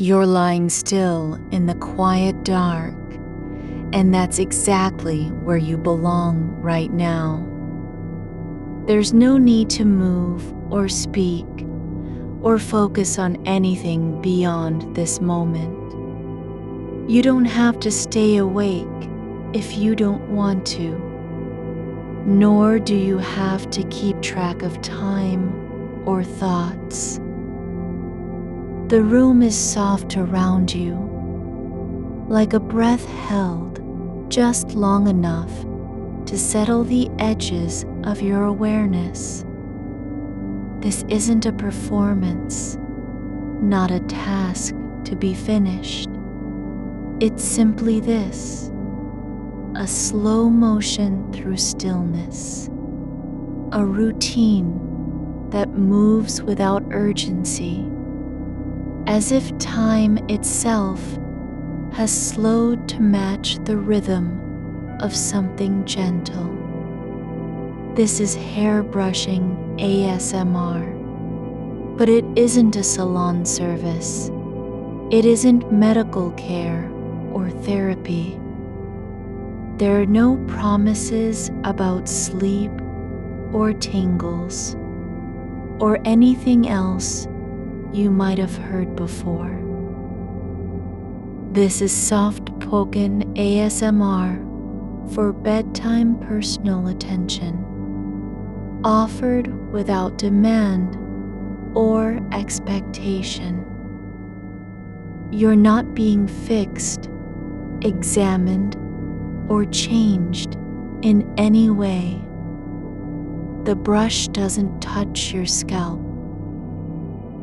You're lying still in the quiet dark, and that's exactly where you belong right now. There's no need to move or speak or focus on anything beyond this moment. You don't have to stay awake if you don't want to, nor do you have to keep track of time or thoughts. The room is soft around you, like a breath held just long enough to settle the edges of your awareness. This isn't a performance, not a task to be finished. It's simply this, a slow motion through stillness, a routine that moves without urgency, as if time itself has slowed to match the rhythm of something gentle. This is hair brushing ASMR, but it isn't a salon service. It isn't medical care or therapy. There are no promises about sleep or tingles or anything else you might have heard before. This is soft-spoken ASMR for bedtime personal attention, offered without demand or expectation. You're not being fixed, examined, or changed in any way. The brush doesn't touch your scalp.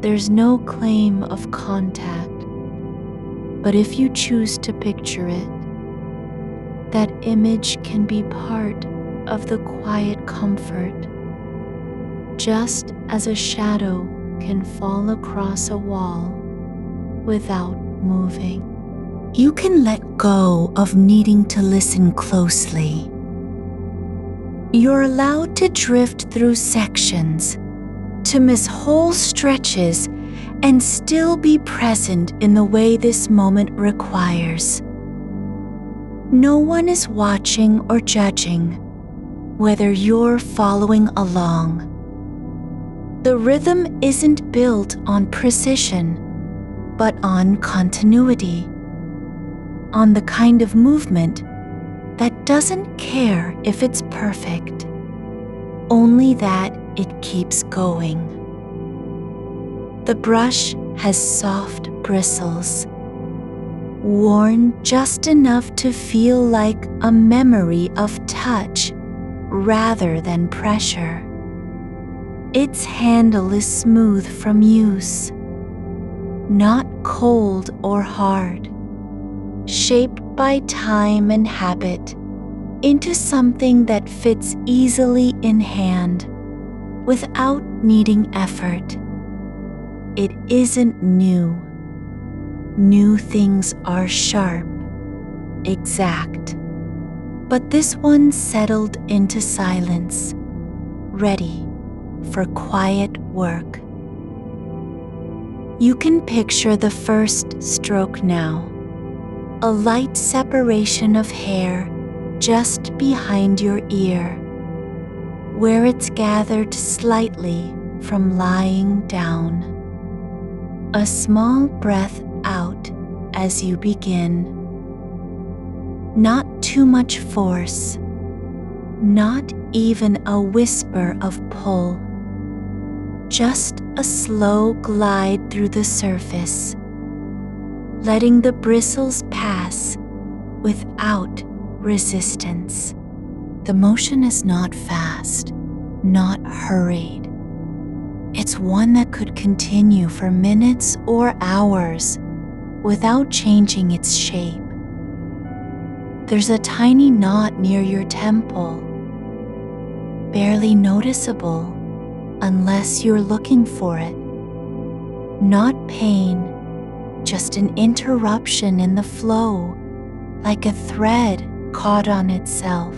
There's no claim of contact, but if you choose to picture it, that image can be part of the quiet comfort, just as a shadow can fall across a wall without moving. You can let go of needing to listen closely. You're allowed to drift through sections, to miss whole stretches, and still be present in the way this moment requires. No one is watching or judging, whether you're following along. The rhythm isn't built on precision, but on continuity, on the kind of movement that doesn't care if it's perfect, only that it keeps going. The brush has soft bristles, worn just enough to feel like a memory of touch rather than pressure. Its handle is smooth from use, not cold or hard, shaped by time and habit into something that fits easily in hand without needing effort. It isn't new. New things are sharp, exact, but this one settled into silence, ready for quiet work. You can picture the first stroke now, a light separation of hair just behind your ear, where it's gathered slightly from lying down. A small breath out as you begin. Not too much force, not even a whisper of pull, just a slow glide through the surface, letting the bristles pass without resistance. The motion is not fast, not hurried. It's one that could continue for minutes or hours without changing its shape. There's a tiny knot near your temple, barely noticeable unless you're looking for it. Not pain, just an interruption in the flow, like a thread caught on itself.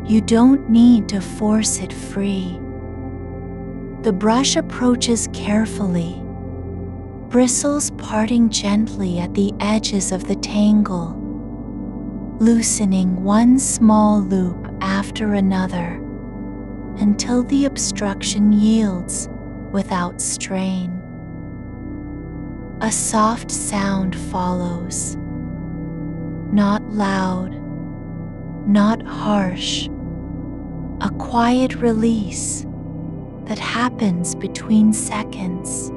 You don't need to force it free. The brush approaches carefully, bristles parting gently at the edges of the tangle, loosening one small loop after another until the obstruction yields without strain. A soft sound follows, not loud, not harsh, a quiet release that happens between seconds.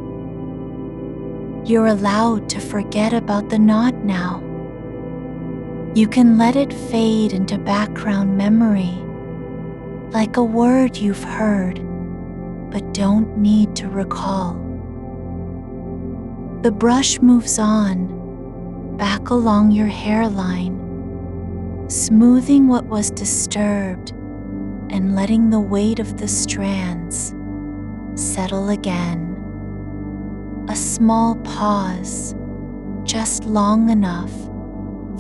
You're allowed to forget about the knot now. You can let it fade into background memory, like a word you've heard but don't need to recall. The brush moves on, back along your hairline, smoothing what was disturbed and letting the weight of the strands settle again. A small pause, just long enough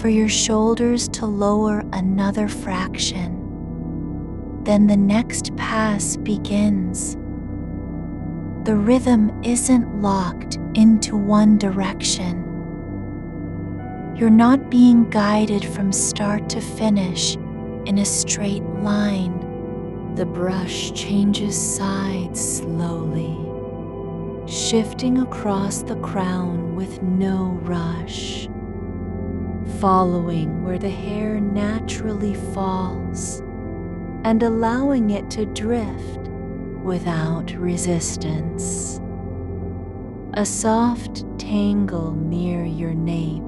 for your shoulders to lower another fraction. Then the next pass begins. The rhythm isn't locked into one direction. You're not being guided from start to finish in a straight line. The brush changes sides slowly, shifting across the crown with no rush, following where the hair naturally falls and allowing it to drift without resistance. A soft tangle near your nape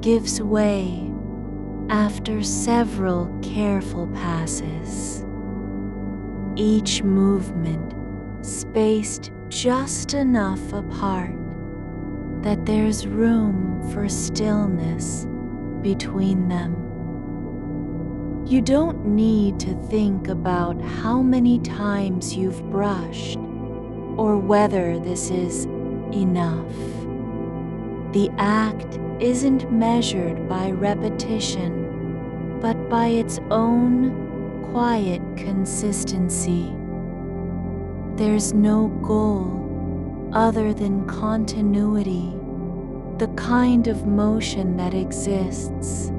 gives way after several careful passes, each movement spaced just enough apart that there's room for stillness between them. You don't need to think about how many times you've brushed or whether this is enough. The act isn't measured by repetition, but by its own quiet consistency. There's no goal other than continuity, the kind of motion that exists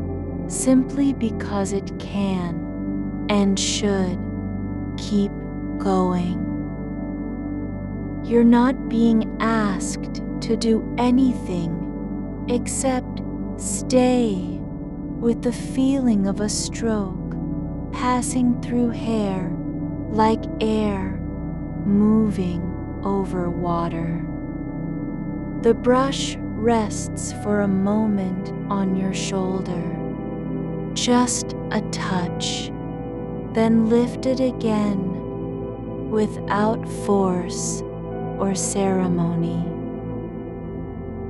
simply because it can and should keep going. You're not being asked to do anything except stay with the feeling of a stroke passing through hair like air moving over water. The brush rests for a moment on your shoulder, just a touch, then lifted again without force or ceremony.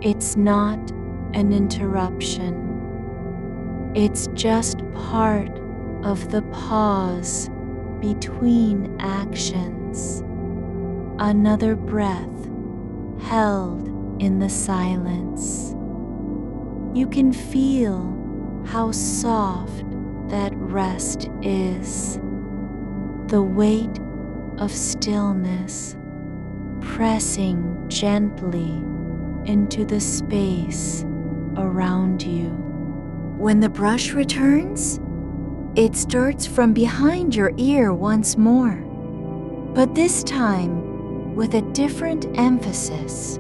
It's not an interruption. It's just part of the pause between actions. Another breath held in the silence. You can feel how soft that rest is. The weight of stillness pressing gently into the space around you. When the brush returns, it starts from behind your ear once more, but this time with a different emphasis,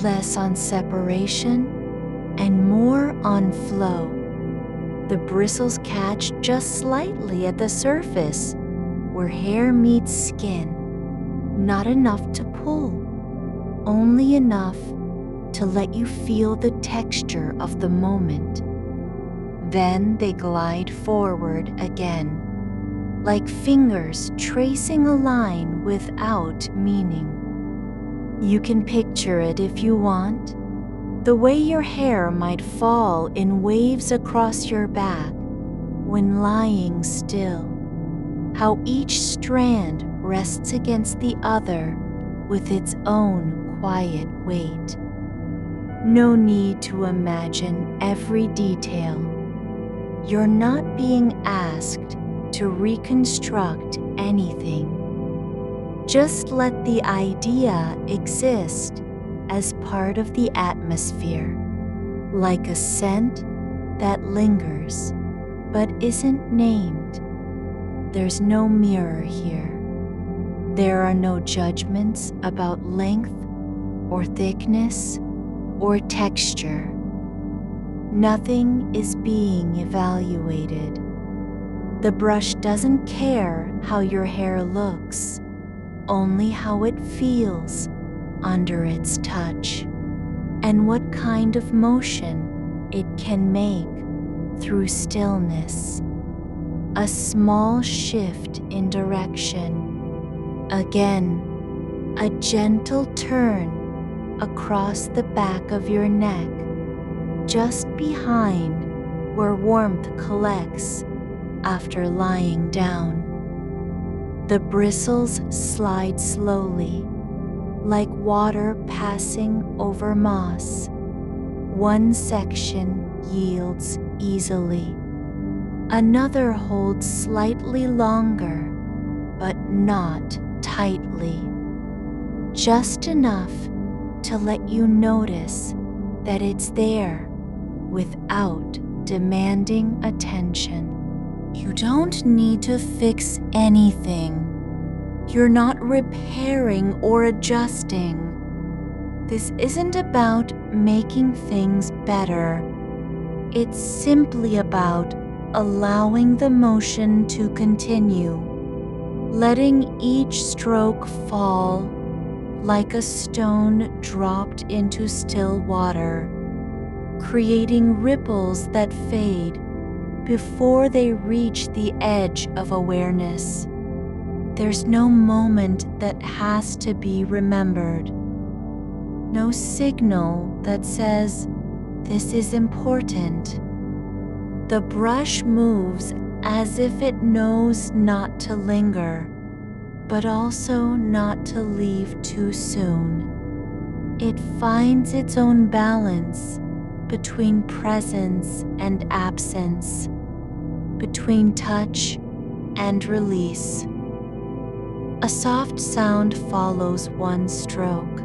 less on separation and more on flow. The bristles catch just slightly at the surface where hair meets skin, not enough to pull, only enough to let you feel the texture of the moment. Then they glide forward again, like fingers tracing a line without meaning. You can picture it if you want, the way your hair might fall in waves across your back when lying still, how each strand rests against the other with its own quiet weight. No need to imagine every detail. You're not being asked to reconstruct anything. Just let the idea exist as part of the atmosphere, like a scent that lingers but isn't named. There's no mirror here. There are no judgments about length or thickness or texture. Nothing is being evaluated. The brush doesn't care how your hair looks, only how it feels under its touch and what kind of motion it can make through stillness. A small shift in direction. Again, a gentle turn across the back of your neck, just behind where warmth collects after lying down. The bristles slide slowly, like water passing over moss. One section yields easily. Another holds slightly longer, but not tightly. Just enough to let you notice that it's there without demanding attention. You don't need to fix anything. You're not repairing or adjusting. This isn't about making things better. It's simply about allowing the motion to continue, letting each stroke fall like a stone dropped into still water, creating ripples that fade before they reach the edge of awareness. There's no moment that has to be remembered, no signal that says, "This is important." The brush moves as if it knows not to linger, but also not to leave too soon. It finds its own balance between presence and absence, between touch and release. A soft sound follows one stroke,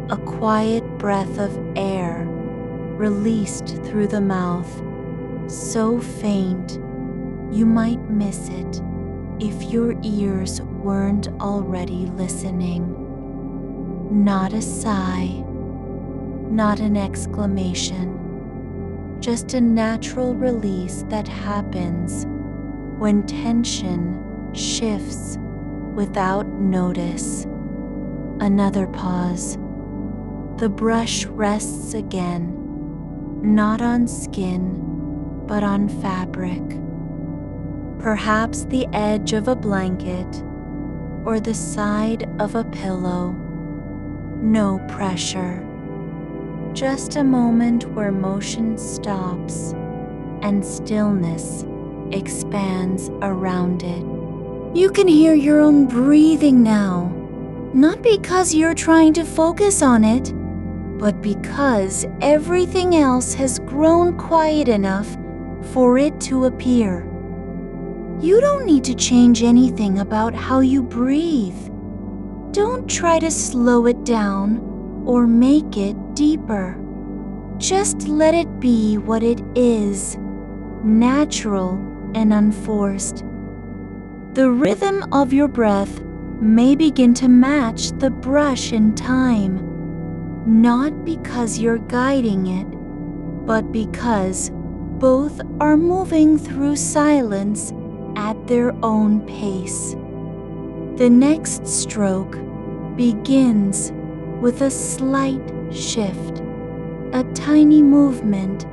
a quiet breath of air released through the mouth, so faint you might miss it if your ears weren't already listening. Not a sigh, not an exclamation, just a natural release that happens when tension shifts without notice. Another pause. The brush rests again, not on skin, but on fabric. Perhaps the edge of a blanket or the side of a pillow. No pressure. Just a moment where motion stops and stillness expands around it. You can hear your own breathing now, not because you're trying to focus on it, but because everything else has grown quiet enough for it to appear. You don't need to change anything about how you breathe. Don't try to slow it down or make it deeper. Just let it be what it is, natural and unforced. The rhythm of your breath may begin to match the brush in time, not because you're guiding it, but because both are moving through silence at their own pace. The next stroke begins with a slight shift, a tiny movement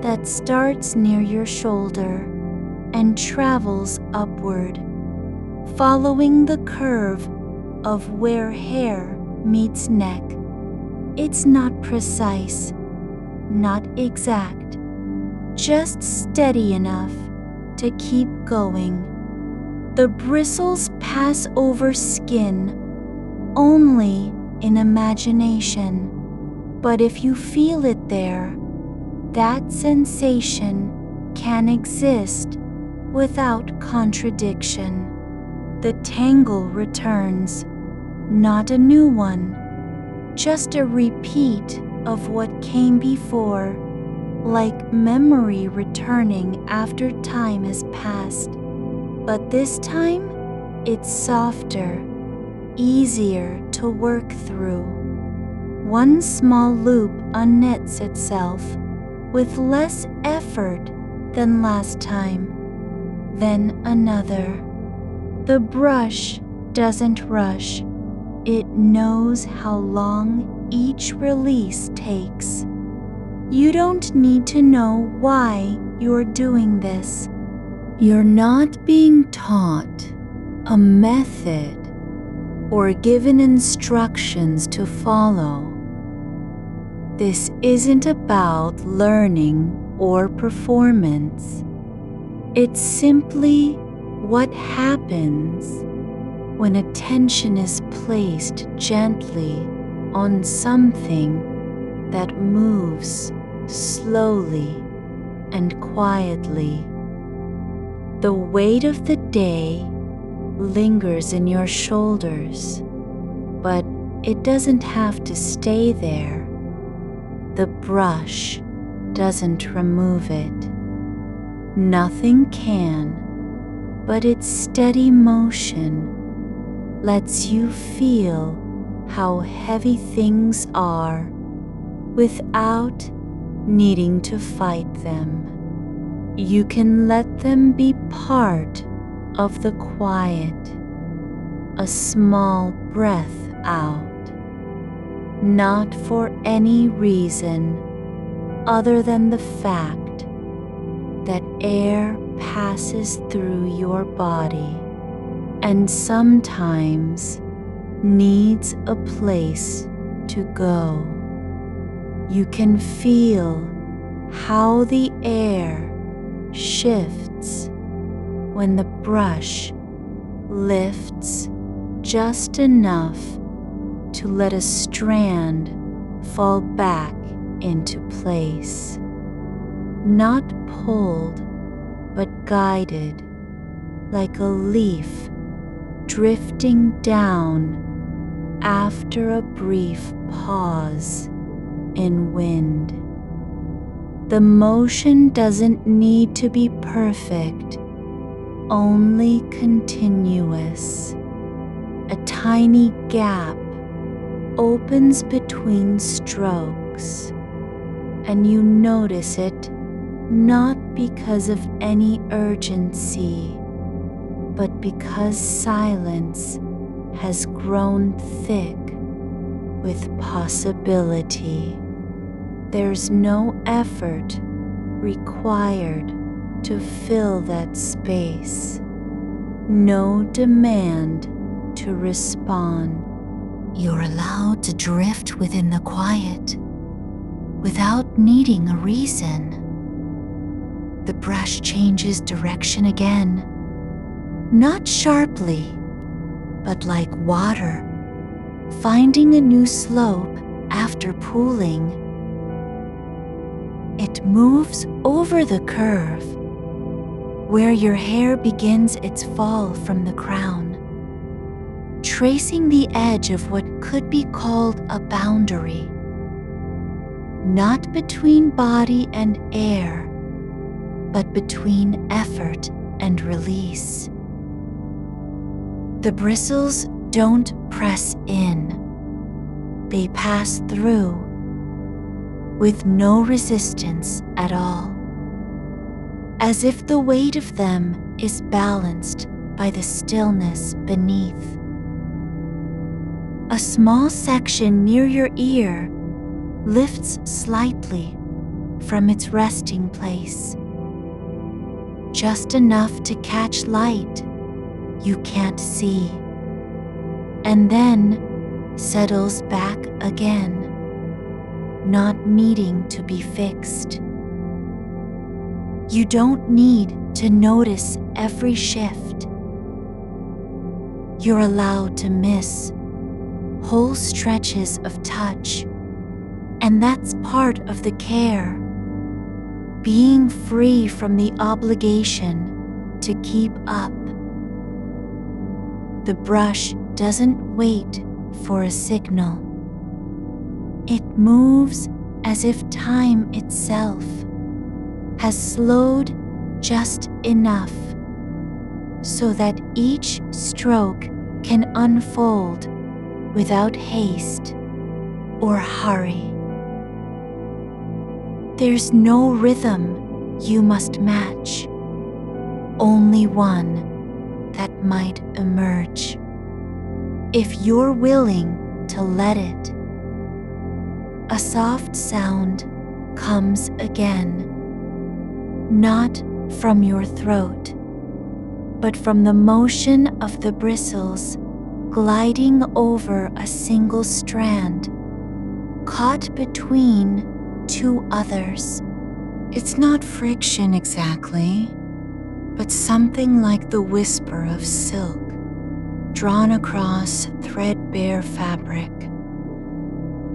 that starts near your shoulder and travels upward, following the curve of where hair meets neck. It's not precise, not exact, just steady enough to keep going. The bristles pass over skin only in imagination, but if you feel it there, that sensation can exist without contradiction. The tangle returns, not a new one, just a repeat of what came before, like memory returning after time has passed. But this time, it's softer, easier to work through. One small loop unknits itself with less effort than last time, then another. The brush doesn't rush. It knows how long each release takes. You don't need to know why you're doing this. You're not being taught a method or given instructions to follow. This isn't about learning or performance. It's simply what happens when attention is placed gently on something that moves slowly and quietly. The weight of the day lingers in your shoulders, but it doesn't have to stay there. The brush doesn't remove it. Nothing can, but its steady motion lets you feel how heavy things are without needing to fight them. You can let them be part of the quiet, a small breath out, not for any reason other than the fact that air passes through your body and sometimes needs a place to go. You can feel how the air shifts when the brush lifts just enough to let a strand fall back into place. Not pulled, but guided, like a leaf drifting down after a brief pause in wind. The motion doesn't need to be perfect, only continuous. A tiny gap opens between strokes, and you notice it not because of any urgency, but because silence has grown thick with possibility. There's no effort required to fill that space, no demand to respond. You're allowed to drift within the quiet without needing a reason. The brush changes direction again, not sharply, but like water, finding a new slope after pooling. It moves over the curve, where your hair begins its fall from the crown, tracing the edge of what could be called a boundary, not between body and air, but between effort and release. The bristles don't press in. They pass through with no resistance at all, as if the weight of them is balanced by the stillness beneath. A small section near your ear lifts slightly from its resting place, just enough to catch light you can't see, and then settles back again, not needing to be fixed. You don't need to notice every shift. You're allowed to miss whole stretches of touch, and that's part of the care. Being free from the obligation to keep up. The brush doesn't wait for a signal. It moves as if time itself has slowed just enough so that each stroke can unfold without haste or hurry. There's no rhythm you must match, only one that might emerge, if you're willing to let it. A soft sound comes again, not from your throat, but from the motion of the bristles gliding over a single strand, caught between two others. It's not friction exactly, but something like the whisper of silk drawn across threadbare fabric.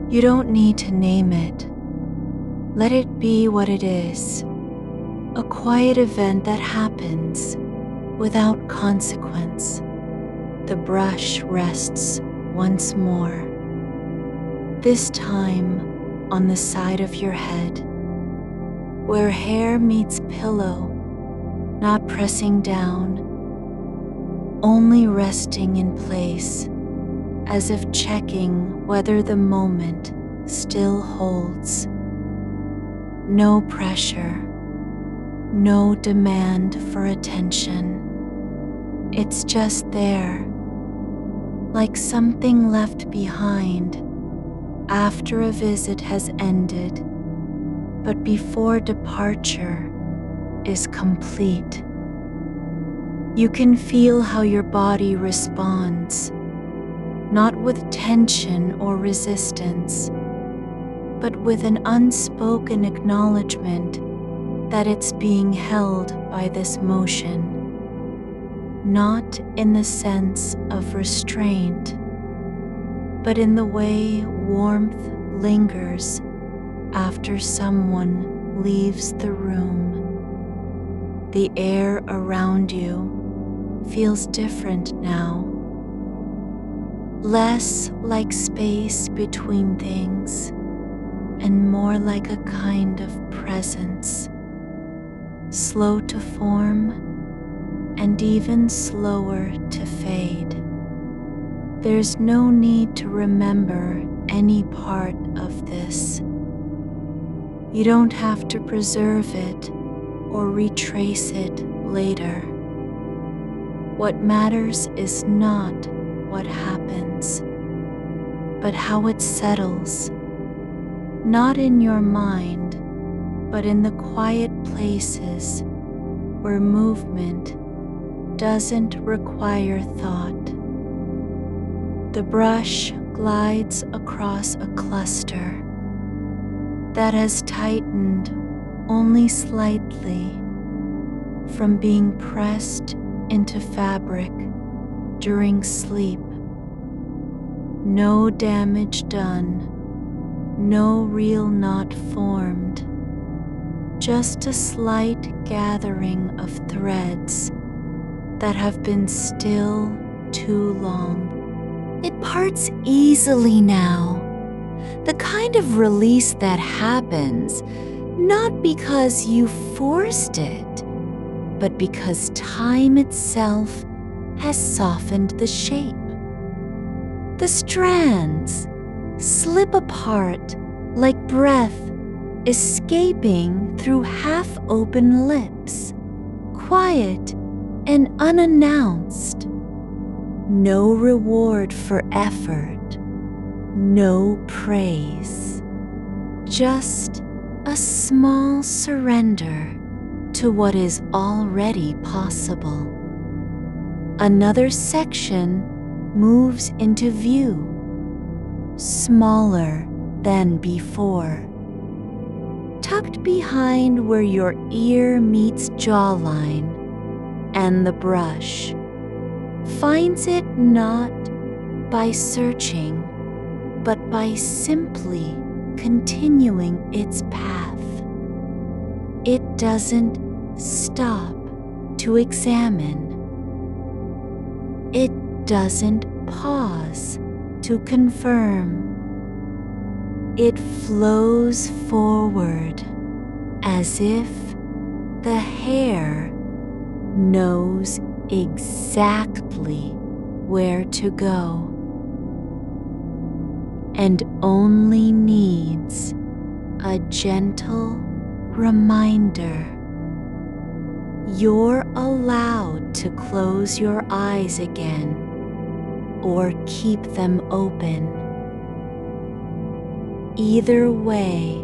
You don't need to name it. Let it be what it is, a quiet event that happens without consequence. The brush rests once more, this time on the side of your head, where hair meets pillow, not pressing down, only resting in place, as if checking whether the moment still holds. No pressure, no demand for attention. It's just there, like something left behind after a visit has ended, but before departure is complete. You can feel how your body responds, not with tension or resistance, but with an unspoken acknowledgement that it's being held by this motion, not in the sense of restraint, but in the way warmth lingers after someone leaves the room. The air around you feels different now, less like space between things and more like a kind of presence, slow to form and even slower to fade. There's no need to remember any part of this. You don't have to preserve it or retrace it later. What matters is not what happens, but how it settles, not in your mind, but in the quiet places where movement doesn't require thought. The brush glides across a cluster that has tightened only slightly from being pressed into fabric during sleep. No damage done, no real knot formed, just a slight gathering of threads that have been still too long. It parts easily now, the kind of release that happens not because you forced it, but because time itself has softened the shape. The strands slip apart like breath escaping through half-open lips, quiet and unannounced. No reward for effort, no praise, just a small surrender to what is already possible. Another section moves into view, smaller than before, tucked behind where your ear meets jawline, and the brush finds it not by searching, but by simply continuing its path. It doesn't stop to examine. It doesn't pause to confirm. It flows forward as if the hair knows exactly where to go and only needs a gentle reminder. You're allowed to close your eyes again or keep them open. Either way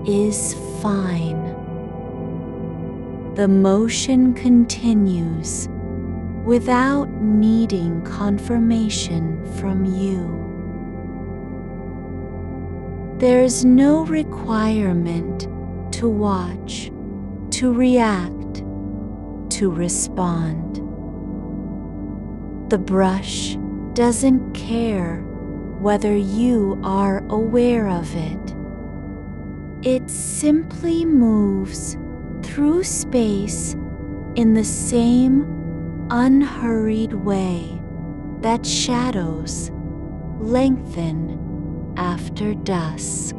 is fine. The motion continues without needing confirmation from you. There's no requirement to watch, to react, to respond. The brush doesn't care whether you are aware of it. It simply moves through space in the same unhurried way that shadows lengthen after dusk.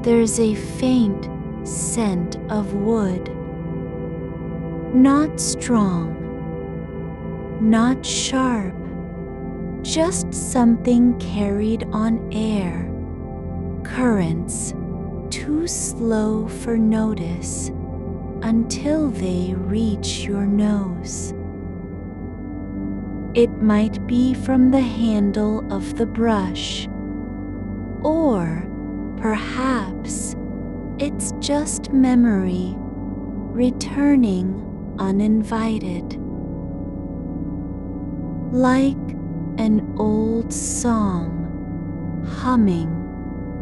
There's a faint scent of wood, not strong, not sharp, just something carried on air, currents too slow for notice until they reach your nose. It might be from the handle of the brush, or perhaps it's just memory returning uninvited, like an old song humming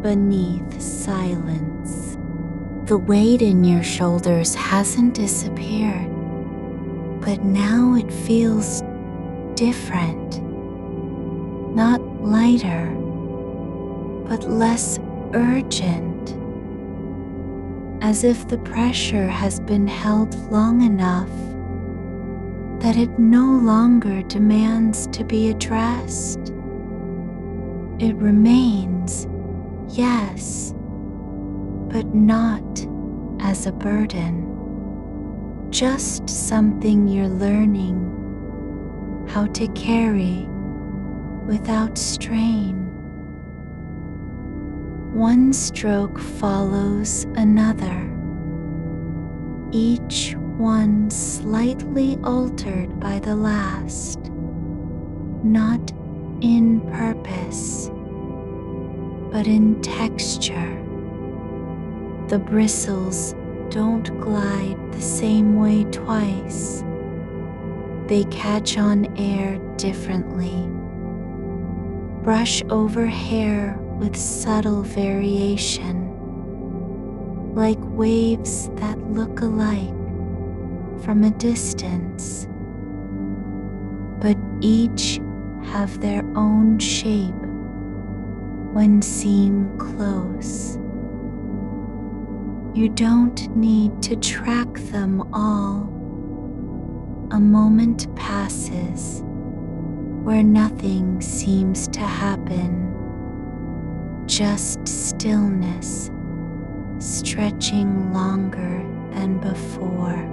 beneath silence. The weight in your shoulders hasn't disappeared, but now it feels different. Not lighter, but less urgent, as if the pressure has been held long enough that it no longer demands to be addressed. It remains, yes, but not as a burden, just something you're learning how to carry without strain. One stroke follows another, each one slightly altered by the last, not in purpose, but in texture. The bristles don't glide the same way twice. They catch on air differently, brush over hair with subtle variation, like waves that look alike from a distance, but each have their own shape when seen close. You don't need to track them all. A moment passes where nothing seems to happen, just stillness stretching longer than before.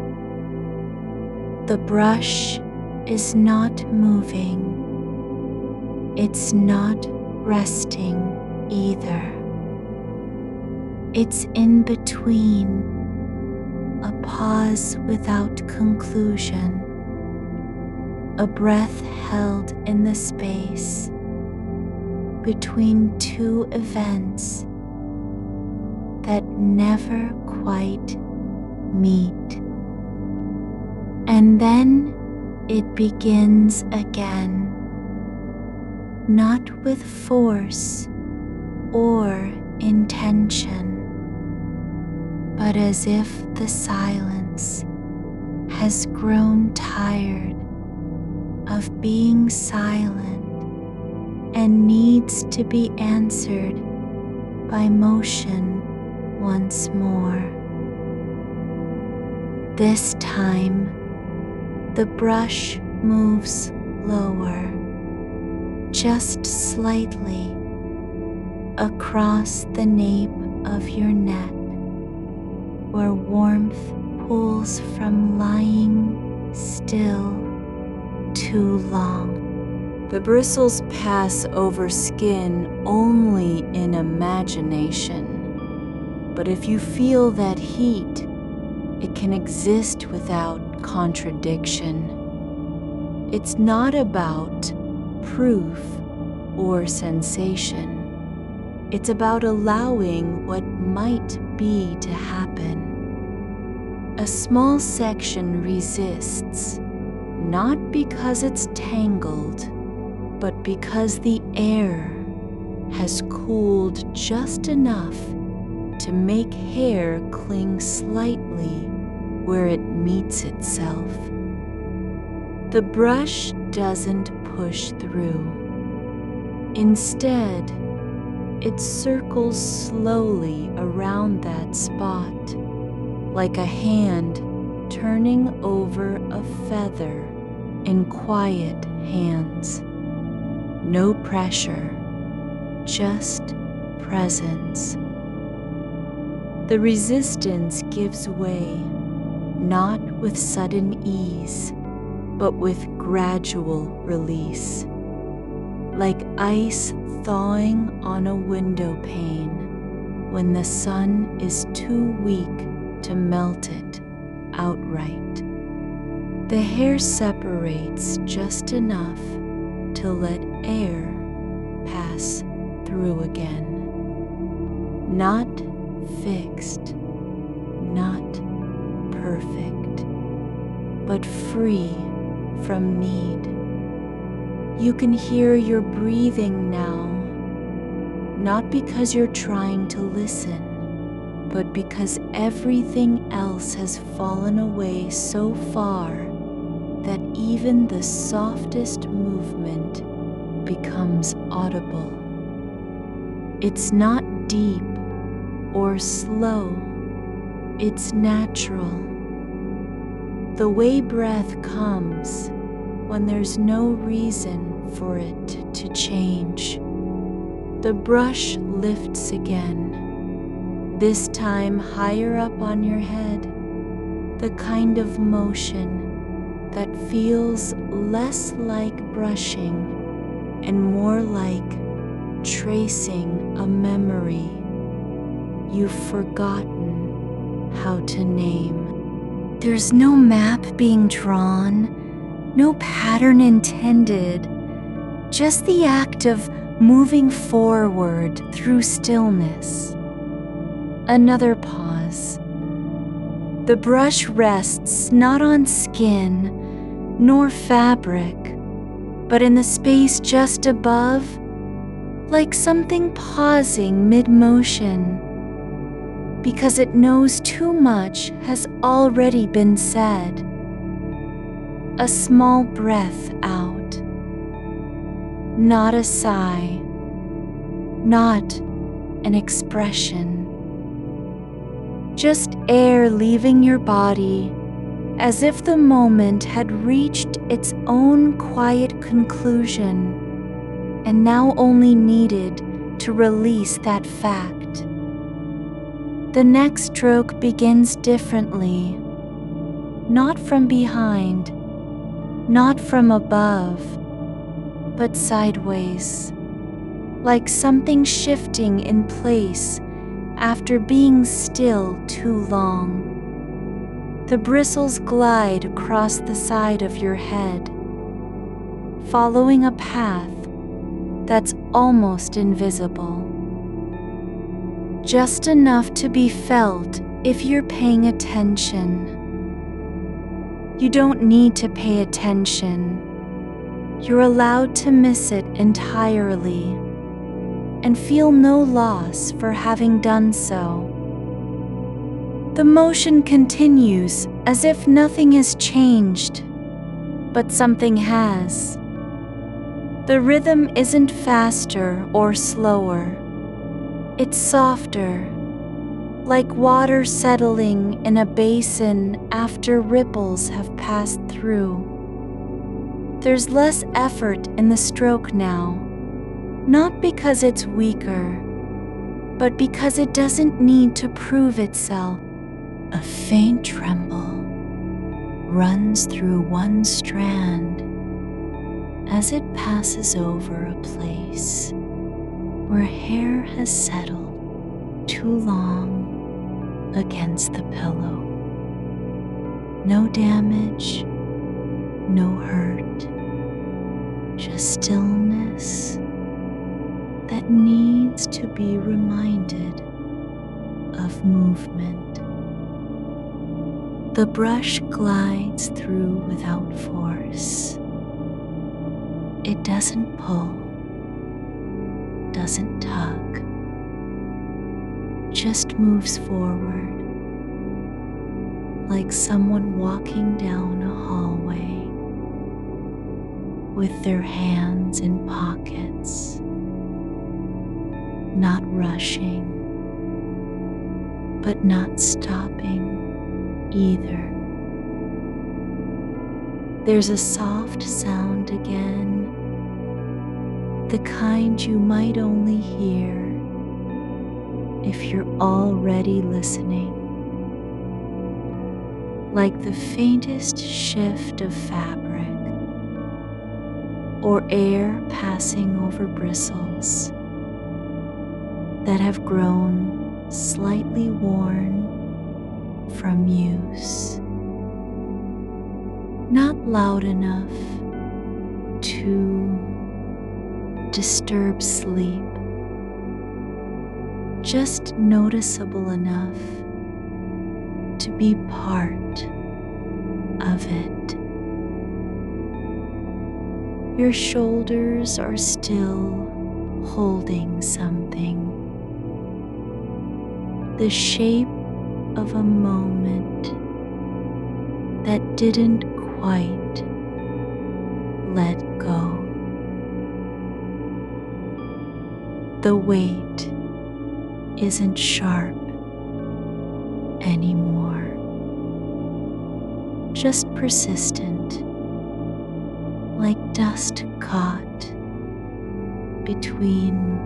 The brush is not moving. It's not resting either. It's in between, a pause without conclusion, a breath held in the space between two events that never quite meet. And then it begins again, not with force or intention, but as if the silence has grown tired of being silent and needs to be answered by motion once more. This time, the brush moves lower, just slightly across the nape of your neck, where warmth pulls from lying still too long. The bristles pass over skin only in imagination, but if you feel that heat, it can exist without contradiction. It's not about proof or sensation. It's about allowing what might be to happen. A small section resists, not because it's tangled, but because the air has cooled just enough to make hair cling slightly where it meets itself. The brush doesn't push through. Instead, it circles slowly around that spot, like a hand turning over a feather in quiet hands. No pressure, just presence. The resistance gives way, not with sudden ease, but with gradual release, like ice thawing on a window pane when the sun is too weak to melt it outright. The hair separates just enough to let air pass through again. Not fixed, not perfect, but free from need. You can hear your breathing now, not because you're trying to listen, but because everything else has fallen away so far that even the softest movement becomes audible. It's not deep or slow, it's natural. The way breath comes when there's no reason for it to change. The brush lifts again, this time higher up on your head, the kind of motion that feels less like brushing and more like tracing a memory you've forgotten how to name. There's no map being drawn, no pattern intended, just the act of moving forward through stillness. Another pause. The brush rests not on skin nor fabric, but in the space just above, like something pausing mid-motion, because it knows too much has already been said. A small breath out, not a sigh, not an expression. Just air leaving your body, as if the moment had reached its own quiet conclusion and now only needed to release that fact. The next stroke begins differently, not from behind, not from above, but sideways, like something shifting in place after being still too long. The bristles glide across the side of your head, following a path that's almost invisible. Just enough to be felt if you're paying attention. You don't need to pay attention. You're allowed to miss it entirely and feel no loss for having done so. The motion continues as if nothing has changed, but something has. The rhythm isn't faster or slower. It's softer, like water settling in a basin after ripples have passed through. There's less effort in the stroke now, not because it's weaker, but because it doesn't need to prove itself. A faint tremble runs through one strand as it passes over a place where hair has settled too long against the pillow. No damage, no hurt, just stillness that needs to be reminded of movement. The brush glides through without force. It doesn't pull, doesn't tug, just moves forward like someone walking down a hallway with their hands in pockets, not rushing, but not stopping either. There's a soft sound again, the kind you might only hear if you're already listening, like the faintest shift of fabric or air passing over bristles that have grown slightly worn from use. Not loud enough to disturb sleep, just noticeable enough to be part of it. Your shoulders are still holding something, the shape of a moment that didn't quite let go. The weight isn't sharp anymore, just persistent, like dust caught between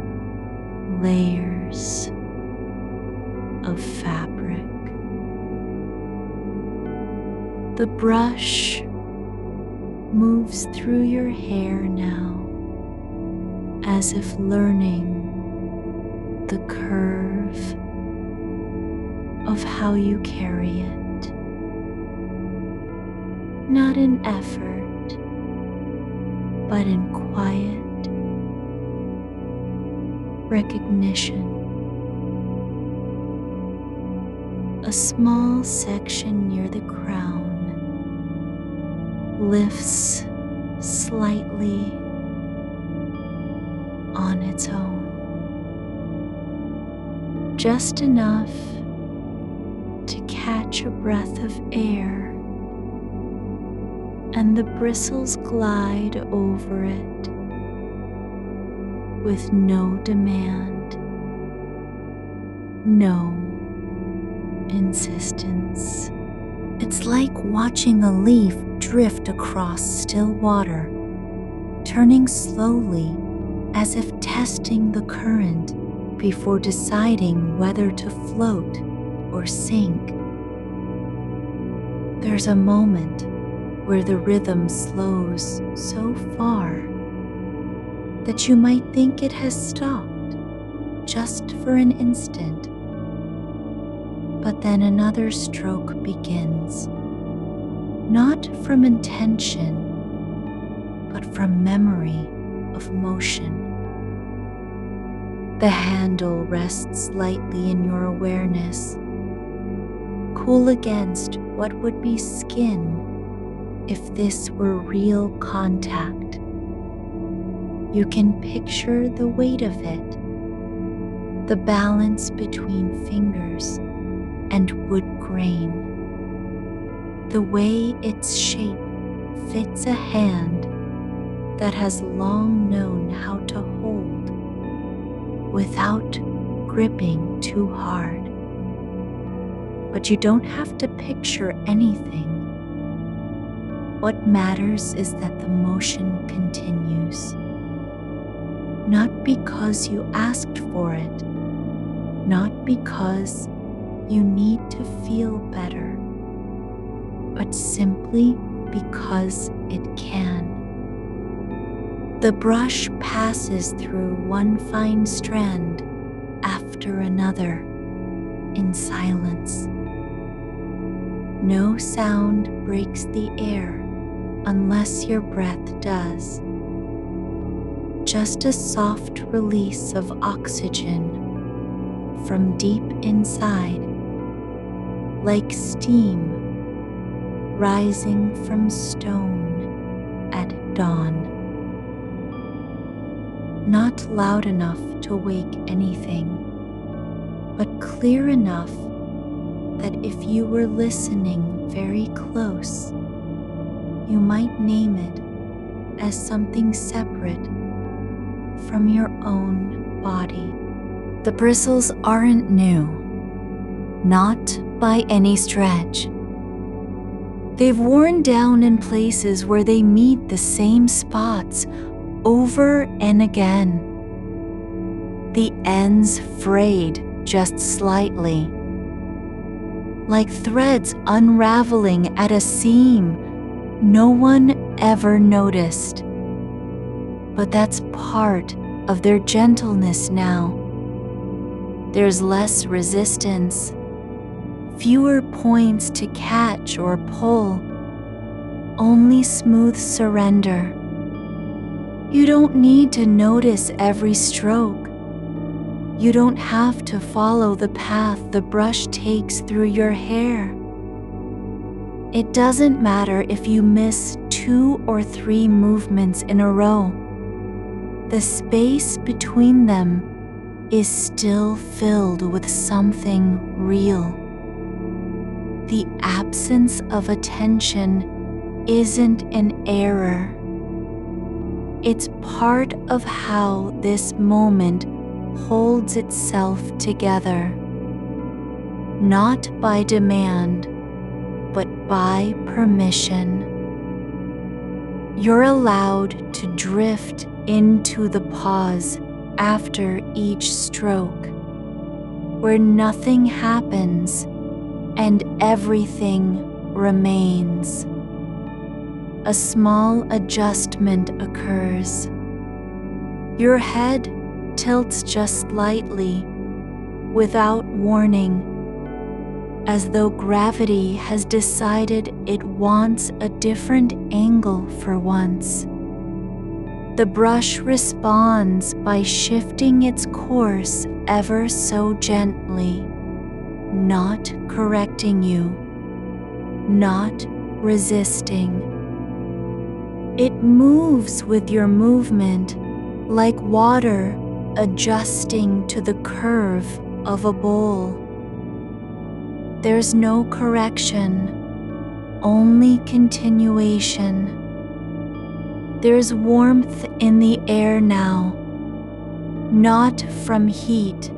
layers of fabric. The brush moves through your hair now, as if learning the curve of how you carry it. Not in effort, but in quiet recognition. A small section near the crown lifts slightly on its own, just enough to catch a breath of air, and the bristles glide over it with no demand, no insistence. It's like watching a leaf drift across still water, turning slowly as if testing the current before deciding whether to float or sink. There's a moment where the rhythm slows so far that you might think it has stopped just for an instant. But then another stroke begins, not from intention, but from memory of motion. The handle rests lightly in your awareness, cool against what would be skin if this were real contact. You can picture the weight of it, the balance between fingers and wood grain, the way its shape fits a hand that has long known how to hold without gripping too hard. But you don't have to picture anything. What matters is that the motion continues. Not because you asked for it, not because you need to feel better, but simply because it can. The brush passes through one fine strand after another in silence. No sound breaks the air unless your breath does. Just a soft release of oxygen from deep inside, like steam rising from stone at dawn. Not loud enough to wake anything, but clear enough that if you were listening very close, you might name it as something separate from your own body. The bristles aren't new, not by any stretch. They've worn down in places where they meet the same spots over and again. The ends frayed just slightly, like threads unraveling at a seam no one ever noticed. But that's part of their gentleness now. There's less resistance, fewer points to catch or pull, only smooth surrender. You don't need to notice every stroke. You don't have to follow the path the brush takes through your hair. It doesn't matter if you miss 2 or 3 movements in a row. The space between them is still filled with something real. The absence of attention isn't an error. It's part of how this moment holds itself together, not by demand, but by permission. You're allowed to drift into the pause after each stroke, where nothing happens and everything remains. A small adjustment occurs. Your head tilts just slightly, without warning, as though gravity has decided it wants a different angle for once. The brush responds by shifting its course ever so gently, not correcting you, not resisting. It moves with your movement, like water adjusting to the curve of a bowl. There's no correction, only continuation. There's warmth in the air now, not from heat,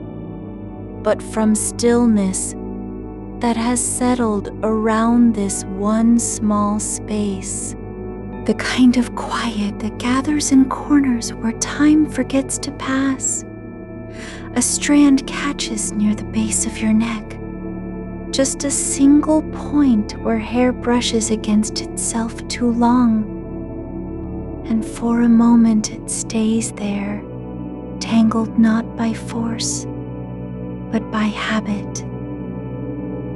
but from stillness that has settled around this one small space. The kind of quiet that gathers in corners where time forgets to pass. A strand catches near the base of your neck. Just a single point where hair brushes against itself too long. And for a moment it stays there, tangled not by force, but by habit.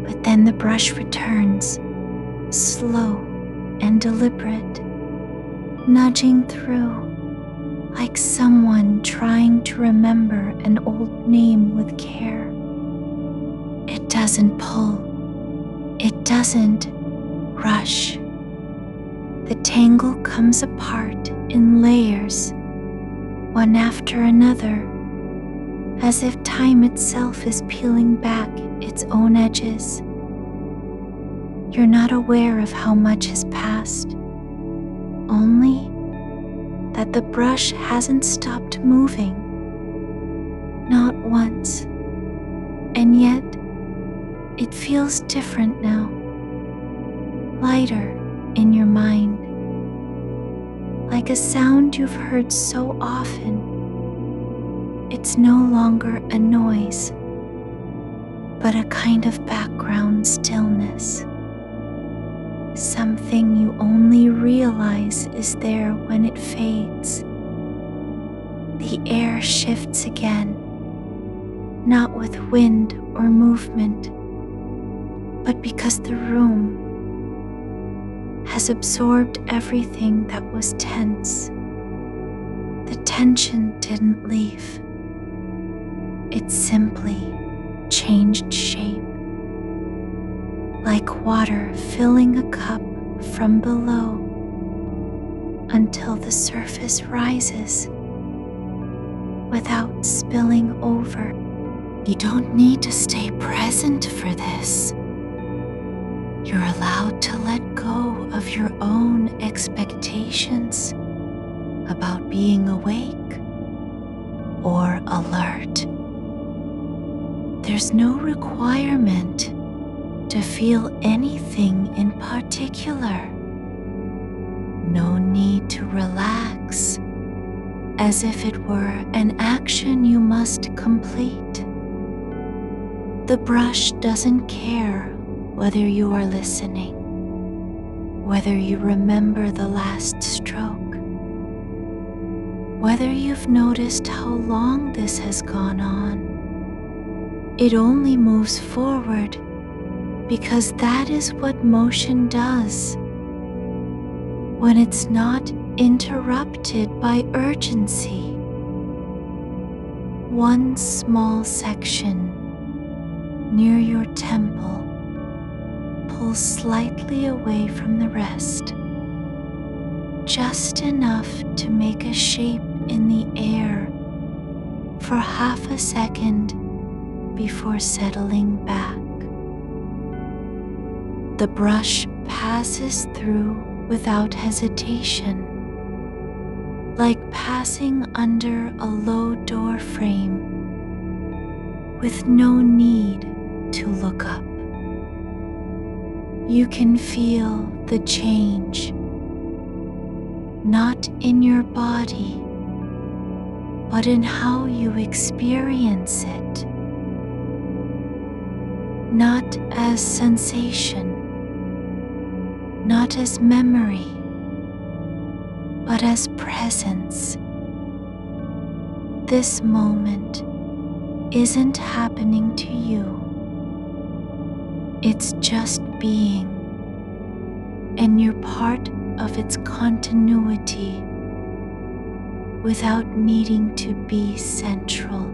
But then the brush returns, slow and deliberate, nudging through, like someone trying to remember an old name with care. It doesn't pull. It doesn't rush. The tangle comes apart in layers, one after another, as if time itself is peeling back its own edges. You're not aware of how much has passed, only that the brush hasn't stopped moving, not once, and yet it feels different now, lighter in your mind. like a sound you've heard so often. It's no longer a noise, but a kind of background stillness. Something you only realize is there when it fades. The air shifts again, not with wind or movement, but because the room has absorbed everything that was tense. The tension didn't leave. It simply changed shape, like water filling a cup from below until the surface rises without spilling over. You don't need to stay present for this. You're allowed to let go of your own expectations about being awake or alert. There's no requirement to feel anything in particular. No need to relax as if it were an action you must complete. The brush doesn't care whether you are listening, whether you remember the last stroke, whether you've noticed how long this has gone on. It only moves forward because that is what motion does when it's not interrupted by urgency. One small section near your temple pulls slightly away from the rest, just enough to make a shape in the air for half a second before settling back. The brush passes through without hesitation, like passing under a low door frame, with no need to look up. You can feel the change, not in your body, but in how you experience it. Not as sensation, not as memory, but as presence. This moment isn't happening to you. It's just being, and you're part of its continuity without needing to be central.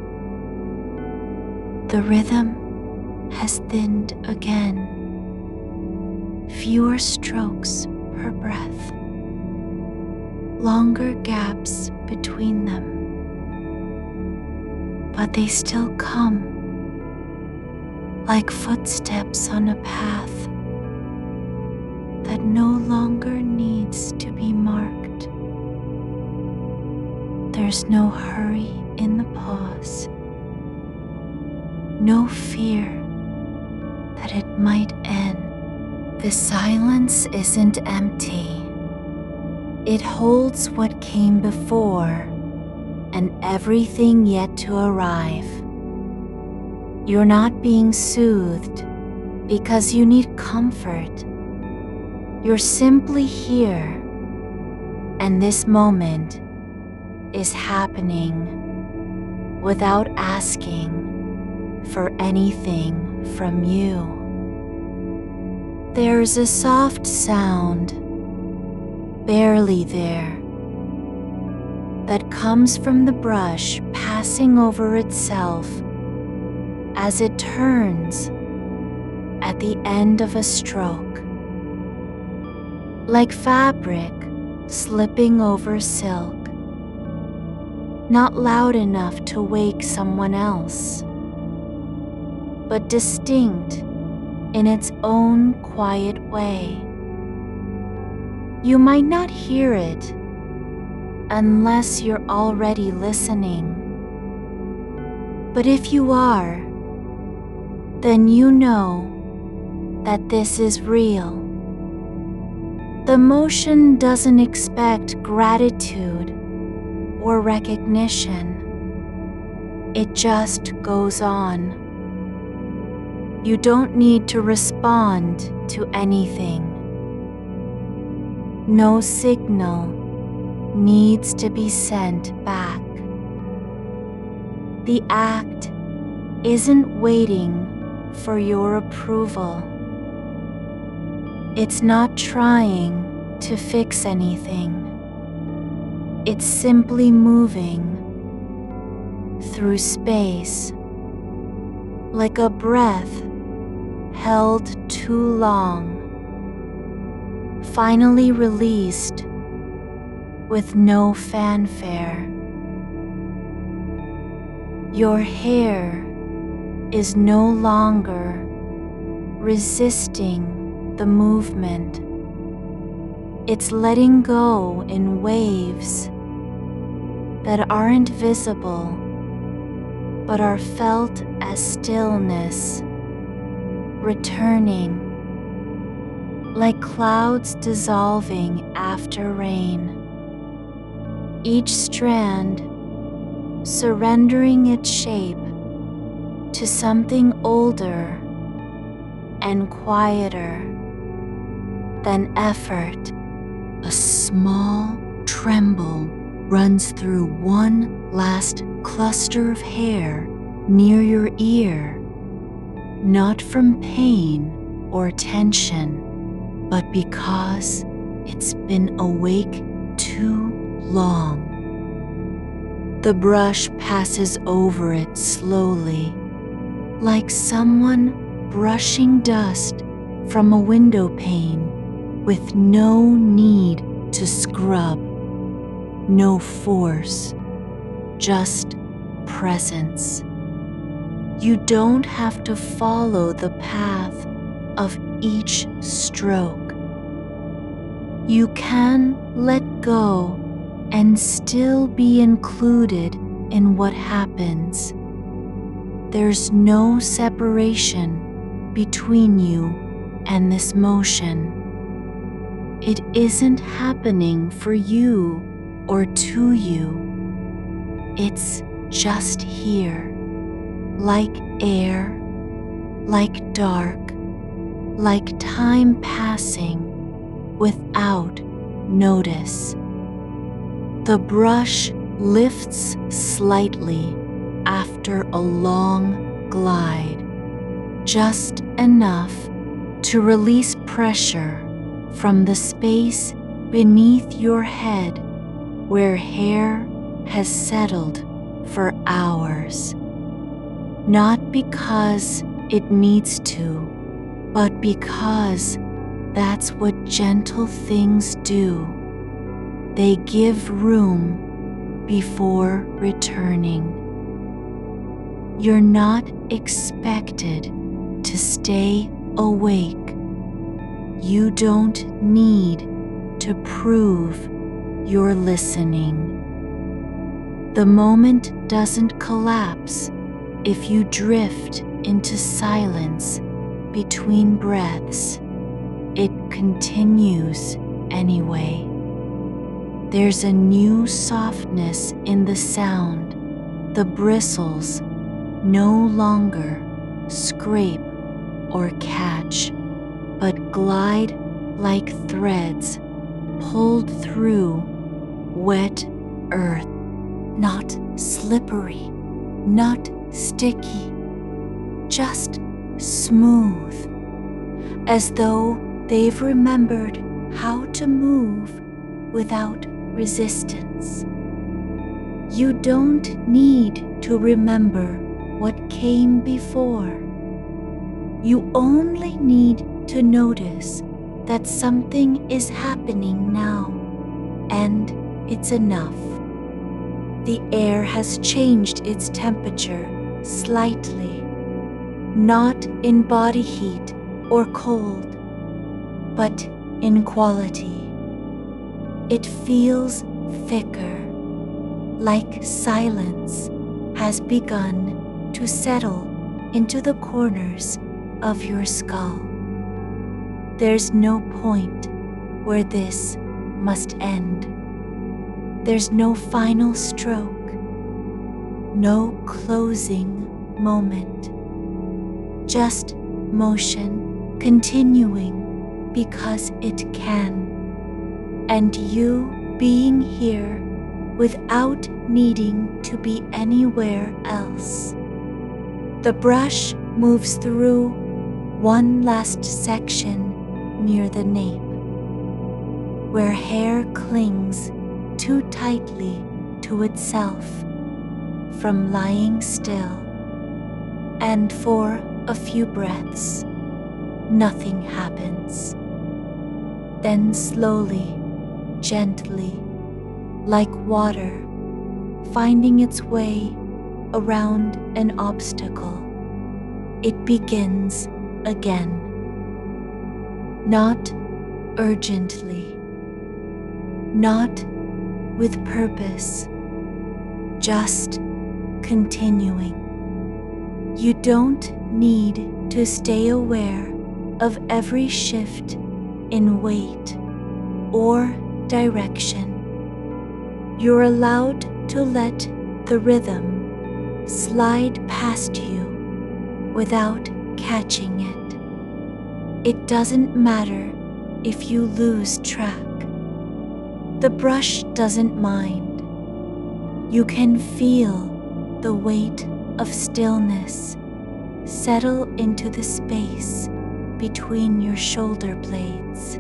The rhythm has thinned again. Fewer strokes per breath, longer gaps between them, but they still come like footsteps on a path that no longer needs to be marked. There's no hurry in the pause, no fear that it might end. The silence isn't empty. It holds what came before and everything yet to arrive. You're not being soothed because you need comfort. You're simply here, and this moment is happening without asking for anything from you. There's a soft sound, barely there, that comes from the brush passing over itself as it turns at the end of a stroke, like fabric slipping over silk, not loud enough to wake someone else, but distinct in its own quiet way. You might not hear it unless you're already listening. But if you are, then you know that this is real. The motion doesn't expect gratitude or recognition. It just goes on. You don't need to respond to anything. No signal needs to be sent back. The act isn't waiting for your approval. It's not trying to fix anything. It's simply moving through space, like a breath held too long, finally released with no fanfare. Your hair is no longer resisting the movement. It's letting go in waves that aren't visible but are felt as stillness, returning like clouds dissolving after rain. Each strand surrendering its shape to something older and quieter than effort. A small tremble runs through one last cluster of hair near your ear, not from pain or tension, but because it's been awake too long. The brush passes over it slowly, like someone brushing dust from a window pane with no need to scrub, no force, just presence. You don't have to follow the path of each stroke. You can let go and still be included in what happens. There's no separation between you and this motion. It isn't happening for you or to you. It's just here, like air, like dark, like time passing without notice. The brush lifts slightly after a long glide, just enough to release pressure from the space beneath your head where hair has settled for hours. Not because it needs to, but because that's what gentle things do. They give room before returning. You're not expected to stay awake. You don't need to prove you're listening. The moment doesn't collapse if you drift into silence between breaths. It continues anyway. There's a new softness in the sound. The bristles no longer scrape or catch, but glide like threads pulled through wet earth. Not slippery, not sticky, just smooth, as though they've remembered how to move without resistance. You don't need to remember what came before. You only need to notice that something is happening now, and it's enough. The air has changed its temperature slightly, not in body heat or cold, but in quality. It feels thicker, like silence has begun to settle into the corners of your skull. There's no point where this must end. There's no final stroke, no closing moment, just motion continuing because it can, and you being here without needing to be anywhere else. The brush moves through one last section near the nape, where hair clings too tightly to itself from lying still, and for a few breaths, nothing happens. Then slowly, gently, like water finding its way around an obstacle, it begins again. Not urgently, not with purpose, just continuing. You don't need to stay aware of every shift in weight or direction. You're allowed to let the rhythm slide past you without catching it. It doesn't matter if you lose track. The brush doesn't mind. You can feel the weight of stillness settle into the space between your shoulder blades.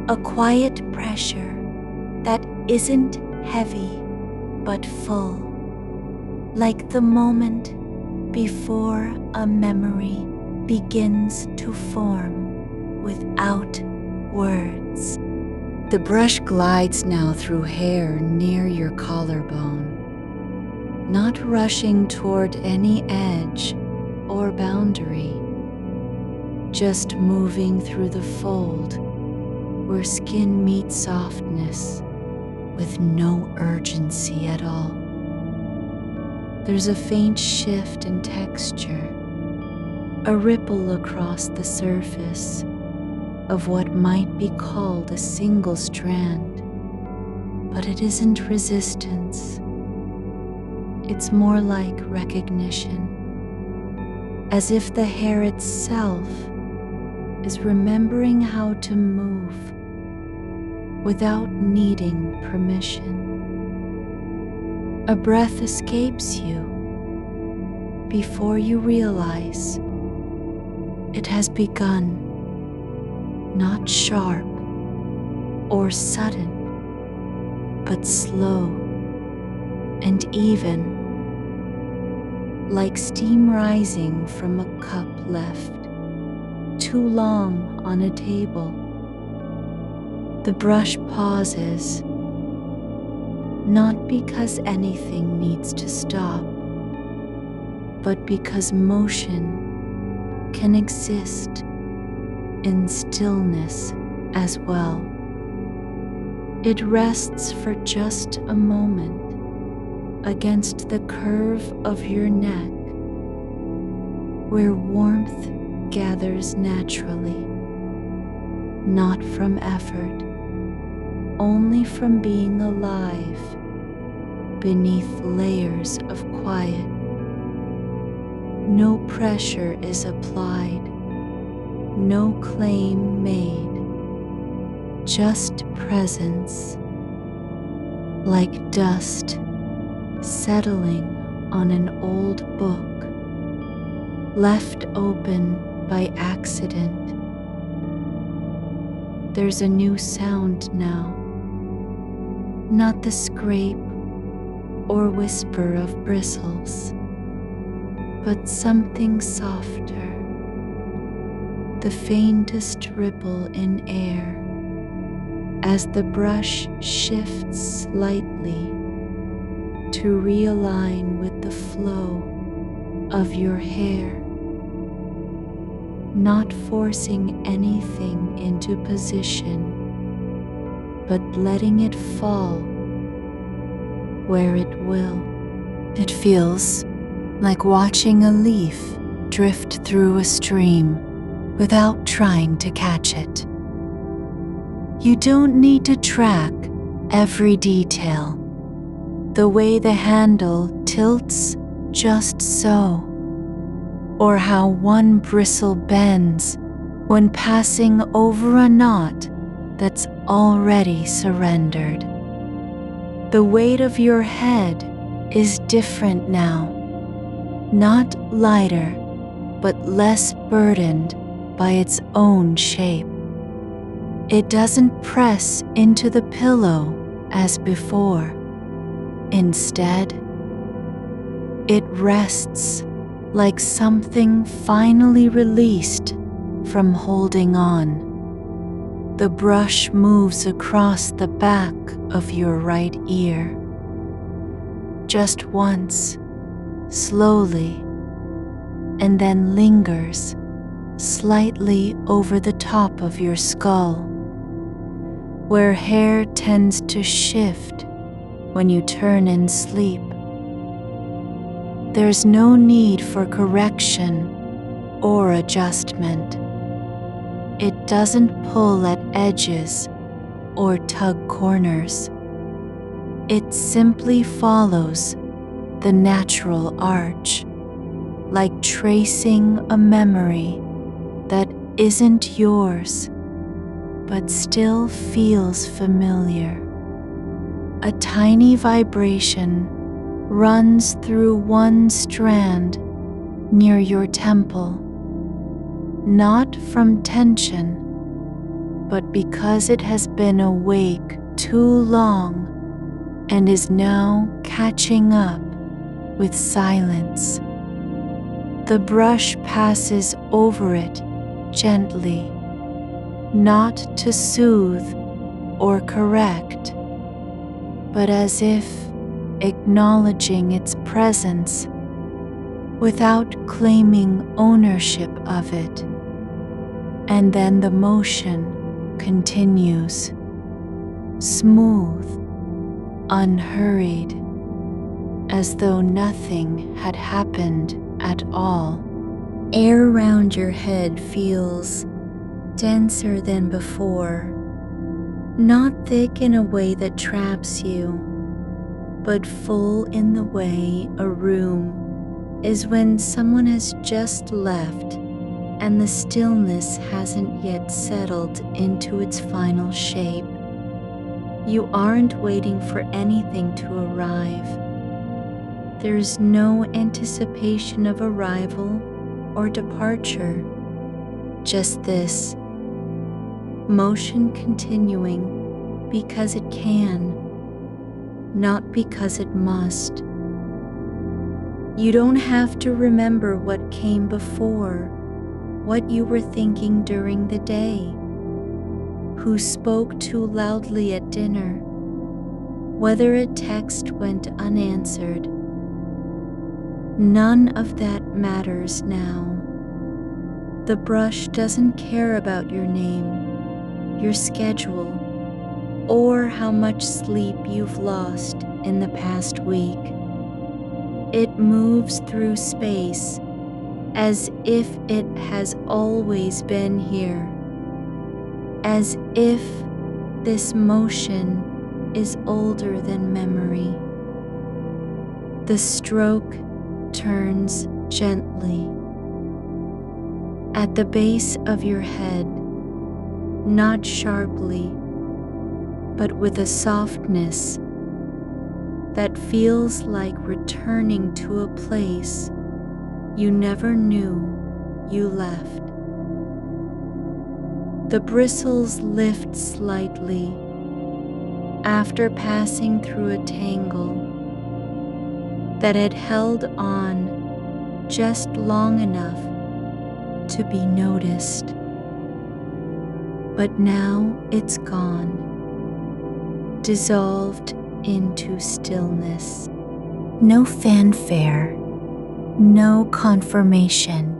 A quiet pressure that isn't heavy but full, like the moment before a memory begins to form without words. The brush glides now through hair near your collarbone, not rushing toward any edge or boundary, just moving through the fold where skin meets softness with no urgency at all. There's a faint shift in texture, a ripple across the surface of what might be called a single strand, but it isn't resistance. It's more like recognition, as if the hair itself is remembering how to move without needing permission. A breath escapes you before you realize it has begun. Not sharp or sudden, but slow and even, like steam rising from a cup left too long on a table. The brush pauses, not because anything needs to stop, but because motion can exist in stillness as well. It rests for just a moment against the curve of your neck, where warmth gathers naturally, not from effort, only from being alive beneath layers of quiet. No pressure is applied, no claim made, just presence, like dust settling on an old book, left open by accident. There's a new sound now, not the scrape or whisper of bristles, but something softer, the faintest ripple in air as the brush shifts slightly to realign with the flow of your hair, not forcing anything into position, but letting it fall where it will. It feels like watching a leaf drift through a stream without trying to catch it. You don't need to track every detail. The way the handle tilts just so, or how one bristle bends when passing over a knot that's already surrendered. The weight of your head is different now, not lighter, but less burdened by its own shape. It doesn't press into the pillow as before. Instead, it rests like something finally released from holding on. The brush moves across the back of your right ear. Just once, slowly, and then lingers slightly over the top of your skull, where hair tends to shift when you turn in sleep. There's no need for correction or adjustment. It doesn't pull at edges or tug corners. It simply follows the natural arch, like tracing a memory that isn't yours, but still feels familiar. A tiny vibration runs through one strand near your temple, not from tension, but because it has been awake too long and is now catching up with silence. The brush passes over it gently, not to soothe or correct, but as if acknowledging its presence without claiming ownership of it. And then the motion continues, smooth, unhurried, as though nothing had happened at all. Air around your head feels denser than before, not thick in a way that traps you, but full in the way a room is when someone has just left and the stillness hasn't yet settled into its final shape. You aren't waiting for anything to arrive. There's no anticipation of arrival or departure, just this motion continuing because it can, not because it must. You don't have to remember what came before, what you were thinking during the day, who spoke too loudly at dinner, whether a text went unanswered. None of that matters now. The brush doesn't care about your name, your schedule, or how much sleep you've lost in the past week. It moves through space as if it has always been here, as if this motion is older than memory. The stroke turns gently at the base of your head, not sharply, but with a softness that feels like returning to a place you never knew you left. The bristles lift slightly after passing through a tangle that had held on just long enough to be noticed. But now it's gone, dissolved into stillness. No fanfare, no confirmation.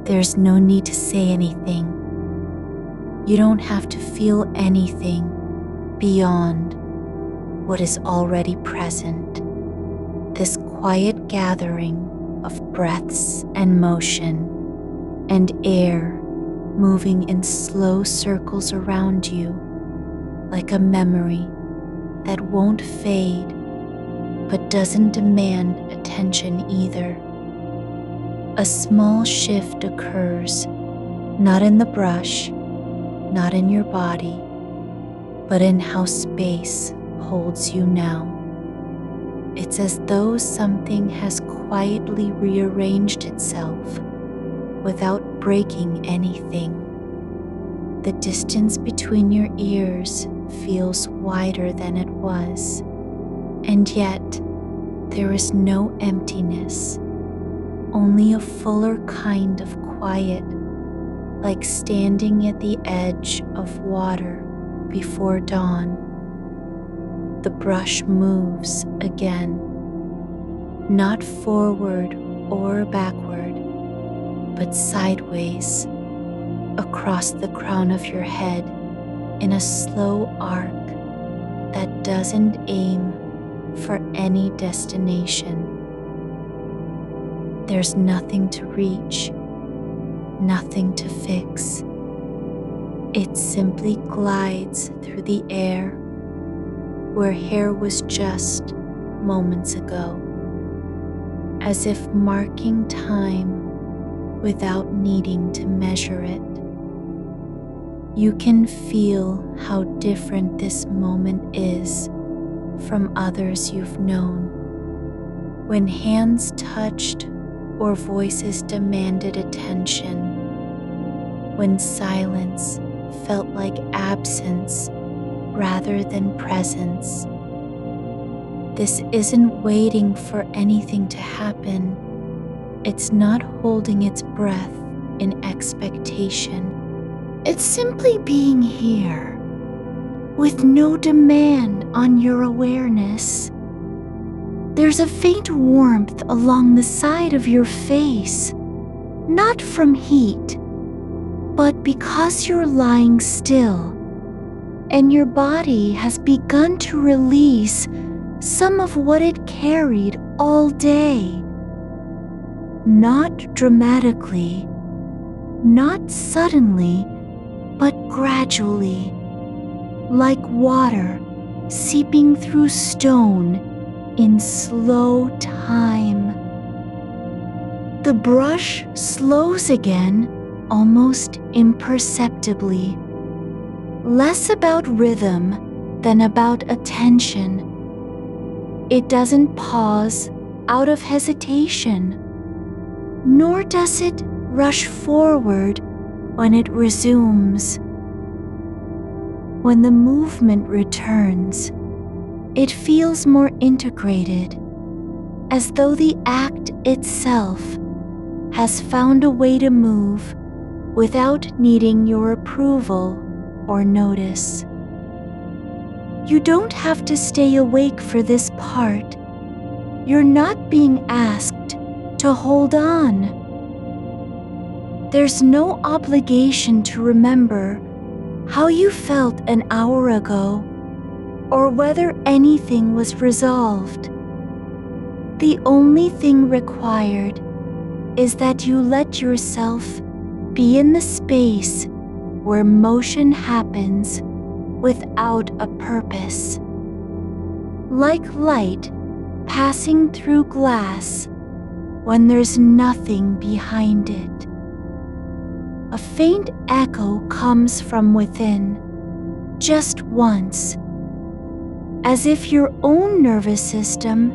There's no need to say anything. You don't have to feel anything beyond what is already present. This quiet gathering of breaths and motion and air moving in slow circles around you like a memory that won't fade but doesn't demand attention either. A small shift occurs, not in the brush, not in your body, but in how space holds you now. It's as though something has quietly rearranged itself without breaking anything. The distance between your ears feels wider than it was, and yet there is no emptiness, only a fuller kind of quiet, like standing at the edge of water before dawn. The brush moves again, not forward or backward, but sideways across the crown of your head in a slow arc that doesn't aim for any destination. There's nothing to reach, nothing to fix. It simply glides through the air where hair was just moments ago, as if marking time without needing to measure it. You can feel how different this moment is from others you've known. When hands touched or voices demanded attention, when silence felt like absence rather than presence. This isn't waiting for anything to happen. It's not holding its breath in expectation. It's simply being here, with no demand on your awareness. There's a faint warmth along the side of your face, not from heat, but because you're lying still, and your body has begun to release some of what it carried all day. Not dramatically, not suddenly, but gradually, like water seeping through stone in slow time. The brush slows again, almost imperceptibly, less about rhythm than about attention. It doesn't pause out of hesitation, nor does it rush forward when it resumes. When the movement returns, it feels more integrated, as though the act itself has found a way to move without needing your approval or notice. You don't have to stay awake for this part. You're not being asked to hold on. There's no obligation to remember how you felt an hour ago or whether anything was resolved. The only thing required is that you let yourself be in the space where motion happens without a purpose. Like light passing through glass when there's nothing behind it. A faint echo comes from within, just once, as if your own nervous system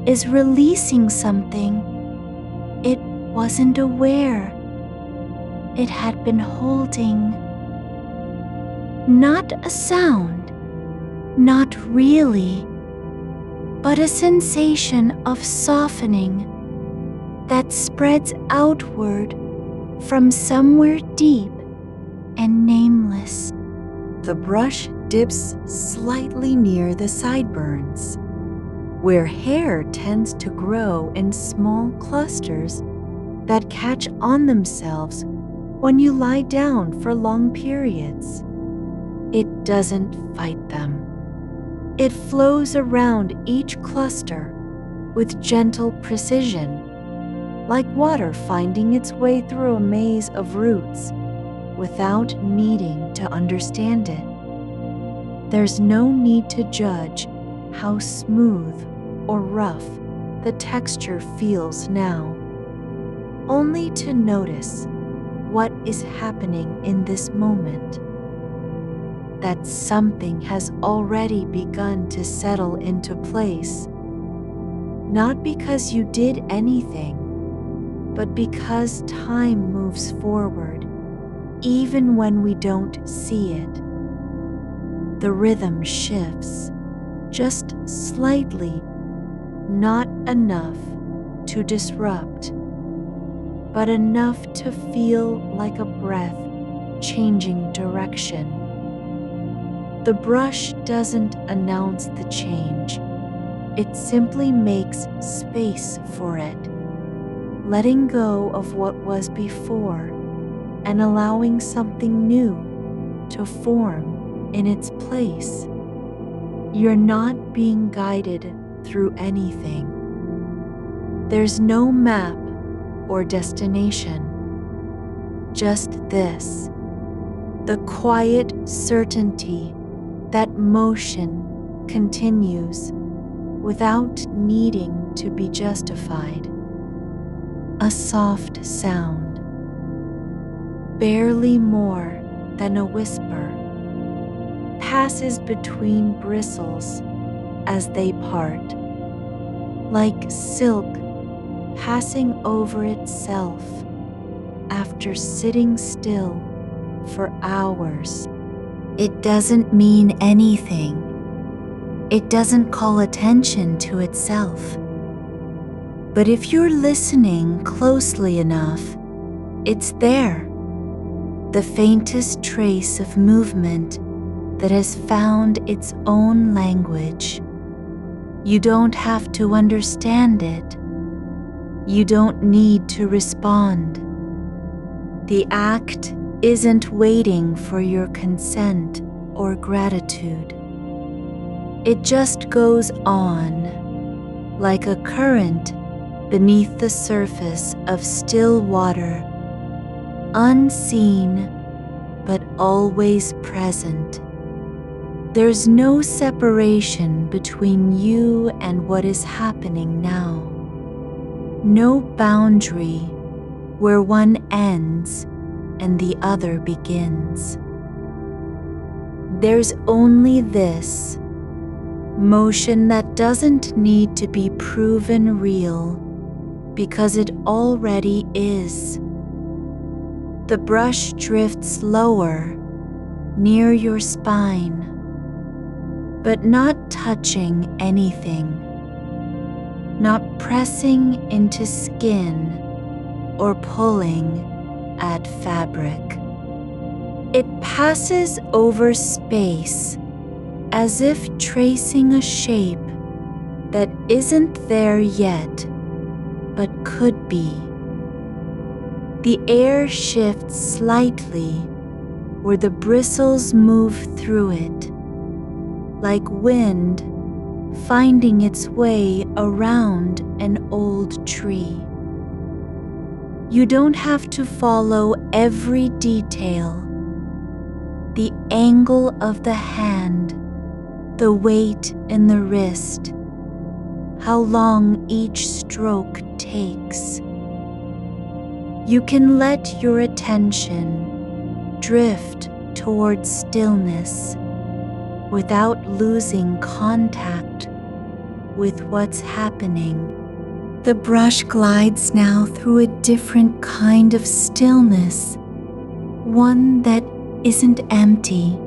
is releasing something it wasn't aware it had been holding. Not a sound, not really, but a sensation of softening that spreads outward from somewhere deep and nameless. The brush dips slightly near the sideburns, where hair tends to grow in small clusters that catch on themselves when you lie down for long periods. It doesn't fight them. It flows around each cluster with gentle precision, like water finding its way through a maze of roots without needing to understand it. There's no need to judge how smooth or rough the texture feels now, only to notice what is happening in this moment. That something has already begun to settle into place, not because you did anything, but because time moves forward, even when we don't see it. The rhythm shifts, just slightly, not enough to disrupt, but enough to feel like a breath changing direction. The brush doesn't announce the change, it simply makes space for it, letting go of what was before and allowing something new to form in its place. You're not being guided through anything. There's no map or destination, just this, the quiet certainty that motion continues without needing to be justified. A soft sound, barely more than a whisper, passes between bristles as they part, like silk passing over itself after sitting still for hours. It doesn't mean anything. It doesn't call attention to itself. But if you're listening closely enough, it's there. The faintest trace of movement that has found its own language. You don't have to understand it. You don't need to respond. The act isn't waiting for your consent or gratitude. It just goes on, like a current beneath the surface of still water, unseen but always present. There's no separation between you and what is happening now. No boundary where one ends and the other begins. There's only this, motion that doesn't need to be proven real because it already is. The brush drifts lower, near your spine, but not touching anything, not pressing into skin or pulling at fabric. It passes over space as if tracing a shape that isn't there yet, but could be. The air shifts slightly where the bristles move through it, like wind finding its way around an old tree. You don't have to follow every detail. The angle of the hand, the weight in the wrist, how long each stroke takes. You can let your attention drift towards stillness without losing contact with what's happening. The brush glides now through a different kind of stillness, one that isn't empty,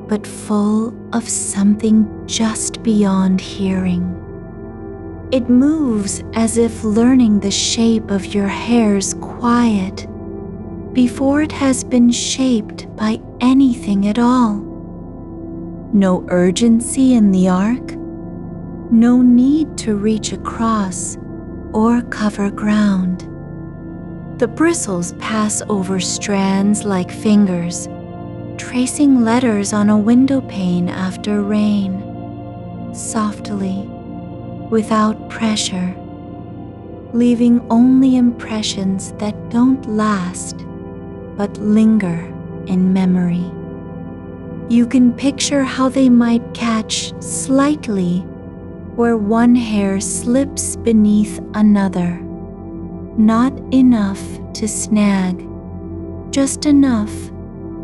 but full of something just beyond hearing. It moves as if learning the shape of your hair's quiet before it has been shaped by anything at all. No urgency in the arc, no need to reach across or cover ground. The bristles pass over strands like fingers, tracing letters on a window pane after rain, softly, without pressure, leaving only impressions that don't last but linger in memory. You can picture how they might catch slightly where one hair slips beneath another. Not enough to snag, just enough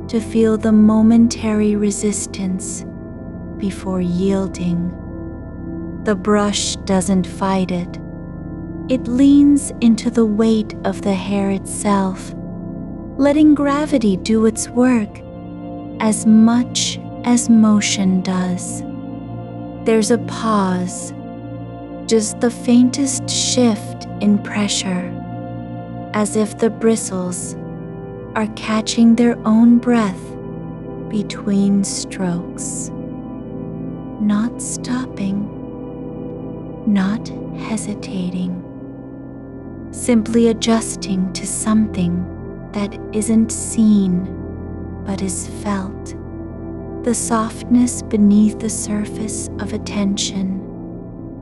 to feel the momentary resistance before yielding. The brush doesn't fight it. It leans into the weight of the hair itself, letting gravity do its work as much as motion does. There's a pause, just the faintest shift in pressure, as if the bristles are catching their own breath between strokes. Not stopping, not hesitating, simply adjusting to something that isn't seen but is felt. The softness beneath the surface of attention,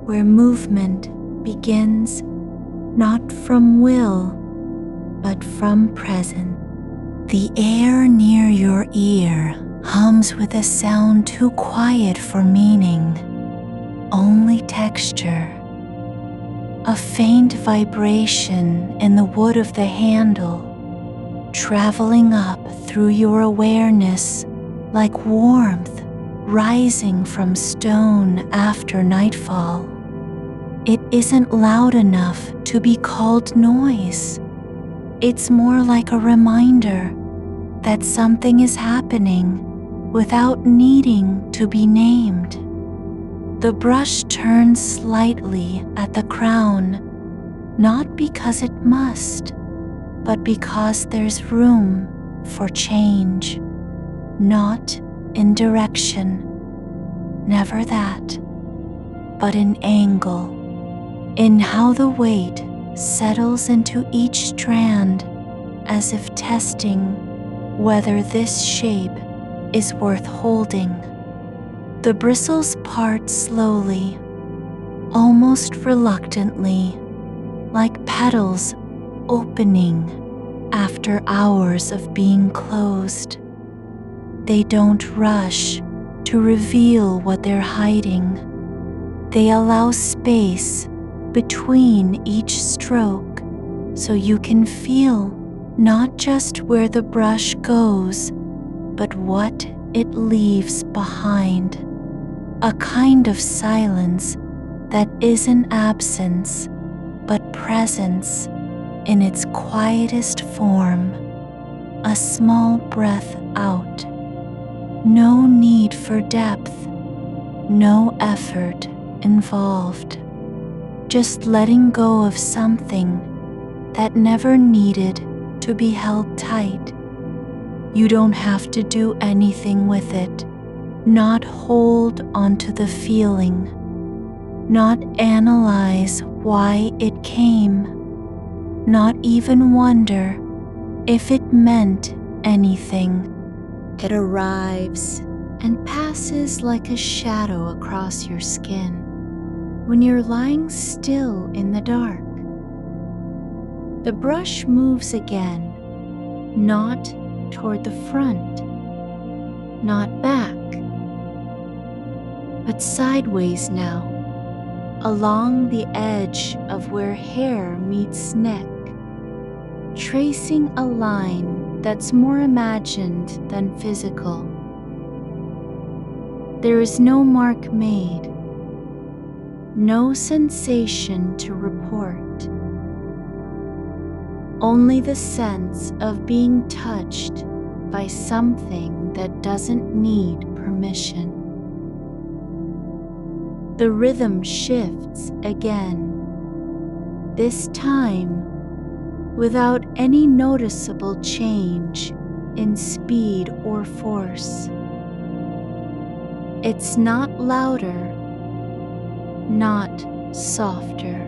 where movement begins not from will but from presence. The air near your ear hums with a sound too quiet for meaning, only texture. A faint vibration in the wood of the handle, traveling up through your awareness like warmth rising from stone after nightfall. It isn't loud enough to be called noise. It's more like a reminder that something is happening without needing to be named. The brush turns slightly at the crown, not because it must, but because there's room for change. Not in direction, never that, but in angle, in how the weight settles into each strand, as if testing whether this shape is worth holding. The bristles part slowly, almost reluctantly, like petals opening after hours of being closed. They don't rush to reveal what they're hiding. They allow space between each stroke so you can feel not just where the brush goes, but what it leaves behind. A kind of silence that isn't absence, but presence in its quietest form. A small breath out. No need for depth, no effort involved. Just letting go of something that never needed to be held tight. You don't have to do anything with it, not hold onto the feeling, not analyze why it came, not even wonder if it meant anything. It arrives and passes like a shadow across your skin when you're lying still in the dark. The brush moves again, not toward the front, not back, but sideways now, along the edge of where hair meets neck, tracing a line that's more imagined than physical. There is no mark made, no sensation to report, only the sense of being touched by something that doesn't need permission. The rhythm shifts again, this time without any noticeable change in speed or force. It's not louder, not softer,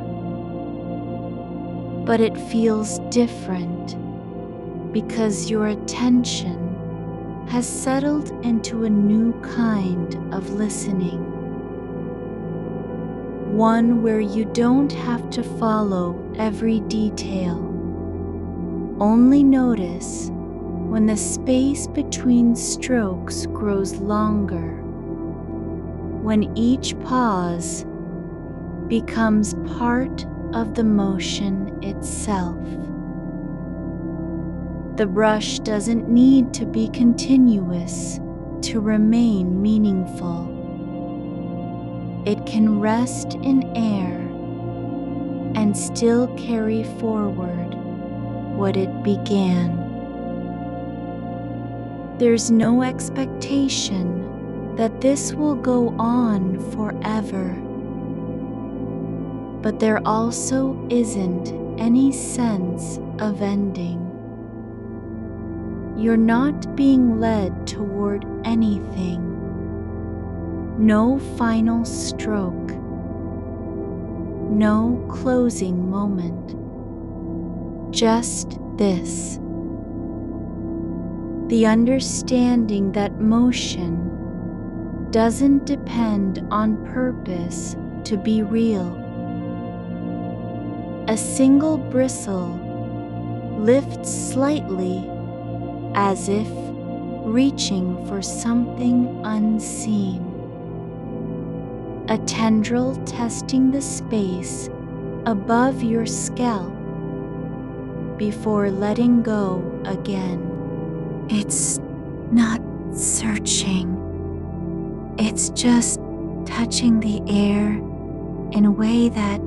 but it feels different because your attention has settled into a new kind of listening. One where you don't have to follow every detail, only notice when the space between strokes grows longer, when each pause becomes part of the motion itself. The brush doesn't need to be continuous to remain meaningful. It can rest in air and still carry forward what it began. There's no expectation that this will go on forever, but there also isn't any sense of ending. You're not being led toward anything. No final stroke. No closing moment. Just this. The understanding that motion doesn't depend on purpose to be real. A single bristle lifts slightly as if reaching for something unseen. A tendril testing the space above your scalp before letting go again. It's not searching. It's just touching the air in a way that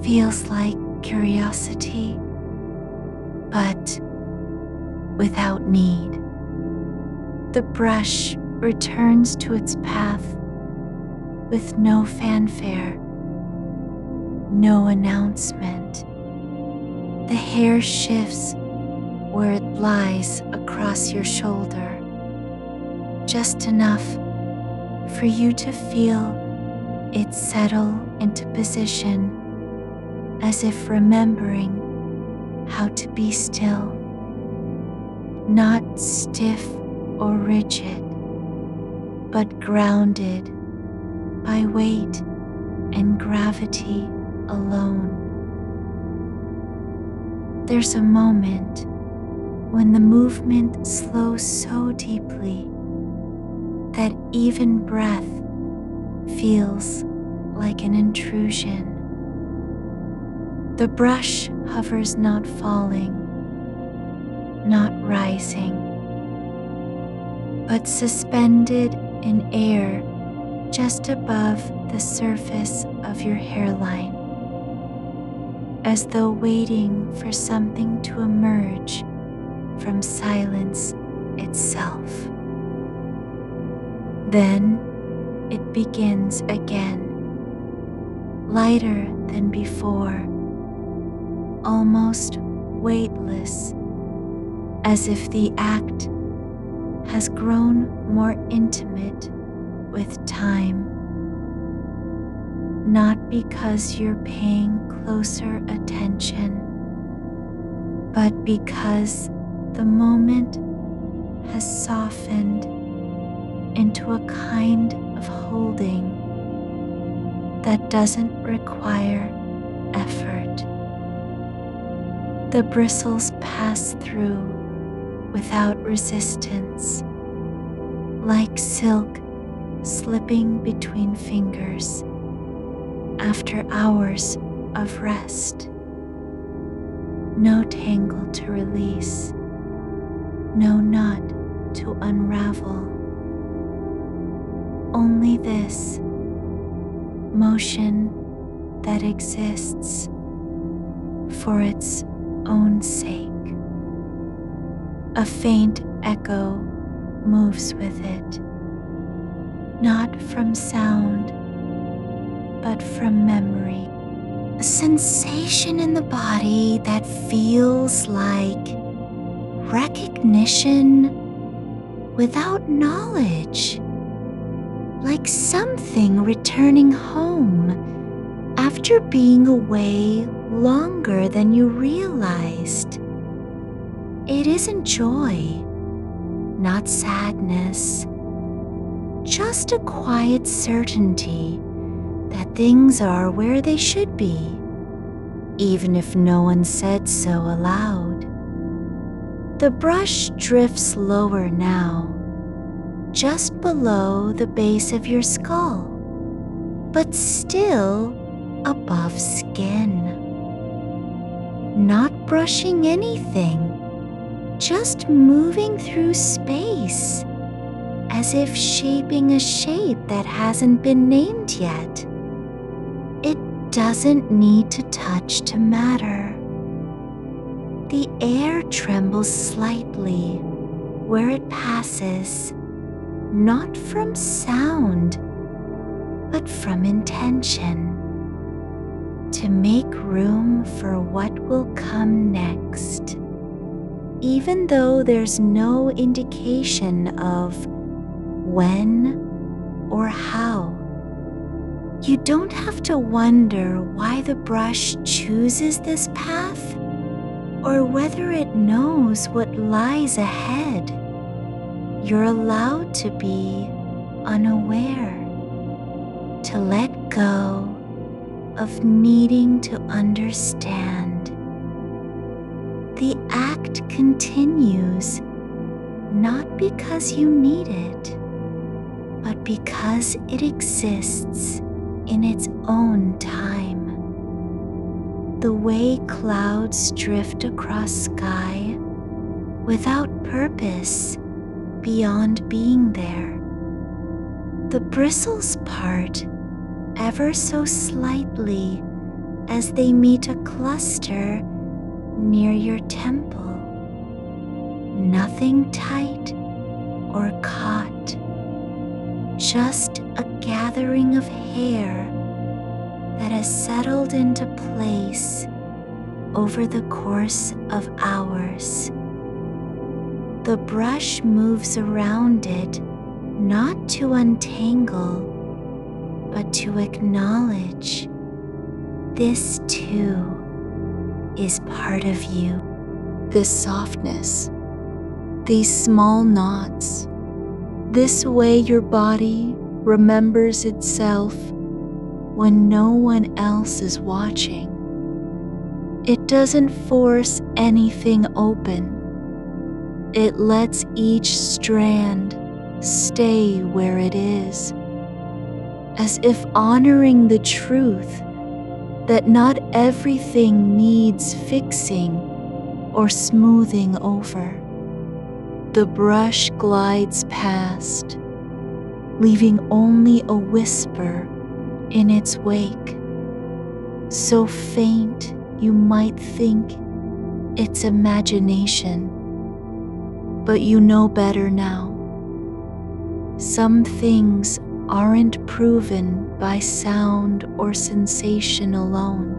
feels like curiosity, but without need. The brush returns to its path with no fanfare, no announcement. The hair shifts where it lies across your shoulder, just enough for you to feel it settle into position, as if remembering how to be still. Not stiff or rigid, but grounded by weight and gravity alone. There's a moment when the movement slows so deeply that even breath feels like an intrusion. The brush hovers, not falling, not rising, but suspended in air just above the surface of your hairline, as though waiting for something to emerge from silence itself. Then it begins again, lighter than before, almost weightless, as if the act has grown more intimate with time. Not because you're paying closer attention, but because the moment has softened into a kind of holding that doesn't require effort. The bristles pass through without resistance, like silk slipping between fingers after hours of rest. No tangle to release, no knot to unravel. Only this motion that exists for its own sake. A faint echo moves with it, not from sound, but from memory. A sensation in the body that feels like recognition without knowledge, like something returning home after being away longer than you realized. It isn't joy, not sadness, just a quiet certainty that things are where they should be, even if no one said so aloud. The brush drifts lower now, just below the base of your skull, but still above skin. Not brushing anything, just moving through space, as if shaping a shape that hasn't been named yet. It doesn't need to touch to matter. The air trembles slightly where it passes, not from sound, but from intention, to make room for what will come next, even though there's no indication of when or how. You don't have to wonder why the brush chooses this path, or whether it knows what lies ahead. You're allowed to be unaware, to let go of needing to understand. The act continues, not because you need it, but because it exists in its own time. The way clouds drift across sky without purpose beyond being there. The bristles part ever so slightly as they meet a cluster near your temple. Nothing tight or caught, just a gathering of hair that has settled into place over the course of hours. The brush moves around it not to untangle, but to acknowledge this too is part of you. This softness, these small knots, this way your body remembers itself when no one else is watching. It doesn't force anything open. It lets each strand stay where it is, as if honoring the truth that not everything needs fixing or smoothing over. The brush glides past, leaving only a whisper in its wake, so faint you might think it's imagination. But you know better now. Some things aren't proven by sound or sensation alone.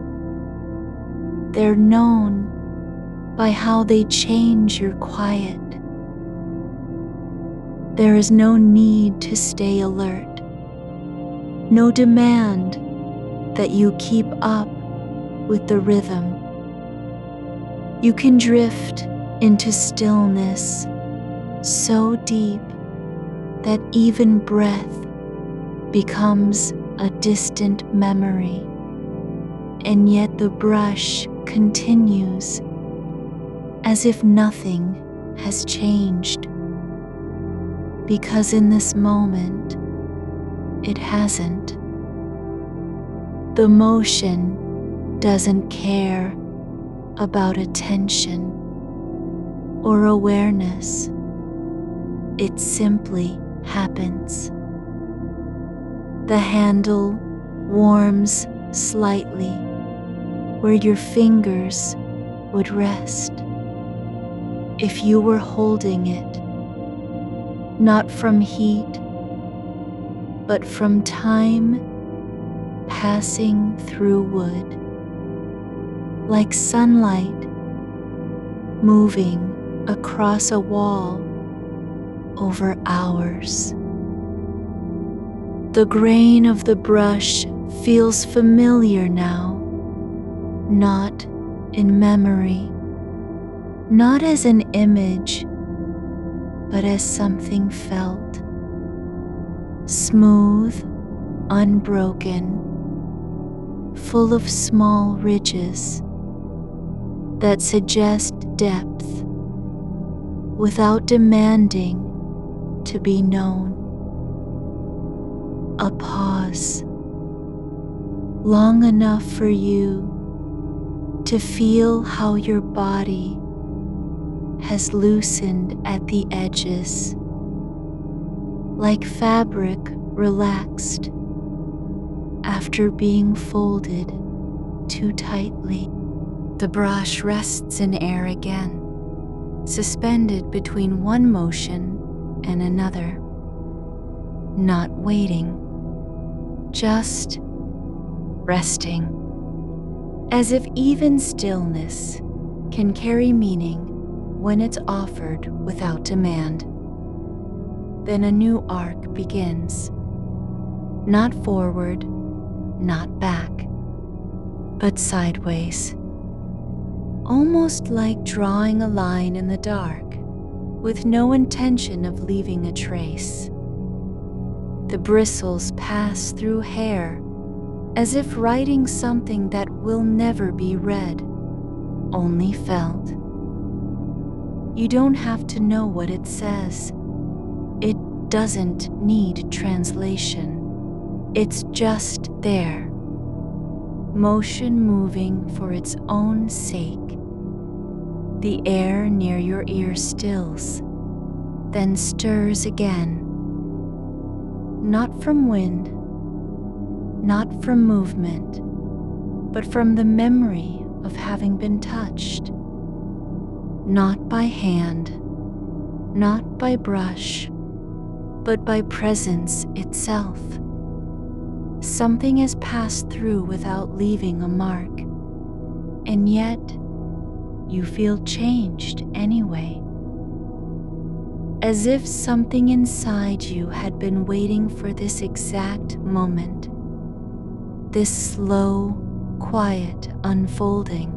They're known by how they change your quiet. There is no need to stay alert, no demand that you keep up with the rhythm. You can drift into stillness so deep that even breath becomes a distant memory, and yet the brush continues as if nothing has changed, because in this moment it hasn't. The motion doesn't care about attention or awareness. It simply happens. The handle warms slightly where your fingers would rest if you were holding it, not from heat, but from time passing through wood, like sunlight moving across a wall over hours. The grain of the brush feels familiar now, not in memory, not as an image, but as something felt. Smooth, unbroken, full of small ridges that suggest depth without demanding to be known. A pause long enough for you to feel how your body has loosened at the edges, like fabric relaxed after being folded too tightly. The brush rests in air again, suspended between one motion and another, not waiting, just resting, as if even stillness can carry meaning when it's offered without demand. Then a new arc begins, not forward, not back, but sideways, almost like drawing a line in the dark with no intention of leaving a trace. The bristles pass through hair as if writing something that will never be read, only felt. You don't have to know what it says. It doesn't need translation. It's just there, motion moving for its own sake. The air near your ear stills, then stirs again. Not from wind, not from movement, but from the memory of having been touched. Not by hand, not by brush, but by presence itself. Something has passed through without leaving a mark, and yet you feel changed anyway. As if something inside you had been waiting for this exact moment, this slow, quiet unfolding.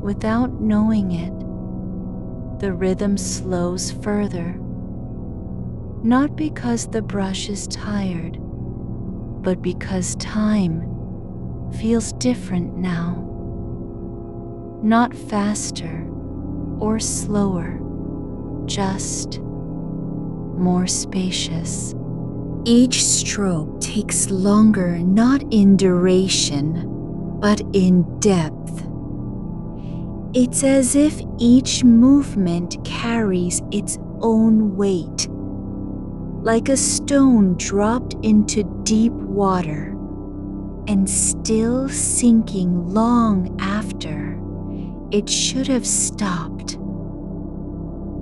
Without knowing it, the rhythm slows further, not because the brush is tired, but because time feels different now. Not faster or slower, just more spacious. Each stroke takes longer, not in duration, but in depth. It's as if each movement carries its own weight, like a stone dropped into deep water and still sinking long after it should have stopped.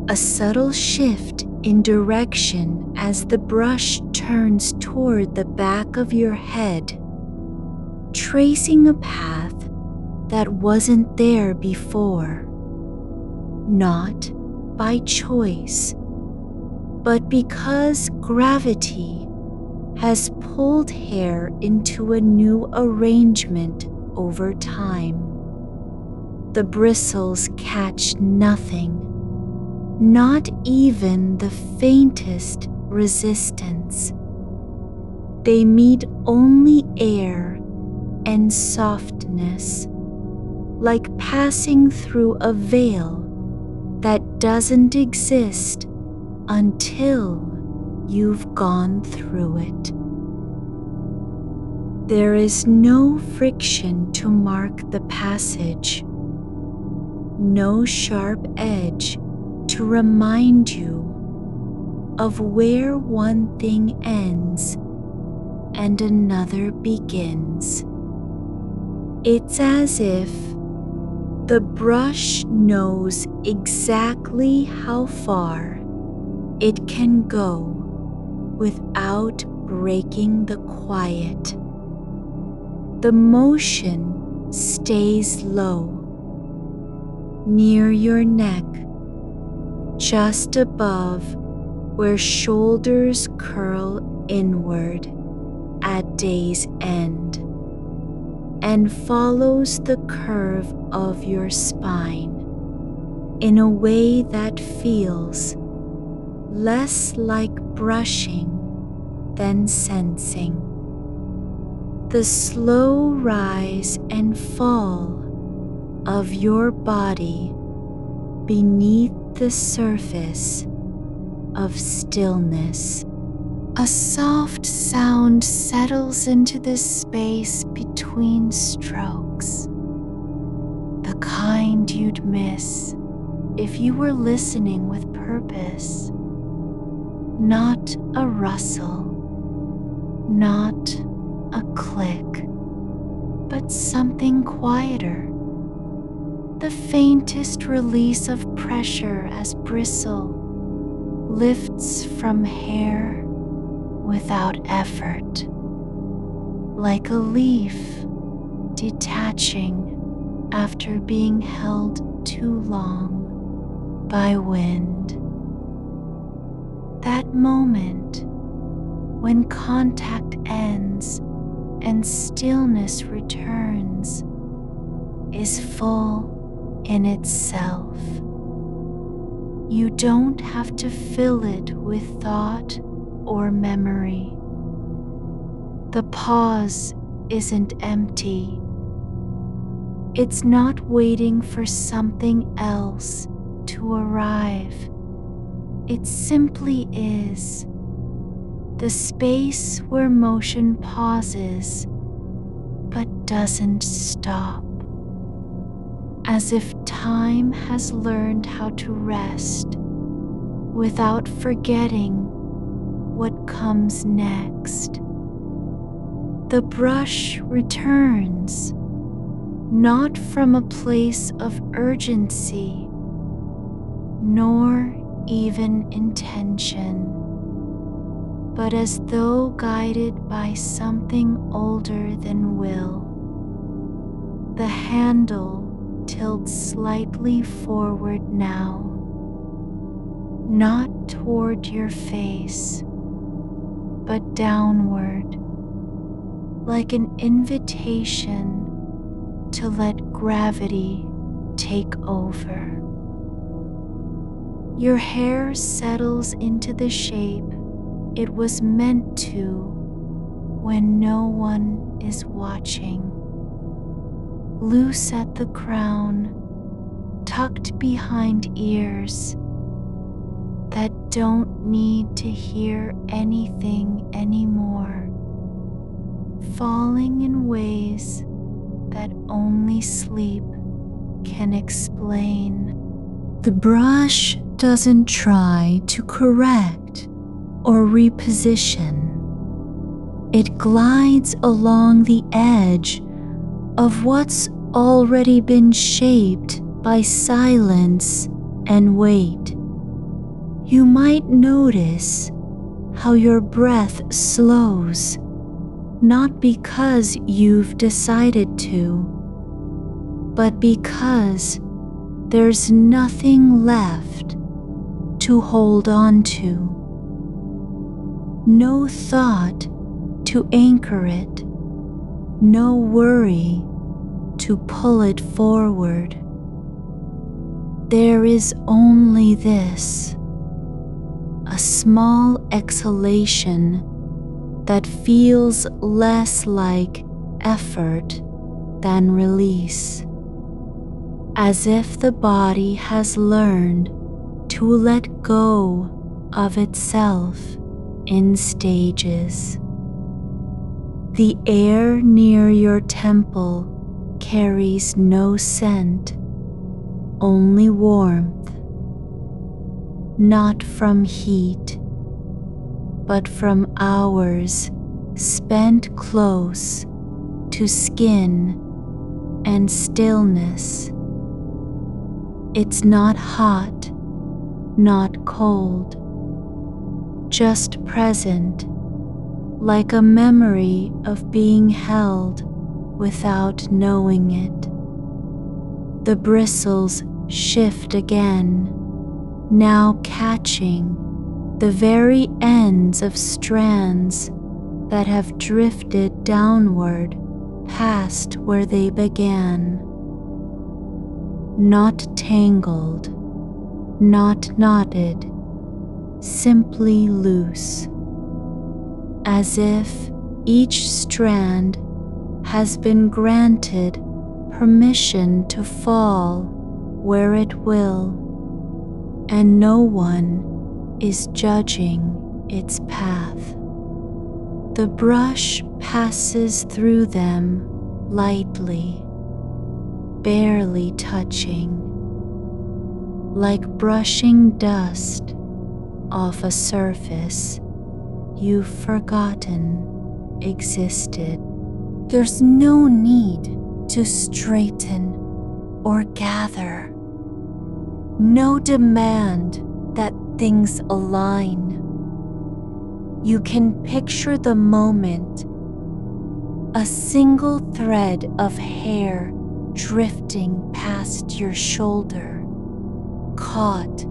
A subtle shift in direction as the brush turns toward the back of your head, tracing a path that wasn't there before, not by choice, but because gravity has pulled hair into a new arrangement over time. The bristles catch nothing, not even the faintest resistance. They meet only air and softness, like passing through a veil that doesn't exist until you've gone through it. There is no friction to mark the passage, no sharp edge to remind you of where one thing ends and another begins. It's as if the brush knows exactly how far it can go without breaking the quiet. The motion stays low, near your neck, just above where shoulders curl inward at day's end, and follows the curve of your spine in a way that feels less like brushing than sensing. The slow rise and fall of your body beneath the surface of stillness. A soft sound settles into the space between strokes, the kind you'd miss if you were listening with purpose. Not a rustle, not a click, but something quieter. The faintest release of pressure as bristle lifts from hair without effort, like a leaf detaching after being held too long by wind. That moment when contact ends and stillness returns is full in itself. You don't have to fill it with thought or memory. The pause isn't empty. It's not waiting for something else to arrive. It simply is. The space where motion pauses but doesn't stop. As if time has learned how to rest without forgetting what comes next. The brush returns, not from a place of urgency, nor even intention, but as though guided by something older than will. The handle tilts slightly forward now, not toward your face, but downward, like an invitation to let gravity take over. Your hair settles into the shape it was meant to when no one is watching. Loose at the crown, tucked behind ears that don't need to hear anything anymore, falling in ways that only sleep can explain. The brush doesn't try to correct or reposition. It glides along the edge of what's already been shaped by silence and weight. You might notice how your breath slows, not because you've decided to, but because there's nothing left to hold on to. No thought to anchor it, no worry to pull it forward. There is only this, a small exhalation that feels less like effort than release, as if the body has learned to let go of itself in stages. The air near your temple carries no scent, only warmth, not from heat, but from hours spent close to skin and stillness. It's not hot, not cold, just present, like a memory of being held without knowing it. The bristles shift again, now catching the very ends of strands that have drifted downward past where they began. Not tangled, not knotted, simply loose, as if each strand has been granted permission to fall where it will, and no one is judging its path. The brush passes through them lightly, barely touching, like brushing dust off a surface you've forgotten existed. There's no need to straighten or gather, no demand that things align. You can picture the moment, a single thread of hair drifting past your shoulder, caught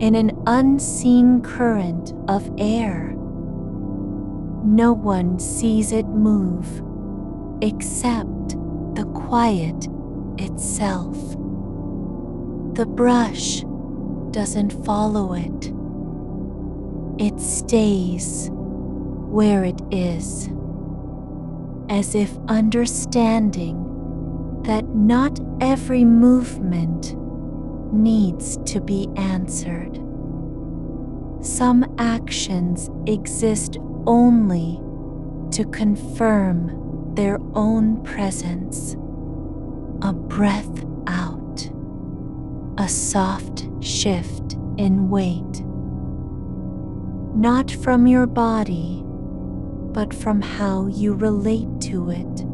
in an unseen current of air. No one sees it move except the quiet itself. The brush doesn't follow it. It stays where it is, as if understanding that not every movement needs to be answered. Some actions exist only to confirm their own presence. A breath out, a soft shift in weight, not from your body, but from how you relate to it.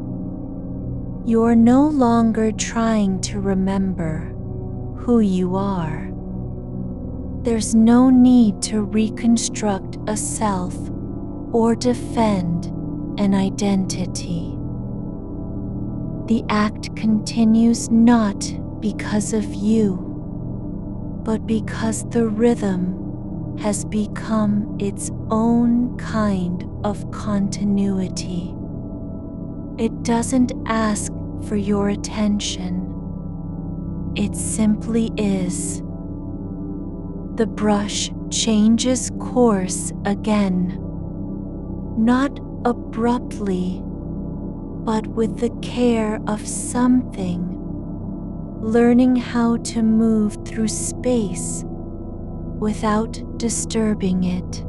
You're no longer trying to remember who you are. There's no need to reconstruct a self or defend an identity. The act continues not because of you, but because the rhythm has become its own kind of continuity. It doesn't ask for your attention. It simply is. The brush changes course again, not abruptly, but with the care of something, learning how to move through space without disturbing it.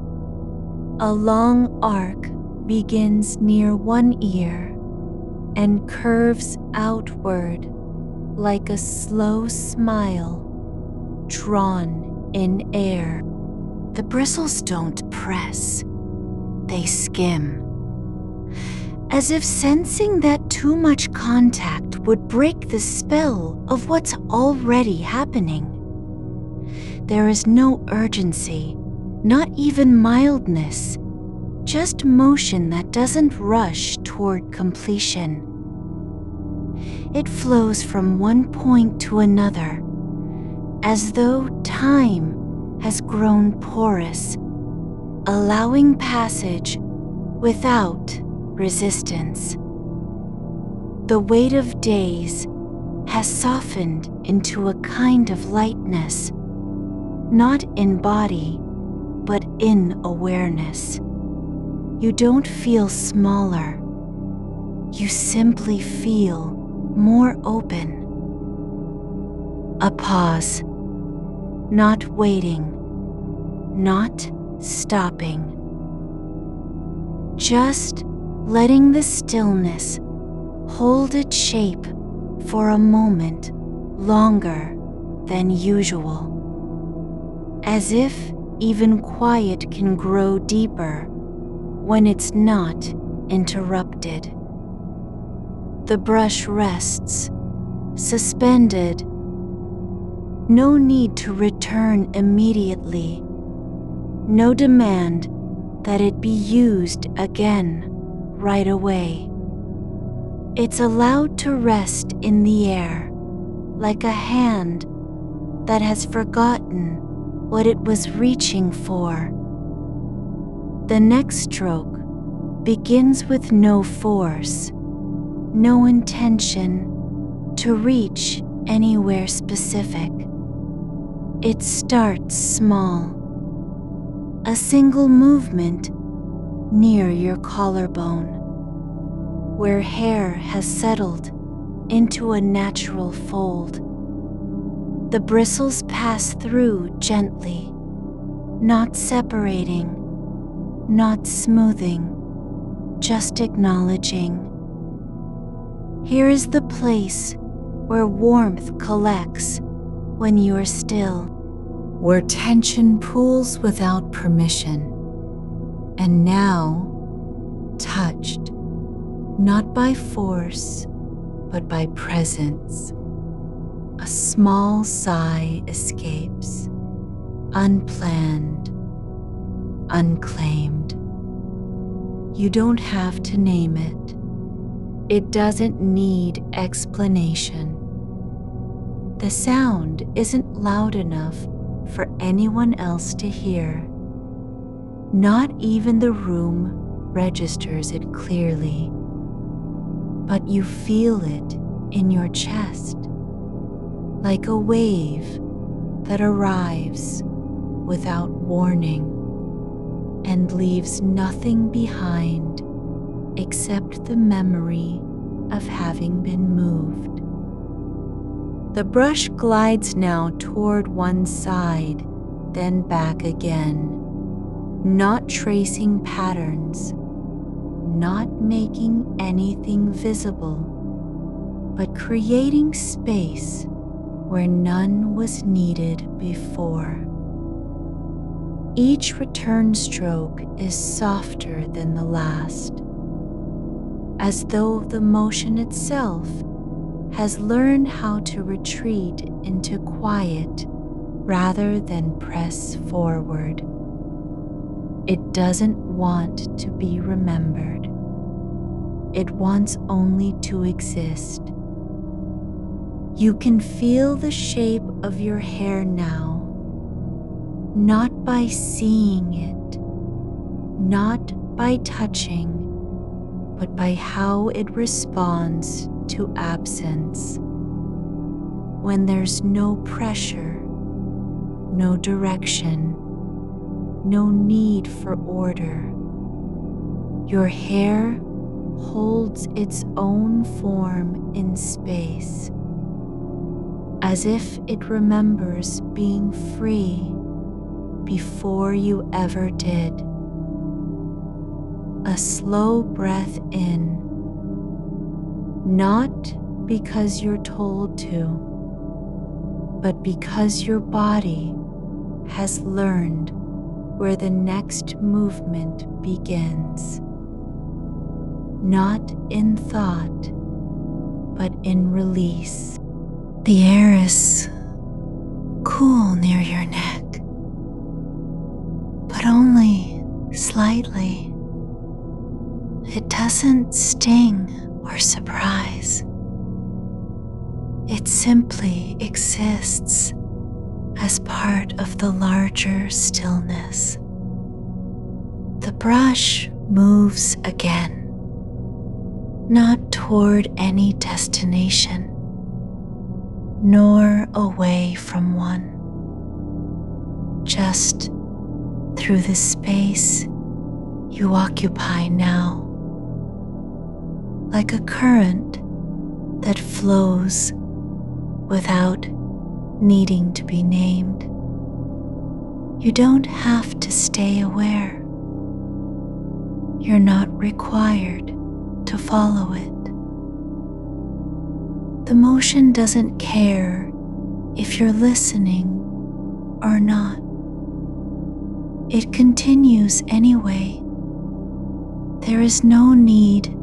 A long arc begins near one ear and curves outward like a slow smile drawn in air. The bristles don't press, they skim, as if sensing that too much contact would break the spell of what's already happening. There is no urgency, not even mildness, just motion that doesn't rush toward completion. It flows from one point to another, as though time has grown porous, allowing passage without resistance. The weight of days has softened into a kind of lightness, not in body, but in awareness. You don't feel smaller. You simply feel more open. A pause, not waiting, not stopping. Just letting the stillness hold its shape for a moment longer than usual. As if even quiet can grow deeper when it's not interrupted. The brush rests, suspended. No need to return immediately. No demand that it be used again right away. It's allowed to rest in the air, like a hand that has forgotten what it was reaching for. The next stroke begins with no force, no intention to reach anywhere specific. It starts small, a single movement near your collarbone, where hair has settled into a natural fold. The bristles pass through gently, not separating, not smoothing, just acknowledging. Here is the place where warmth collects when you are still, where tension pools without permission, and now touched, not by force, but by presence. A small sigh escapes, unplanned, unclaimed. You don't have to name it. It doesn't need explanation. The sound isn't loud enough for anyone else to hear. Not even the room registers it clearly, but you feel it in your chest, like a wave that arrives without warning and leaves nothing behind except the memory of having been moved. The brush glides now toward one side, then back again, not tracing patterns, not making anything visible, but creating space where none was needed before. Each return stroke is softer than the last, as though the motion itself has learned how to retreat into quiet rather than press forward. It doesn't want to be remembered. It wants only to exist. You can feel the shape of your hair now, not by seeing it, not by touching, but by how it responds to absence. When there's no pressure, no direction, no need for order, your hair holds its own form in space, as if it remembers being free before you ever did. A slow breath in, not because you're told to, but because your body has learned where the next movement begins. Not in thought, but in release. The air is cool near your neck, but only slightly. It doesn't sting or surprise. It simply exists as part of the larger stillness. The brush moves again, not toward any destination, nor away from one, just through the space you occupy now, like a current that flows without needing to be named. You don't have to stay aware. You're not required to follow it. The motion doesn't care if you're listening or not. It continues anyway. There is no need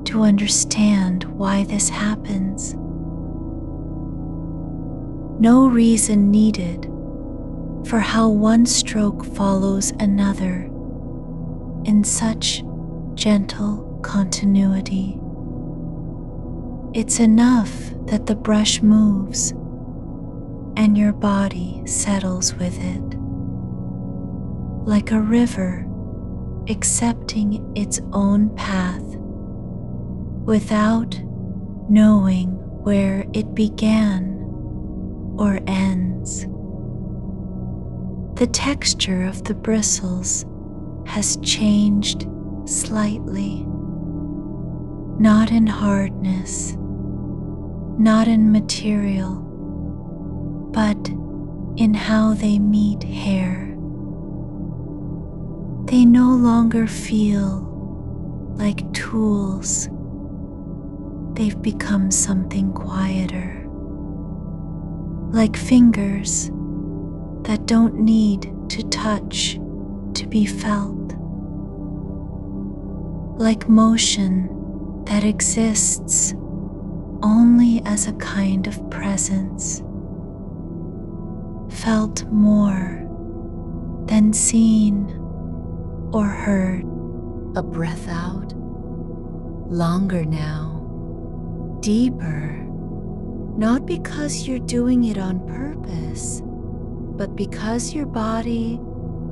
to understand why this happens. No reason needed for how one stroke follows another in such gentle continuity. It's enough that the brush moves and your body settles with it, like a river accepting its own path without knowing where it began or ends. The texture of the bristles has changed slightly, not in hardness, not in material, but in how they meet hair. They no longer feel like tools. They've become something quieter, like fingers that don't need to touch to be felt, like motion that exists only as a kind of presence, felt more than seen or heard. A breath out, longer now, deeper, not because you're doing it on purpose, but because your body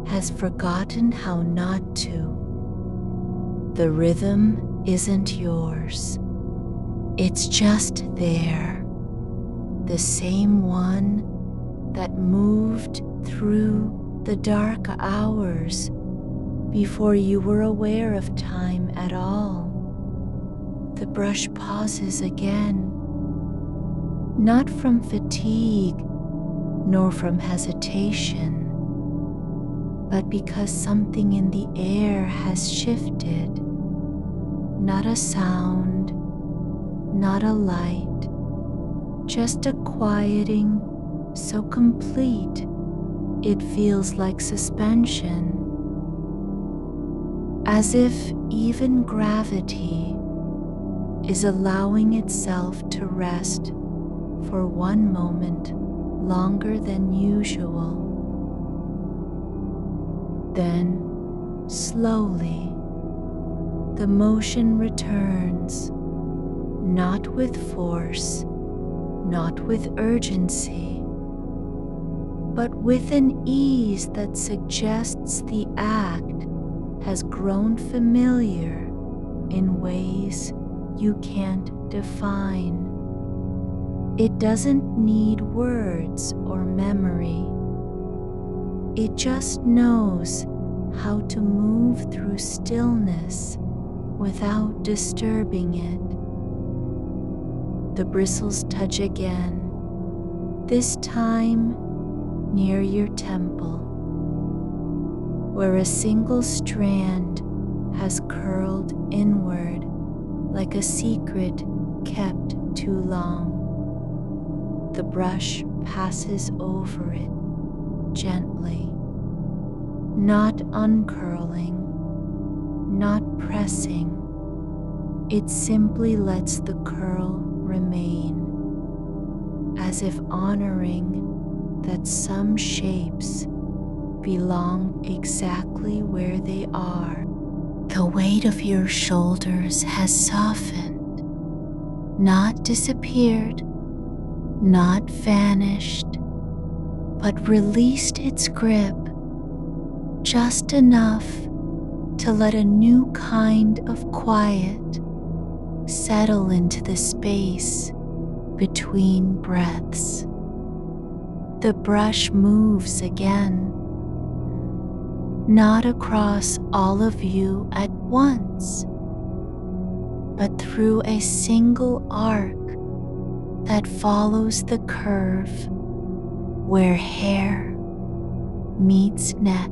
has forgotten how not to. The rhythm isn't yours. It's just there, the same one that moved through the dark hours before you were aware of time at all. The brush pauses again, not from fatigue nor from hesitation, but because something in the air has shifted. Not a sound, not a light, just a quieting so complete it feels like suspension, as if even gravity is allowing itself to rest for one moment longer than usual. Then, slowly, the motion returns, not with force, not with urgency, but with an ease that suggests the act has grown familiar in ways you can't define. It doesn't need words or memory. It just knows how to move through stillness without disturbing it. The bristles touch again, this time near your temple, where a single strand has curled inward like a secret kept too long. The brush passes over it gently, not uncurling, not pressing. It simply lets the curl remain, as if honoring that some shapes belong exactly where they are. The weight of your shoulders has softened, not disappeared, not vanished, but released its grip just enough to let a new kind of quiet settle into the space between breaths. The brush moves again, not across all of you at once, but through a single arc that follows the curve where hair meets neck.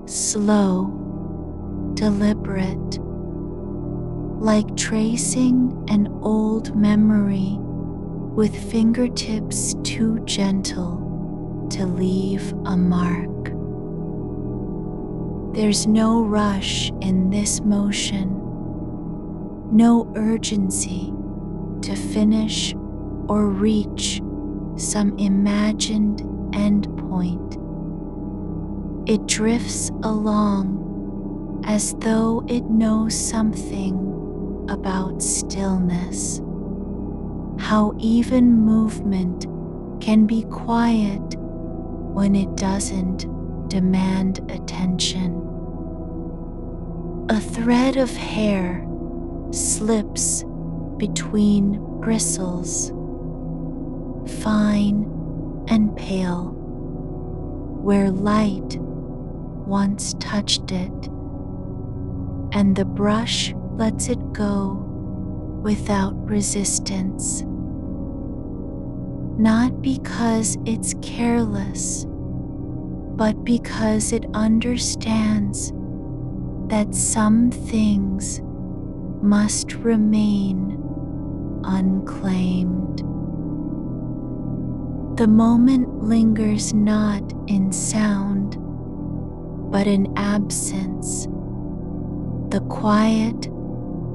Slow, deliberate, like tracing an old memory with fingertips too gentle to leave a mark. There's no rush in this motion, no urgency to finish or reach some imagined endpoint. It drifts along as though it knows something about stillness, how even movement can be quiet when it doesn't demand attention. A thread of hair slips between bristles, fine and pale, where light once touched it, and the brush lets it go without resistance. not because it's careless, but because it understands that some things must remain unclaimed. The moment lingers not in sound, but in absence, the quiet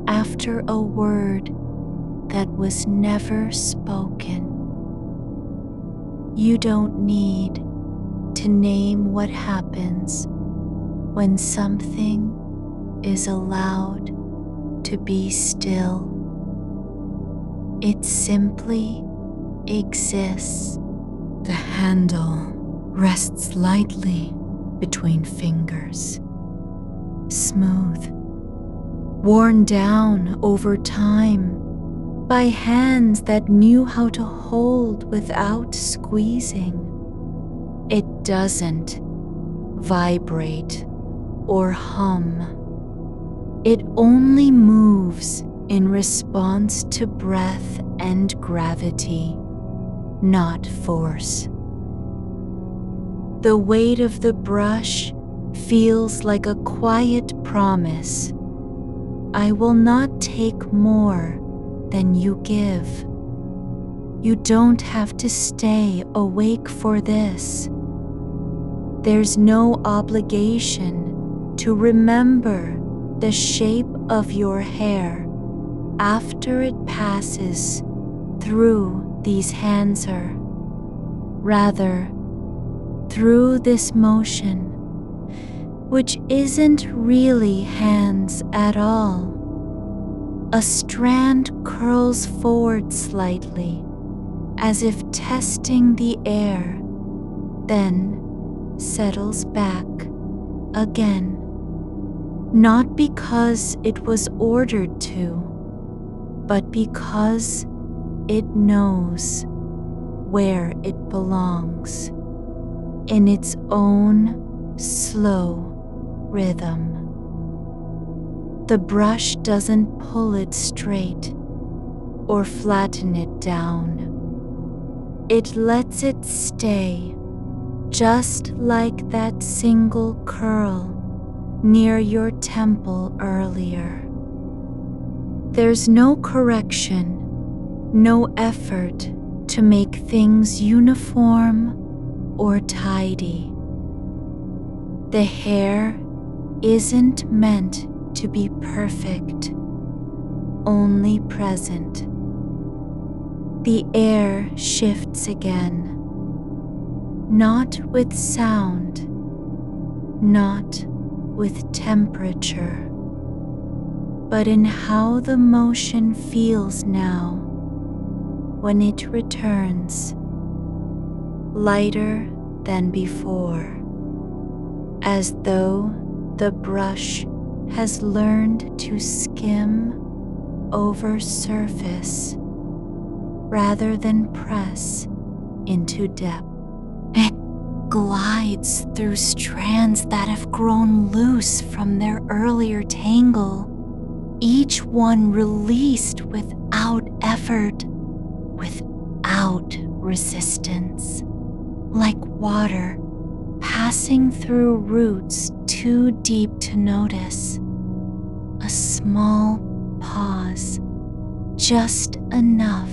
after a word that was never spoken. You don't need to name what happens when something is allowed to be still. It simply exists. The handle rests lightly between fingers, smooth, worn down over time by hands that knew how to hold without squeezing. It doesn't vibrate or hum. It only moves in response to breath and gravity, not force. The weight of the brush feels like a quiet promise. I will not take more than you give. You don't have to stay awake for this. There's no obligation to remember the shape of your hair after it passes through these hands. Rather, through this motion, which isn't really hands at all. A strand curls forward slightly, as if testing the air, then settles back again. Not because it was ordered to, but because it knows where it belongs, in its own slow rhythm. The brush doesn't pull it straight or flatten it down. It lets it stay, just like that single curl near your temple earlier. There's no correction, no effort to make things uniform or tidy. The hair isn't meant to be perfect, only present. The air shifts again, not with sound, not with temperature, but in how the motion feels now when it returns, lighter than before, as though the brush has learned to skim over surface rather than press into depth. It glides through strands that have grown loose from their earlier tangle, each one released without effort, without resistance, like water passing through roots too deep to notice. A small pause, just enough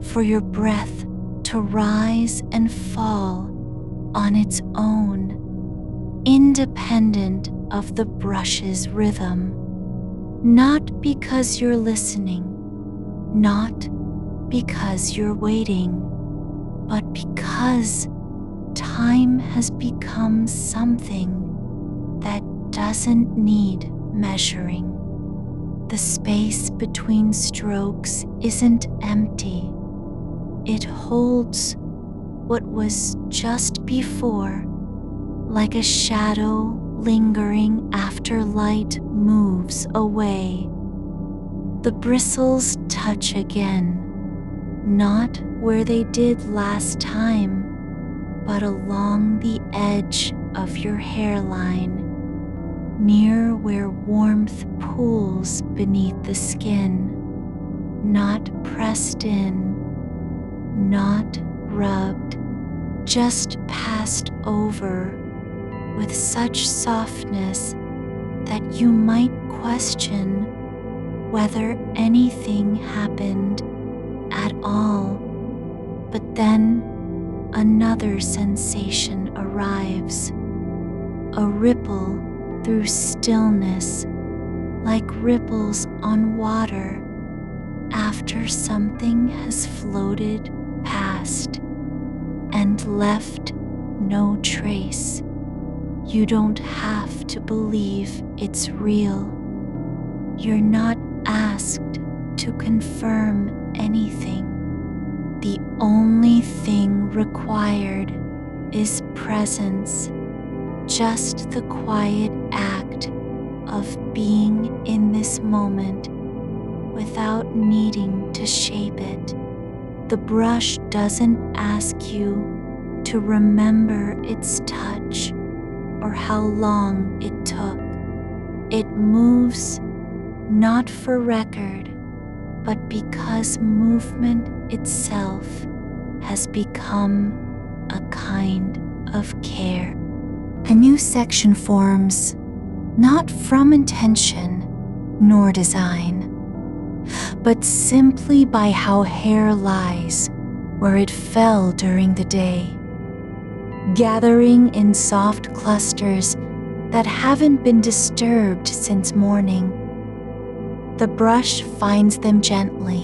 for your breath to rise and fall on its own, independent of the brush's rhythm. Not because you're listening, not because you're waiting, but because time has become something that doesn't need measuring. The space between strokes isn't empty. It holds what was just before, like a shadow lingering after light moves away. The bristles touch again, not where they did last time, but along the edge of your hairline, near where warmth pools beneath the skin, not pressed in, not rubbed, just passed over with such softness that you might question whether anything happened at all. But then another sensation arrives, a ripple through stillness, like ripples on water after something has floated past and left no trace. You don't have to believe it's real. You're not asked to confirm anything. The only thing required is presence, just the quiet act of being in this moment without needing to shape it. The brush doesn't ask you to remember its touch or how long it took. It moves not for record, but because movement itself has become a kind of care. A new section forms not from intention nor design, but simply by how hair lies where it fell during the day, gathering in soft clusters that haven't been disturbed since morning. The brush finds them gently,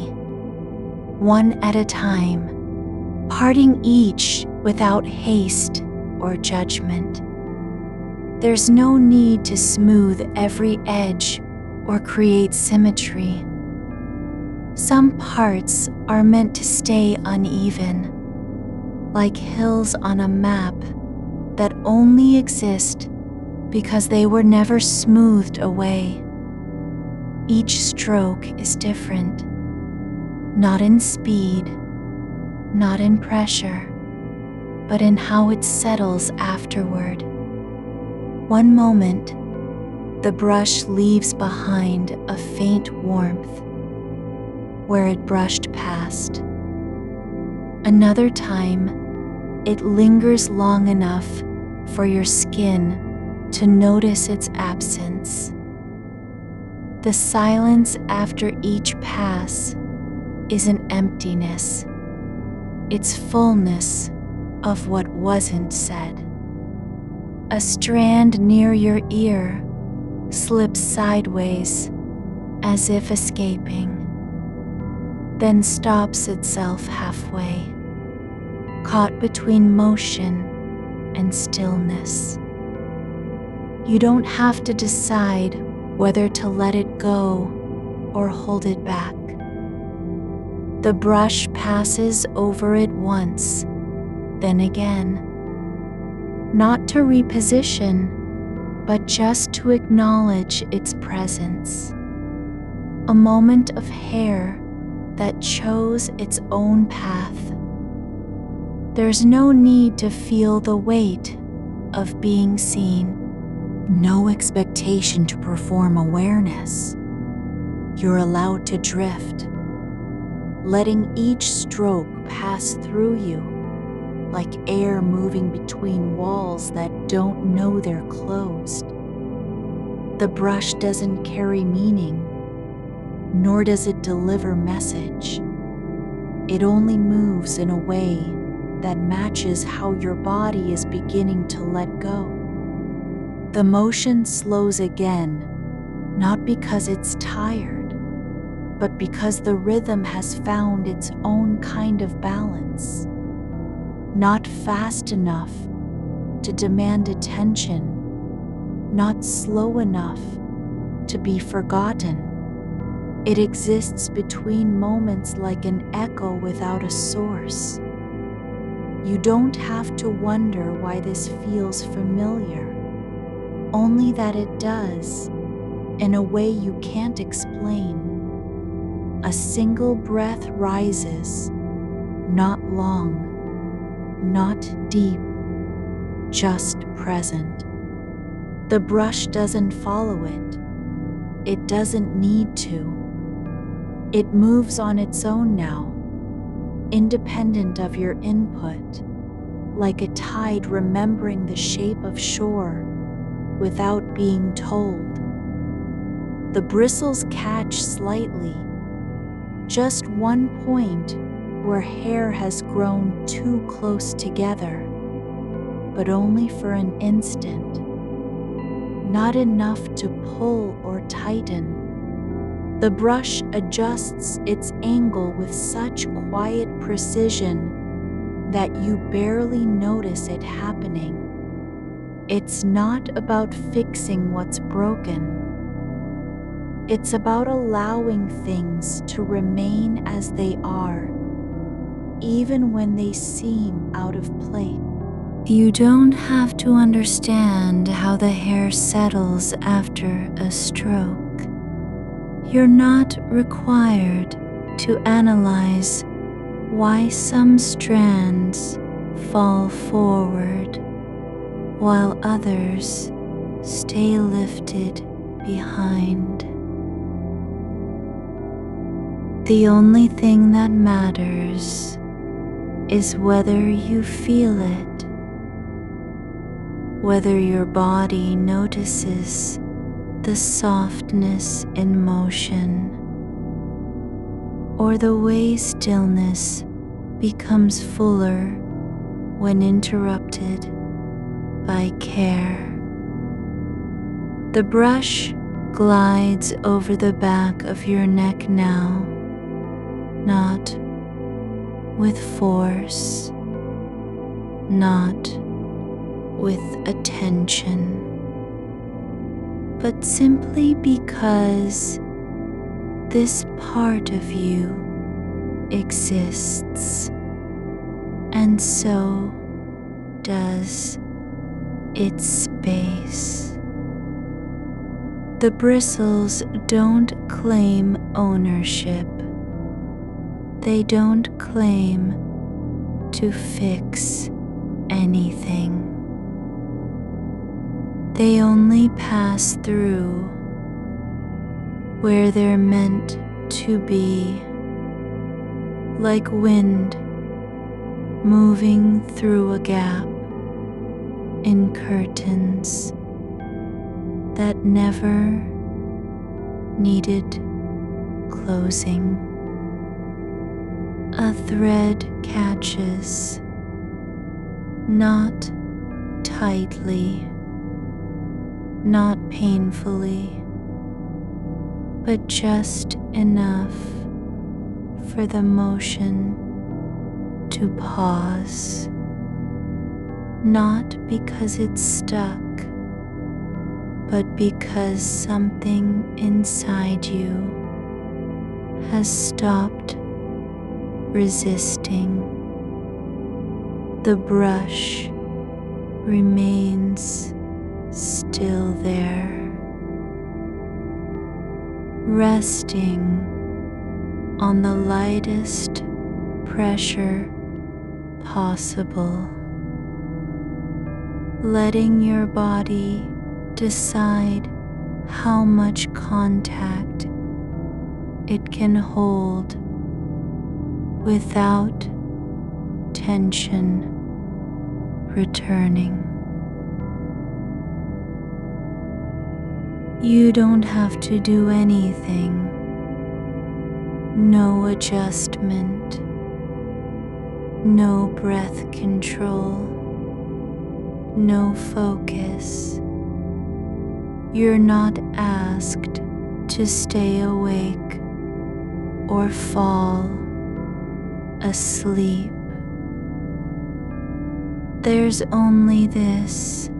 one at a time, parting each without haste or judgment. There's no need to smooth every edge or create symmetry. Some parts are meant to stay uneven, like hills on a map that only exist because they were never smoothed away. Each stroke is different, not in speed, not in pressure, but in how it settles afterward. One moment, the brush leaves behind a faint warmth where it brushed past. Another time, it lingers long enough for your skin to notice its absence. The silence after each pass is an emptiness. It's fullness of what wasn't said. A strand near your ear slips sideways as if escaping, then stops itself halfway, caught between motion and stillness. You don't have to decide whether to let it go or hold it back. The brush passes over it once, then again, not to reposition, but just to acknowledge its presence. A moment of hair that chose its own path. There's no need to feel the weight of being seen. No expectation to perform awareness. You're allowed to drift, letting each stroke pass through you like air moving between walls that don't know they're closed. The brush doesn't carry meaning, nor does it deliver message. It only moves in a way that matches how your body is beginning to let go. The motion slows again, not because it's tired, but because the rhythm has found its own kind of balance. Not fast enough to demand attention, not slow enough to be forgotten. It exists between moments like an echo without a source. You don't have to wonder why this feels familiar, only that it does, in a way you can't explain. A single breath rises, not long, not deep, just present. The brush doesn't follow it. It doesn't need to. It moves on its own now, independent of your input, like a tide remembering the shape of shore without being told. The bristles catch slightly, just one point where hair has grown too close together, but only for an instant, not enough to pull or tighten. The brush adjusts its angle with such quiet precision that you barely notice it happening. It's not about fixing what's broken. It's about allowing things to remain as they are, even when they seem out of place. You don't have to understand how the hair settles after a stroke. You're not required to analyze why some strands fall forward while others stay lifted behind. The only thing that matters is whether you feel it, whether your body notices the softness in motion, or the way stillness becomes fuller when interrupted by care. The brush glides over the back of your neck now, not with force, not with attention, but simply because this part of you exists, and so does its space. The bristles don't claim ownership. They don't claim to fix anything. They only pass through where they're meant to be, like wind moving through a gap in curtains that never needed closing. A thread catches, not tightly, not painfully, but just enough for the motion to pause, not because it's stuck, but because something inside you has stopped resisting. The brush remains still there, resting on the lightest pressure possible, letting your body decide how much contact it can hold without tension returning. You don't have to do anything. No adjustment, no breath control, no focus. You're not asked to stay awake or fall asleep. There's only this,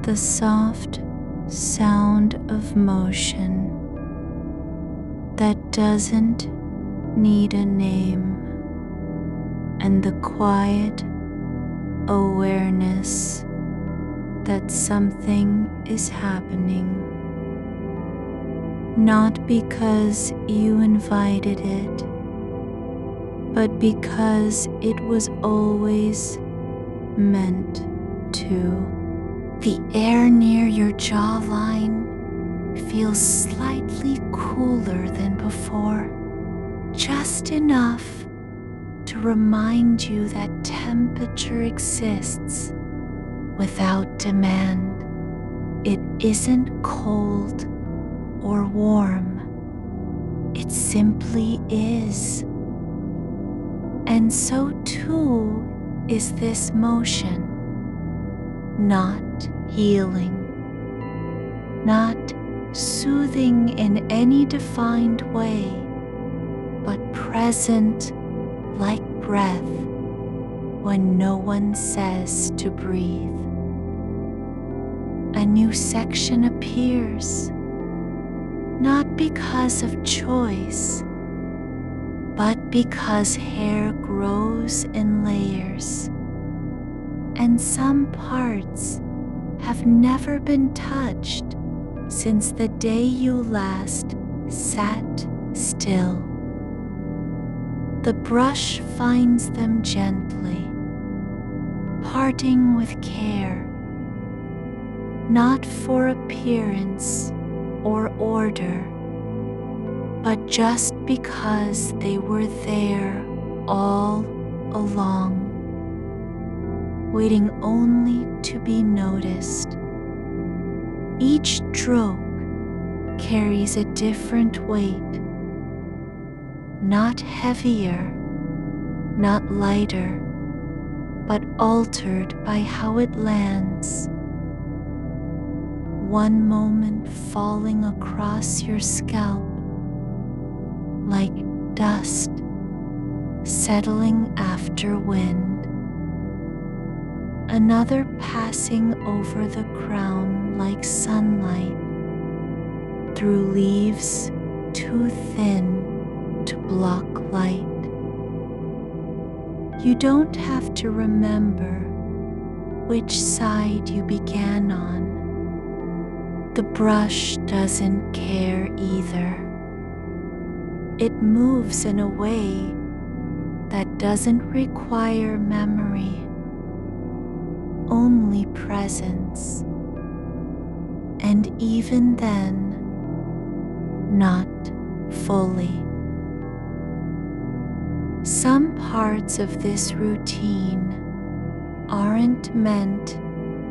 the soft sound of motion that doesn't need a name, and the quiet awareness that something is happening, not because you invited it, but because it was always meant to. The air near your jawline feels slightly cooler than before, just enough to remind you that temperature exists without demand. It isn't cold or warm. It simply is. And so too is this motion, not healing, not soothing in any defined way, but present like breath when no one says to breathe. A new section appears, not because of choice, but because hair grows in layers, and some parts have never been touched since the day you last sat still. The brush finds them gently, parting with care, not for appearance or order, but just because they were there all along, waiting only to be noticed. Each stroke carries a different weight, not heavier, not lighter, but altered by how it lands. One moment falling across your scalp like dust settling after wind, another passing over the crown like sunlight through leaves too thin to block light. You don't have to remember which side you began on. The brush doesn't care either. It moves in a way that doesn't require memory, only presence. And even then, not fully. Some parts of this routine aren't meant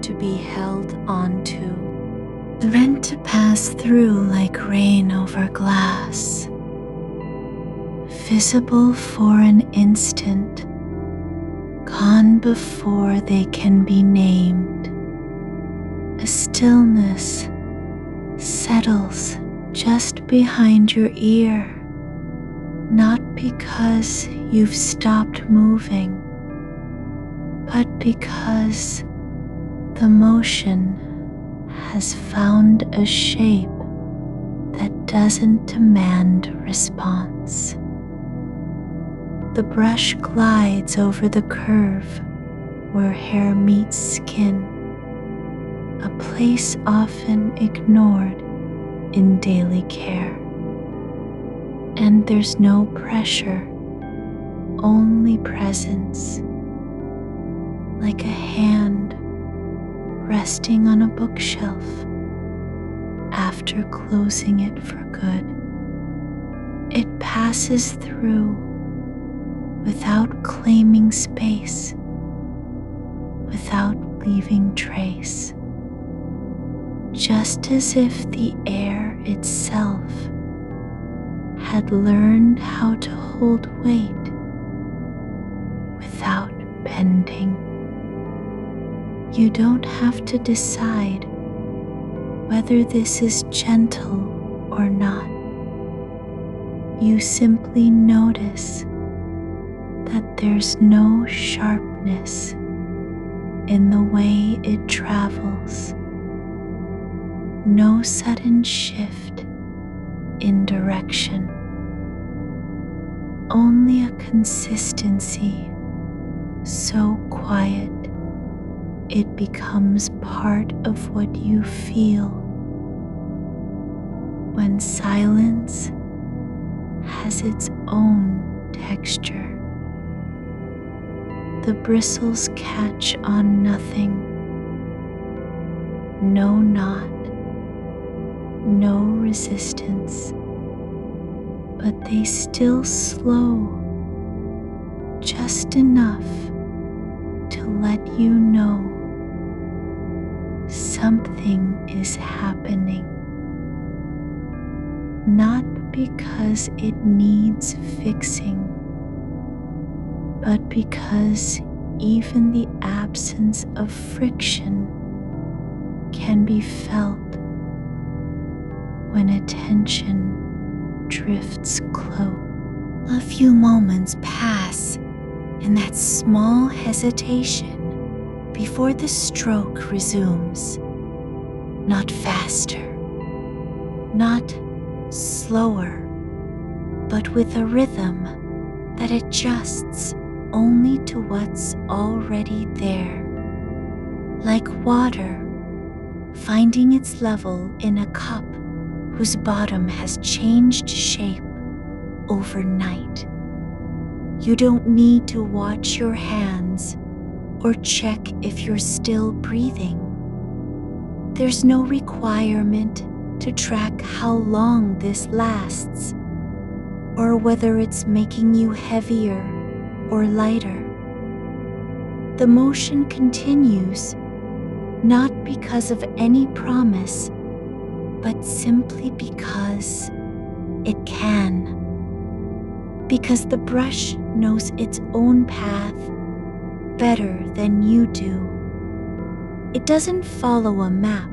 to be held onto, meant to pass through like rain over glass, visible for an instant, gone before they can be named. A stillness settles just behind your ear, not because you've stopped moving, but because the motion has found a shape that doesn't demand response. The brush glides over the curve where hair meets skin, a place often ignored in daily care. And there's no pressure, only presence, like a hand resting on a bookshelf after closing it for good. It passes through without claiming space, without leaving trace, just as if the air itself had learned how to hold weight without bending. You don't have to decide whether this is gentle or not. You simply notice that there's no sharpness in the way it travels, no sudden shift in direction, only a consistency so quiet it becomes part of what you feel when silence has its own texture. The bristles catch on nothing, no knot, no resistance, but they still slow, just enough to let you know something is happening. Not because it needs fixing, but because even the absence of friction can be felt when attention drifts close. A few moments pass in that small hesitation before the stroke resumes. Not faster, not slower, but with a rhythm that adjusts only to what's already there. Like water finding its level in a cup whose bottom has changed shape overnight. You don't need to watch your hands or check if you're still breathing. There's no requirement to track how long this lasts or whether it's making you heavier or lighter. The motion continues, not because of any promise, but simply because it can. Because the brush knows its own path better than you do. It doesn't follow a map.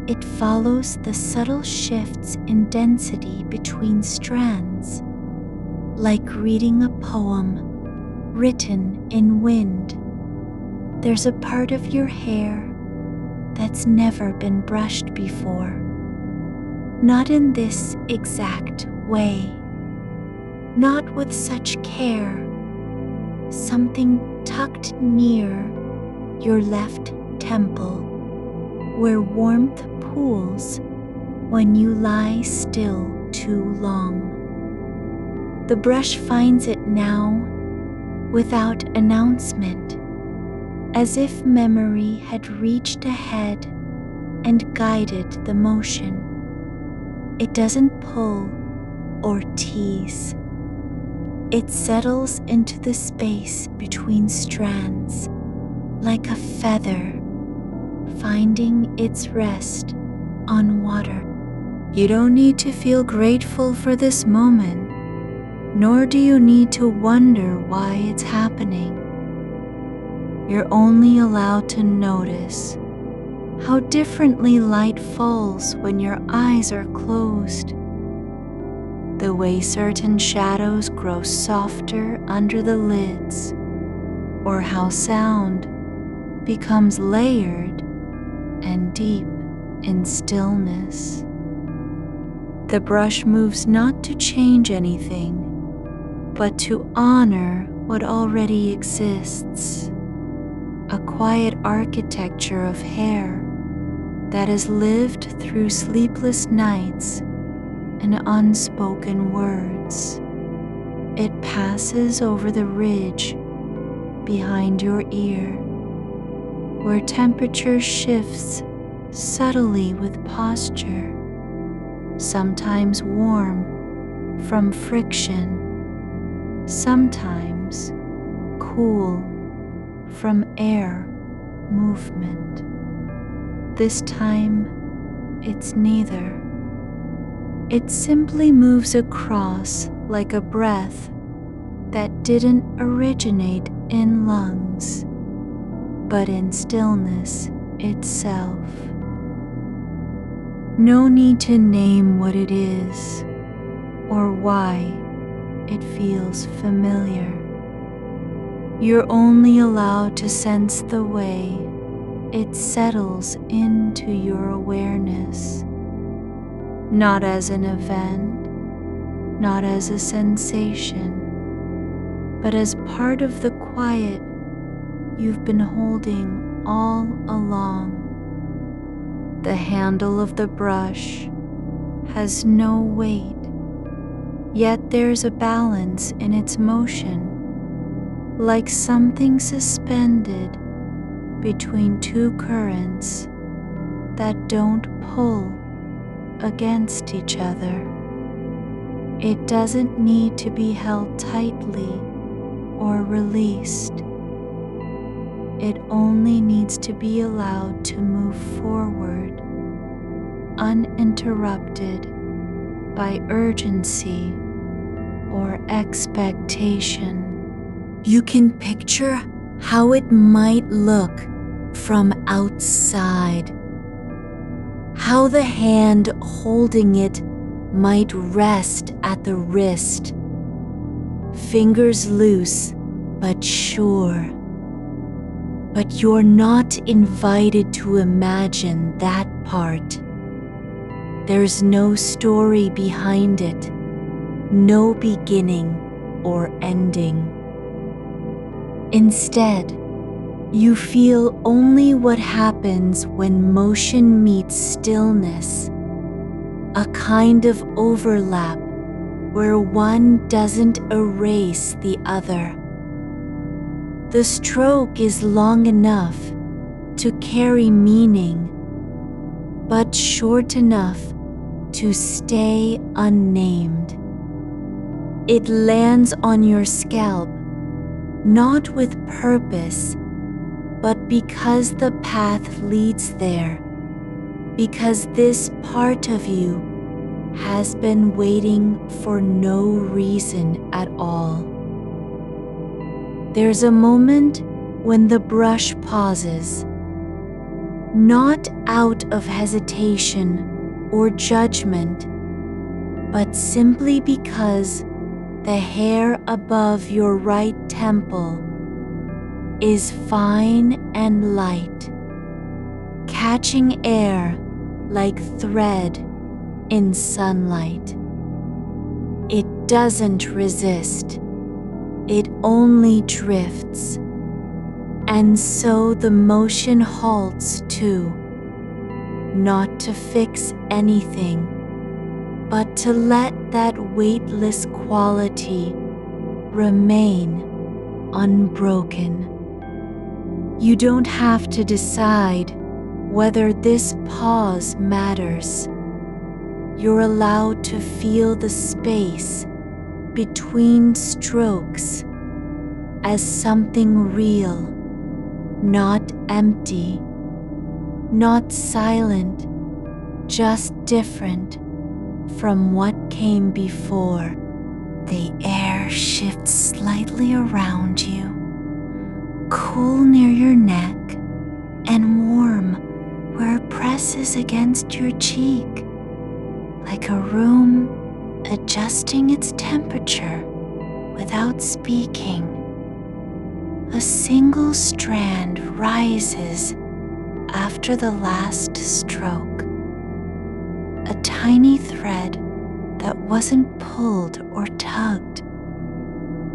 It follows the subtle shifts in density between strands, like reading a poem written in wind. There's a part of your hair that's never been brushed before. Not in this exact way. Not with such care. Something tucked near your left temple, where warmth pools when you lie still too long. The brush finds it now without announcement, as if memory had reached ahead and guided the motion. It doesn't pull or tease. It settles into the space between strands, like a feather finding its rest on water. You don't need to feel grateful for this moment, nor do you need to wonder why it's happening. You're only allowed to notice how differently light falls when your eyes are closed, the way certain shadows grow softer under the lids, or how sound becomes layered and deep in stillness. The brush moves not to change anything, but to honor what already exists. A quiet architecture of hair that has lived through sleepless nights and unspoken words. It passes over the ridge behind your ear, where temperature shifts subtly with posture, sometimes warm from friction, sometimes cool from air movement. This time, it's neither. It simply moves across like a breath that didn't originate in lungs, but in stillness itself. No need to name what it is or why it feels familiar. You're only allowed to sense the way it settles into your awareness, not as an event, not as a sensation, but as part of the quiet you've been holding all along. The handle of the brush has no weight, yet there's a balance in its motion, like something suspended between two currents that don't pull against each other. It doesn't need to be held tightly or released. It only needs to be allowed to move forward, uninterrupted by urgency or expectation. You can picture how it might look from outside, how the hand holding it might rest at the wrist, fingers loose but sure. But you're not invited to imagine that part. There's no story behind it, no beginning or ending. Instead, you feel only what happens when motion meets stillness, a kind of overlap where one doesn't erase the other. The stroke is long enough to carry meaning, but short enough to stay unnamed. It lands on your scalp, not with purpose, but because the path leads there, because this part of you has been waiting for no reason at all. There's a moment when the brush pauses, not out of hesitation or judgment, but simply because the hair above your right temple is fine and light, catching air like thread in sunlight. It doesn't resist. It only drifts, and so the motion halts too, not to fix anything, but to let that weightless quality remain unbroken. You don't have to decide whether this pause matters. You're allowed to feel the space between strokes as something real, not empty, not silent, just different from what came before. The air shifts slightly around you, cool near your neck and warm where it presses against your cheek, like a room adjusting its temperature without speaking. A single strand rises after the last stroke, a tiny thread that wasn't pulled or tugged,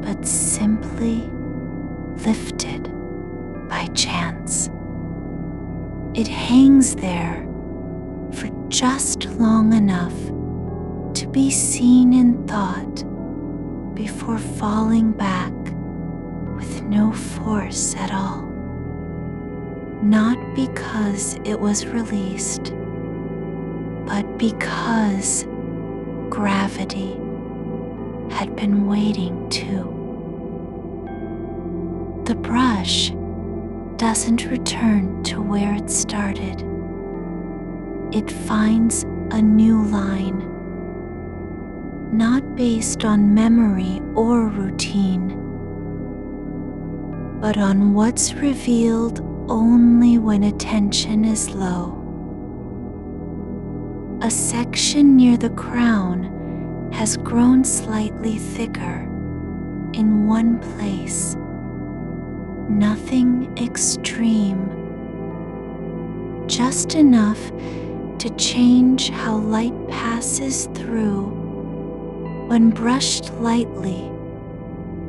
but simply lifted by chance. It hangs there for just long enough to be seen in thought before falling back with no force at all. Not because it was released, but because gravity had been waiting too. The brush doesn't return to where it started. It finds a new line, not based on memory or routine, but on what's revealed only when attention is low. A section near the crown has grown slightly thicker in one place. Nothing extreme, just enough to change how light passes through when brushed lightly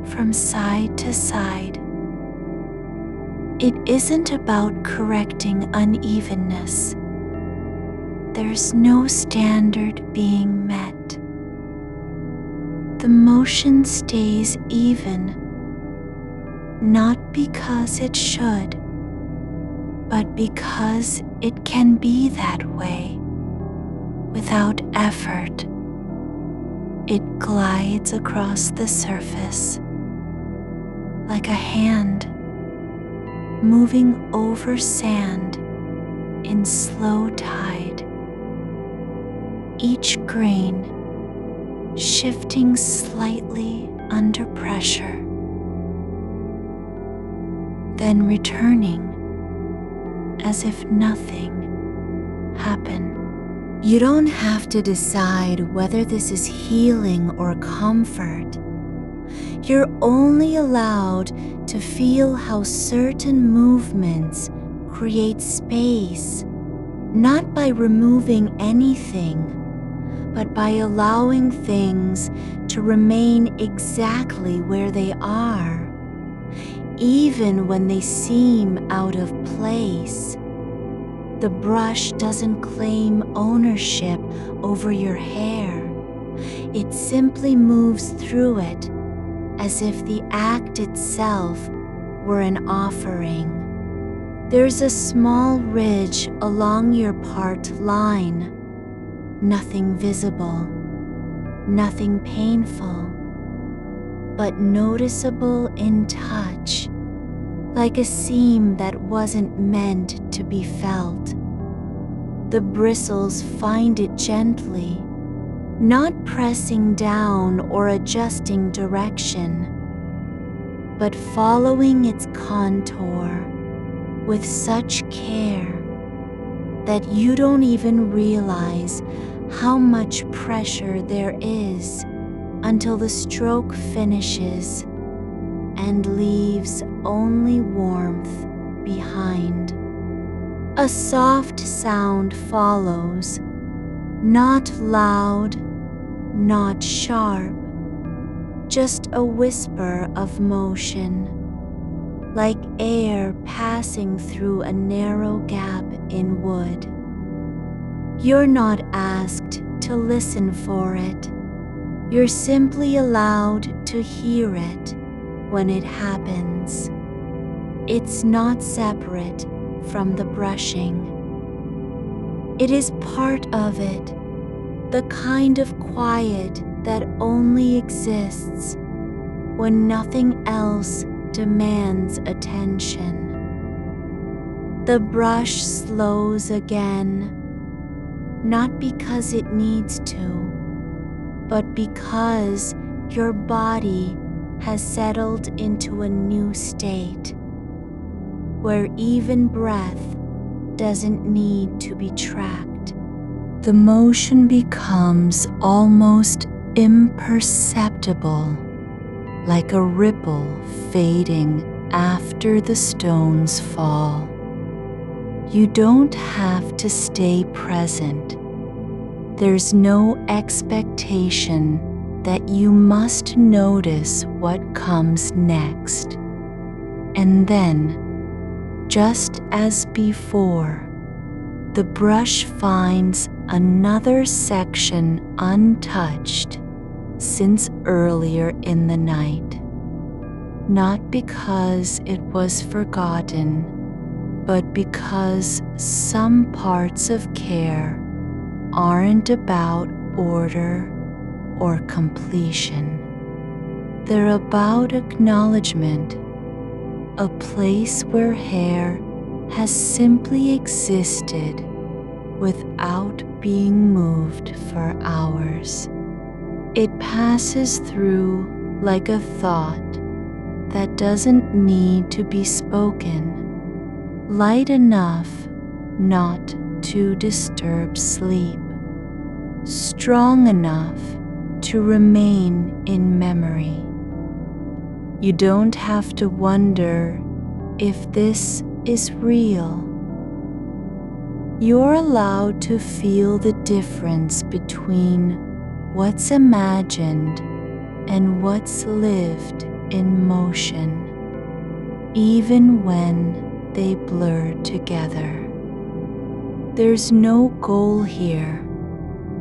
from side to side. It isn't about correcting unevenness. There's no standard being met. The motion stays even, not because it should, but because it can be that way without effort. It glides across the surface, like a hand moving over sand in slow tide, each grain shifting slightly under pressure, then returning as if nothing happened. You don't have to decide whether this is healing or comfort. You're only allowed to feel how certain movements create space, not by removing anything, but by allowing things to remain exactly where they are, even when they seem out of place. The brush doesn't claim ownership over your hair. It simply moves through it as if the act itself were an offering. There's a small ridge along your part line, nothing visible, nothing painful, but noticeable in touch, like a seam that wasn't meant to be felt. The bristles find it gently, not pressing down or adjusting direction, but following its contour with such care that you don't even realize how much pressure there is until the stroke finishes and leaves only warmth behind. A soft sound follows, not loud, not sharp, just a whisper of motion, like air passing through a narrow gap in wood. You're not asked to listen for it. You're simply allowed to hear it when it happens. It's not separate from the brushing. It is part of it, the kind of quiet that only exists when nothing else demands attention. The brush slows again, not because it needs to, but because your body has settled into a new state where even breath doesn't need to be tracked. The motion becomes almost imperceptible, like a ripple fading after the stones fall. You don't have to stay present. There's no expectation that you must notice what comes next. And then, just as before, the brush finds another section untouched since earlier in the night. Not because it was forgotten, but because some parts of care aren't about order or completion. They're about acknowledgement, a place where hair has simply existed without being moved for hours. It passes through like a thought that doesn't need to be spoken, light enough not to disturb sleep, strong enough to remain in memory. You don't have to wonder if this is real. You're allowed to feel the difference between what's imagined and what's lived in motion, even when they blur together. There's no goal here,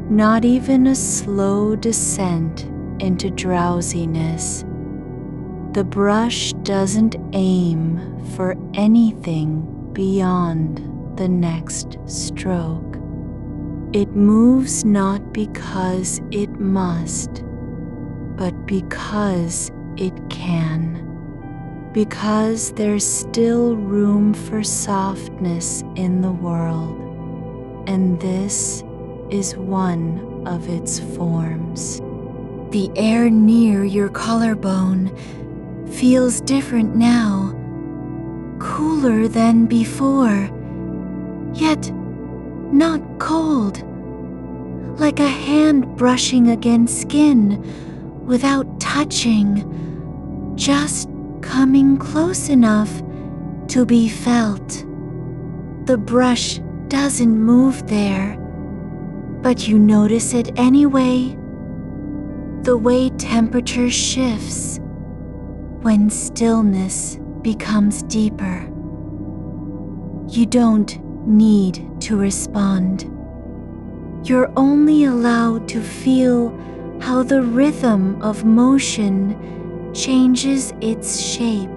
not even a slow descent into drowsiness. The brush doesn't aim for anything beyond the next stroke. It moves not because it must, but because it can. because there's still room for softness in the world, and this is one of its forms. The air near your collarbone feels different now, cooler than before, yet not cold, like a hand brushing against skin without touching, just coming close enough to be felt. The brush doesn't move there, but you notice it anyway. The way temperature shifts when stillness becomes deeper. You don't need to respond. You're only allowed to feel how the rhythm of motion changes its shape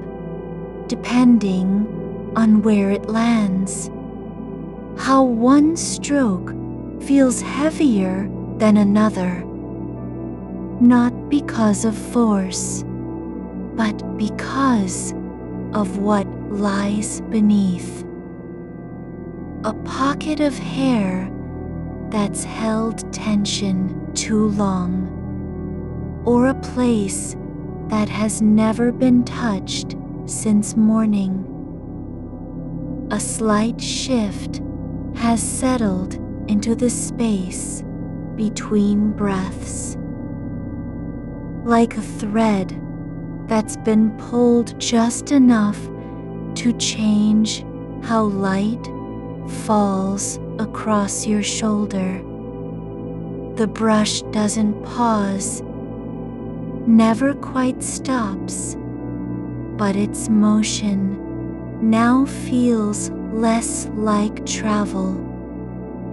depending on where it lands. How one stroke feels heavier than another, not because of force, but because of what lies beneath. A pocket of hair that's held tension too long, or a place that has never been touched since morning. A slight shift has settled into the space between breaths, like a thread that's been pulled just enough to change how light falls across your shoulder. The brush doesn't pause, never quite stops, but its motion now feels less like travel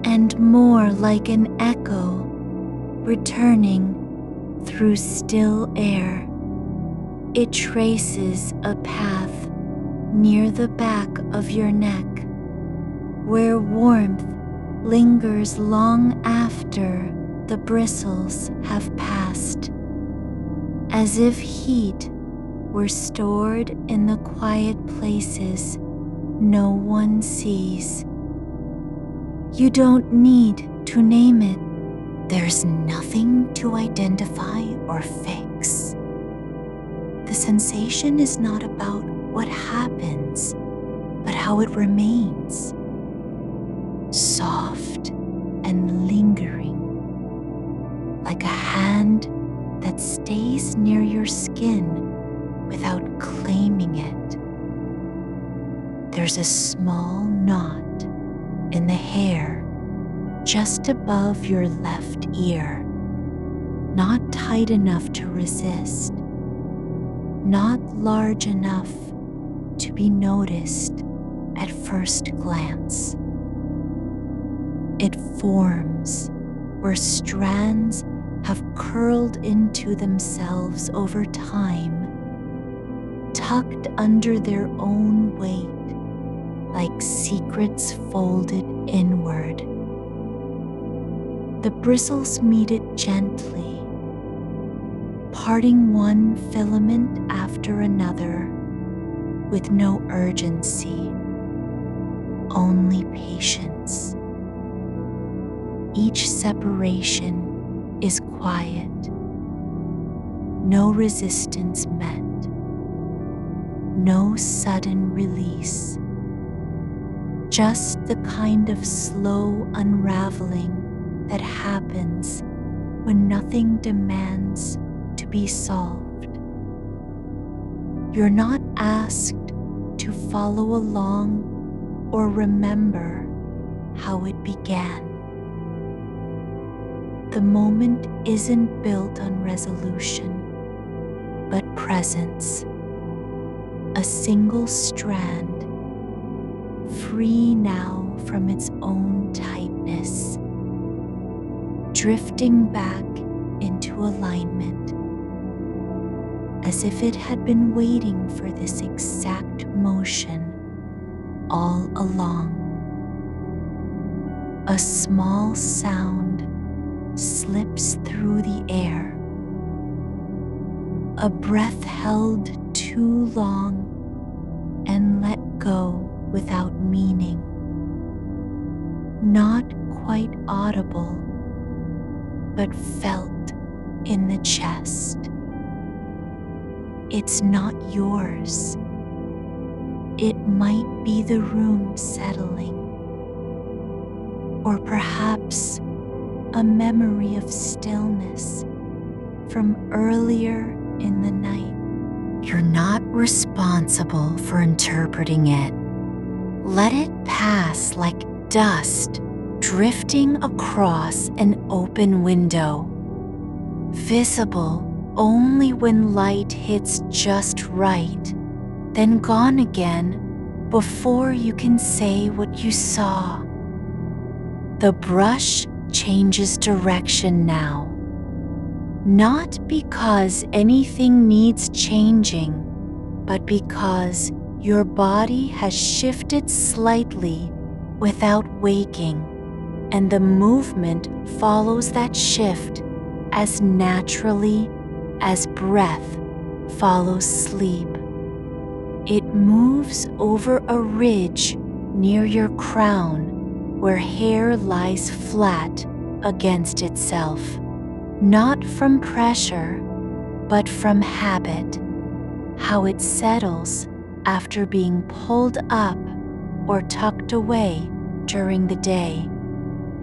and more like an echo returning through still air. It traces a path near the back of your neck, where warmth lingers long after the bristles have passed, as if heat were stored in the quiet places no one sees. You don't need to name it. There's nothing to identify or fix. The sensation is not about what happens, but how it remains. Soft and lingering, like a hand that stays near your skin without claiming it. There's a small knot in the hair just above your left ear, not tight enough to resist, not large enough to be noticed at first glance. It forms where strands have curled into themselves over time, tucked under their own weight, like secrets folded inward. The bristles meet it gently, parting one filament after another with no urgency, only patience. Each separation is quiet, no resistance met, no sudden release, just the kind of slow unraveling that happens when nothing demands to be solved. You're not asked to follow along or remember how it began. The moment isn't built on resolution, but presence. A single strand, free now from its own tightness, drifting back into alignment, as if it had been waiting for this exact motion all along. A small sound slips through the air, a breath held too long echo without meaning, not quite audible, but felt in the chest. It's not yours. It might be the room settling, or perhaps a memory of stillness from earlier in the night. You're not responsible for interpreting it. Let it pass like dust drifting across an open window, visible only when light hits just right, then gone again before you can say what you saw. The brush changes direction now, not because anything needs changing, but because your body has shifted slightly without waking, and the movement follows that shift as naturally as breath follows sleep. It moves over a ridge near your crown where hair lies flat against itself, not from pressure, but from habit, how it settles after being pulled up or tucked away during the day.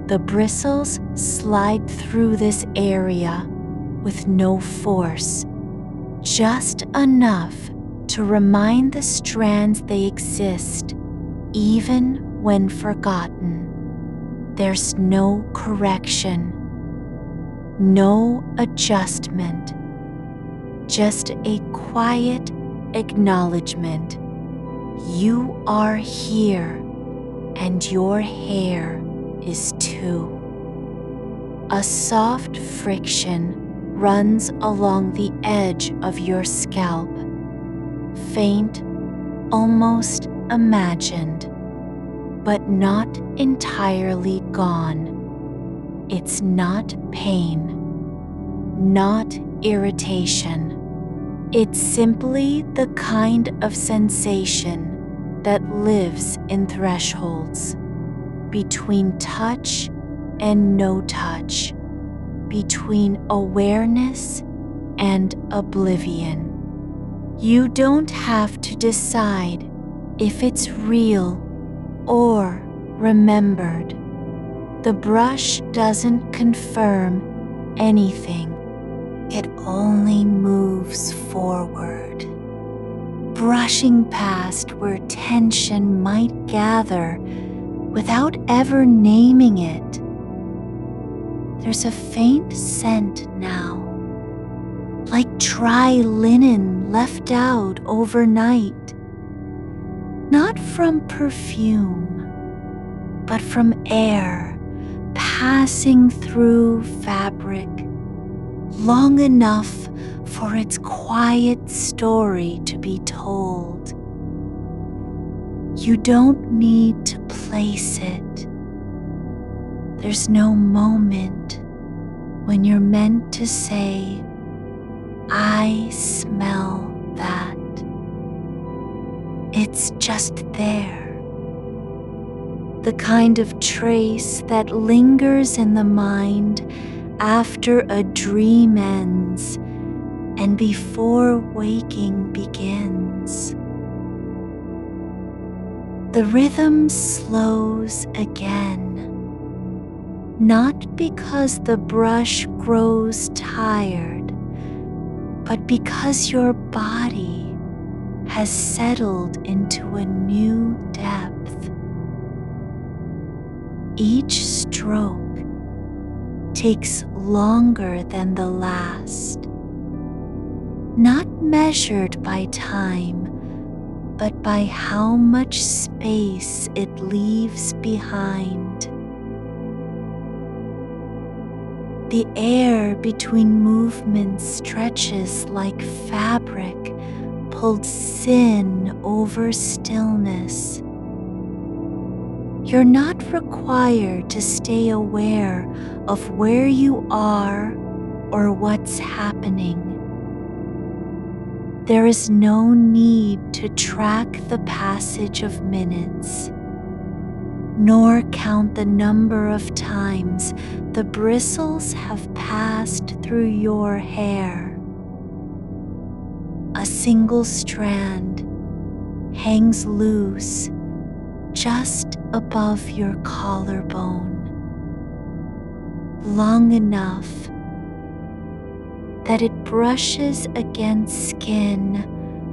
The bristles slide through this area with no force, just enough to remind the strands they exist, even when forgotten. There's no correction, no adjustment, just a quiet acknowledgement. You are here, and your hair is too. A soft friction runs along the edge of your scalp, faint, almost imagined, but not entirely gone. It's not pain, not irritation. It's simply the kind of sensation that lives in thresholds, between touch and no touch, between awareness and oblivion. You don't have to decide if it's real or remembered. The brush doesn't confirm anything. It only moves forward, brushing past where tension might gather without ever naming it. There's a faint scent now, like dry linen left out overnight, not from perfume, but from air passing through fabric long enough for its quiet story to be told. You don't need to place it. There's no moment when you're meant to say, I smell that. It's just there. The kind of trace that lingers in the mind after a dream ends and before waking begins. The rhythm slows again, not because the brush grows tired, but because your body has settled into a new depth. Each stroke takes longer than the last, not measured by time, but by how much space it leaves behind. The air between movements stretches like fabric pulled thin over stillness. You're not required to stay aware of where you are or what's happening. There is no need to track the passage of minutes, nor count the number of times the bristles have passed through your hair. A single strand hangs loose just above your collarbone, long enough that it brushes against skin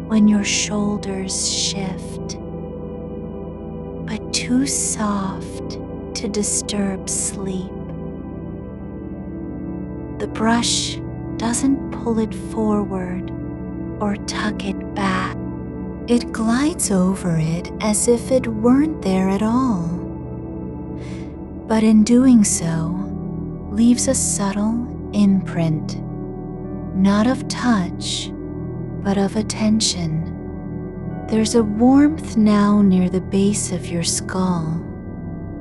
when your shoulders shift, but too soft to disturb sleep. The brush doesn't pull it forward or tuck it back. It glides over it as if it weren't there at all, but in doing so, leaves a subtle imprint, not of touch, but of attention. There's a warmth now near the base of your skull,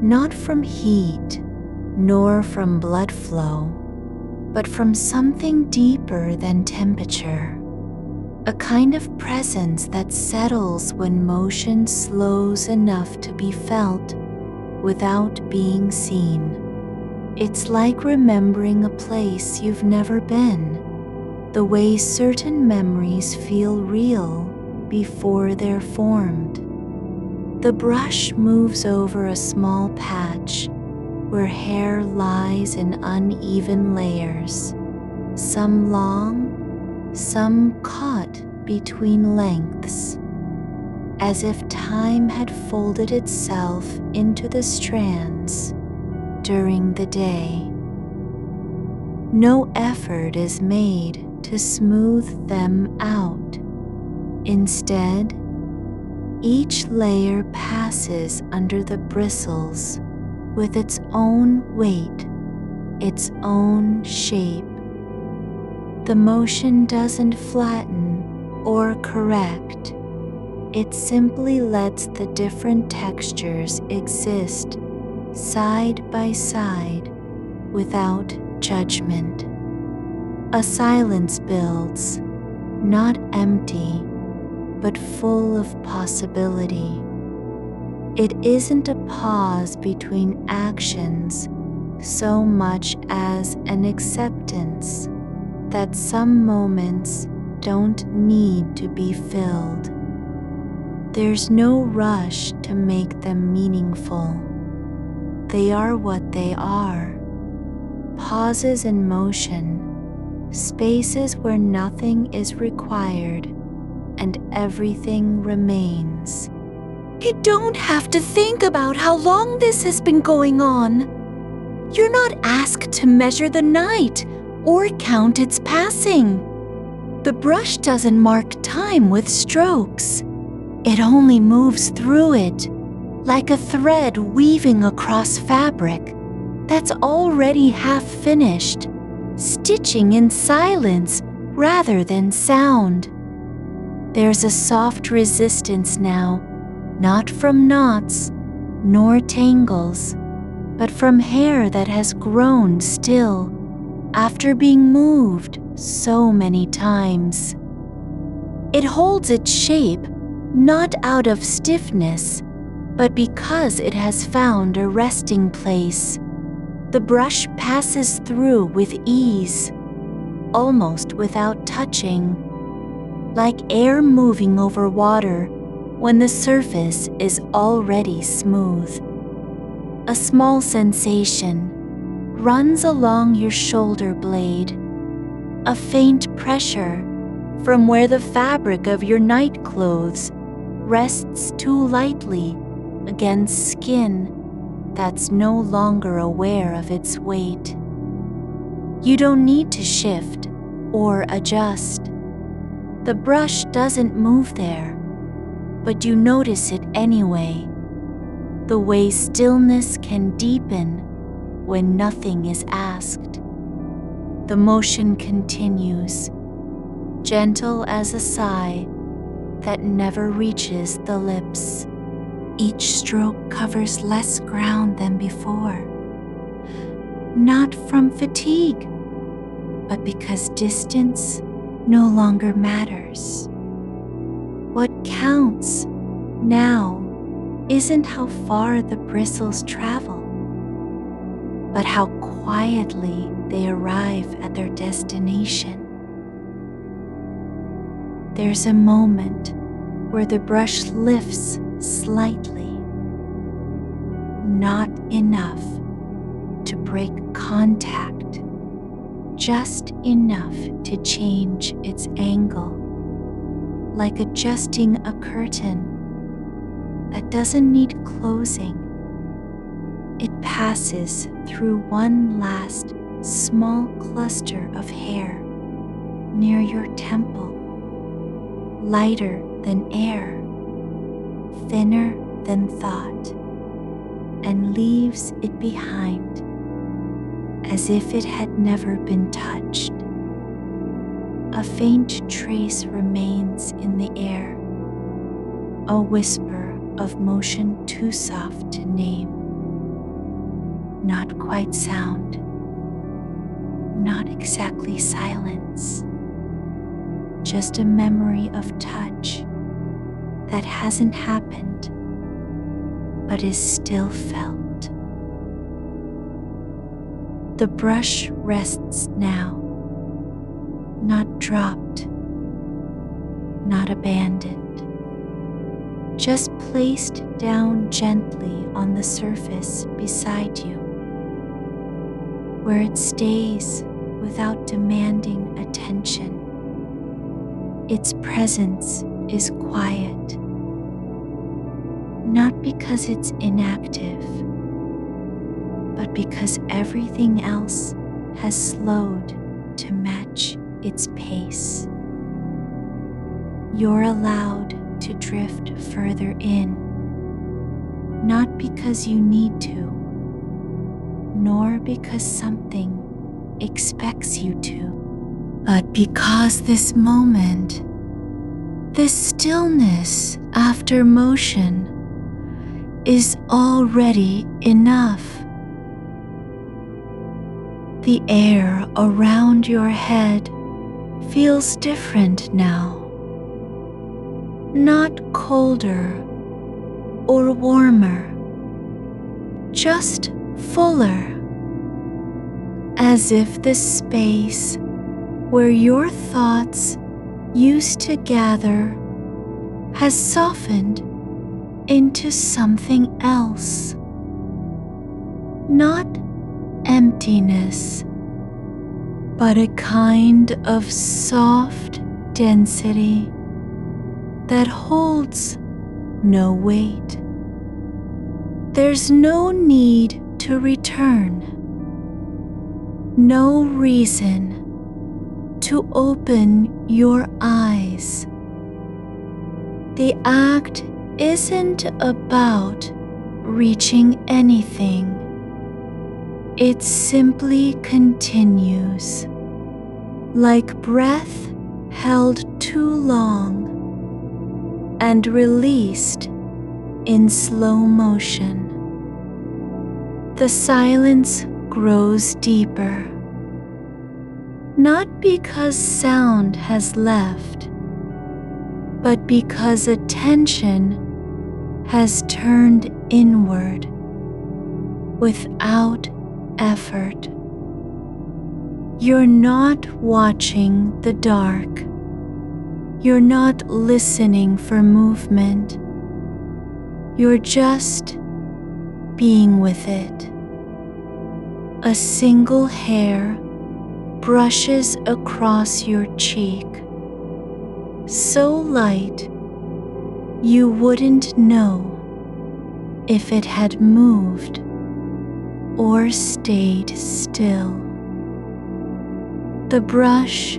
not from heat, nor from blood flow, but from something deeper than temperature. A kind of presence that settles when motion slows enough to be felt without being seen. It's like remembering a place you've never been, the way certain memories feel real before they're formed. The brush moves over a small patch where hair lies in uneven layers, some long, some caught between lengths, as if time had folded itself into the strands during the day. No effort is made to smooth them out. Instead, each layer passes under the bristles with its own weight, its own shape. The motion doesn't flatten or correct. It simply lets the different textures exist side by side without judgment. A silence builds, not empty, but full of possibility. It isn't a pause between actions so much as an acceptance that some moments don't need to be filled. There's no rush to make them meaningful. They are what they are. Pauses in motion, spaces where nothing is required and everything remains. You don't have to think about how long this has been going on. You're not asked to measure the night or count its passing. The brush doesn't mark time with strokes. It only moves through it, like a thread weaving across fabric that's already half finished, stitching in silence rather than sound. There's a soft resistance now, not from knots nor tangles, but from hair that has grown still after being moved so many times. It holds its shape not out of stiffness, but because it has found a resting place. The brush passes through with ease, almost without touching, like air moving over water when the surface is already smooth. A small sensation runs along your shoulder blade, a faint pressure from where the fabric of your night clothes rests too lightly against skin that's no longer aware of its weight. You don't need to shift or adjust. The brush doesn't move there, but you notice it anyway, the way stillness can deepen when nothing is asked. The motion continues, gentle as a sigh that never reaches the lips. Each stroke covers less ground than before, not from fatigue, but because distance no longer matters. What counts now isn't how far the bristles travel, but how quietly they arrive at their destination. There's a moment where the brush lifts slightly, not enough to break contact, just enough to change its angle, like adjusting a curtain that doesn't need closing. It passes through one last small cluster of hair near your temple, lighter than air, thinner than thought, and leaves it behind as if it had never been touched. A faint trace remains in the air, a whisper of motion too soft to name. Not quite sound, not exactly silence, just a memory of touch that hasn't happened but is still felt. The brush rests now, not dropped, not abandoned, just placed down gently on the surface beside you, where it stays without demanding attention. Its presence is quiet, not because it's inactive, but because everything else has slowed to match its pace. You're allowed to drift further in, not because you need to, nor because something expects you to, but because this moment, this stillness after motion, is already enough. The air around your head feels different now. Not colder or warmer, just fuller, as if the space where your thoughts used to gather has softened into something else. Not emptiness, but a kind of soft density that holds no weight. There's no need to return, no reason to open your eyes. The act isn't about reaching anything. It simply continues, like breath held too long and released in slow motion. The silence grows deeper, not because sound has left, but because attention has turned inward without effort. You're not watching the dark. You're not listening for movement. You're just being with it. A single hair brushes across your cheek, so light you wouldn't know if it had moved or stayed still. The brush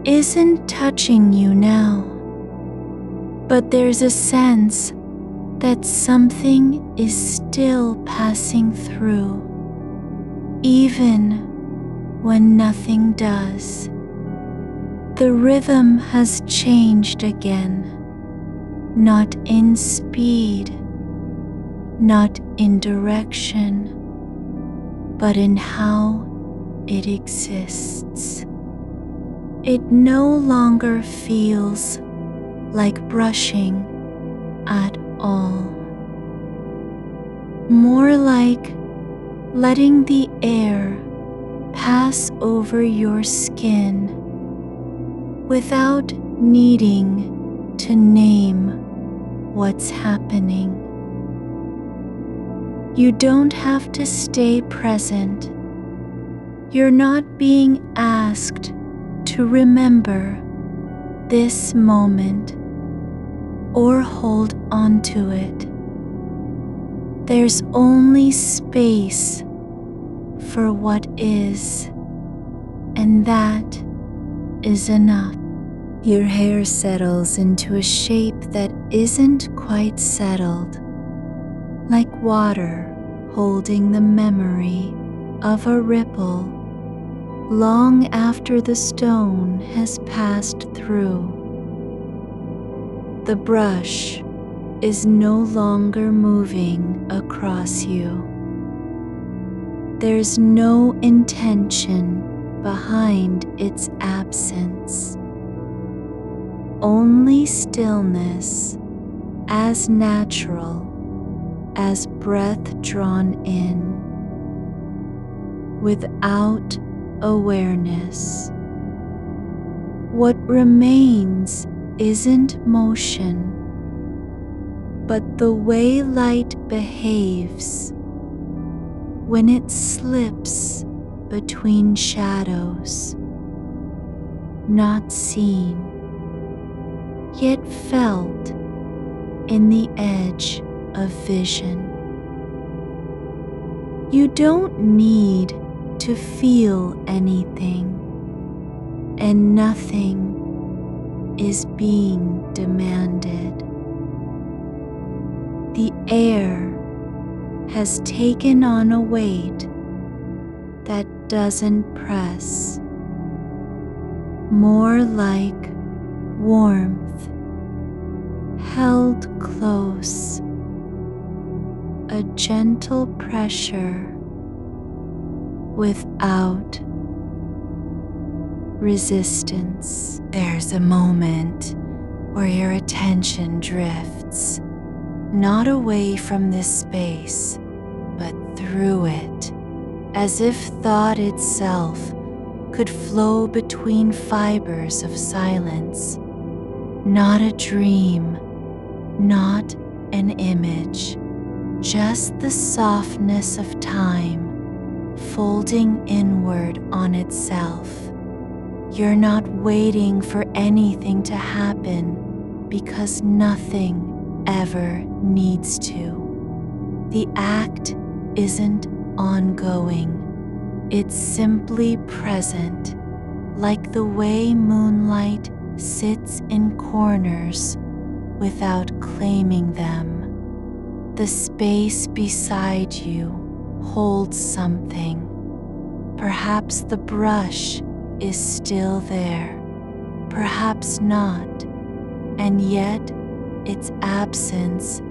isn't touching you now, but there's a sense that something is still passing through, even when nothing does. The rhythm has changed again, not in speed, not in direction, but in how it exists. It no longer feels like brushing at all. More like letting the air pass over your skin without needing to name what's happening. You don't have to stay present. You're not being asked to remember this moment or hold on to it. There's only space for what is, and that is enough. Your hair settles into a shape that isn't quite settled, like water holding the memory of a ripple long after the stone has passed through. The brush is no longer moving across you. There's no intention behind its absence. Only stillness, as natural as breath drawn in, without awareness. What remains isn't motion, but the way light behaves when it slips between shadows, not seen, yet felt in the edge of vision. You don't need to feel anything, and nothing is being demanded. The air has taken on a weight that doesn't press, more like warmth held close, a gentle pressure without resistance. There's a moment where your attention drifts, not away from this space, but through it, as if thought itself could flow between fibers of silence. Not a dream, not an image, just the softness of time folding inward on itself. You're not waiting for anything to happen because nothing ever needs to. The act isn't ongoing. It's simply present, like the way moonlight sits in corners without claiming them. The space beside you holds something. Perhaps the brush is still there, perhaps not, and yet its absence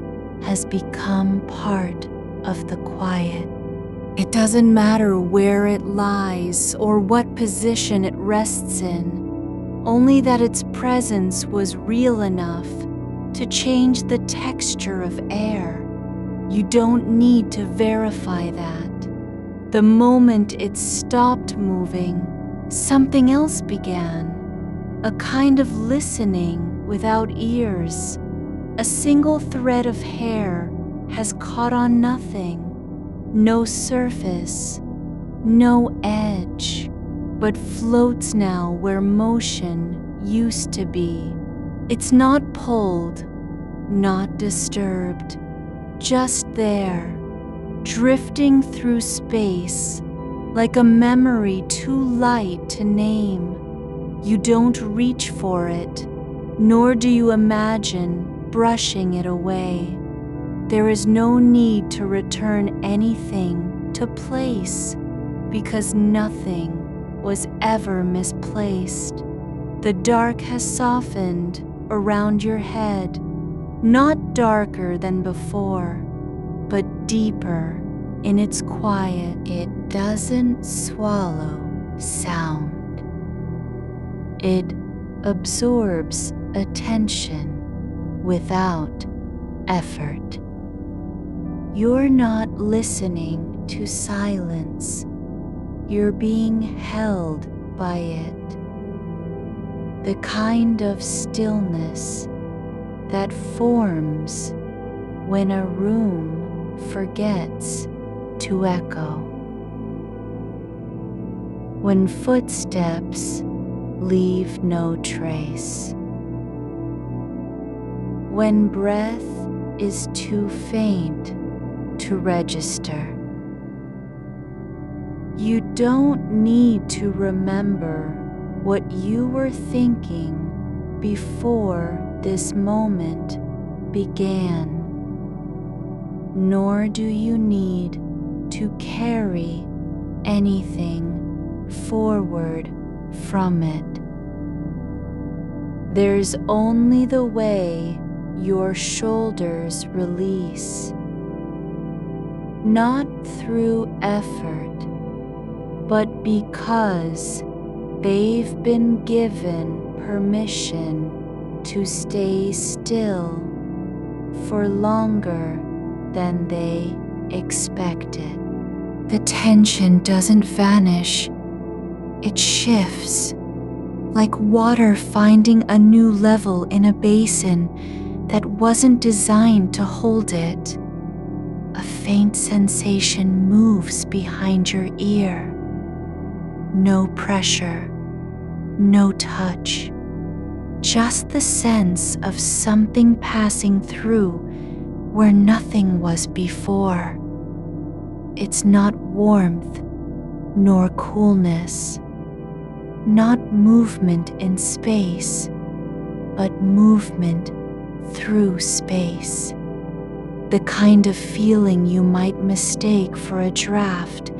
has become part of the quiet. It doesn't matter where it lies or what position it rests in, only that its presence was real enough to change the texture of air. You don't need to verify that. The moment it stopped moving, something else began, a kind of listening without ears. A single thread of hair has caught on nothing, no surface, no edge, but floats now where motion used to be. It's not pulled, not disturbed, just there, drifting through space, like a memory too light to name. You don't reach for it, nor do you imagine brushing it away. There is no need to return anything to place, because nothing was ever misplaced. The dark has softened around your head, not darker than before, but deeper in its quiet. It doesn't swallow sound. It absorbs attention without effort. You're not listening to silence. You're being held by it. The kind of stillness that forms when a room forgets to echo. When footsteps leave no trace. When breath is too faint to register. You don't need to remember what you were thinking before this moment began, nor do you need to carry anything forward from it. There's only the way your shoulders release, not through effort, but because they've been given permission to stay still for longer than they expected. The tension doesn't vanish, it shifts, like water finding a new level in a basin that wasn't designed to hold it. A faint sensation moves behind your ear. No pressure, no touch, just the sense of something passing through where nothing was before. It's not warmth nor coolness, not movement in space, but movement through space. The kind of feeling you might mistake for a draft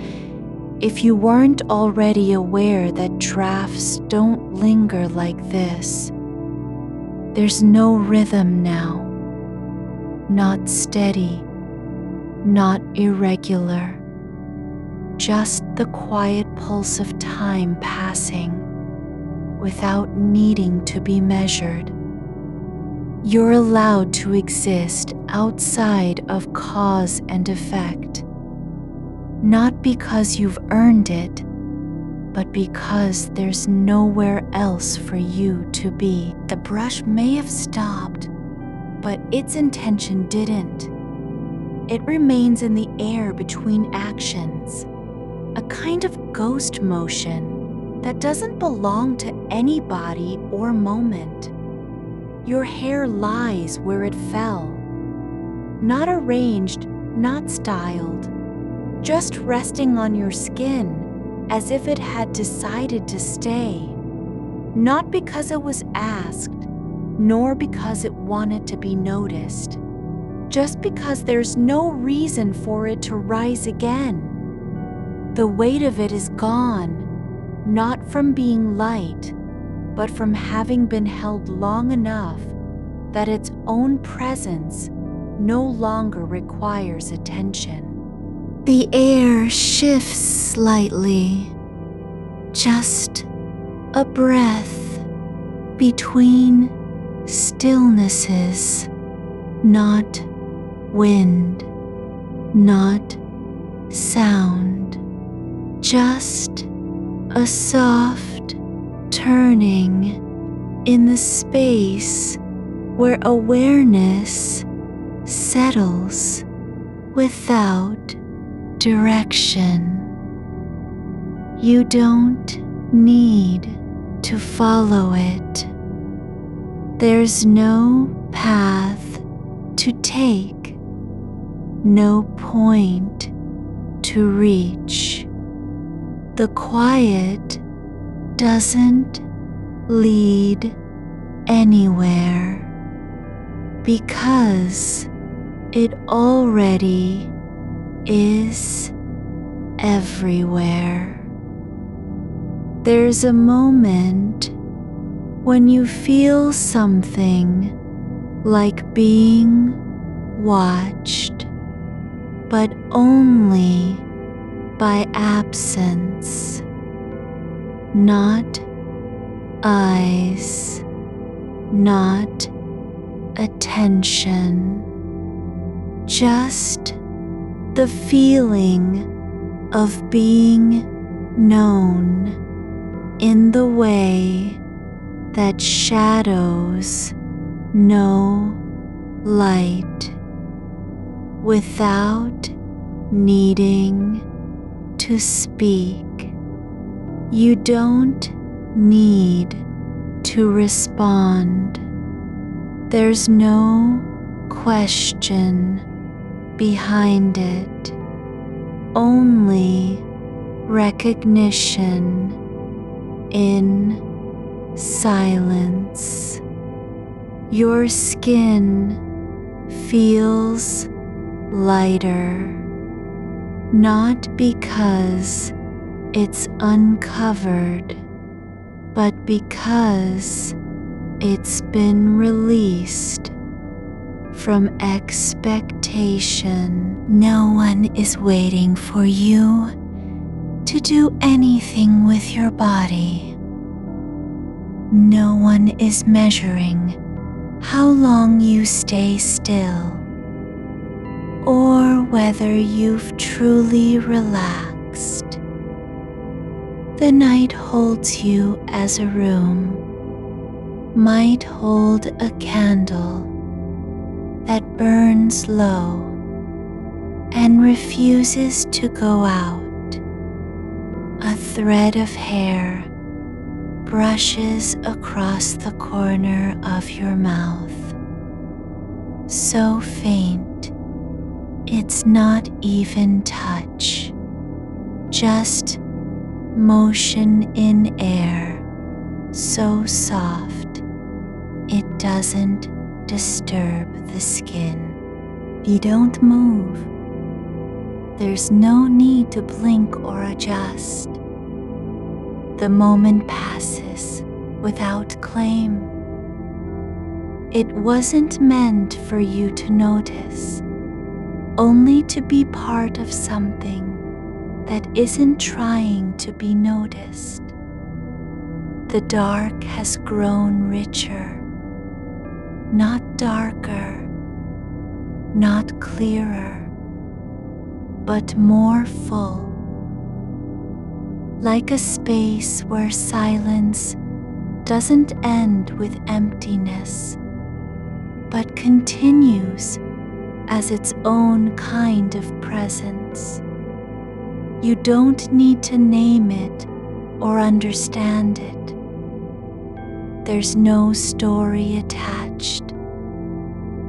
if you weren't already aware that drafts don't linger like this. There's no rhythm now, not steady, not irregular, just the quiet pulse of time passing without needing to be measured. You're allowed to exist outside of cause and effect, not because you've earned it, but because there's nowhere else for you to be. The brush may have stopped, but its intention didn't. It remains in the air between actions, a kind of ghost motion that doesn't belong to anybody or moment. Your hair lies where it fell, not arranged, not styled, just resting on your skin as if it had decided to stay, not because it was asked, nor because it wanted to be noticed, just because there's no reason for it to rise again. The weight of it is gone, not from being light, but from having been held long enough that its own presence no longer requires attention. The air shifts slightly, just a breath between stillnesses, not wind, not sound, just a soft turning in the space where awareness settles without direction. You don't need to follow it. There's no path to take, no point to reach. The quiet doesn't lead anywhere because it already is everywhere. There's a moment when you feel something like being watched, but only by absence, not eyes, not attention. Just the feeling of being known in the way that shadows know light without needing to speak. You don't need to respond. There's no question behind it, only recognition in silence. Your skin feels lighter, not because it's uncovered, but because it's been released from expectation. No one is waiting for you to do anything with your body. No one is measuring how long you stay still or whether you've truly relaxed. The night holds you as a room might hold a candle that burns low and refuses to go out. A thread of hair brushes across the corner of your mouth, so faint it's not even touch, just motion in air, so soft it doesn't disturb the skin. You don't move. There's no need to blink or adjust. The moment passes without claim. It wasn't meant for you to notice, only to be part of something that isn't trying to be noticed. The dark has grown richer, not darker, not clearer, but more full, like a space where silence doesn't end with emptiness, but continues as its own kind of presence. You don't need to name it or understand it. There's no story attached,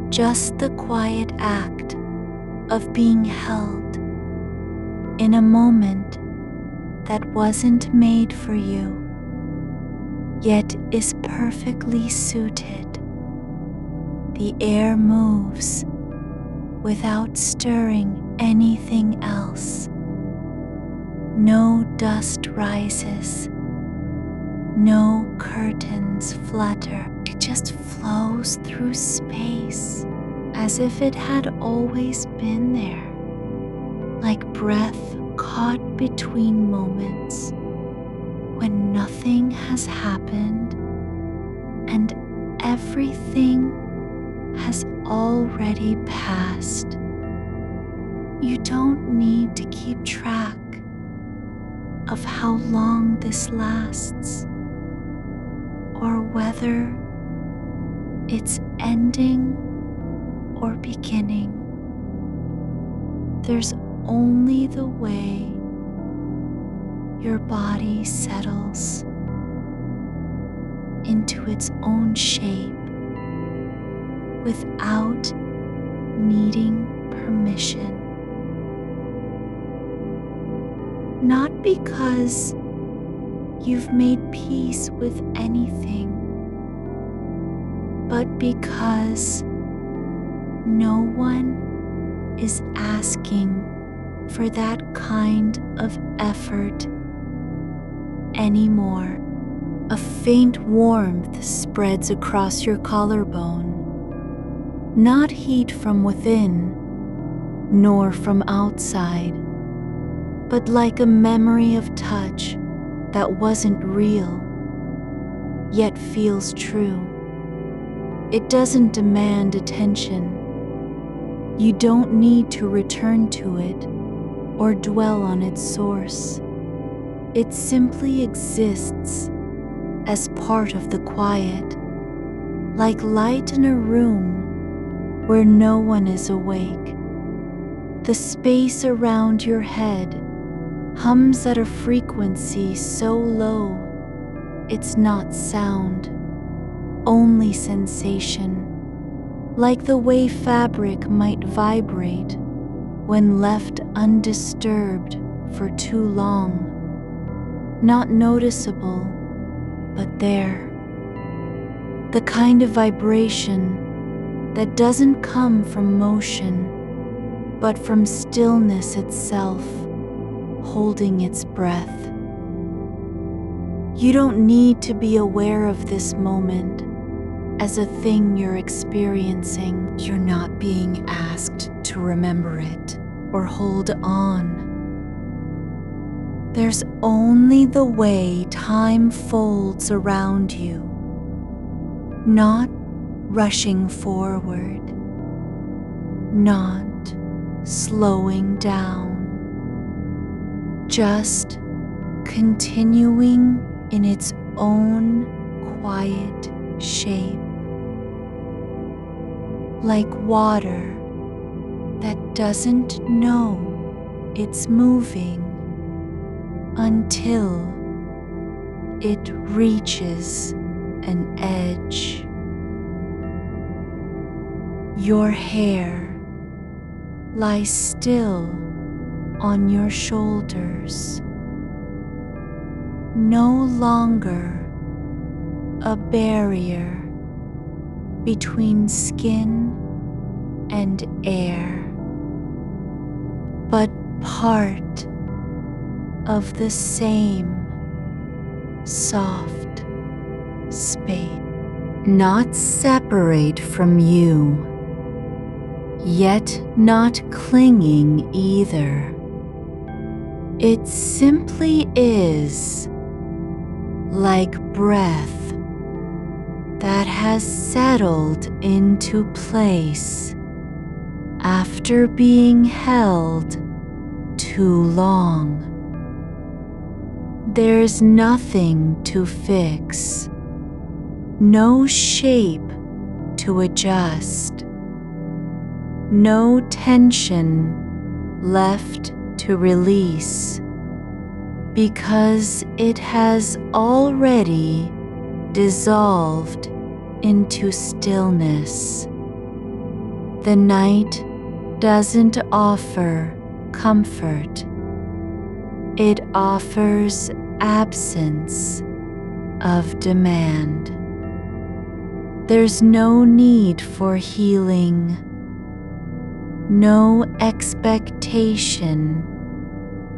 just the quiet act of being held in a moment that wasn't made for you, yet is perfectly suited. The air moves without stirring anything else. No dust rises, no curtains flutter. It just flows through space as if it had always been there, like breath caught between moments when nothing has happened and everything has already passed. You don't need to keep track of how long this lasts or whether it's ending or beginning. There's only the way your body settles into its own shape without needing permission. Not because you've made peace with anything, but because no one is asking for that kind of effort anymore. A faint warmth spreads across your collarbone, not heat from within, nor from outside, but like a memory of touch that wasn't real. yet feels true. It doesn't demand attention. You don't need to return to it or dwell on its source. It simply exists as part of the quiet, like light in a room where no one is awake. The space around your head hums at a frequency so low it's not sound, only sensation, like the way fabric might vibrate when left undisturbed for too long. Not noticeable, but there. The kind of vibration that doesn't come from motion, but from stillness itself, holding its breath. You don't need to be aware of this moment as a thing you're experiencing. You're not being asked to remember it or hold on. There's only the way time folds around you, not rushing forward, not slowing down, just continuing in its own quiet shape, like water that doesn't know it's moving until it reaches an edge. Your hair lies still on your shoulders, no longer a barrier between skin and air, but part of the same soft space. Not separate from you, yet not clinging either. It simply is, like breath that has settled into place after being held too long. There's nothing to fix, no shape to adjust, no tension left to release, because it has already dissolved into stillness. The night doesn't offer comfort. It offers absence of demand. There's no need for healing, no expectation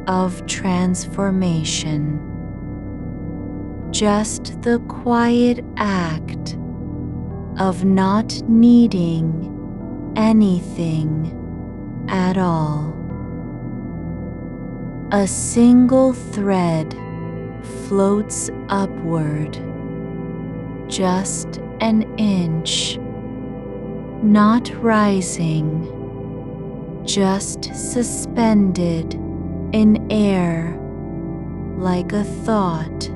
of transformation. Just the quiet act of not needing anything at all. A single thread floats upward, just an inch, not rising, just suspended in air like a thought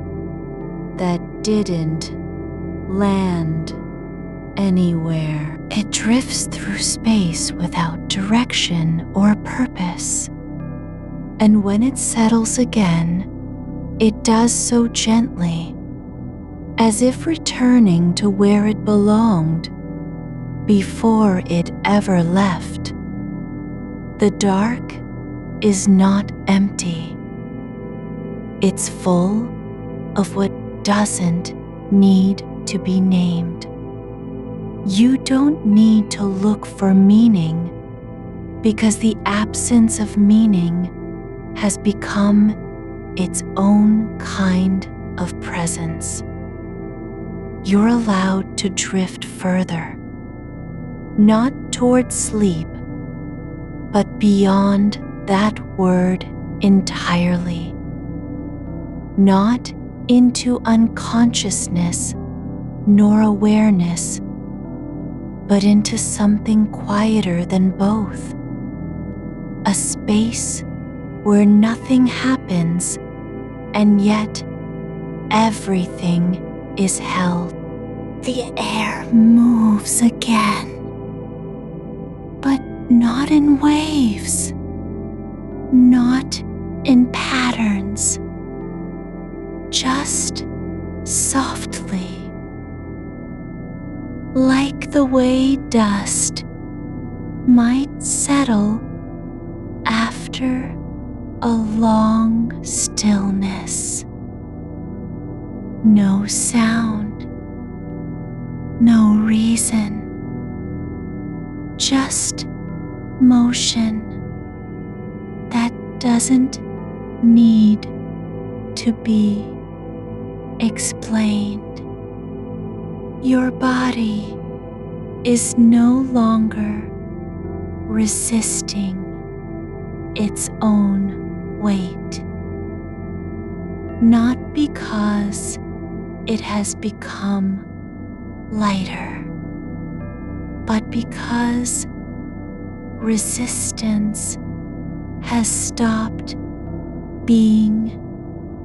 that didn't land anywhere. It drifts through space without direction or purpose. And when it settles again, it does so gently, as if returning to where it belonged before it ever left. The dark is not empty. It's full of what doesn't need to be named. You don't need to look for meaning, because the absence of meaning has become its own kind of presence. You're allowed to drift further, not toward sleep, but beyond that word entirely, not into unconsciousness nor awareness, but into something quieter than both. A space where nothing happens and yet everything is held. The air moves again, but not in waves, not in patterns, just softly, like the way dust might settle after a long stillness. No sound, no reason, just motion that doesn't need to be explained. Your body is no longer resisting its own weight, not because it has become lighter, but because resistance has stopped being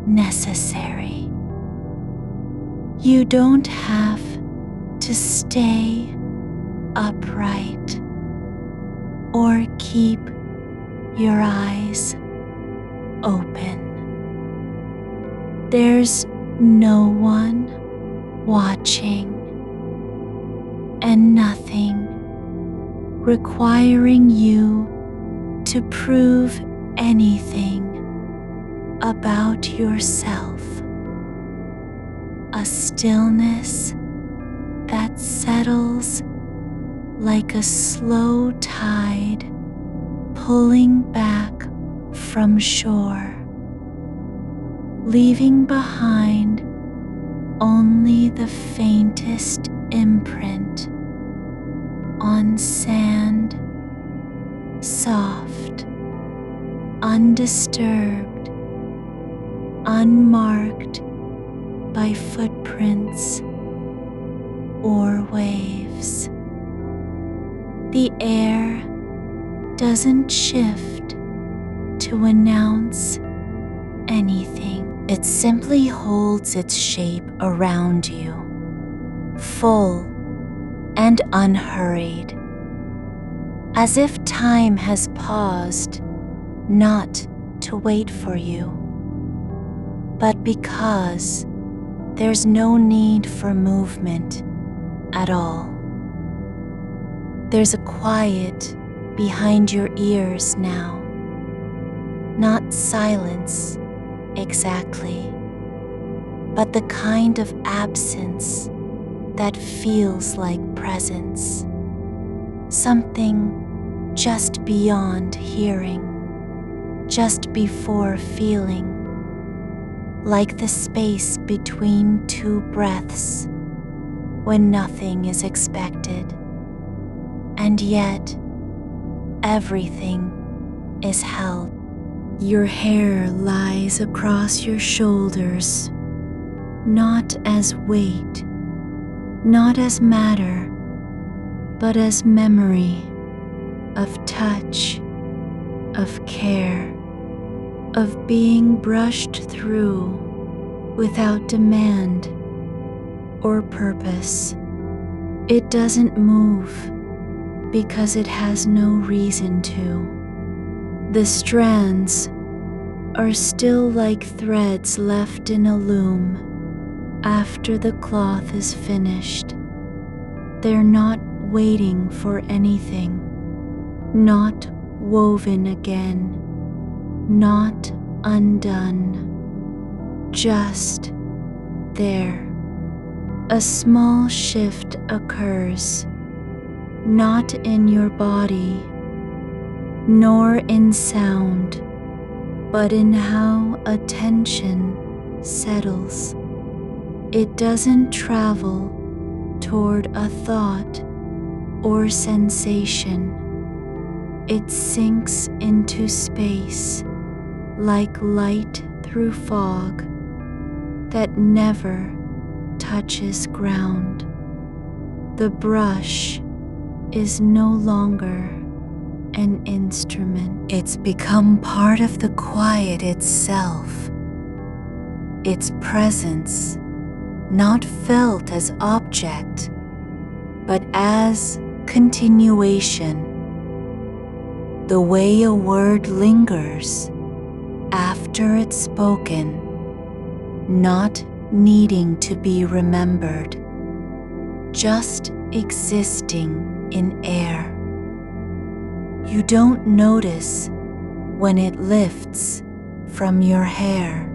necessary. You don't have to stay upright or keep your eyes open. There's no one watching and nothing requiring you to prove anything about yourself. A stillness that settles like a slow tide pulling back from shore, leaving behind only the faintest imprint on sand, soft, undisturbed, unmarked by footprints or waves. The air doesn't shift to announce anything. It simply holds its shape around you, full and unhurried, as if time has paused, not to wait for you, but because there's no need for movement at all. There's a quiet behind your ears now, not silence exactly, but the kind of absence that feels like presence, something just beyond hearing, just before feeling, like the space between two breaths when nothing is expected, and yet everything is held. Your hair lies across your shoulders, not as weight, not as matter, but as memory of touch, of care, of being brushed through without demand or purpose. It doesn't move because it has no reason to. The strands are still like threads left in a loom after the cloth is finished. They're not waiting for anything, not woven again, not undone, just there. A small shift occurs, not in your body, nor in sound, but in how attention settles. It doesn't travel toward a thought or sensation. It sinks into space like light through fog that never touches ground, the brush is no longer an instrument. It's become part of the quiet itself. Its presence, not felt as object, but as continuation. The way a word lingers after it's spoken, not needing to be remembered, just existing in air. You don't notice when it lifts from your hair.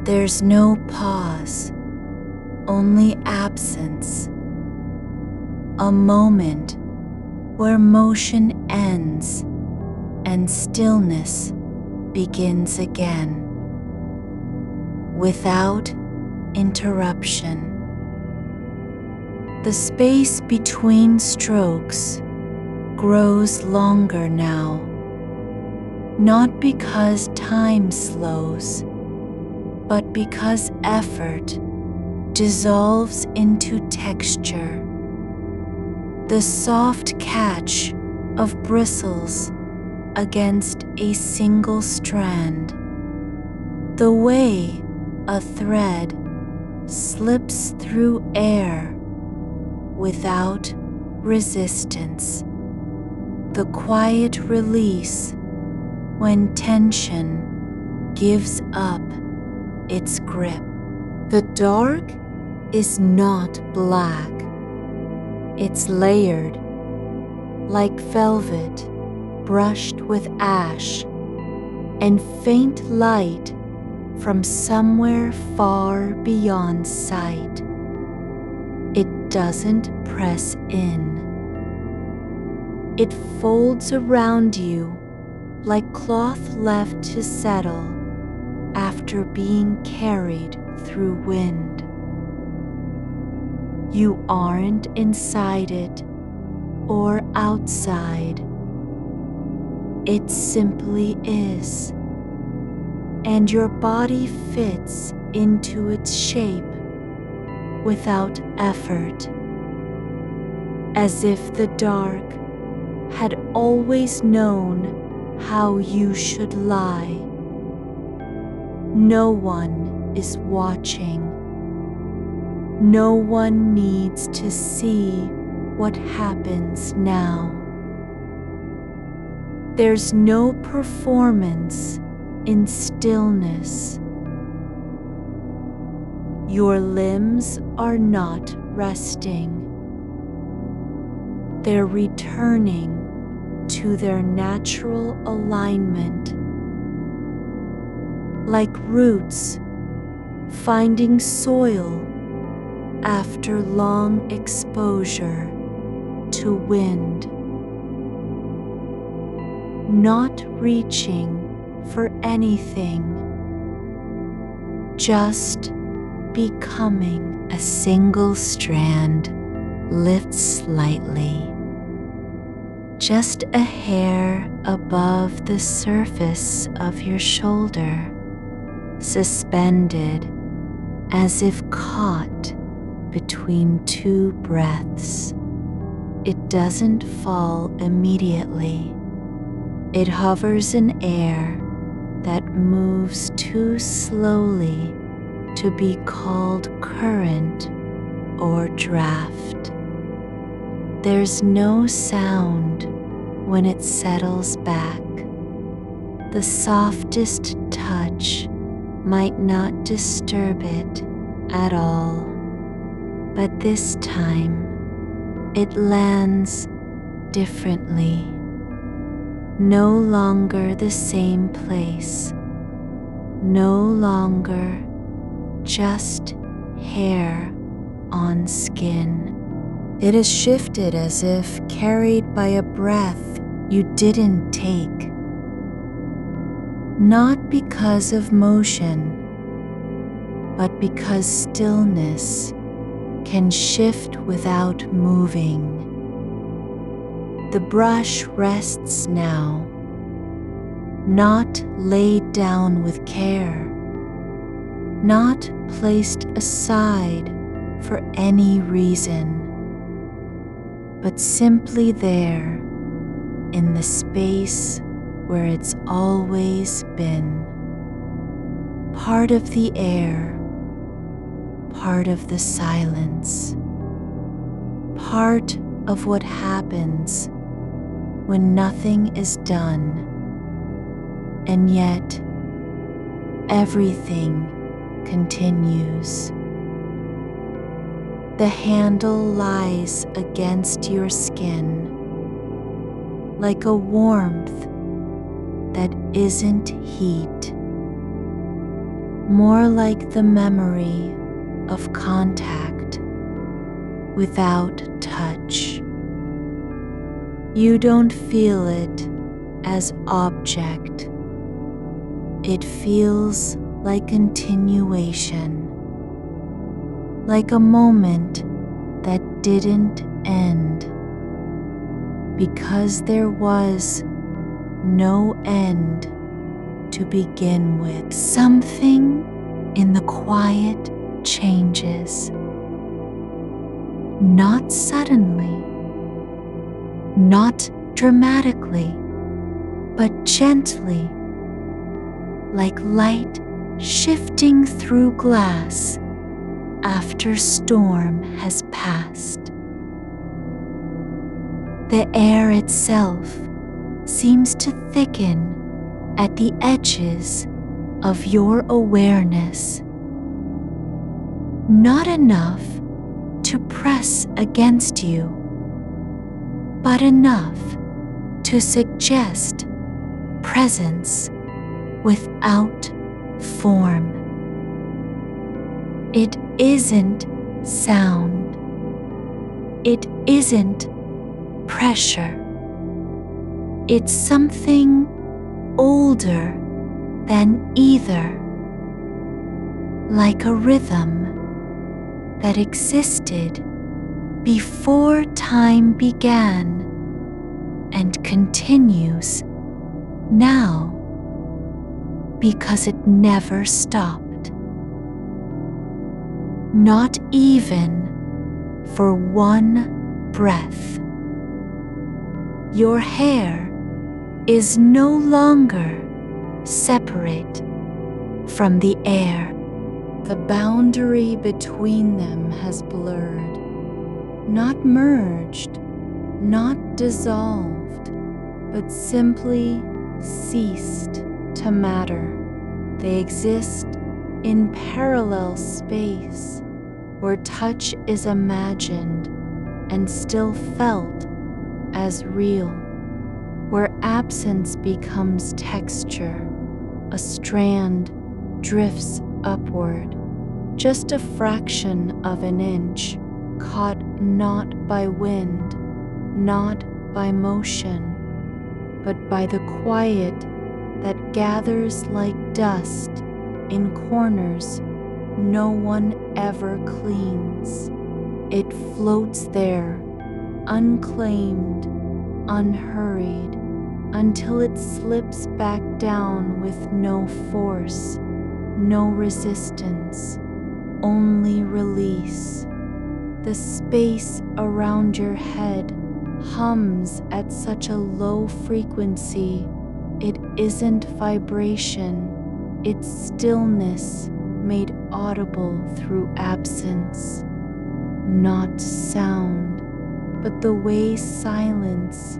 There's no pause, only absence. A moment where motion ends and stillness begins again, without interruption. The space between strokes grows longer now, not because time slows, but because effort dissolves into texture. The soft catch of bristles against a single strand, the way a thread slips through air without resistance, the quiet release when tension gives up its grip. The dark is not black. It's layered, like velvet brushed with ash, and faint light from somewhere far beyond sight. It doesn't press in. It folds around you like cloth left to settle after being carried through wind. You aren't inside it or outside. It simply is, and your body fits into its shape without effort, as if the dark had always known how you should lie. No one is watching. No one needs to see what happens now. There's no performance in stillness. Your limbs are not resting. They're returning to their natural alignment, like roots finding soil after long exposure to wind, not reaching for anything, just becoming. A single strand lifts slightly, just a hair above the surface of your shoulder, suspended as if caught between two breaths. It doesn't fall immediately. It hovers in air that moves too slowly to be called current or draft. There's no sound when it settles back. The softest touch might not disturb it at all, but this time it lands differently. No longer the same place, no longer just hair on skin. It has shifted as if carried by a breath you didn't take. Not because of motion, but because stillness can shift without moving. The brush rests now, not laid down with care, not placed aside for any reason, but simply there in the space where it's always been. Part of the air, part of the silence, part of what happens when nothing is done, and yet everything continues. The handle lies against your skin like a warmth that isn't heat, more like the memory of contact without touch. You don't feel it as object. It feels like continuation, like a moment that didn't end, because there was no end to begin with. Something in the quiet changes, not suddenly, not dramatically, but gently, like light shifting through glass after storm has passed. The air itself seems to thicken at the edges of your awareness, not enough to press against you, but enough to suggest presence without form. It isn't sound. It isn't pressure. It's something older than either, like a rhythm that existed before time began and continues now because it never stopped. Not even for one breath. Your hair is no longer separate from the air. The boundary between them has blurred, not merged, not dissolved, but simply ceased to matter. They exist in parallel space where touch is imagined and still felt as real, where absence becomes texture. A strand drifts upward, just a fraction of an inch, caught not by wind, not by motion, but by the quiet that gathers like dust in corners no one ever cleans. It floats there, unclaimed, unhurried, until it slips back down with no force, no resistance, only release. The space around your head hums at such a low frequency. It isn't vibration, it's stillness made audible through absence. Not sound, but the way silence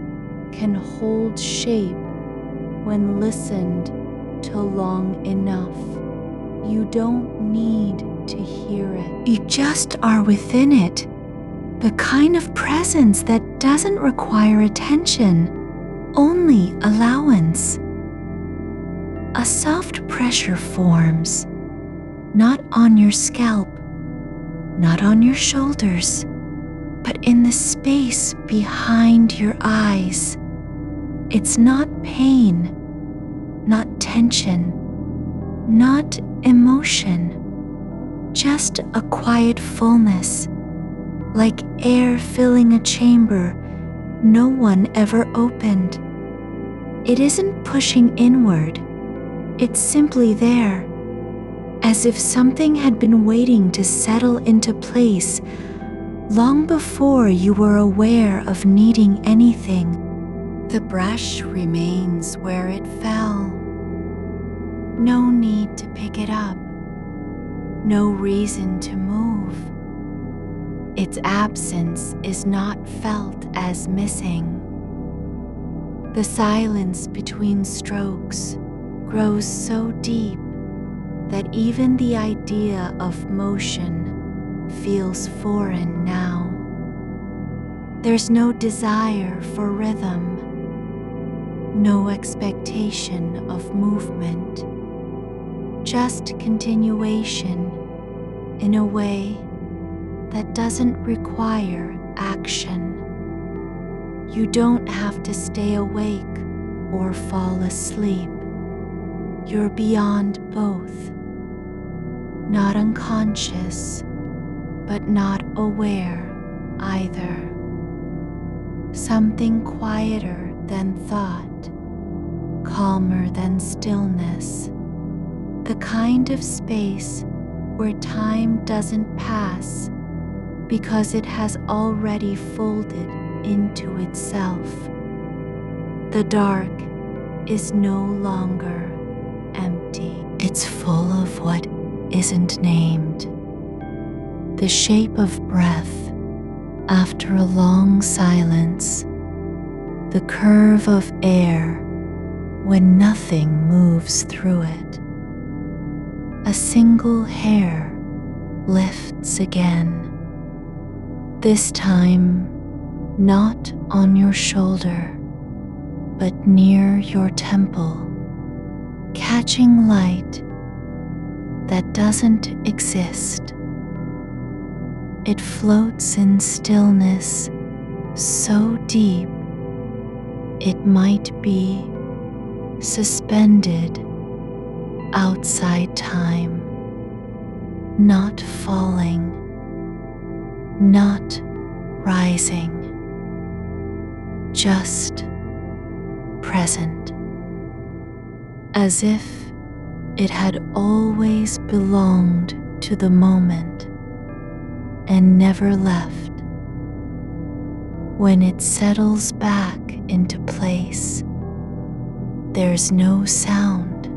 can hold shape when listened to long enough. You don't need to hear it. You just are within it, the kind of presence that doesn't require attention, only allowance. A soft pressure forms, not on your scalp, not on your shoulders, but in the space behind your eyes. It's not pain, not tension, not emotion, just a quiet fullness, like air filling a chamber no one ever opened. It isn't pushing inward, it's simply there, as if something had been waiting to settle into place long before you were aware of needing anything. The brush remains where it fell. No need to pick it up. No reason to move. Its absence is not felt as missing. The silence between strokes grows so deep that even the idea of motion feels foreign now. There's no desire for rhythm, no expectation of movement, just continuation in a way that doesn't require action. You don't have to stay awake or fall asleep. You're beyond both, not unconscious, but not aware either. Something quieter than thought, calmer than stillness, the kind of space where time doesn't pass because it has already folded into itself. The dark is no longer empty. It's full of what isn't named. The shape of breath after a long silence, the curve of air when nothing moves through it. A single hair lifts again, this time not on your shoulder, but near your temple, catching light that doesn't exist. It floats in stillness so deep it might be suspended outside time, not falling, not rising, just present, as if it had always belonged to the moment and never left. When it settles back into place, there's no sound,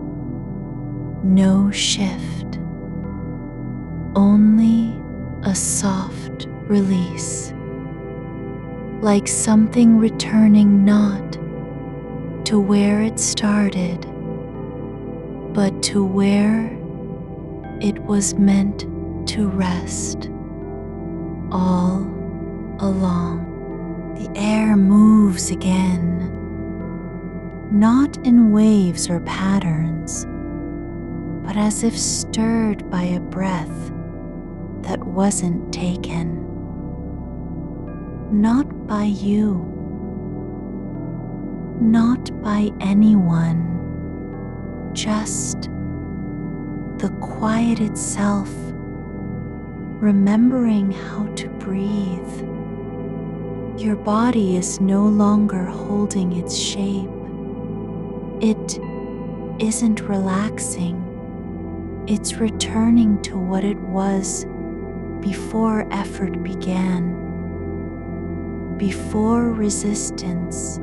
no shift, only a soft release, like something returning not to where it started, but to where it was meant to rest all along. The air moves again, not in waves or patterns, but as if stirred by a breath that wasn't taken. Not by you, not by anyone, just the quiet itself, remembering how to breathe. Your body is no longer holding its shape. It isn't relaxing. It's returning to what it was before effort began, before resistance,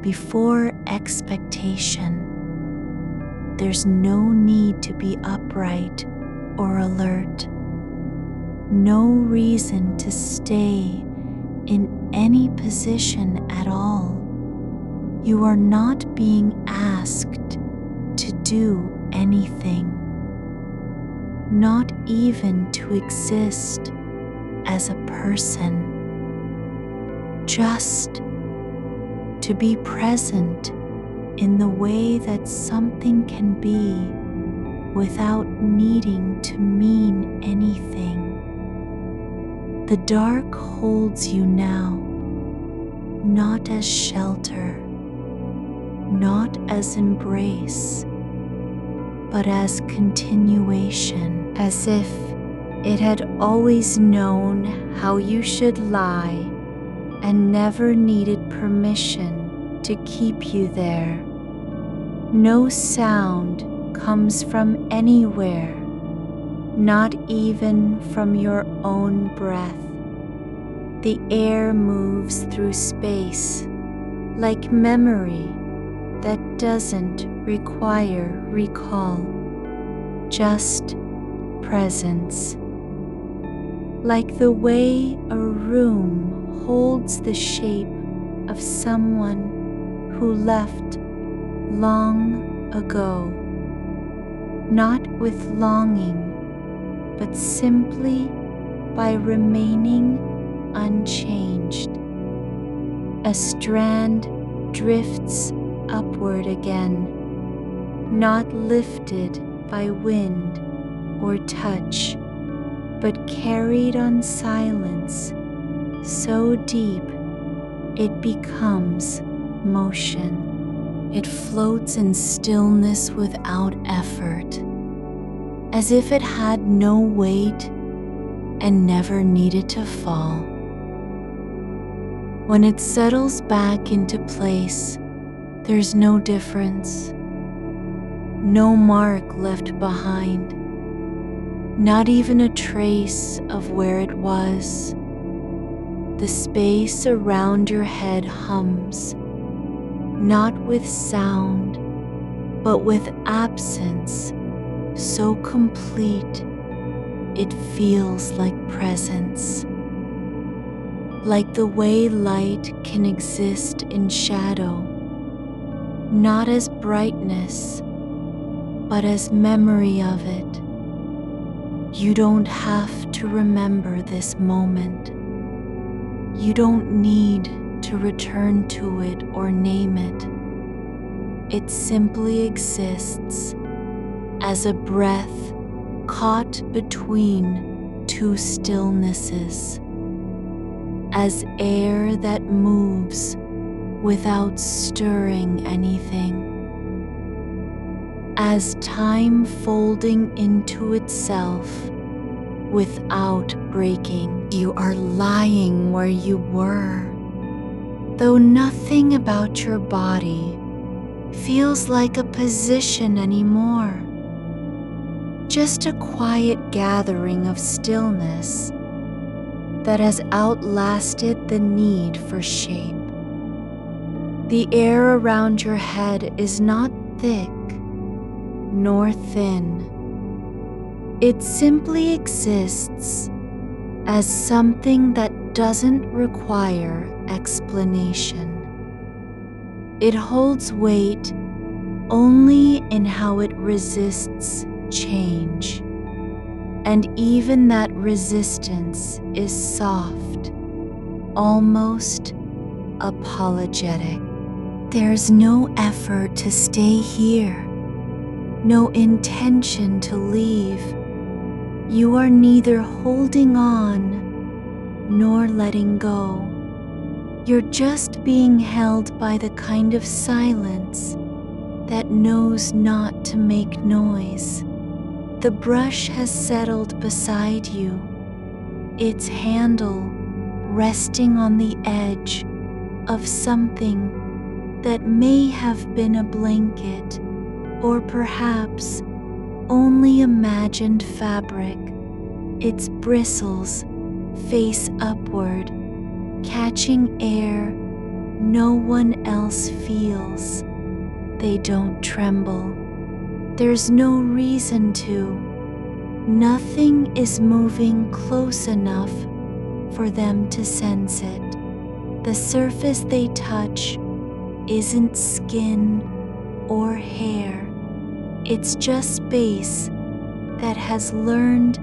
before expectation. There's no need to be upright or alert, no reason to stay in any position at all. You are not being asked to do anything, not even to exist as a person, just to be present in the way that something can be without needing to mean anything. The dark holds you now, not as shelter, not as embrace, but as continuation, as if it had always known how you should lie and never needed permission to keep you there. No sound comes from anywhere, not even from your own breath. The air moves through space like memory that doesn't require recall, just presence. Like the way a room holds the shape of someone who left long ago, not with longing, but simply by remaining unchanged. A strand drifts upward again, not lifted by wind or touch, but carried on silence so deep it becomes motion. It floats in stillness without effort, as if it had no weight and never needed to fall. When it settles back into place, there's no difference, no mark left behind, not even a trace of where it was. The space around your head hums, not with sound, but with absence, so complete it feels like presence. Like the way light can exist in shadow, not as brightness, but as memory of it. You don't have to remember this moment. You don't need to return to it or name it. It simply exists as a breath caught between two stillnesses, as air that moves without stirring anything, as time folding into itself without breaking. You are lying where you were, though nothing about your body feels like a position anymore. Just a quiet gathering of stillness that has outlasted the need for shape. The air around your head is not thick nor thin. It simply exists as something that doesn't require explanation. It holds weight only in how it resists change, and even that resistance is soft, almost apologetic. There's no effort to stay here, no intention to leave. You are neither holding on nor letting go. You're just being held by the kind of silence that knows not to make noise. The brush has settled beside you, its handle resting on the edge of something that may have been a blanket, or perhaps only imagined fabric. Its bristles face upward, catching air no one else feels. They don't tremble. There's no reason to. Nothing is moving close enough for them to sense it. The surface they touch isn't skin or hair. It's just space that has learned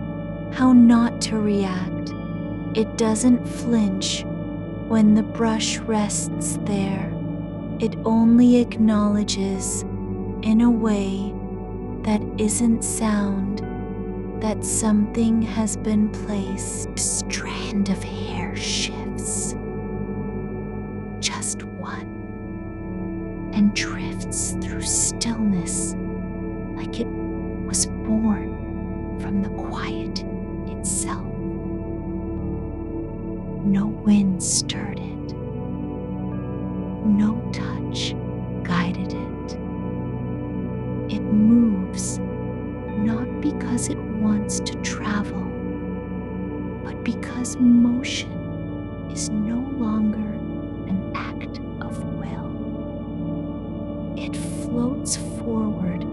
how not to react. It doesn't flinch when the brush rests there. It only acknowledges in a way that isn't sound that something has been placed. A strand of hair shifts, just one, and drifts through stillness like it was born from the quiet itself. No wind stirred it, no touch guided it. It moves not because it wants to travel, but because motion is no longer an act of will. It floats forward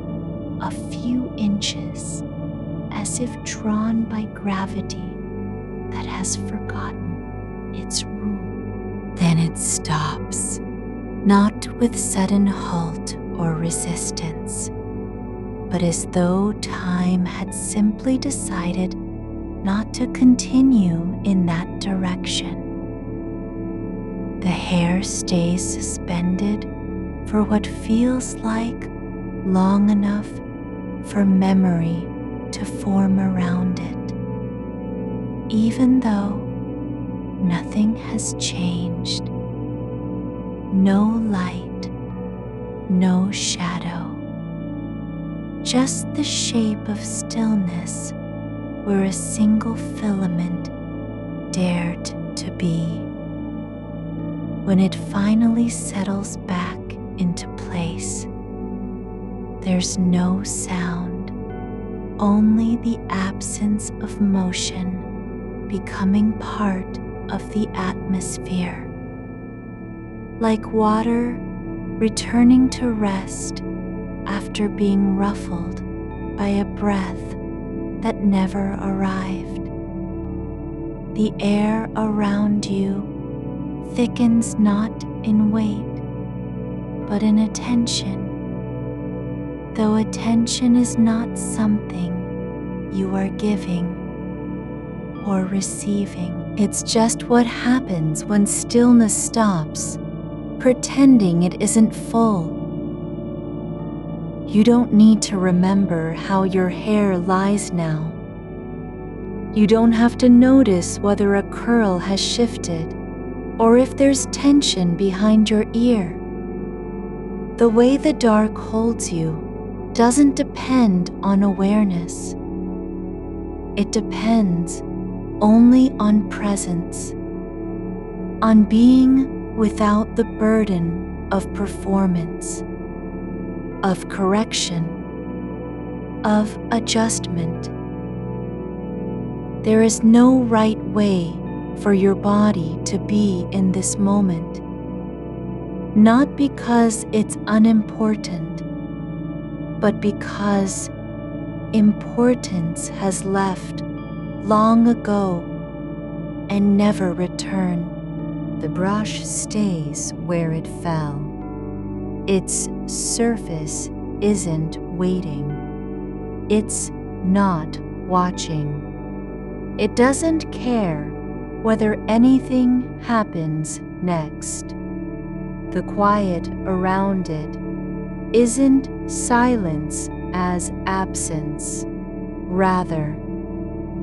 a few inches as if drawn by gravity that has forgotten its rule. Then it stops, not with sudden halt or resistance, but as though time had simply decided not to continue in that direction. The hair stays suspended for what feels like long enough for memory to form around it, even though nothing has changed. No light, no shadow, just the shape of stillness where a single filament dared to be. When it finally settles back into place, there's no sound, only the absence of motion becoming part of the atmosphere. Like water returning to rest after being ruffled by a breath that never arrived. The air around you thickens not in weight, but in attention, though attention is not something you are giving or receiving. It's just what happens when stillness stops, pretending it isn't full. You don't need to remember how your hair lies now. You don't have to notice whether a curl has shifted or if there's tension behind your ear. The way the dark holds you doesn't depend on awareness. It depends only on presence, on being without the burden of performance, of correction, of adjustment. There is no right way for your body to be in this moment, not because it's unimportant, but because importance has left long ago and never returned. The brush stays where it fell. Its surface isn't waiting. It's not watching. It doesn't care whether anything happens next. The quiet around it isn't silence as absence. Rather,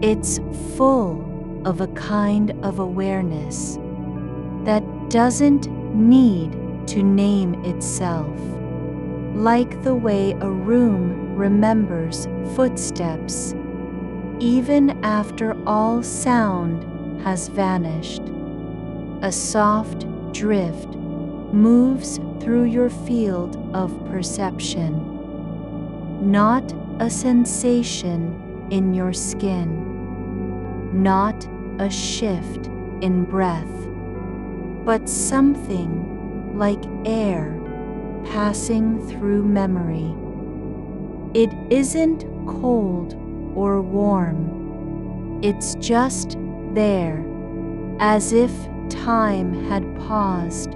it's full of a kind of awareness that doesn't need to name itself, like the way a room remembers footsteps even after all sound has vanished. A soft drift moves through your field of perception, not a sensation in your skin, not a shift in breath, but something like air passing through memory. It isn't cold or warm. It's just there, as if time had paused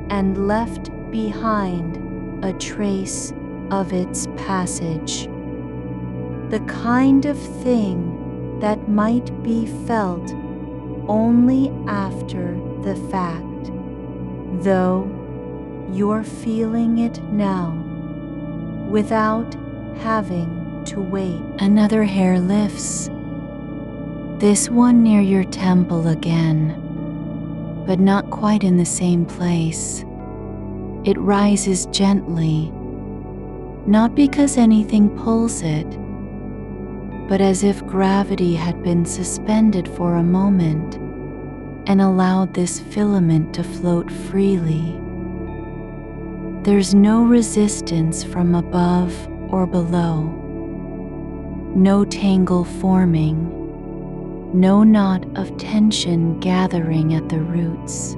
and left behind a trace of its passage. The kind of thing that might be felt only after the fact, though you're feeling it now without having to wait. Another hair lifts, this one near your temple again, but not quite in the same place. It rises gently, not because anything pulls it, but as if gravity had been suspended for a moment and allowed this filament to float freely. There's no resistance from above or below. No tangle forming, no knot of tension gathering at the roots.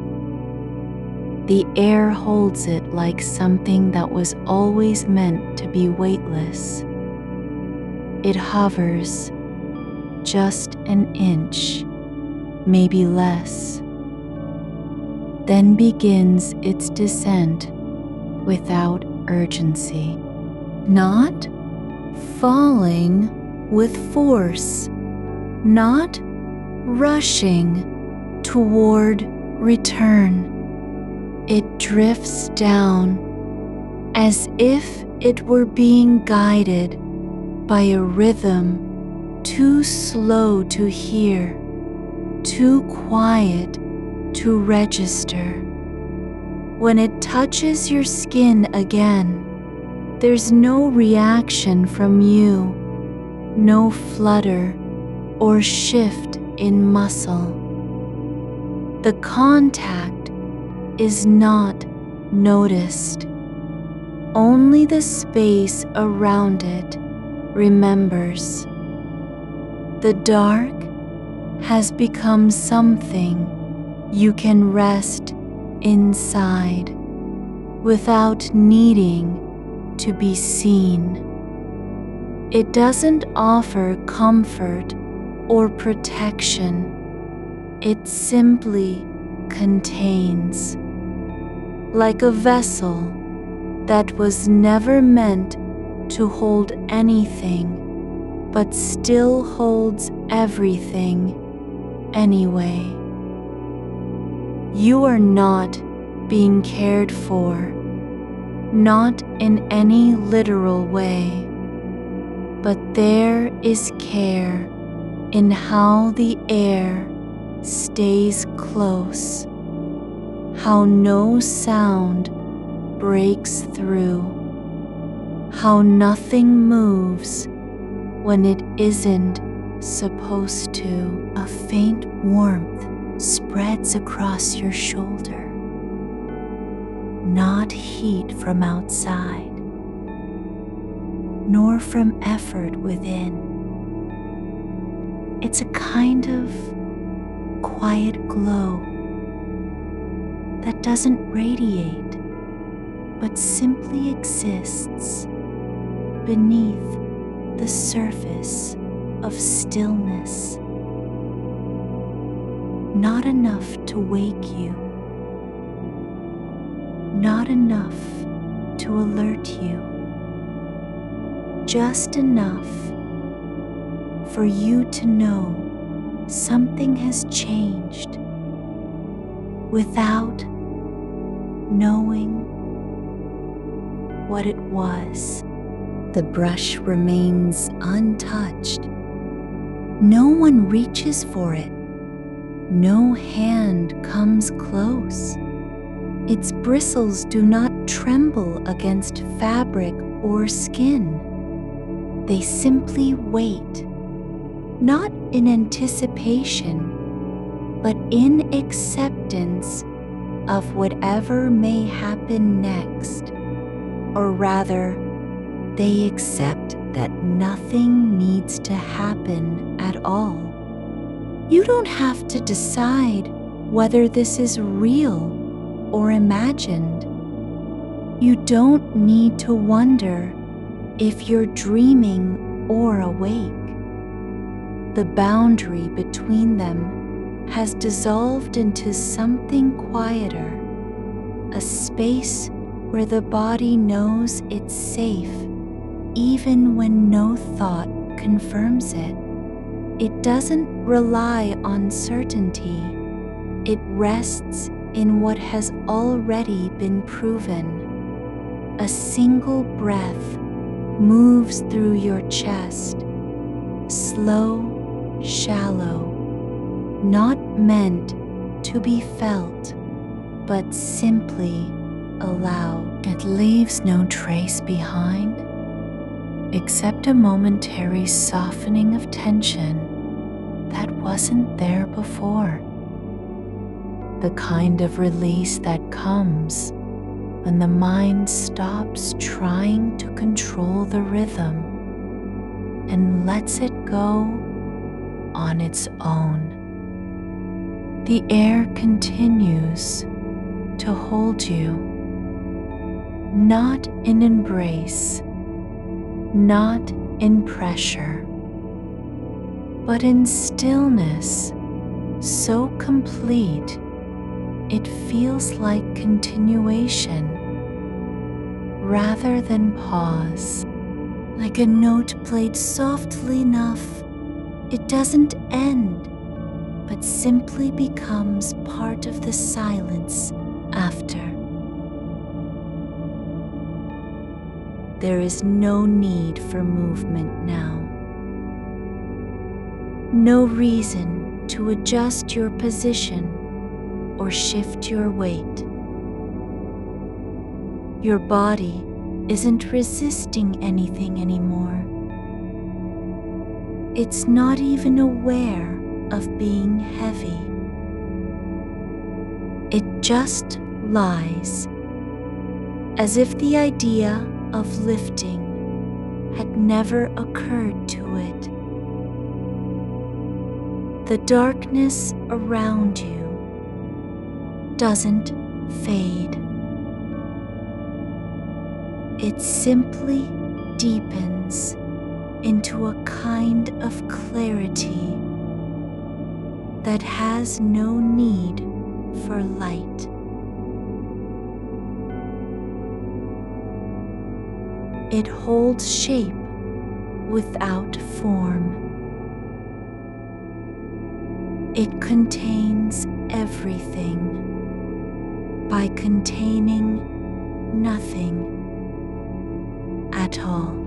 The air holds it like something that was always meant to be weightless. It hovers just an inch, maybe less, then begins its descent without urgency. Not falling with force, not rushing toward return. It drifts down as if it were being guided by a rhythm too slow to hear, too quiet to register. When it touches your skin again, there's no reaction from you, no flutter or shift in muscle. The contact is not noticed. Only the space around it remembers. The dark has become something you can rest inside without needing to be seen. It doesn't offer comfort or protection. It simply contains, like a vessel that was never meant to hold anything, but still holds everything anyway. You are not being cared for, not in any literal way, but there is care in how the air stays close, how no sound breaks through, how nothing moves when it isn't supposed to. A faint warmth spreads across your shoulder, not heat from outside, nor from effort within. It's a kind of quiet glow that doesn't radiate, but simply exists beneath the surface of stillness. Not enough to wake you, not enough to alert you, just enough for you to know something has changed without knowing what it was. The brush remains untouched. No one reaches for it. No hand comes close. Its bristles do not tremble against fabric or skin. They simply wait, not in anticipation, but in acceptance of whatever may happen next. Or rather, they accept that nothing needs to happen at all. You don't have to decide whether this is real or imagined. You don't need to wonder if you're dreaming or awake. The boundary between them has dissolved into something quieter, a space where the body knows it's safe even when no thought confirms it. It doesn't rely on certainty. It rests in what has already been proven. A single breath moves through your chest, slow, shallow, not meant to be felt, but simply allowed. It leaves no trace behind, except a momentary softening of tension that wasn't there before. The kind of release that comes when the mind stops trying to control the rhythm and lets it go on its own. The air continues to hold you, not in embrace, not in pressure, but in stillness so complete it feels like continuation rather than pause. Like a note played softly enough, it doesn't end, but simply becomes part of the silence after. There is no need for movement now. No reason to adjust your position or shift your weight. Your body isn't resisting anything anymore. It's not even aware of being heavy. It just lies, as if the idea of lifting had never occurred to it. The darkness around you doesn't fade. It simply deepens into a kind of clarity that has no need for light. It holds shape without form. It contains everything by containing nothing at all.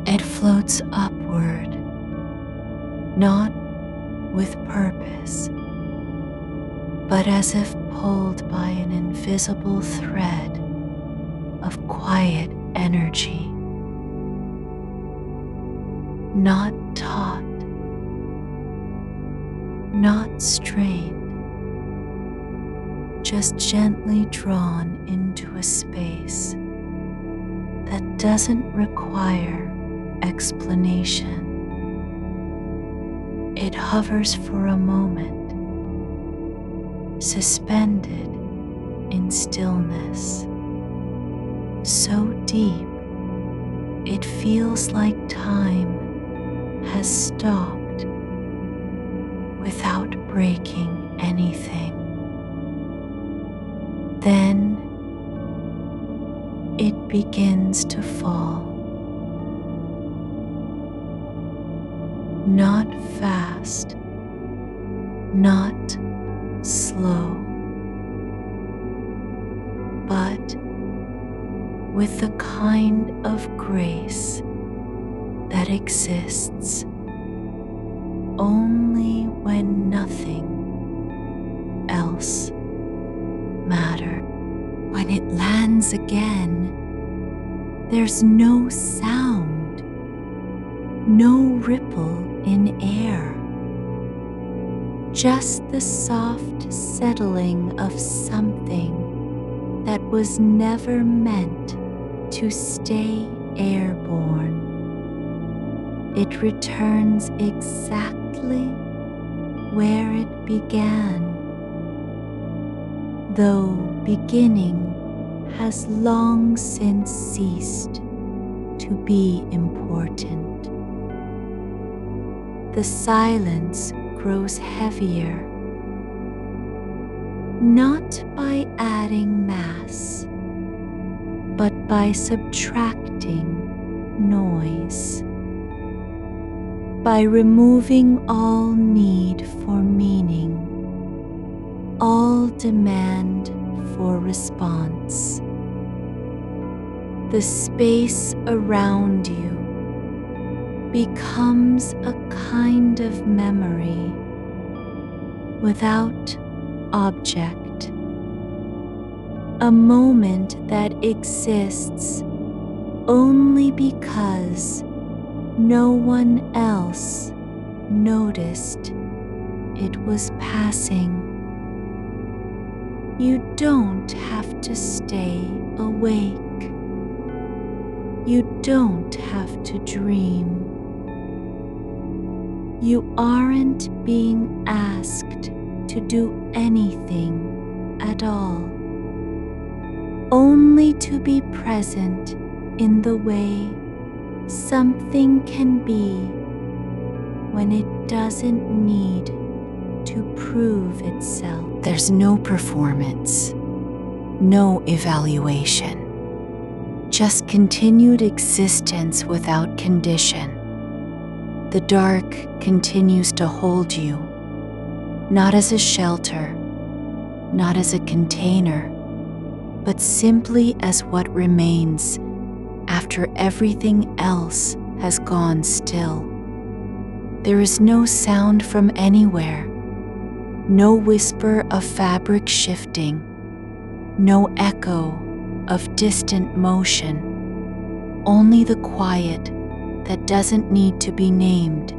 It floats upward, not with purpose, but as if pulled by an invisible thread of quiet energy. Not taut, not strained, just gently drawn into a space that doesn't require explanation. It hovers for a moment, suspended in stillness, so deep it feels like time has stopped without breaking anything. Then it begins to fall. Not fast, not slow, but with the kind of grace that exists only when nothing else matters. When it lands again, there's no sound, no ripple in air, just the soft settling of something that was never meant to stay airborne. It returns exactly exactly where it began, though beginning has long since ceased to be important. The silence grows heavier, not by adding mass, but by subtracting noise, by removing all need for meaning, all demand for response. The space around you becomes a kind of memory without object, a moment that exists only because no one else noticed it was passing. You don't have to stay awake. You don't have to dream. You aren't being asked to do anything at all, only to be present in the way something can be when it doesn't need to prove itself. There's no performance, no evaluation, just continued existence without condition. The dark continues to hold you, not as a shelter, not as a container, but simply as what remains after everything else has gone still. There is no sound from anywhere, no whisper of fabric shifting, no echo of distant motion, only the quiet that doesn't need to be named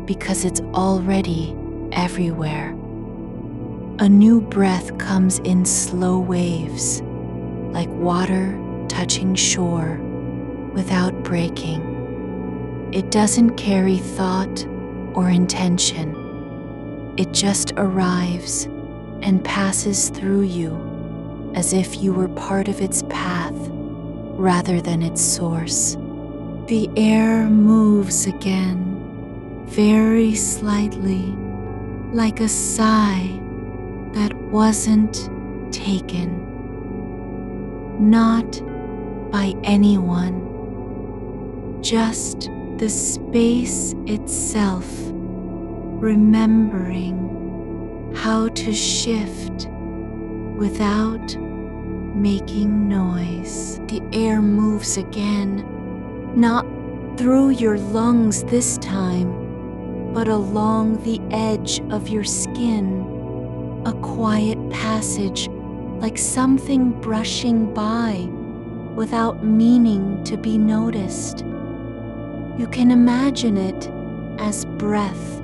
because it's already everywhere. A new breath comes in slow waves, like water touching shore without breaking. It doesn't carry thought or intention. It just arrives and passes through you as if you were part of its path rather than its source. The air moves again, very slightly, like a sigh that wasn't taken. Not by anyone, just the space itself, remembering how to shift without making noise. The air moves again, not through your lungs this time, but along the edge of your skin, a quiet passage like something brushing by without meaning to be noticed. You can imagine it as breath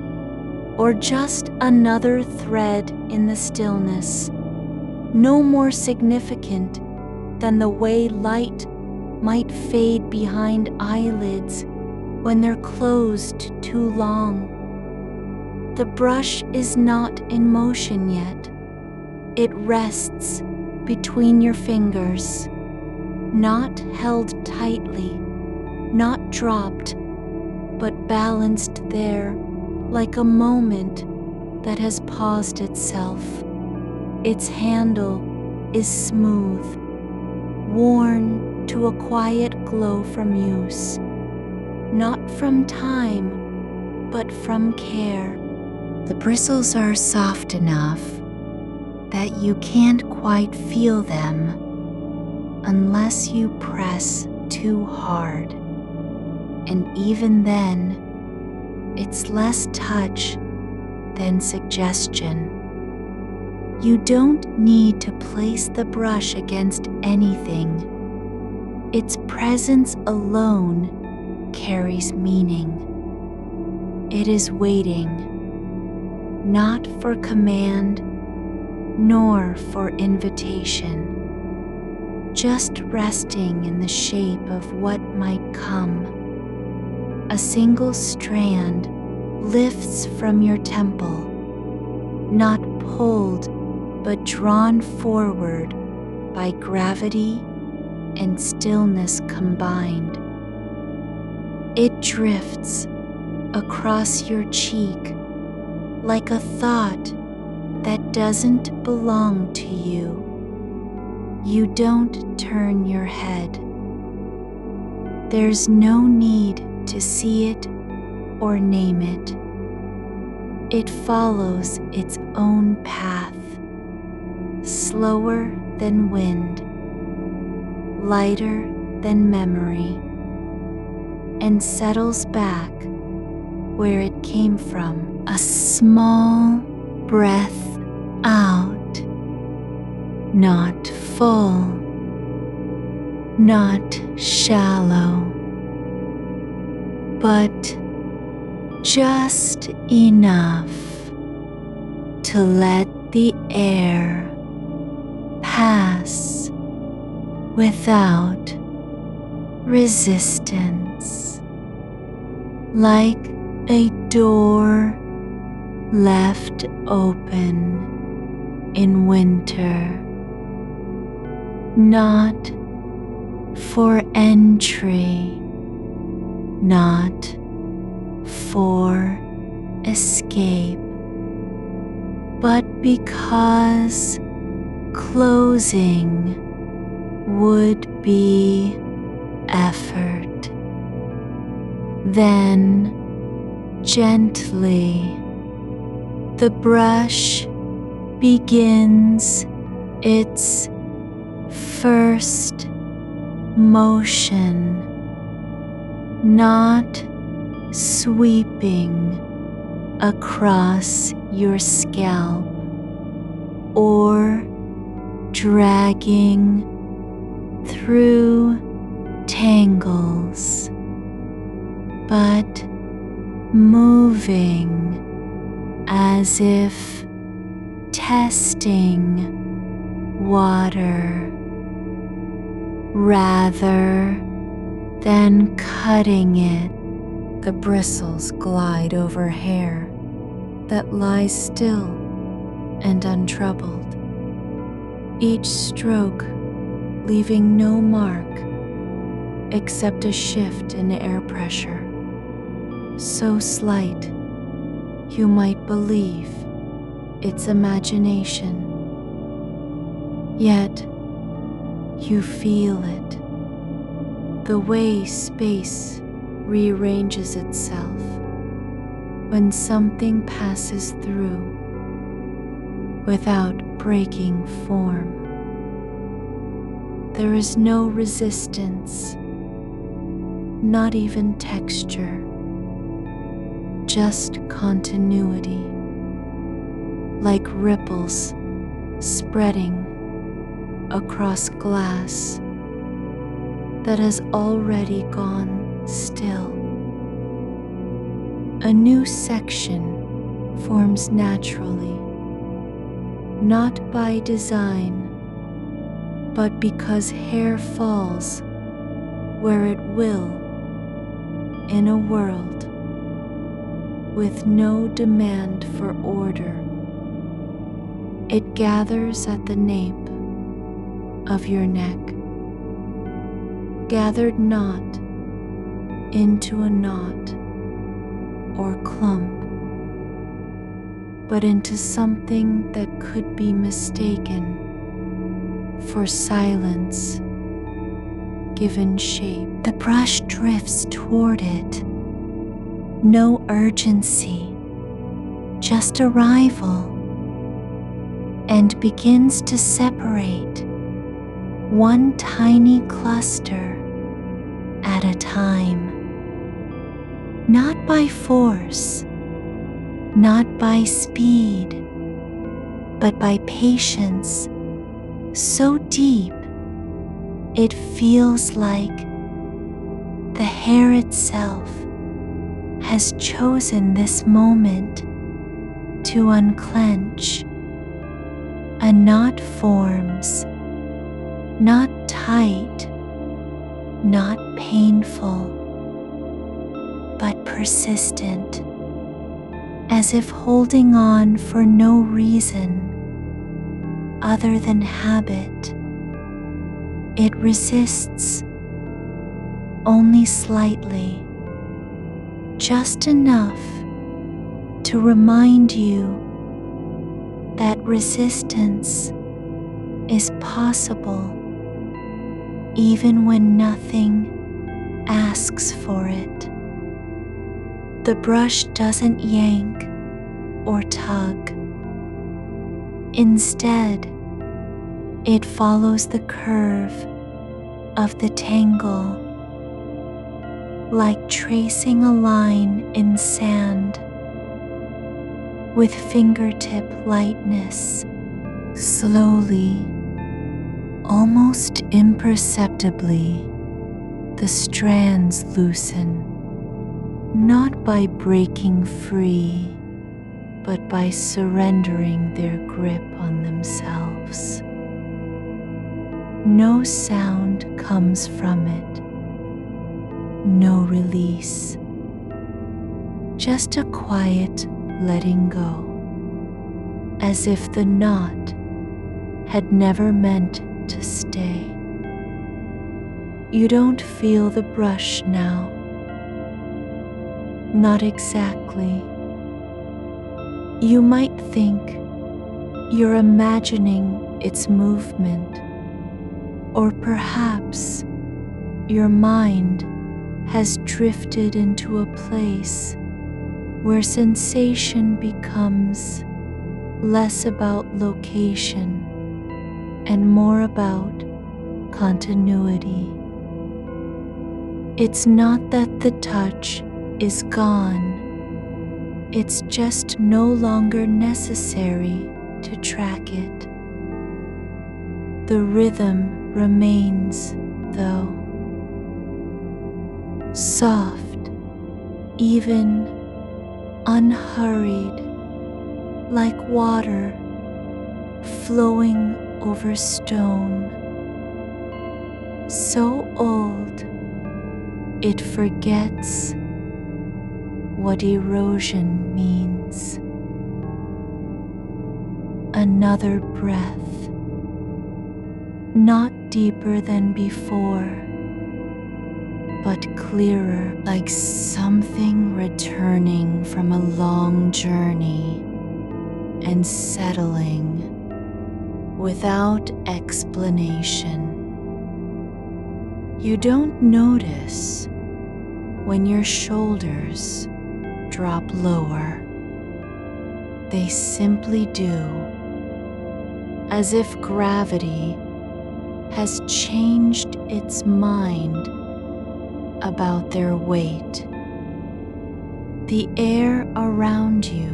or just another thread in the stillness, no more significant than the way light might fade behind eyelids when they're closed too long. The brush is not in motion yet. It rests between your fingers, not held tightly, not dropped, but balanced there like a moment that has paused itself. Its handle is smooth, worn to a quiet glow from use, not from time, but from care. The bristles are soft enough that you can't quite feel them unless you press too hard. And even then, it's less touch than suggestion. You don't need to place the brush against anything. Its presence alone carries meaning. It is waiting, not for command, nor for invitation, just resting in the shape of what might come. A single strand lifts from your temple, not pulled but drawn forward by gravity and stillness combined. It drifts across your cheek like a thought that doesn't belong to you. You don't turn your head. There's no need to see it or name it. It follows its own path, slower than wind, lighter than memory, and settles back where it came from. A small breath out, not full, not shallow, but just enough to let the air pass without resistance, like a door left open in winter, not for entry, not for escape, but because closing would be effort. Then, gently, the brush begins its first motion, not sweeping across your scalp or dragging through tangles, but moving as if testing water rather than cutting it. The bristles glide over hair that lies still and untroubled, each stroke leaving no mark except a shift in air pressure, so slight you might believe it's imagination, yet you feel it, the way space rearranges itself when something passes through without breaking form. There is no resistance, not even texture, just continuity, like ripples spreading across glass that has already gone still. A new section forms naturally, not by design, but because hair falls where it will in a world with no demand for order. It gathers at the nape of your neck, gathered not into a knot or clump, but into something that could be mistaken for silence given shape. The brush drifts toward it, no urgency, just arrival, and begins to separate one tiny cluster at a time. Not by force, not by speed, but by patience so deep it feels like the hair itself has chosen this moment to unclench. A knot forms, not tight, not painful, but persistent, as if holding on for no reason other than habit. It resists only slightly, just enough to remind you that resistance is possible even when nothing asks for it. The brush doesn't yank or tug. Instead, it follows the curve of the tangle, like tracing a line in sand. With fingertip lightness, slowly, almost imperceptibly, the strands loosen, not by breaking free, but by surrendering their grip on themselves. No sound comes from it, no release, just a quiet letting go, as if the knot had never meant to stay. You don't feel the brush now. Not exactly. You might think you're imagining its movement, or perhaps your mind has drifted into a place where sensation becomes less about location and more about continuity. It's not that the touch is gone, it's just no longer necessary to track it. The rhythm remains, though, soft, even, unhurried, like water flowing over stone, so old it forgets what erosion means. Another breath, not deeper than before, but clearer, like something returning from a long journey and settling without explanation. You don't notice when your shoulders drop lower. They simply do, as if gravity has changed its mind about their weight. The air around you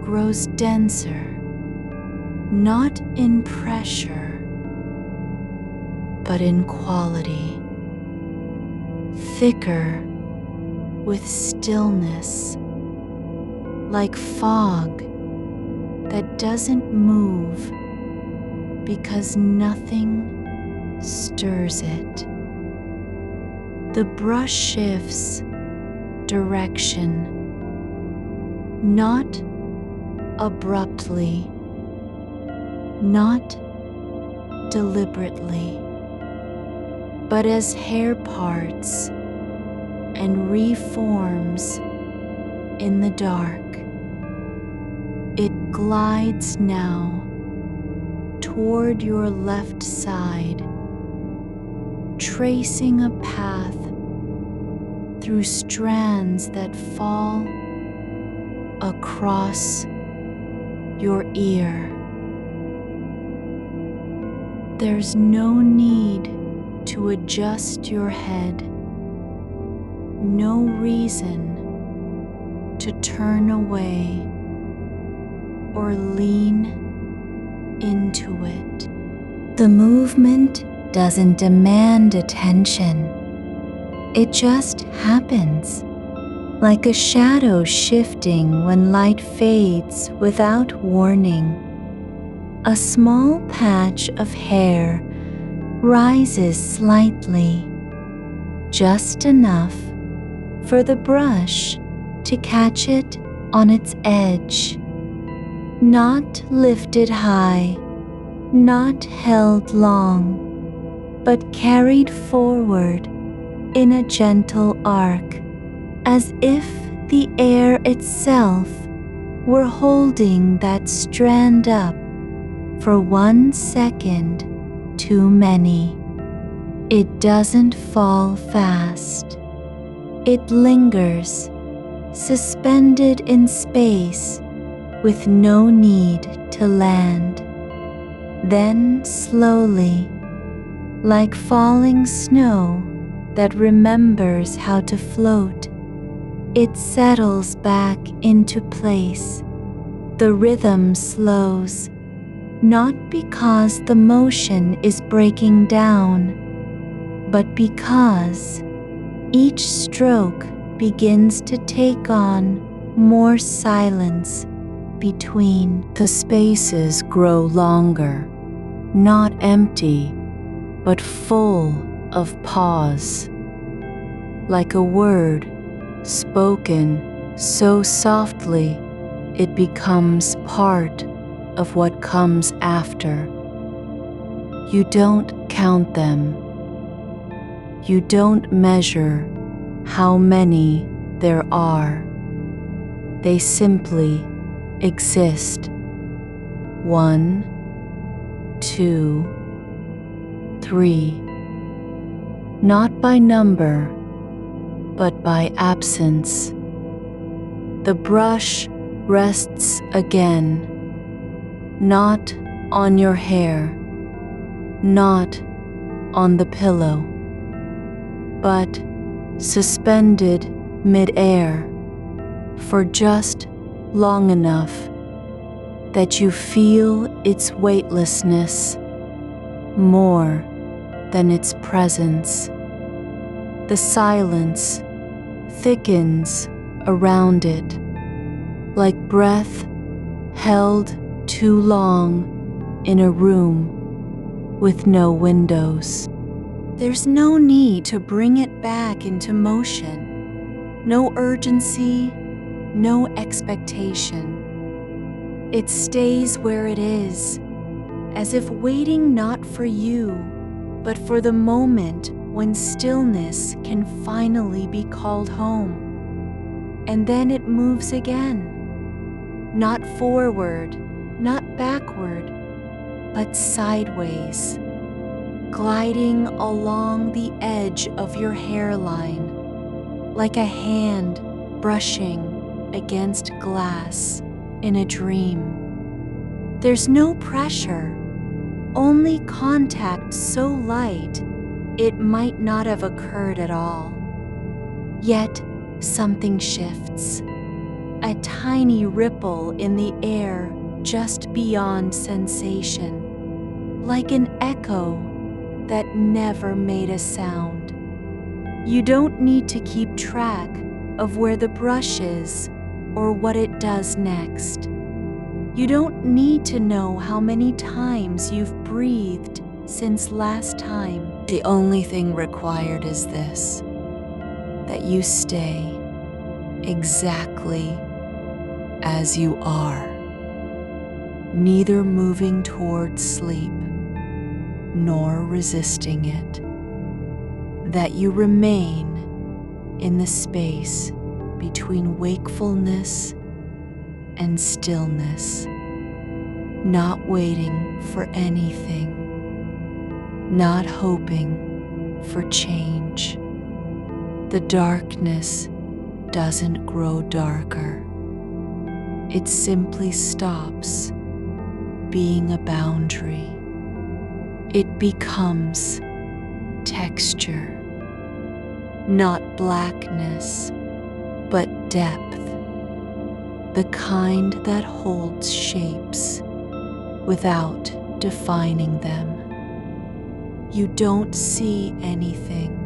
grows denser, not in pressure, but in quality, thicker with stillness, like fog that doesn't move because nothing stirs it. The brush shifts direction, not abruptly, not deliberately, but as hair parts and reforms in the dark. It glides now toward your left side, tracing a path through strands that fall across your ear. There's no need to adjust your head, no reason to turn away or lean into it. The movement doesn't demand attention. It just happens, like a shadow shifting when light fades without warning. A small patch of hair rises slightly, just enough for the brush to catch it on its edge, not lifted high, not held long, but carried forward in a gentle arc, as if the air itself were holding that strand up for 1 second too many. It doesn't fall fast. It lingers, suspended in space, with no need to land. Then slowly, like falling snow that remembers how to float, it settles back into place. The rhythm slows, not because the motion is breaking down, but because each stroke begins to take on more silence between. The spaces grow longer, not empty, but full of pause, like a word spoken so softly it becomes part of what comes after. You don't count them. You don't measure how many there are. They simply exist. 1, 2, 3. Not by number, but by absence. The brush rests again, not on your hair, not on the pillow, but suspended mid-air for just long enough that you feel its weightlessness more than its presence. The silence thickens around it, like breath held too long in a room with no windows. There's no need to bring it back into motion. No urgency, no expectation. It stays where it is, as if waiting not for you, but for the moment when stillness can finally be called home. And then it moves again, not forward, not backward, but sideways, gliding along the edge of your hairline, like a hand brushing against glass in a dream. There's no pressure, only contact so light it might not have occurred at all. Yet something shifts, a tiny ripple in the air just beyond sensation, like an echo that never made a sound. You don't need to keep track of where the brush is or what it does next. You don't need to know how many times you've breathed since last time. The only thing required is this, that you stay exactly as you are, neither moving towards sleep nor resisting it, that you remain in the space between wakefulness and stillness, not waiting for anything, not hoping for change. The darkness doesn't grow darker. It simply stops being a boundary. It becomes texture, not blackness, but depth, the kind that holds shapes without defining them. You don't see anything.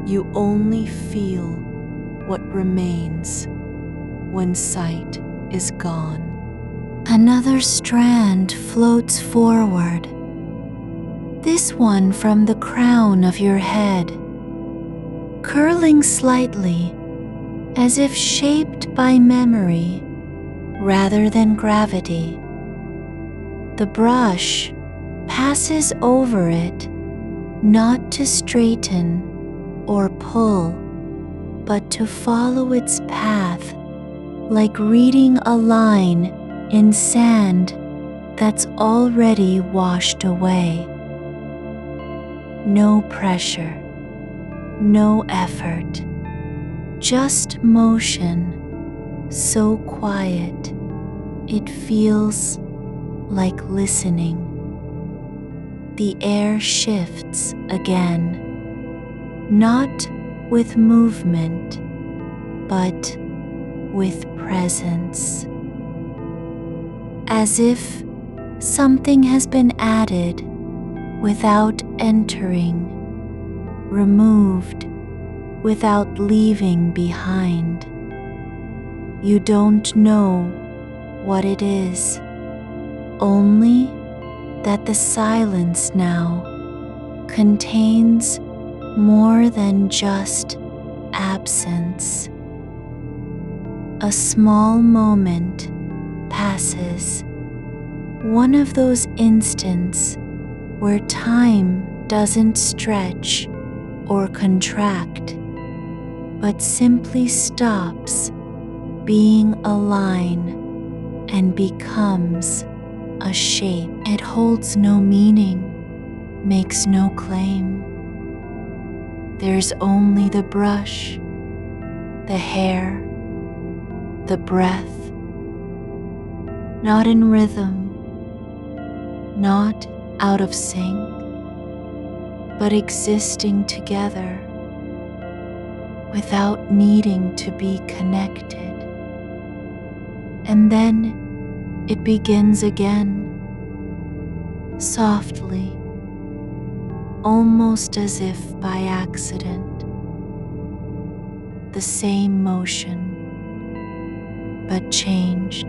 You only feel what remains when sight is gone. Another strand floats forward, this one from the crown of your head, curling slightly as if shaped by memory rather than gravity. The brush passes over it, not to straighten or pull, but to follow its path, like reading a line in sand that's already washed away. No pressure, no effort, just motion, so quiet it feels like listening. The air shifts again, not with movement, but with presence. As if something has been added without entering, removed without leaving behind. You don't know what it is, only that the silence now contains more than just absence. A small moment passes, one of those instants where time doesn't stretch or contract, but simply stops being a line and becomes a shape. It holds no meaning, makes no claim. There's only the brush, the hair, the breath, not in rhythm, not out of sync, but existing together without needing to be connected. And then it begins again, softly, almost as if by accident. The same motion, but changed.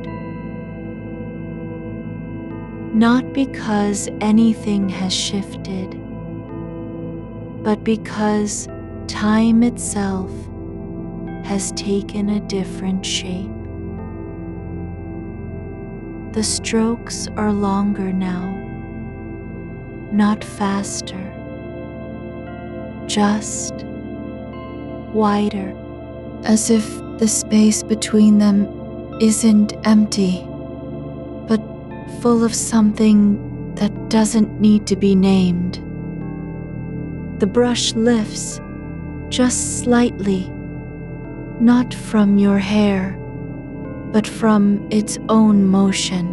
Not because anything has shifted, but because time itself has taken a different shape. The strokes are longer now, not faster, just wider, as if the space between them isn't empty, but full of something that doesn't need to be named. The brush lifts just slightly, not from your hair, but from its own motion.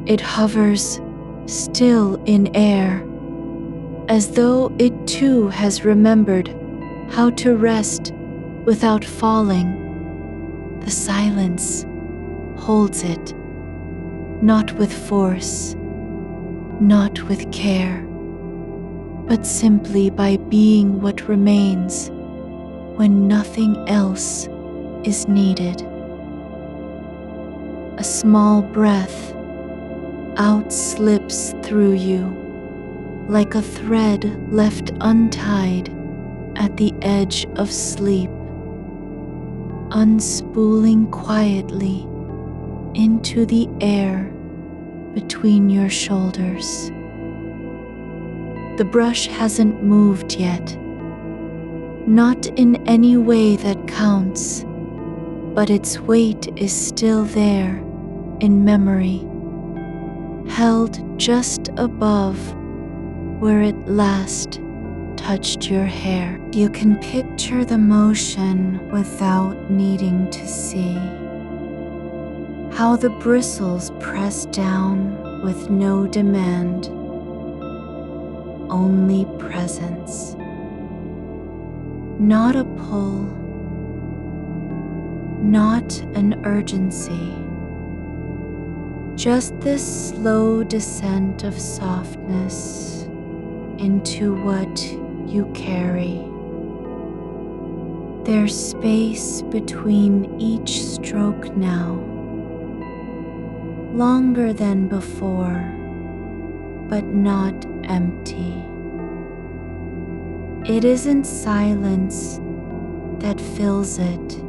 It hovers still in air, as though it too has remembered how to rest without falling. The silence holds it, not with force, not with care, but simply by being what remains when nothing else is needed. A small breath out slips through you, like a thread left untied at the edge of sleep, unspooling quietly into the air between your shoulders. The brush hasn't moved yet, not in any way that counts, but its weight is still there in memory, held just above where it last touched your hair. You can picture the motion without needing to see. How the bristles press down with no demand, only presence. Not a pull, not an urgency. Just this slow descent of softness into what you carry. There's space between each stroke now, longer than before, but not empty. It isn't silence that fills it,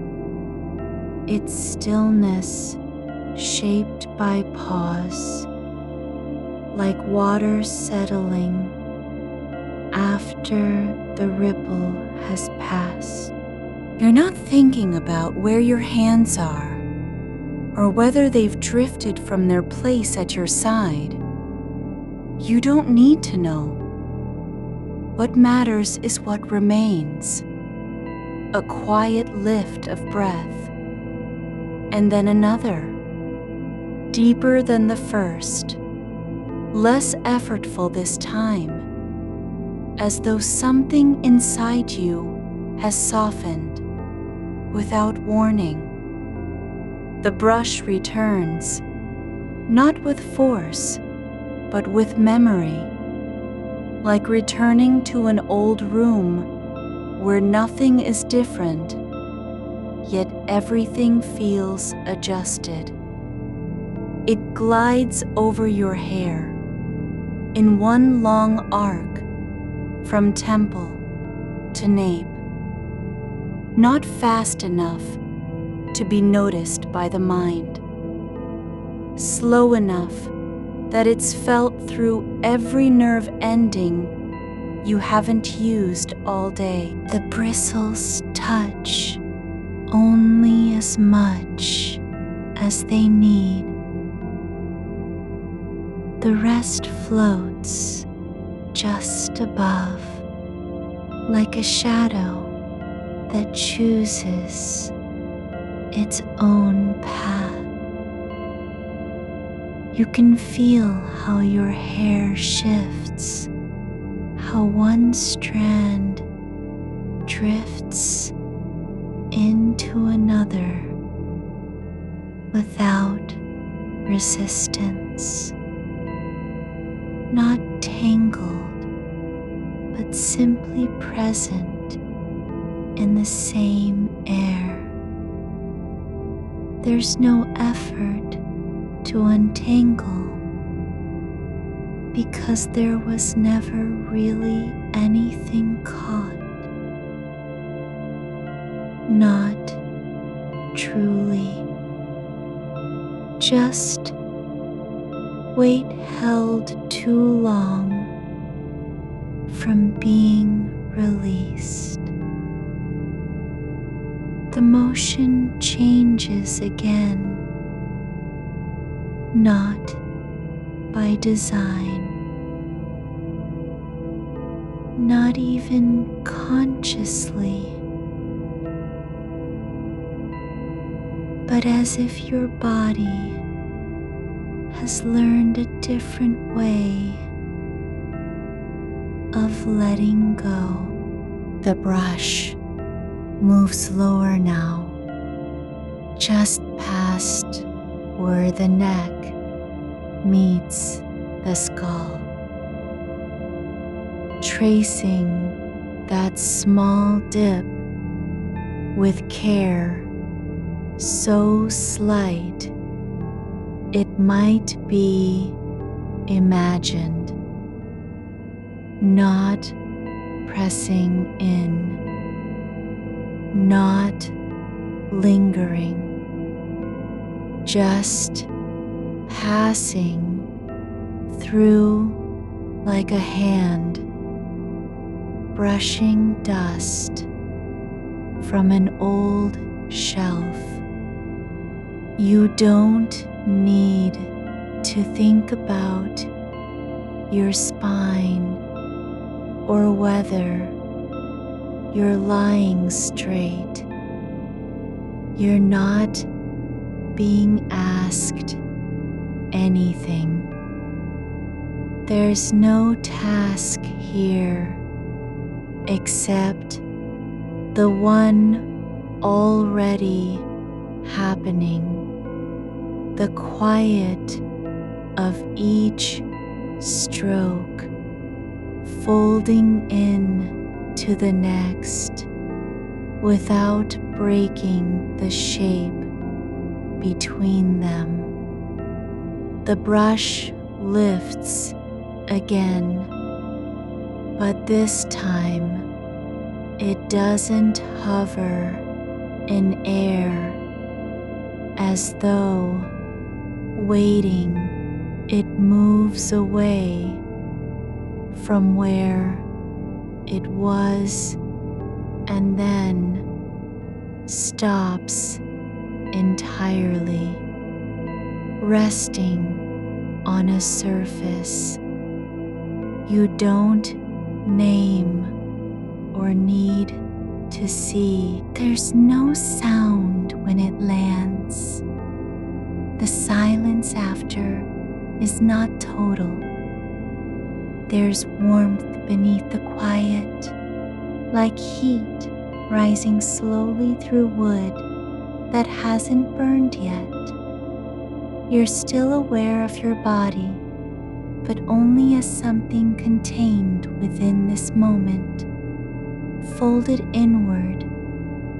its stillness shaped by pause, like water settling after the ripple has passed. You're not thinking about where your hands are or whether they've drifted from their place at your side. You don't need to know. What matters is what remains. A quiet lift of breath, and then another, deeper than the first, less effortful this time, as though something inside you has softened without warning. The brush returns, not with force, but with memory, like returning to an old room where nothing is different, yet everything feels adjusted. It glides over your hair in one long arc from temple to nape, not fast enough to be noticed by the mind, slow enough that it's felt through every nerve ending you haven't used all day. The bristles touch only as much as they need. The rest floats just above, like a shadow that chooses its own path. You can feel how your hair shifts, how one strand drifts into another without resistance. Not tangled, but simply present in the same air. There's no effort to untangle, because there was never really anything caught. Not truly. Just weight held too long from being released. The motion changes again, not by design, not even consciously, but as if your body has learned a different way of letting go. The brush moves slower now, just past where the neck meets the skull, tracing that small dip with care so slight it might be imagined, not pressing in, not lingering, just passing through like a hand brushing dust from an old shelf. You don't need to think about your spine or whether you're lying straight. You're not being asked anything. There's no task here except the one already happening, the quiet of each stroke folding in to the next without breaking the shape between them. The brush lifts again, but this time It doesn't hover in air as though waiting. It moves away from where it was and then stops entirely, resting on a surface you don't name or need to see. There's no sound when it lands. The silence after is not total. There's warmth beneath the quiet, like heat rising slowly through wood that hasn't burned yet. You're still aware of your body, but only as something contained within this moment, folded inward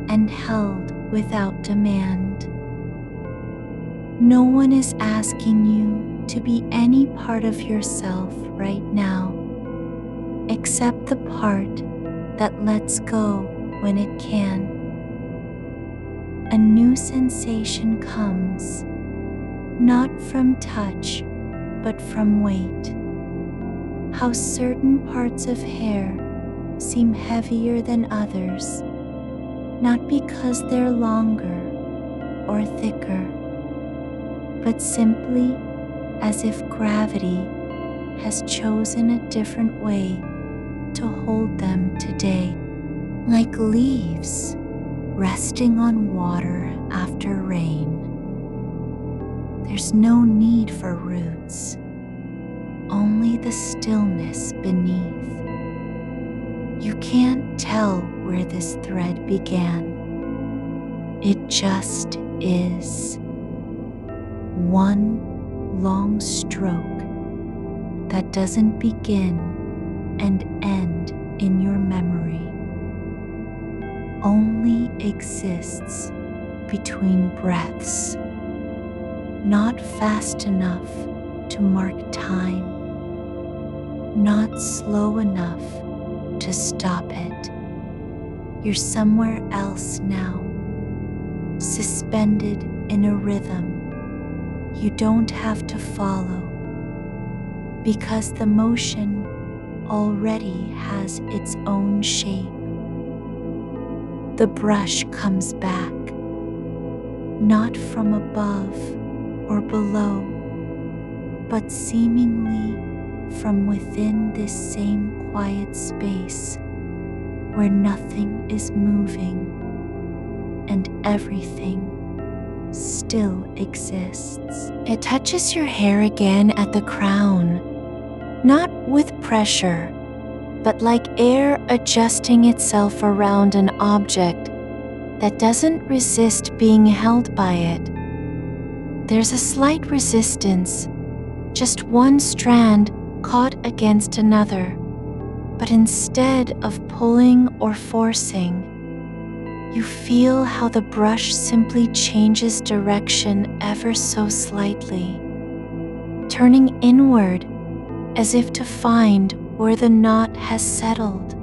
and held without demand. No one is asking you to be any part of yourself right now, except the part that lets go when it can. A new sensation comes, not from touch, but from weight. How certain parts of hair seem heavier than others, not because they're longer or thicker, but simply as if gravity has chosen a different way to hold them today. Like leaves resting on water after rain. There's no need for roots, only the stillness beneath. You can't tell where this thread began. It just is. One long stroke that doesn't begin and end in your memory, only exists between breaths, not fast enough to mark time, not slow enough to stop it. You're somewhere else now, suspended in a rhythm you don't have to follow, because the motion already has its own shape. The brush comes back, not from above or below, but seemingly from within this same quiet space where nothing is moving and everything still exists. It touches your hair again at the crown, not with pressure, but like air adjusting itself around an object that doesn't resist being held by it. There's a slight resistance, just one strand caught against another, but instead of pulling or forcing, you feel how the brush simply changes direction ever so slightly, turning inward as if to find where the knot has settled.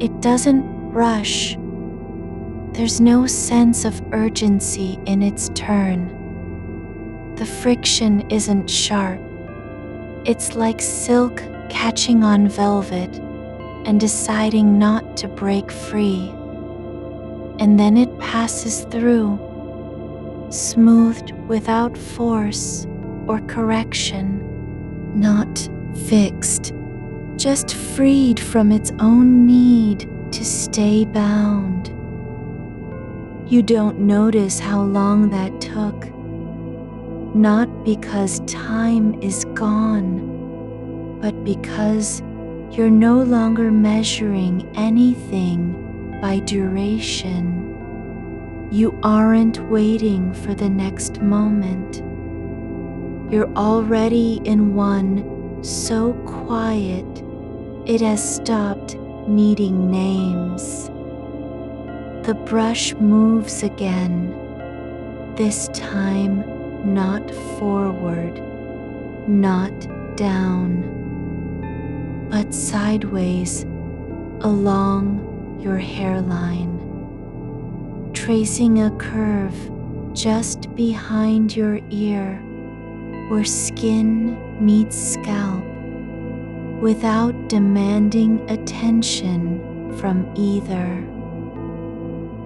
It doesn't rush. There's no sense of urgency in its turn. The friction isn't sharp. It's like silk catching on velvet and deciding not to break free. And then it passes through, smoothed without force or correction, not fixed, just freed from its own need to stay bound. You don't notice how long that took, not because time is gone, but because you're no longer measuring anything by duration. You aren't waiting for the next moment. You're already in one so quiet it has stopped needing names. The brush moves again, this time not forward, not down, but sideways along your hairline, tracing a curve just behind your ear where skin meets scalp without demanding attention from either.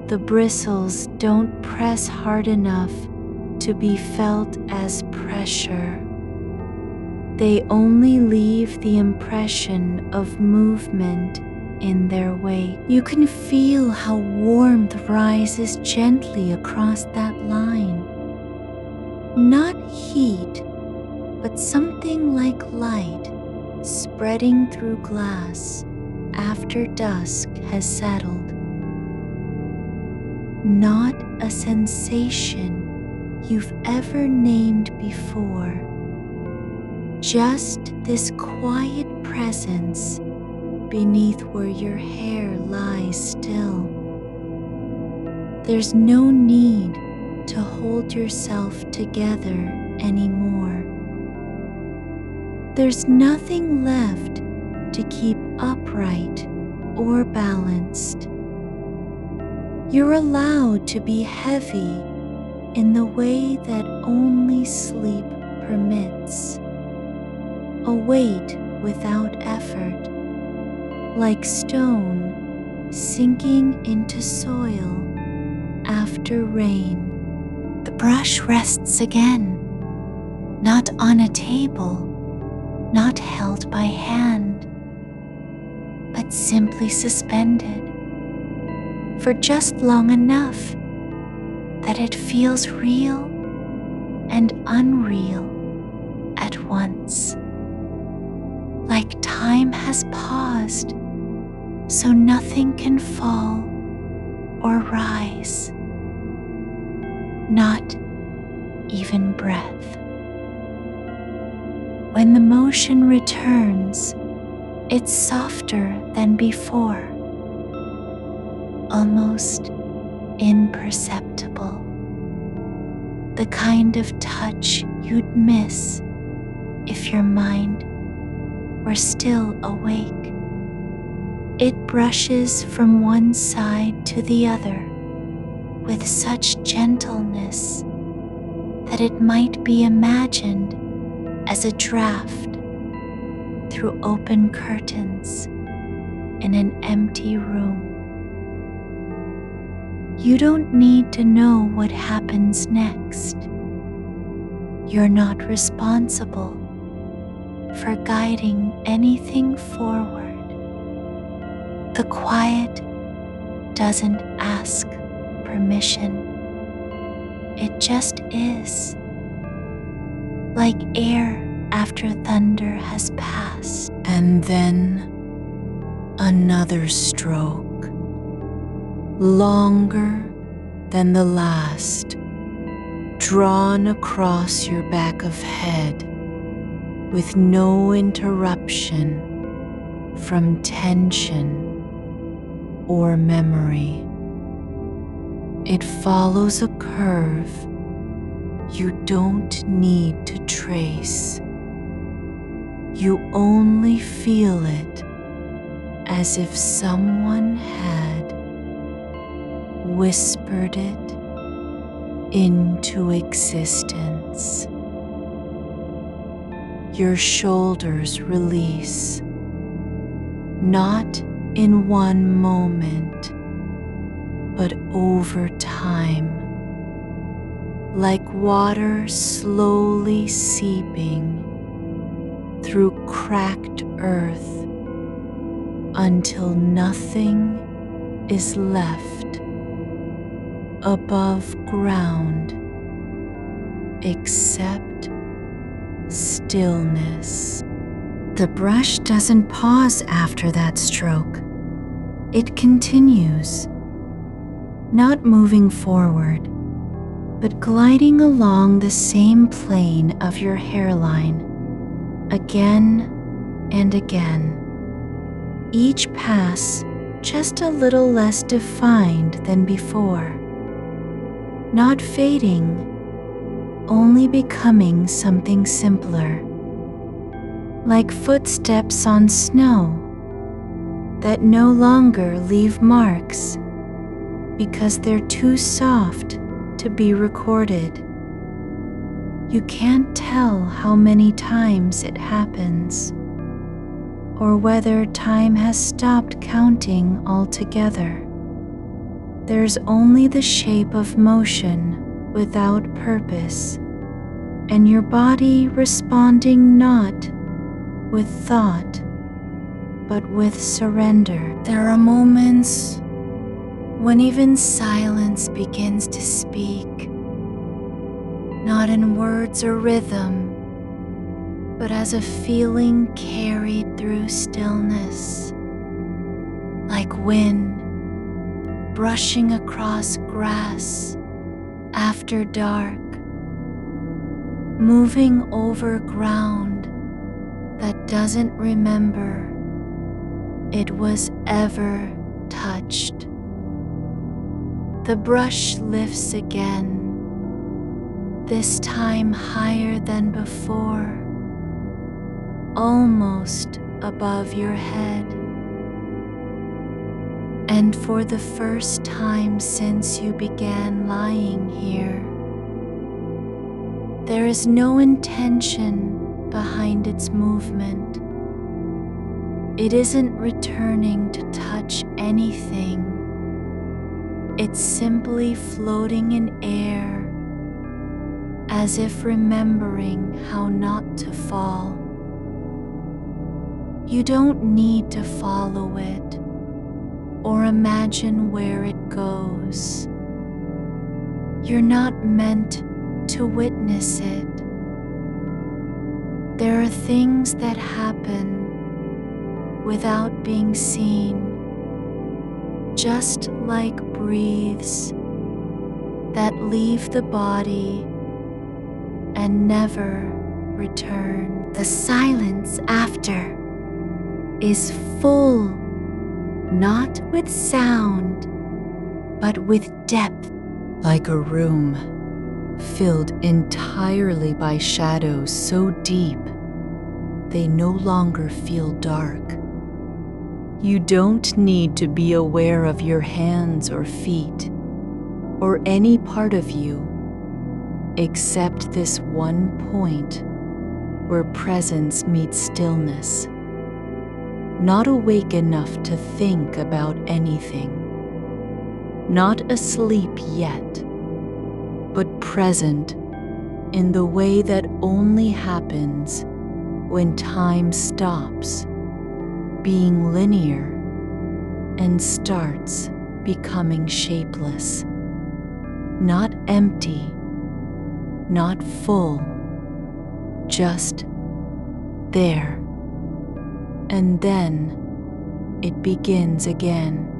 The bristles don't press hard enough to be felt as pressure. They only leave the impression of movement in their wake. You can feel how warmth rises gently across that line. Not heat, but something like light spreading through glass after dusk has settled. Not a sensation you've ever named before, just this quiet presence beneath where your hair lies still. There's no need to hold yourself together anymore. There's nothing left to keep upright or balanced. You're allowed to be heavy in the way that only sleep permits. A weight without effort, like stone sinking into soil after rain. The brush rests again, not on a table, not held by hand, but simply suspended for just long enough that it feels real and unreal at once. Like time has paused, so nothing can fall or rise, not even breath. When the motion returns, it's softer than before, almost imperceptible, the kind of touch you'd miss if your mind were still awake. It brushes from one side to the other with such gentleness that it might be imagined as a draft through open curtains in an empty room. You don't need to know what happens next. You're not responsible for guiding anything forward. The quiet doesn't ask permission. It just is, like air after thunder has passed. And then another stroke, longer than the last, drawn across your back of head with no interruption from tension or memory. It follows a curve you don't need to trace. You only feel it as if someone had whispered it into existence. Your shoulders release, not in one moment, but over time, like water slowly seeping through cracked earth until nothing is left above ground except stillness. The brush doesn't pause after that stroke. It continues, not moving forward, but gliding along the same plane of your hairline, again and again. Each pass just a little less defined than before. Not fading, only becoming something simpler. Like footsteps on snow that no longer leave marks because they're too soft to be recorded. You can't tell how many times it happens, or whether time has stopped counting altogether. There's only the shape of motion without purpose, and your body responding not with thought, but with surrender. There are moments when even silence begins to speak, not in words or rhythm, but as a feeling carried through stillness, like wind brushing across grass after dark, moving over ground that doesn't remember it was ever touched. The brush lifts again, this time higher than before, almost above your head. And for the first time since you began lying here, there is no intention behind its movement. It isn't returning to touch anything. It's simply floating in air, as if remembering how not to fall. You don't need to follow it or imagine where it goes. You're not meant to witness it. There are things that happen without being seen, just like breaths that leave the body and never return. The silence after is full, not with sound, but with depth. Like a room filled entirely by shadows so deep they no longer feel dark. You don't need to be aware of your hands or feet or any part of you except this one point where presence meets stillness. Not awake enough to think about anything. Not asleep yet, but present in the way that only happens when time stops being linear and starts becoming shapeless. Not empty, not full, just there. And then it begins again.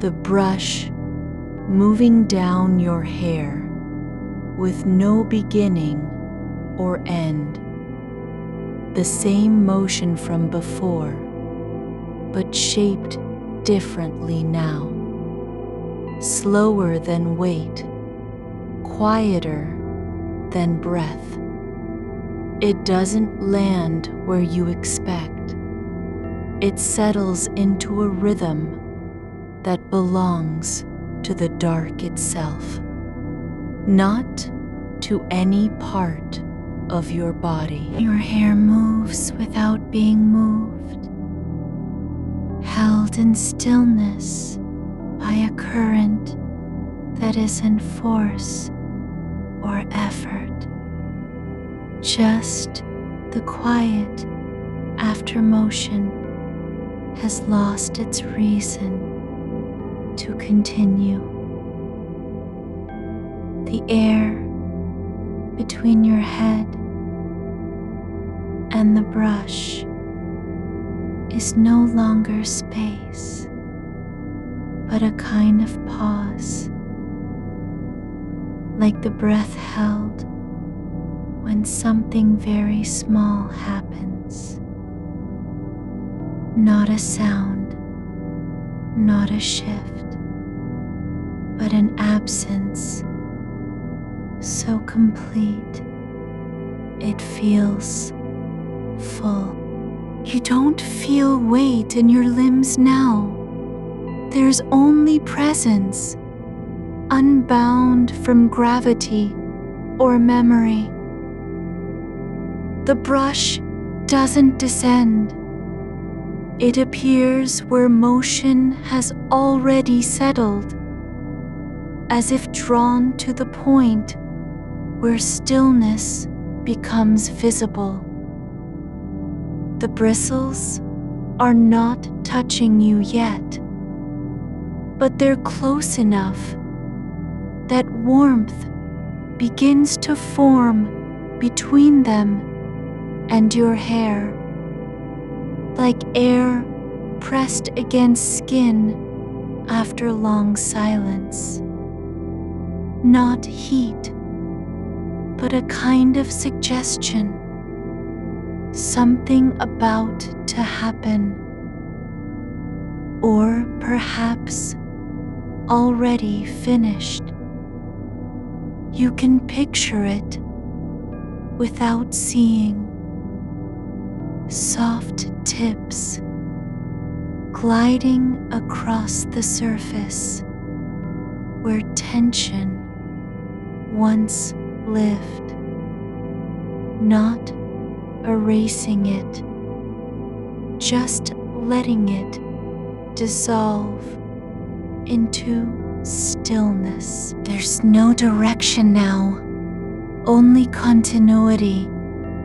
The brush moving down your hair with no beginning or end. The same motion from before, but shaped differently now. Slower than weight, quieter than breath. It doesn't land where you expect. It settles into a rhythm that belongs to the dark itself, not to any part of your body. Your hair moves without being moved, held in stillness by a current that isn't force or effort, just the quiet after motion has lost its reason to continue. The air between your head and the brush is no longer space, but a kind of pause, like the breath held when something very small happens. Not a sound, not a shift, but an absence so complete it feels full. You don't feel weight in your limbs now. There's only presence, unbound from gravity or memory. The brush doesn't descend. It appears where motion has already settled, as if drawn to the point where stillness becomes visible. The bristles are not touching you yet, but they're close enough that warmth begins to form between them and your hair, like air pressed against skin after long silence. Not heat, but a kind of suggestion, something about to happen, or perhaps already finished. You can picture it without seeing. Soft tips gliding across the surface where tension once lived, not erasing it, just letting it dissolve into stillness. There's no direction now, only continuity,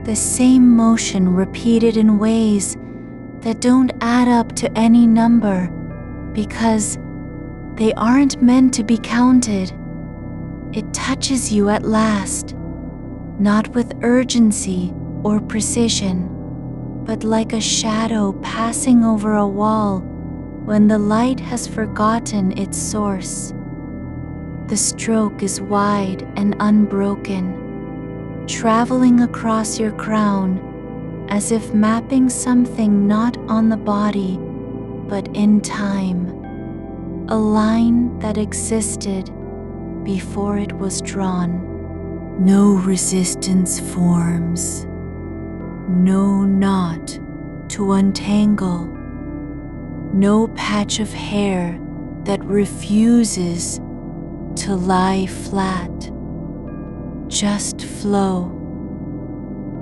the same motion repeated in ways that don't add up to any number because they aren't meant to be counted. It touches you at last, not with urgency or precision, but like a shadow passing over a wall when the light has forgotten its source. The stroke is wide and unbroken, traveling across your crown as if mapping something not on the body, but in time, a line that existed before it was drawn. No resistance forms, no knot to untangle, no patch of hair that refuses to lie flat, just flow,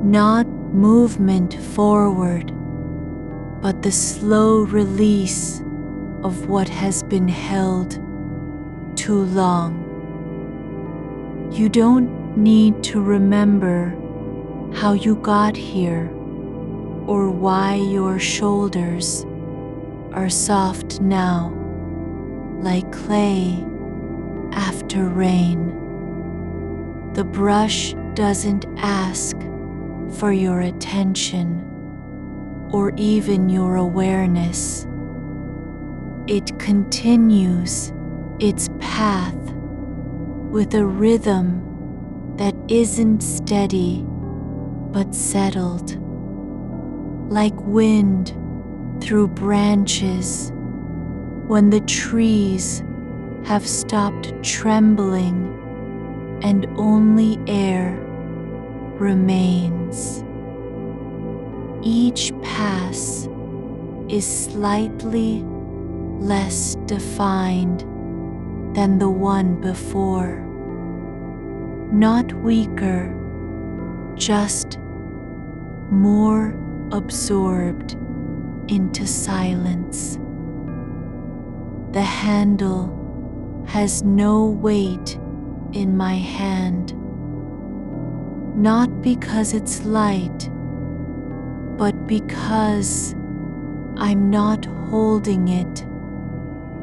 not movement forward, but the slow release of what has been held too long. You don't need to remember how you got here or why your shoulders are soft now, like clay after rain. The brush doesn't ask for your attention or even your awareness. It continues its path with a rhythm that isn't steady but settled, like wind through branches when the trees have stopped trembling and only air remains. Each pass is slightly less defined than the one before. Not weaker, just more absorbed into silence. The handle has no weight in my hand, not because it's light, but because I'm not holding it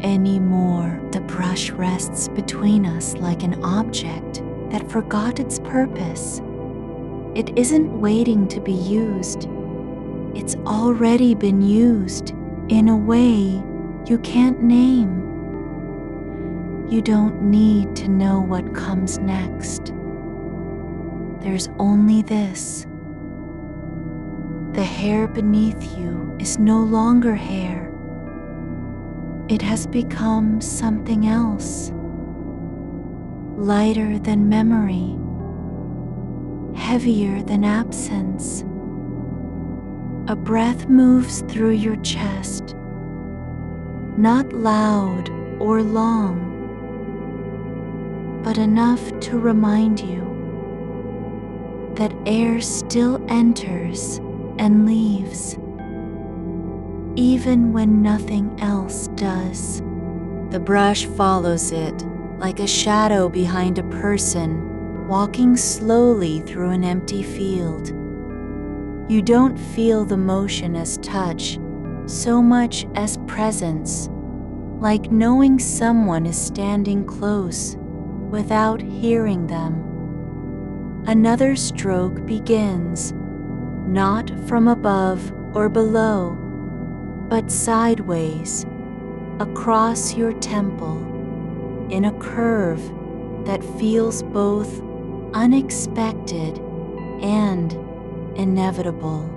anymore. The brush rests between us like an object that forgot its purpose. It isn't waiting to be used. It's already been used in a way you can't name. You don't need to know what comes next. There's only this. The hair beneath you is no longer hair. It has become something else, lighter than memory, heavier than absence, A breath moves through your chest, not loud or long, but enough to remind you that air still enters and leaves, even when nothing else does. The brush follows it like a shadow behind a person walking slowly through an empty field. You don't feel the motion as touch so much as presence, like knowing someone is standing close without hearing them. Another stroke begins, not from above or below, but sideways, across your temple, in a curve that feels both unexpected and inevitable.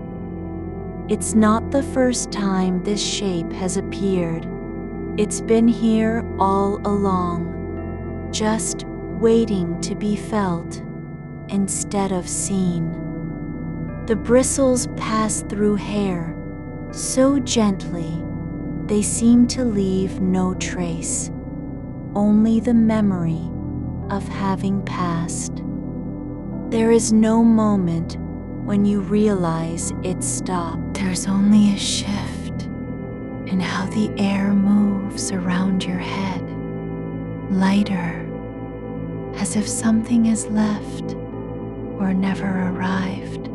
It's not the first time this shape has appeared. It's been here all along, just waiting to be felt instead of seen. The bristles pass through hair so gently they seem to leave no trace, only the memory of having passed. There is no moment when you realize it's stopped. There's only a shift in how the air moves around your head, lighter, as if something is left or never arrived.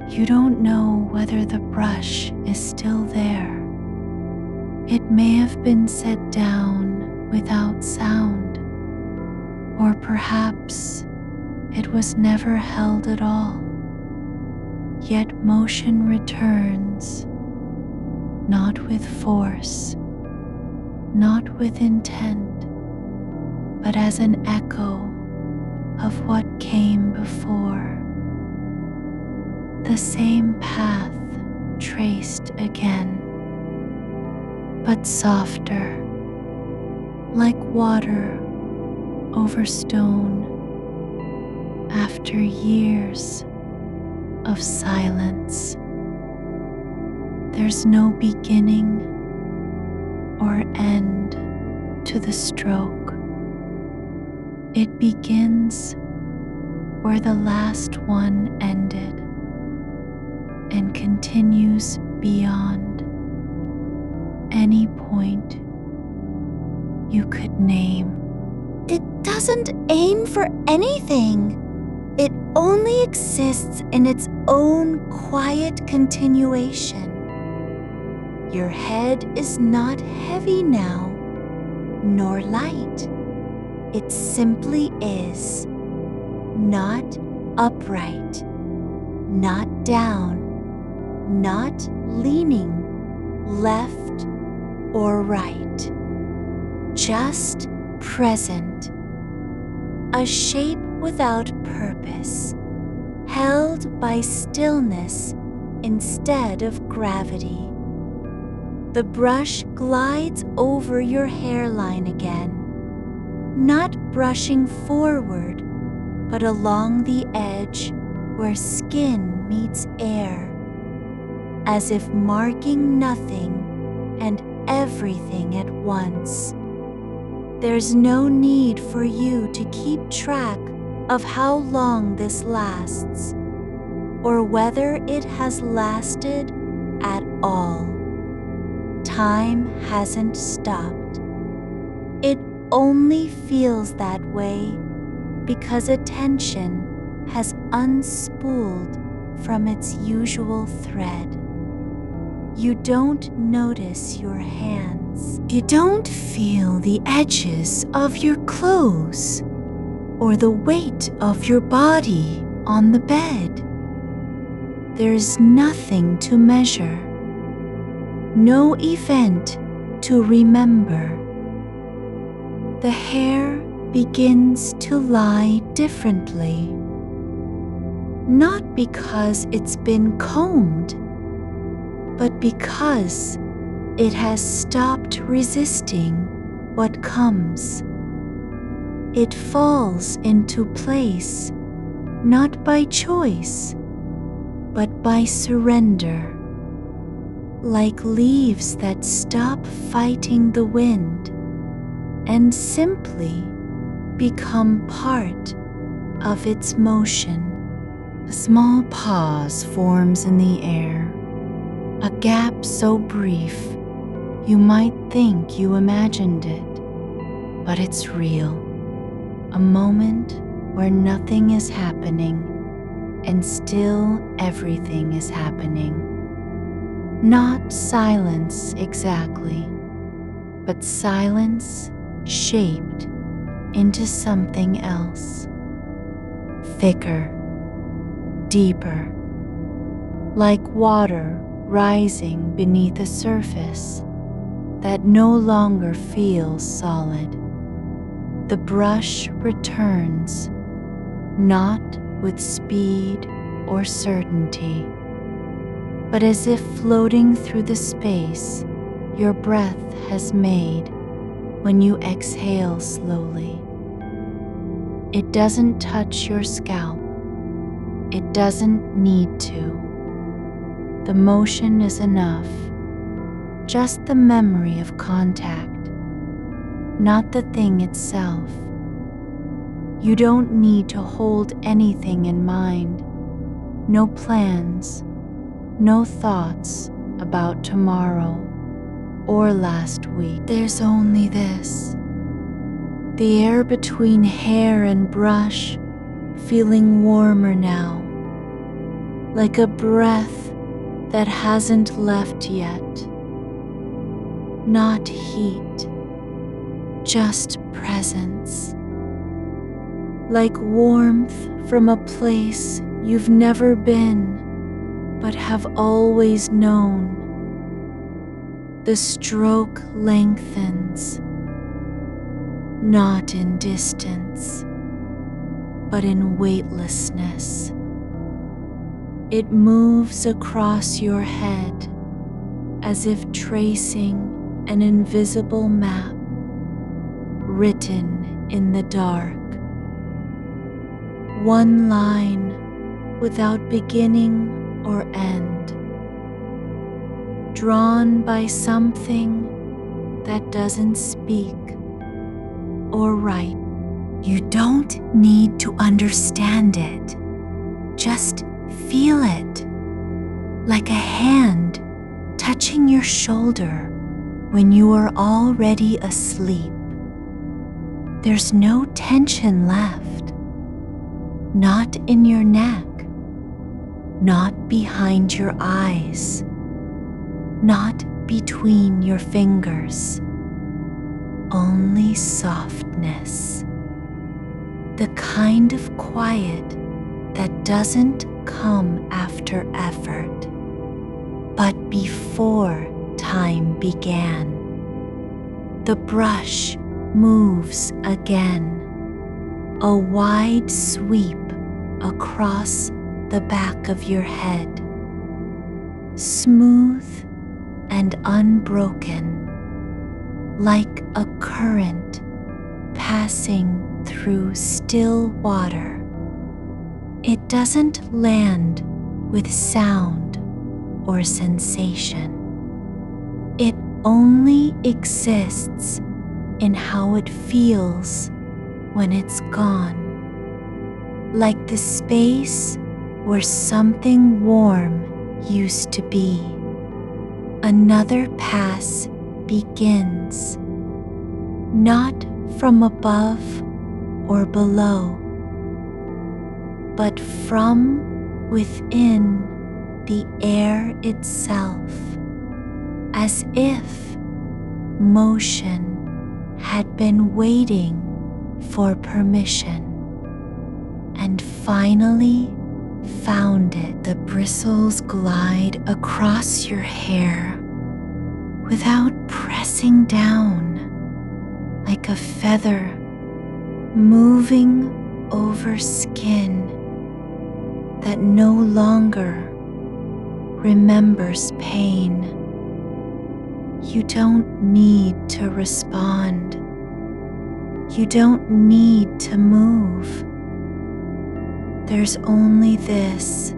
You don't know whether the brush is still there. It may have been set down without sound, or perhaps it was never held at all. Yet motion returns, not with force, not with intent, but as an echo of what came before. The same path traced again, but softer, like water over stone after years of silence. There's no beginning or end to the stroke. It begins where the last one ended and continues beyond any point you could name. It doesn't aim for anything. It only exists in its own quiet continuation. Your head is not heavy now, nor light. It simply is, not upright, not down, not leaning left or right, just present, a shape without purpose, held by stillness instead of gravity. The brush glides over your hairline again, not brushing forward, but along the edge where skin meets air, as if marking nothing and everything at once. There's no need for you to keep track of how long this lasts, or whether it has lasted at all. Time hasn't stopped. It only feels that way because attention has unspooled from its usual thread. You don't notice your hands. You don't feel the edges of your clothes or the weight of your body on the bed. There's nothing to measure, no event to remember. The hair begins to lie differently, not because it's been combed, but because it has stopped resisting what comes. It falls into place, not by choice, but by surrender. like leaves that stop fighting the wind and simply become part of its motion. A small pause forms in the air, a gap so brief you might think you imagined it, but it's real. A moment where nothing is happening and still everything is happening. Not silence exactly, but silence shaped into something else. Thicker, deeper, like water rising beneath a surface that no longer feels solid. The brush returns, not with speed or certainty, but as if floating through the space your breath has made when you exhale slowly. It doesn't touch your scalp. It doesn't need to. The motion is enough, just the memory of contact, not the thing itself. You don't need to hold anything in mind, no plans, no thoughts about tomorrow or last week. There's only this. The air between hair and brush feeling warmer now, like a breath that hasn't left yet. Not heat, just presence. Like warmth from a place you've never been, but have always known. The stroke lengthens, not in distance, but in weightlessness. It moves across your head as if tracing an invisible map written in the dark. One line without beginning or end, drawn by something that doesn't speak or write. You don't need to understand it. Just feel it, like a hand touching your shoulder when you are already asleep. There's no tension left, not in your neck, not behind your eyes, not between your fingers. Only softness, the kind of quiet that doesn't come after effort, but before time began. The brush moves again, a wide sweep across the back of your head, smooth and unbroken, like a current passing through still water. It doesn't land with sound or sensation. It only exists in how it feels when it's gone, like the space where something warm used to be. Another pass begins, not from above or below, but from within the air itself, as if motion had been waiting for permission and finally found it. The bristles glide across your hair without pressing down, like a feather moving over skin that no longer remembers pain. You don't need to respond. You don't need to move. There's only this,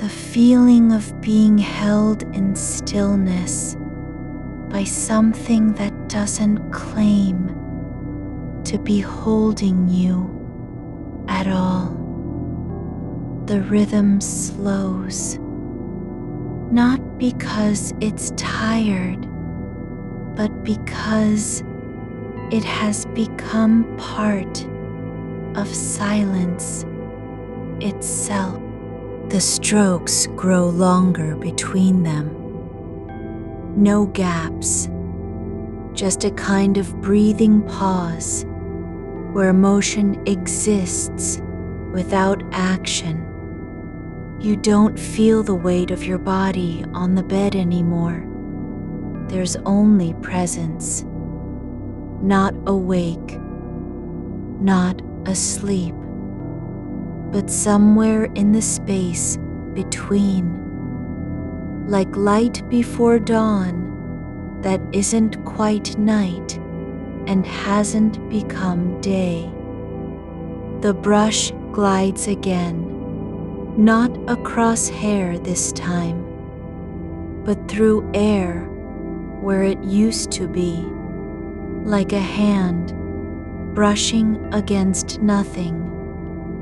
The feeling of being held in stillness by something that doesn't claim to be holding you at all. The rhythm slows, not because it's tired, but because it has become part of silence itself. The strokes grow longer between them. No gaps, just a kind of breathing pause where motion exists without action. You don't feel the weight of your body on the bed anymore. There's only presence. Not awake, not asleep, but somewhere in the space between. Like light before dawn that isn't quite night and hasn't become day. The brush glides again, not across hair this time, but through air where it used to be, like a hand brushing against nothing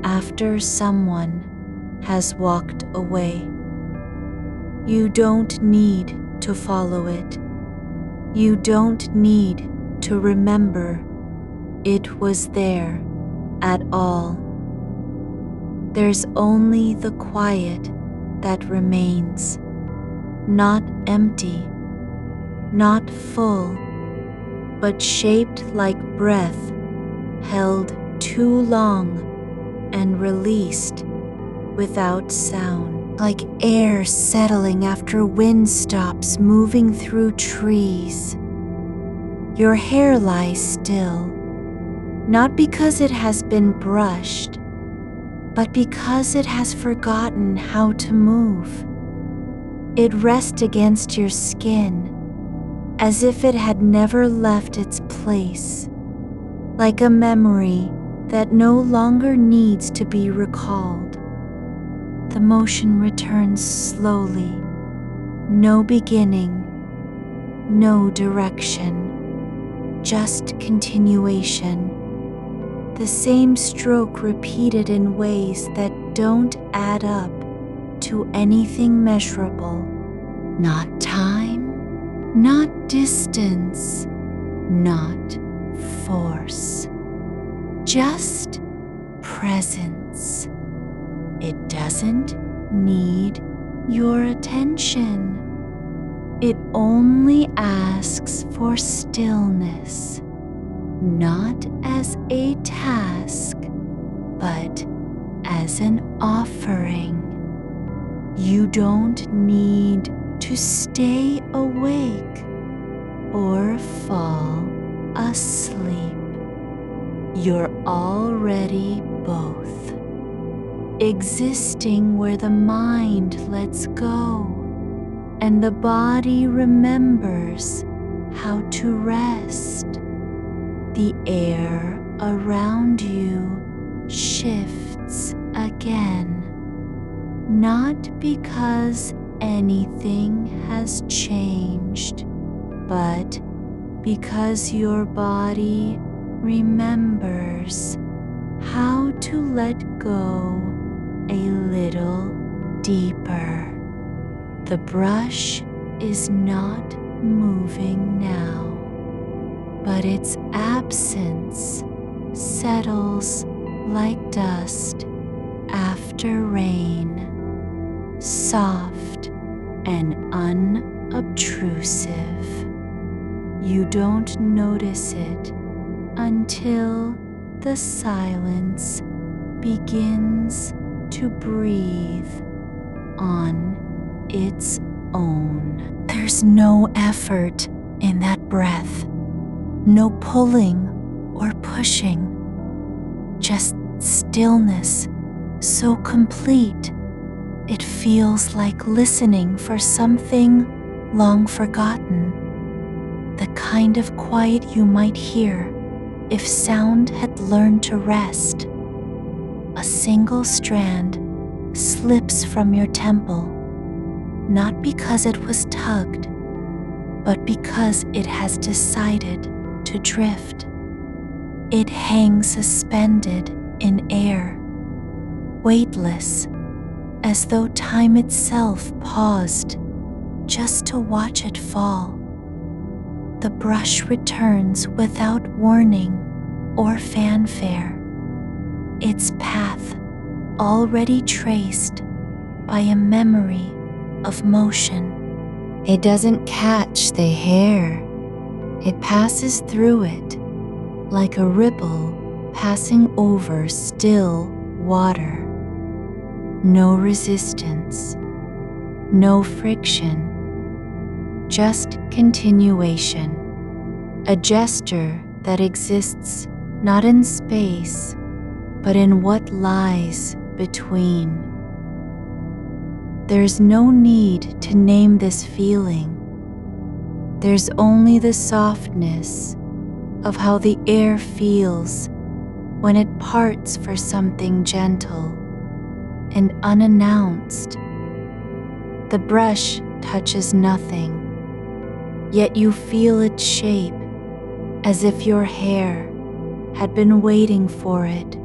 after someone has walked away. You don't need to follow it. You don't need to remember it was there at all. There's only the quiet that remains, not empty, not full, but shaped like breath held too long and released without sound. Like air settling after wind stops moving through trees. Your hair lies still, not because it has been brushed, but because it has forgotten how to move. It rests against your skin, as if it had never left its place, like a memory that no longer needs to be recalled. The motion returns slowly, no beginning, no direction, just continuation. The same stroke repeated in ways that don't add up to anything measurable. Not time, not distance, not force, just presence. It doesn't need your attention. It only asks for stillness, not as a task, but as an offering. You don't need to stay awake or fall asleep. You're already both. Existing where the mind lets go and the body remembers how to rest. The air around you shifts again, not because anything has changed, but because your body remembers how to let go a little deeper. The brush is not moving now, but its absence settles like dust after rain, soft and unobtrusive. You don't notice it until the silence begins to breathe on its own. There's no effort in that breath, no pulling or pushing, just stillness so complete it feels like listening for something long forgotten, the kind of quiet you might hear if sound had learned to rest. A single strand slips from your temple, not because it was tugged, but because it has decided to drift. It hangs suspended in air, weightless, as though time itself paused just to watch it fall. The brush returns without warning or fanfare, its path already traced by a memory of motion. It doesn't catch the hair. It passes through it like a ripple passing over still water. No resistance, no friction, just continuation. A gesture that exists not in space, but in what lies between. There's no need to name this feeling. There's only the softness of how the air feels when it parts for something gentle and unannounced. The brush touches nothing, yet you feel its shape as if your hair had been waiting for it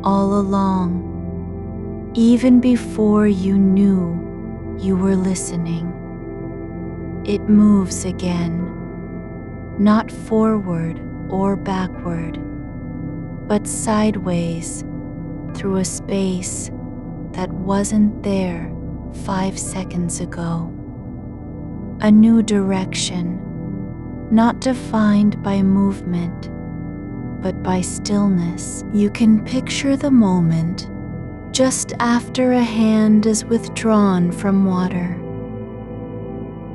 all along, even before you knew you were listening. It moves again, not forward or backward, but sideways through a space that wasn't there 5 seconds ago. A new direction, not defined by movement, but by stillness. You can picture the moment just after a hand is withdrawn from water.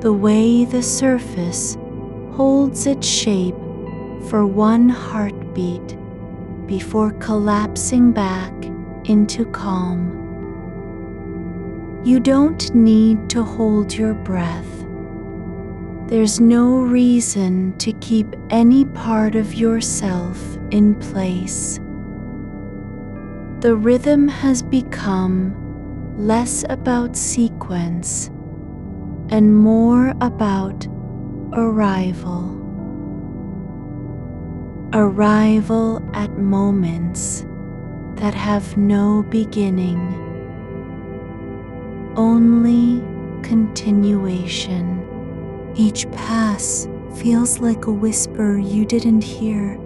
The way the surface holds its shape for one heartbeat before collapsing back into calm. You don't need to hold your breath. There's no reason to keep any part of yourself in place. The rhythm has become less about sequence and more about arrival. Arrival at moments that have no beginning, only continuation. Each pass feels like a whisper you didn't hear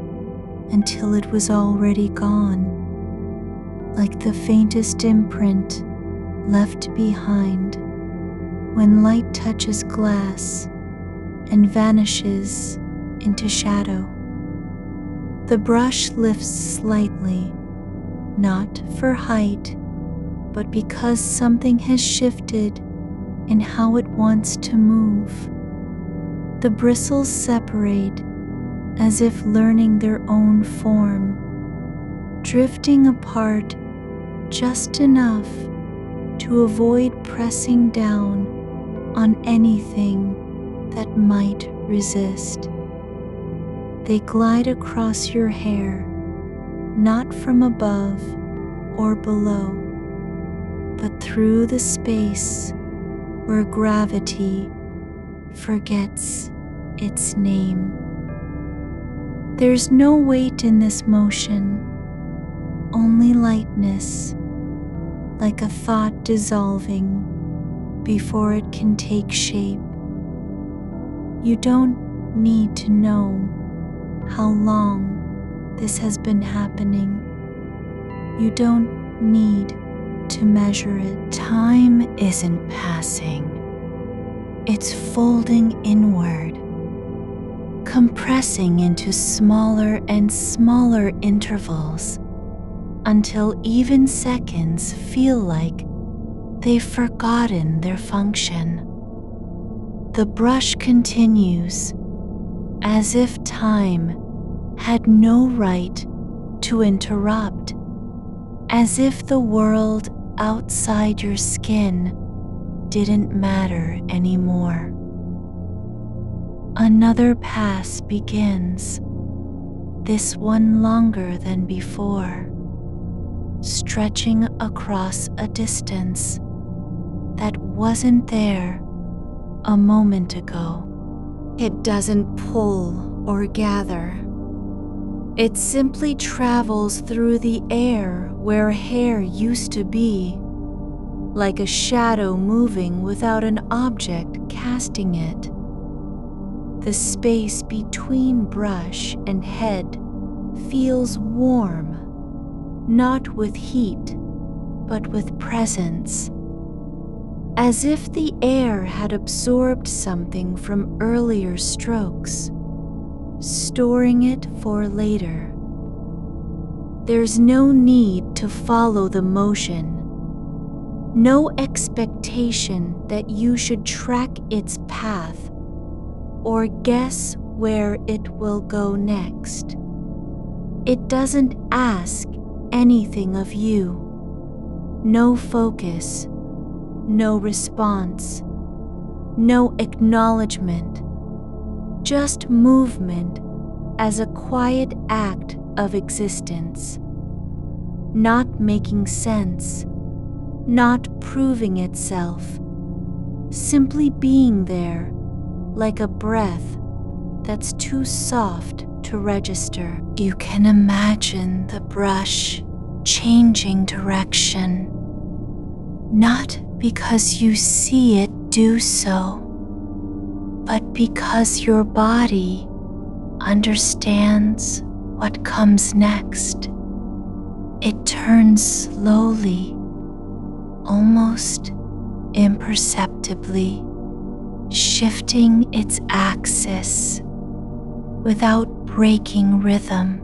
until it was already gone, like the faintest imprint left behind when light touches glass and vanishes into shadow. The brush lifts slightly, not for height, but because something has shifted in how it wants to move. The bristles separate as if learning their own form, drifting apart just enough to avoid pressing down on anything that might resist. They glide across your hair, not from above or below, but through the space where gravity forgets its name. There's no weight in this motion, only lightness, like a thought dissolving before it can take shape. You don't need to know how long this has been happening. You don't need to measure it. Time isn't passing. It's folding inward, compressing into smaller and smaller intervals until even seconds feel like they've forgotten their function. The brush continues as if time had no right to interrupt, as if the world outside your skin didn't matter anymore. Another pass begins, this one longer than before. stretching across a distance that wasn't there a moment ago. It doesn't pull or gather. It simply travels through the air where hair used to be, like a shadow moving without an object casting it. The space between brush and head feels warm, not with heat, but with presence, as if the air had absorbed something from earlier strokes, storing it for later. There's no need to follow the motion, no expectation that you should track its path or guess where it will go next. It doesn't ask anything of you. No focus, no response, no acknowledgement, just movement as a quiet act of existence, not making sense, not proving itself, simply being there like a breath that's too soft to register. You can imagine the brush changing direction, not because you see it do so, but because your body understands what comes next. It turns slowly, almost imperceptibly, shifting its axis without breaking rhythm.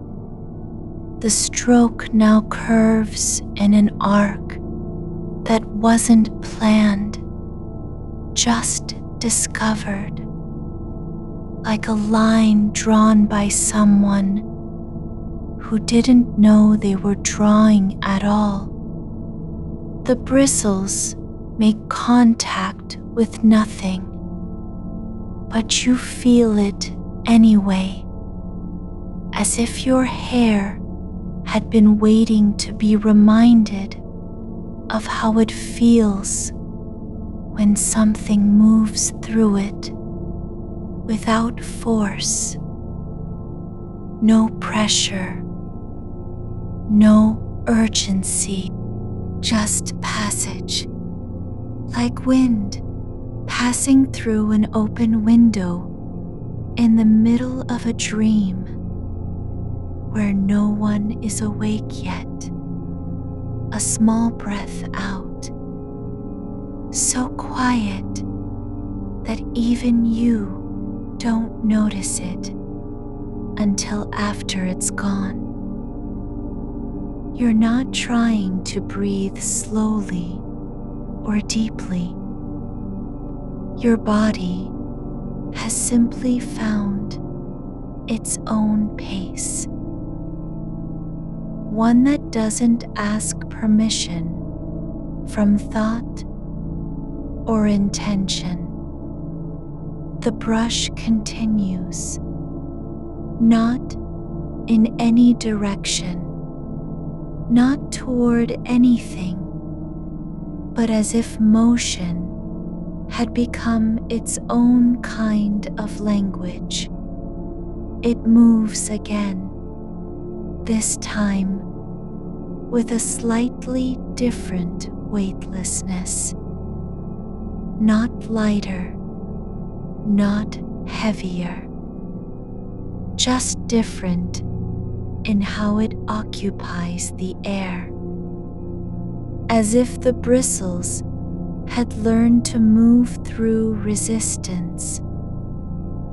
The stroke now curves in an arc that wasn't planned, just discovered, like a line drawn by someone who didn't know they were drawing at all. The bristles make contact with nothing, but you feel it anyway, as if your hair had been waiting to be reminded of how it feels when something moves through it without force, no pressure, no urgency, just passage, like wind passing through an open window in the middle of a dream where no one is awake yet. A small breath out, so quiet that even you don't notice it until after it's gone. You're not trying to breathe slowly or deeply. Your body has simply found its own pace, one that doesn't ask permission from thought or intention. The brush continues, not in any direction, not toward anything, but as if motion had become its own kind of language. It moves again, this time with a slightly different weightlessness, not lighter, not heavier, just different in how it occupies the air, as if the bristles had learned to move through resistance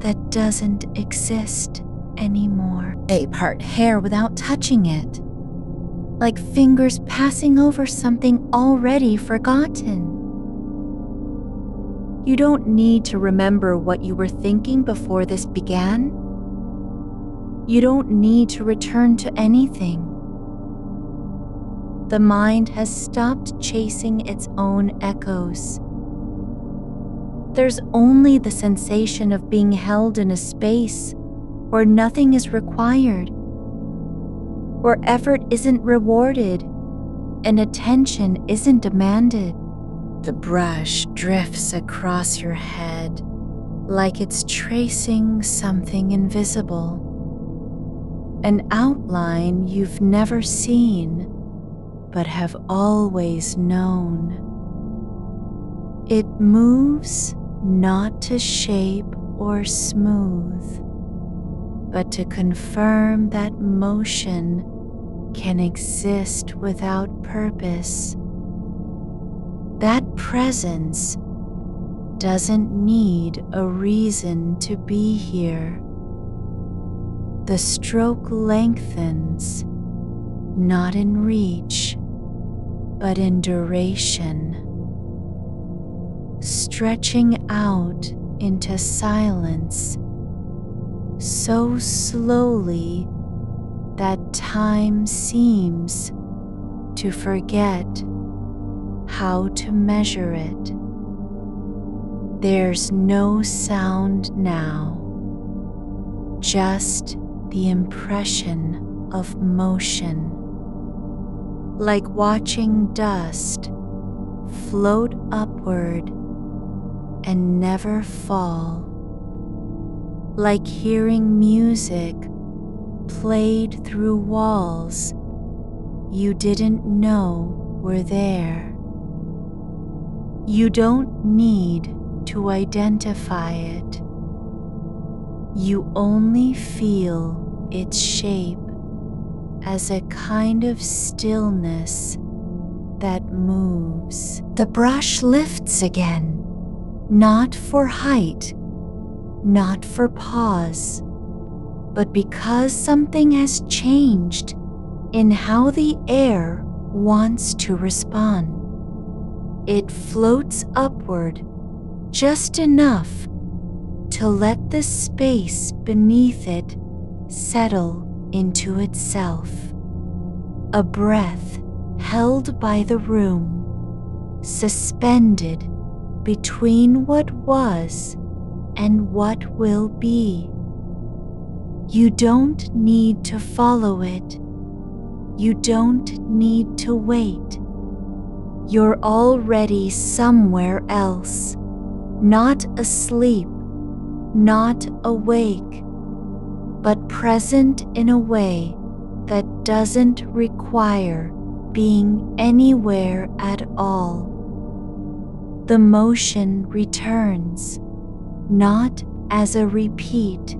that doesn't exist anymore. They part hair without touching it, like fingers passing over something already forgotten. You don't need to remember what you were thinking before this began. You don't need to return to anything. The mind has stopped chasing its own echoes. There's only the sensation of being held in a space where nothing is required, where effort isn't rewarded, and attention isn't demanded. The brush drifts across your head like it's tracing something invisible, an outline you've never seen but have always known. It moves not to shape or smooth, but to confirm that motion can exist without purpose. That presence doesn't need a reason to be here. The stroke lengthens, not in reach, but in duration, stretching out into silence so slowly that time seems to forget how to measure it. There's no sound now, just the impression of motion, like watching dust float upward and never fall, like hearing music played through walls you didn't know were there. You don't need to identify it. You only feel its shape as a kind of stillness that moves. The brush lifts again, not for height, not for pause, but because something has changed in how the air wants to respond. It floats upward just enough to let the space beneath it settle into itself. A breath held by the room, suspended between what was and what will be. You don't need to follow it. You don't need to wait. You're already somewhere else, not asleep, not awake, but present in a way that doesn't require being anywhere at all. The motion returns, not as a repeat,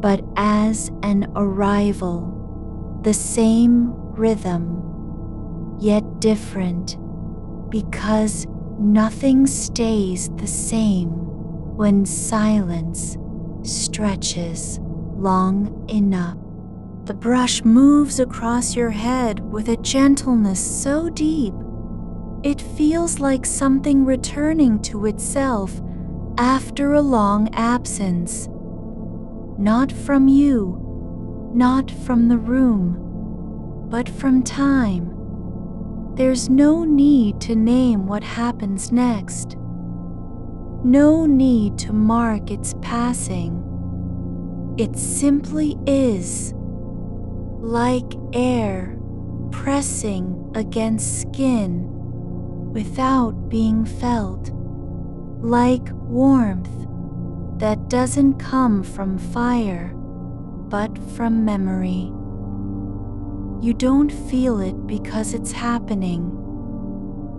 but as an arrival, the same rhythm, yet different, because nothing stays the same when silence stretches long enough. The brush moves across your head with a gentleness so deep, it feels like something returning to itself after a long absence. Not from you, not from the room, but from time. There's no need to name what happens next. No need to mark its passing. It simply is, like air pressing against skin without being felt, like warmth that doesn't come from fire, but from memory. You don't feel it because it's happening.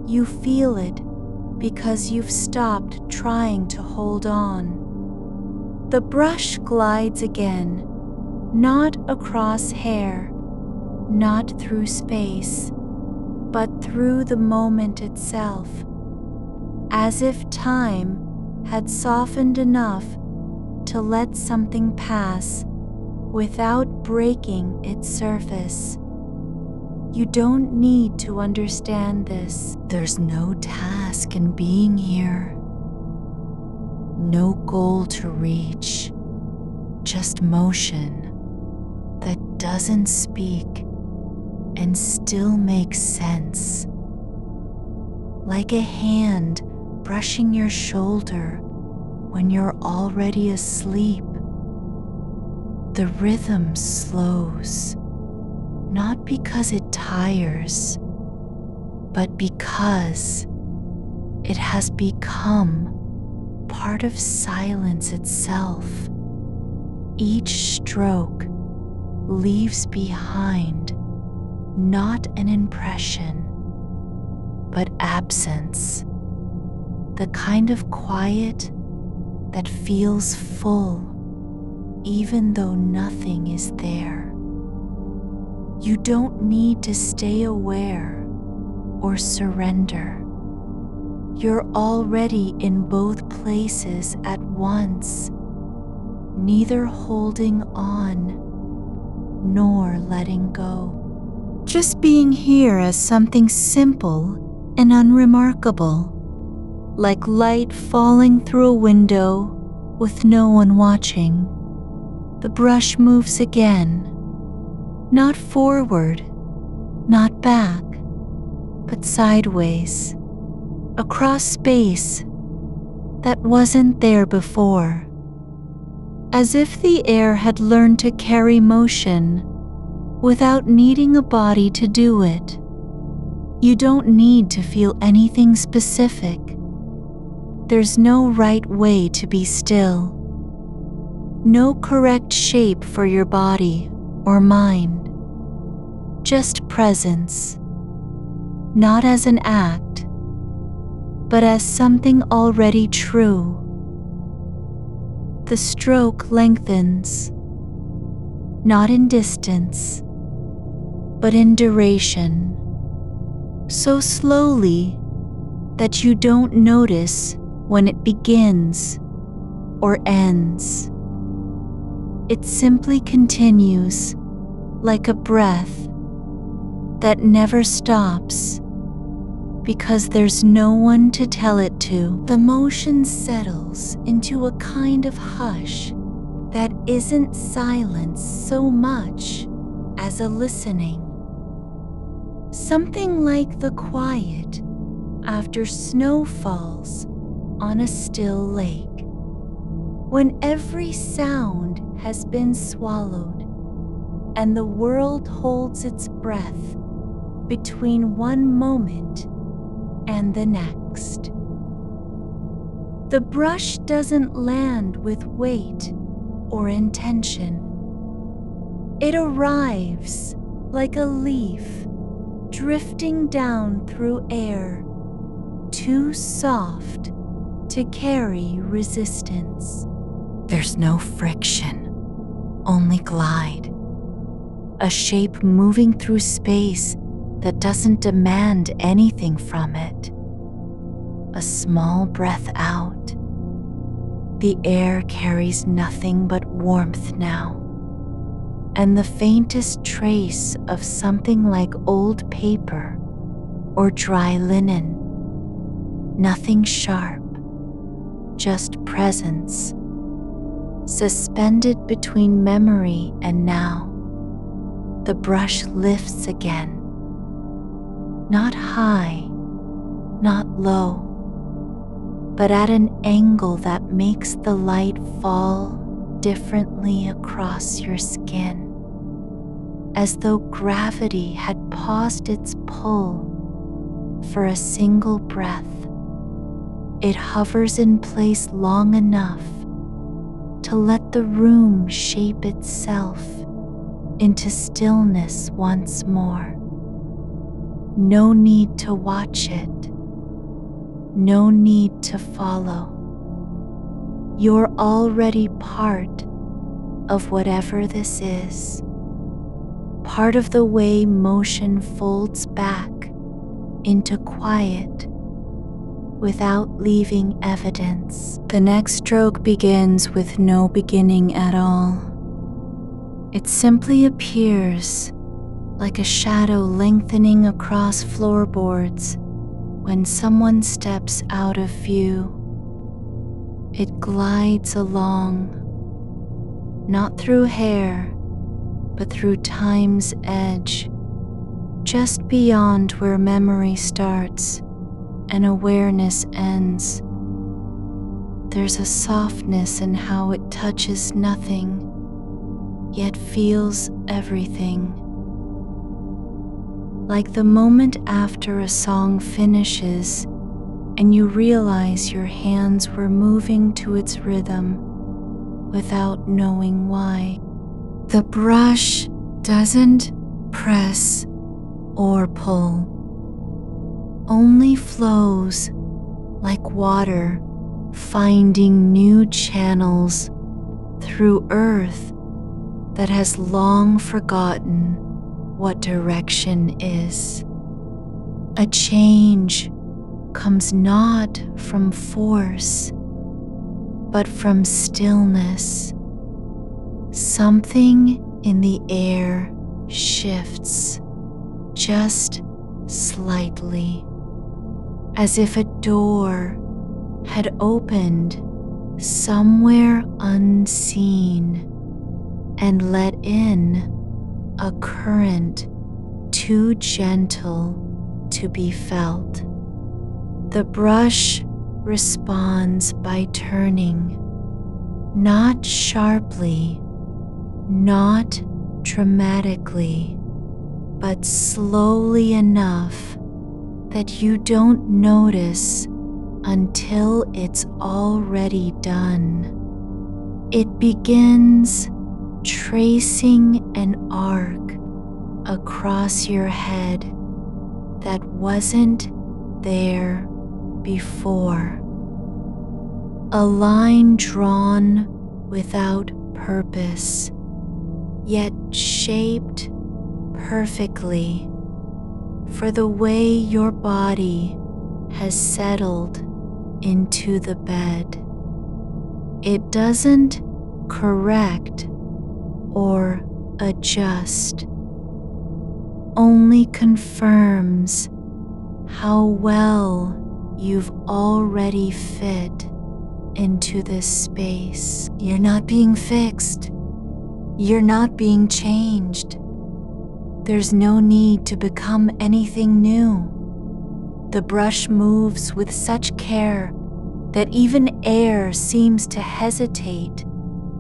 You feel it because you've stopped trying to hold on. The brush glides again, not across hair, not through space, but through the moment itself, as if time had softened enough to let something pass without breaking its surface. You don't need to understand this. There's no task in being here, no goal to reach, just motion that doesn't speak and still makes sense. Like a hand brushing your shoulder when you're already asleep. The rhythm slows, not because it tires, but because it has become part of silence itself. Each stroke leaves behind not an impression, but absence, the kind of quiet that feels full even though nothing is there. You don't need to stay aware or surrender. You're already in both places at once, neither holding on nor letting go. Just being here as something simple and unremarkable, like light falling through a window with no one watching. The brush moves again, not forward, not back, but sideways, across space that wasn't there before, as if the air had learned to carry motion without needing a body to do it. You don't need to feel anything specific. There's no right way to be still, no correct shape for your body or mind, just presence, not as an act, but as something already true. The stroke lengthens, not in distance, but in duration, so slowly that you don't notice when it begins or ends. It simply continues like a breath that never stops because there's no one to tell it to. The motion settles into a kind of hush that isn't silence so much as a listening. Something like the quiet after snow falls on a still lake, when every sound has been swallowed and the world holds its breath between one moment and the next. The brush doesn't land with weight or intention. It arrives like a leaf drifting down through air, too soft to carry resistance. There's no friction, only glide. A shape moving through space that doesn't demand anything from it. A small breath out. The air carries nothing but warmth now, and the faintest trace of something like old paper or dry linen. Nothing sharp, just presence, suspended between memory and now. The brush lifts again, not high, not low, but at an angle that makes the light fall differently across your skin, as though gravity had paused its pull for a single breath. It hovers in place long enough to let the room shape itself into stillness once more. No need to watch it, no need to follow. You're already part of whatever this is, part of the way motion folds back into quiet without leaving evidence. The next stroke begins with no beginning at all. It simply appears like a shadow lengthening across floorboards when someone steps out of view. It glides along, not through hair, but through time's edge, just beyond where memory starts and awareness ends. There's a softness in how it touches nothing, yet feels everything. like the moment after a song finishes and you realize your hands were moving to its rhythm without knowing why. The brush doesn't press or pull, only flows like water finding new channels through earth that has long forgotten what direction is. A change comes not from force, but from stillness. Something in the air shifts just slightly, as if a door had opened somewhere unseen and let in a current too gentle to be felt. The brush responds by turning, not sharply, not dramatically, but slowly enough that you don't notice until it's already done. It begins tracing an arc across your head that wasn't there before. A line drawn without purpose, yet shaped perfectly for the way your body has settled into the bed. It doesn't correct or adjust, only confirms how well you've already fit into this space. You're not being fixed. You're not being changed. There's no need to become anything new. The brush moves with such care that even air seems to hesitate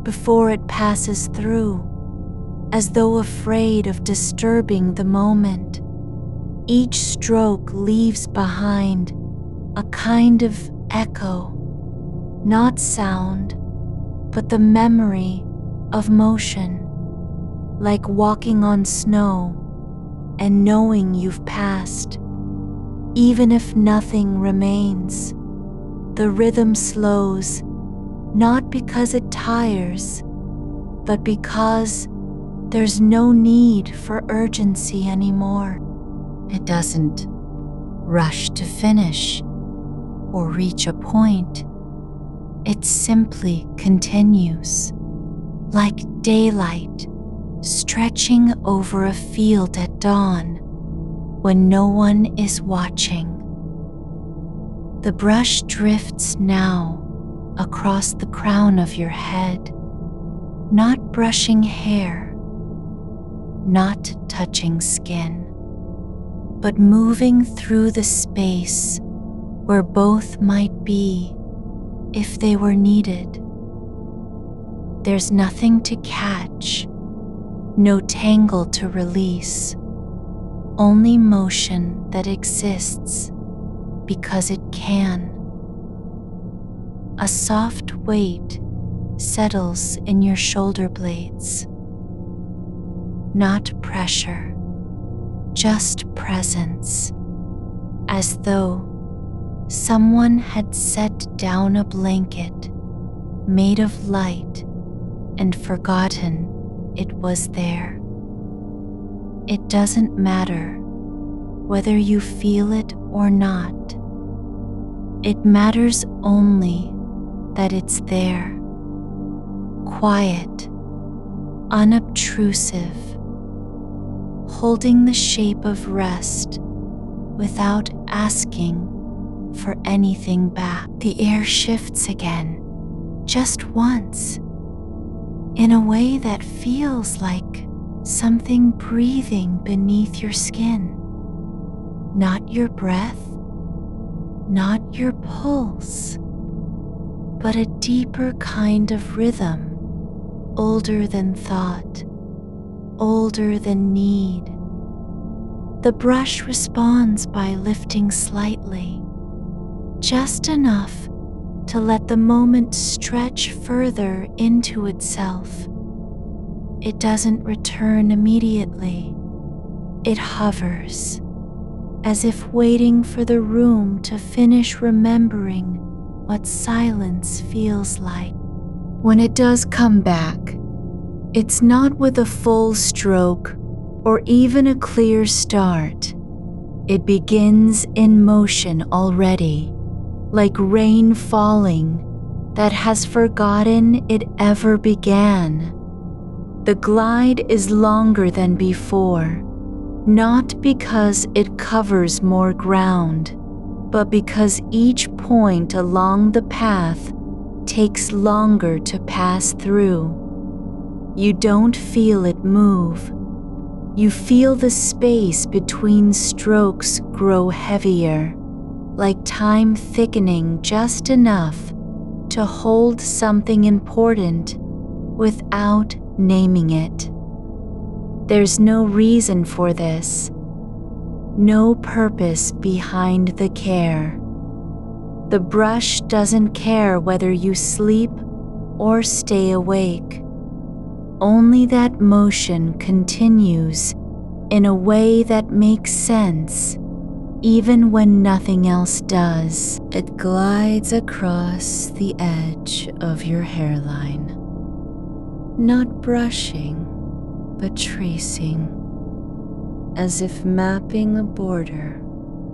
before it passes through, as though afraid of disturbing the moment. Each stroke leaves behind a kind of echo, not sound, but the memory of motion, like walking on snow and knowing you've passed. Even if nothing remains, the rhythm slows, not because it tires, but because there's no need for urgency anymore. It doesn't rush to finish or reach a point. It simply continues, like daylight stretching over a field at dawn when no one is watching. The brush drifts now across the crown of your head, not brushing hair, not touching skin, but moving through the space where both might be if they were needed. There's nothing to catch, no tangle to release, only motion that exists because it can. A soft weight settles in your shoulder blades. Not pressure, just presence, as though someone had set down a blanket made of light and forgotten it was there. It doesn't matter whether you feel it or not. It matters only that it's there, quiet, unobtrusive, holding the shape of rest without asking for anything back. The air shifts again, just once, in a way that feels like something breathing beneath your skin. Not your breath, not your pulse, but a deeper kind of rhythm, older than thought, older than need. The brush responds by lifting slightly, just enough to let the moment stretch further into itself. It doesn't return immediately. It hovers, as if waiting for the room to finish remembering what silence feels like. When it does come back, it's not with a full stroke or even a clear start. It begins in motion already, like rain falling that has forgotten it ever began. The glide is longer than before, not because it covers more ground, but because each point along the path takes longer to pass through. You don't feel it move. You feel the space between strokes grow heavier, like time thickening just enough to hold something important without naming it. There's no reason for this, no purpose behind the care. The brush doesn't care whether you sleep or stay awake. Only that motion continues in a way that makes sense, even when nothing else does. It glides across the edge of your hairline, not brushing, but tracing, as if mapping a border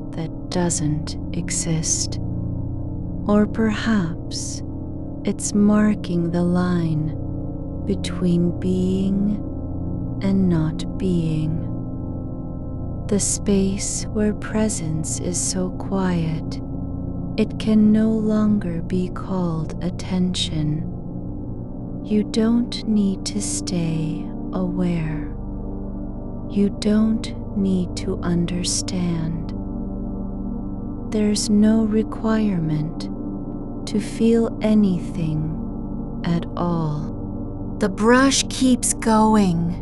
that doesn't exist. Or perhaps it's marking the line between being and not being. The space where presence is so quiet, it can no longer be called attention. You don't need to stay aware. You don't need to understand. There's no requirement to feel anything at all. The brush keeps going,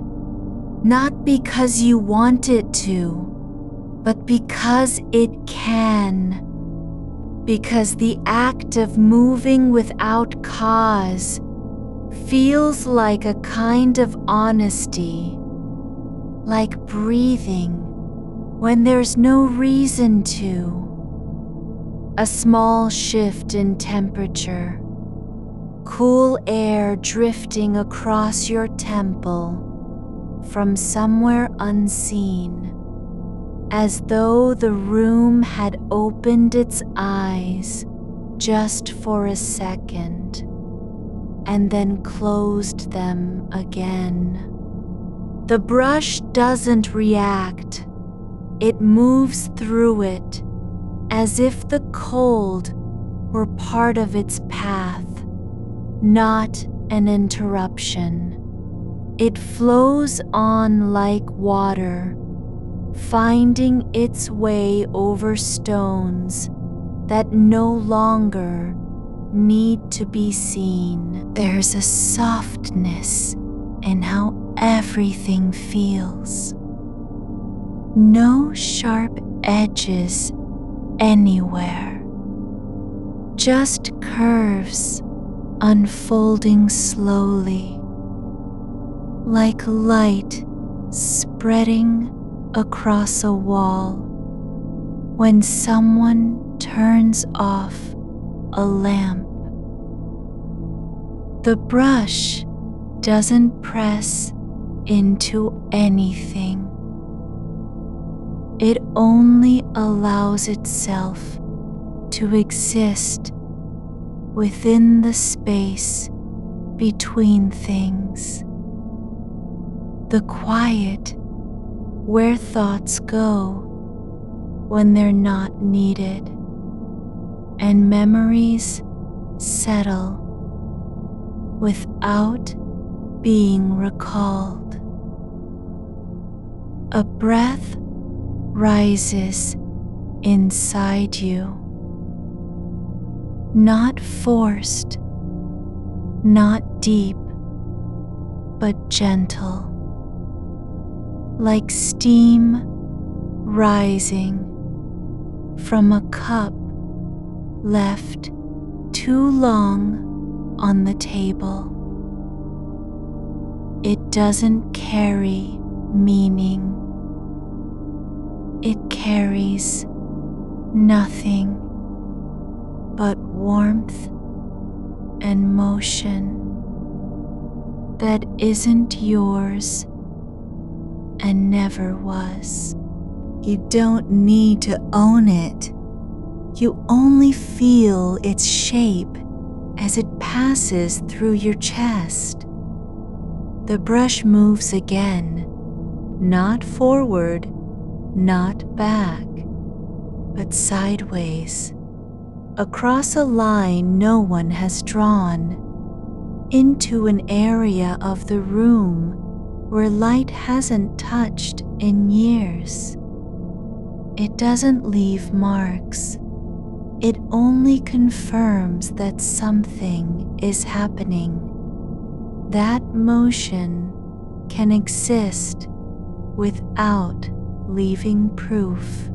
not because you want it to, but because it can. Because the act of moving without cause feels like a kind of honesty, like breathing when there's no reason to. A small shift in temperature, cool air drifting across your temple from somewhere unseen, as though the room had opened its eyes just for a second and then closed them again. The brush doesn't react. It moves through it as if the cold were part of its path, not an interruption. It flows on like water, finding its way over stones that no longer need to be seen. There's a softness in how everything feels. No sharp edges anywhere, just curves unfolding slowly, like light spreading across a wall when someone turns off a lamp. The brush doesn't press into anything. It only allows itself to exist within the space between things. The quiet where thoughts go when they're not needed, and memories settle without being recalled. A breath rises inside you, not forced, not deep, but gentle, like steam rising from a cup left too long on the table. It doesn't carry meaning. It carries nothing but warmth and motion that isn't yours and never was. You don't need to own it. You only feel its shape as it passes through your chest. The brush moves again, not forward, not back, but sideways, across a line no one has drawn, into an area of the room where light hasn't touched in years. It doesn't leave marks. It only confirms that something is happening. That motion can exist without leaving proof.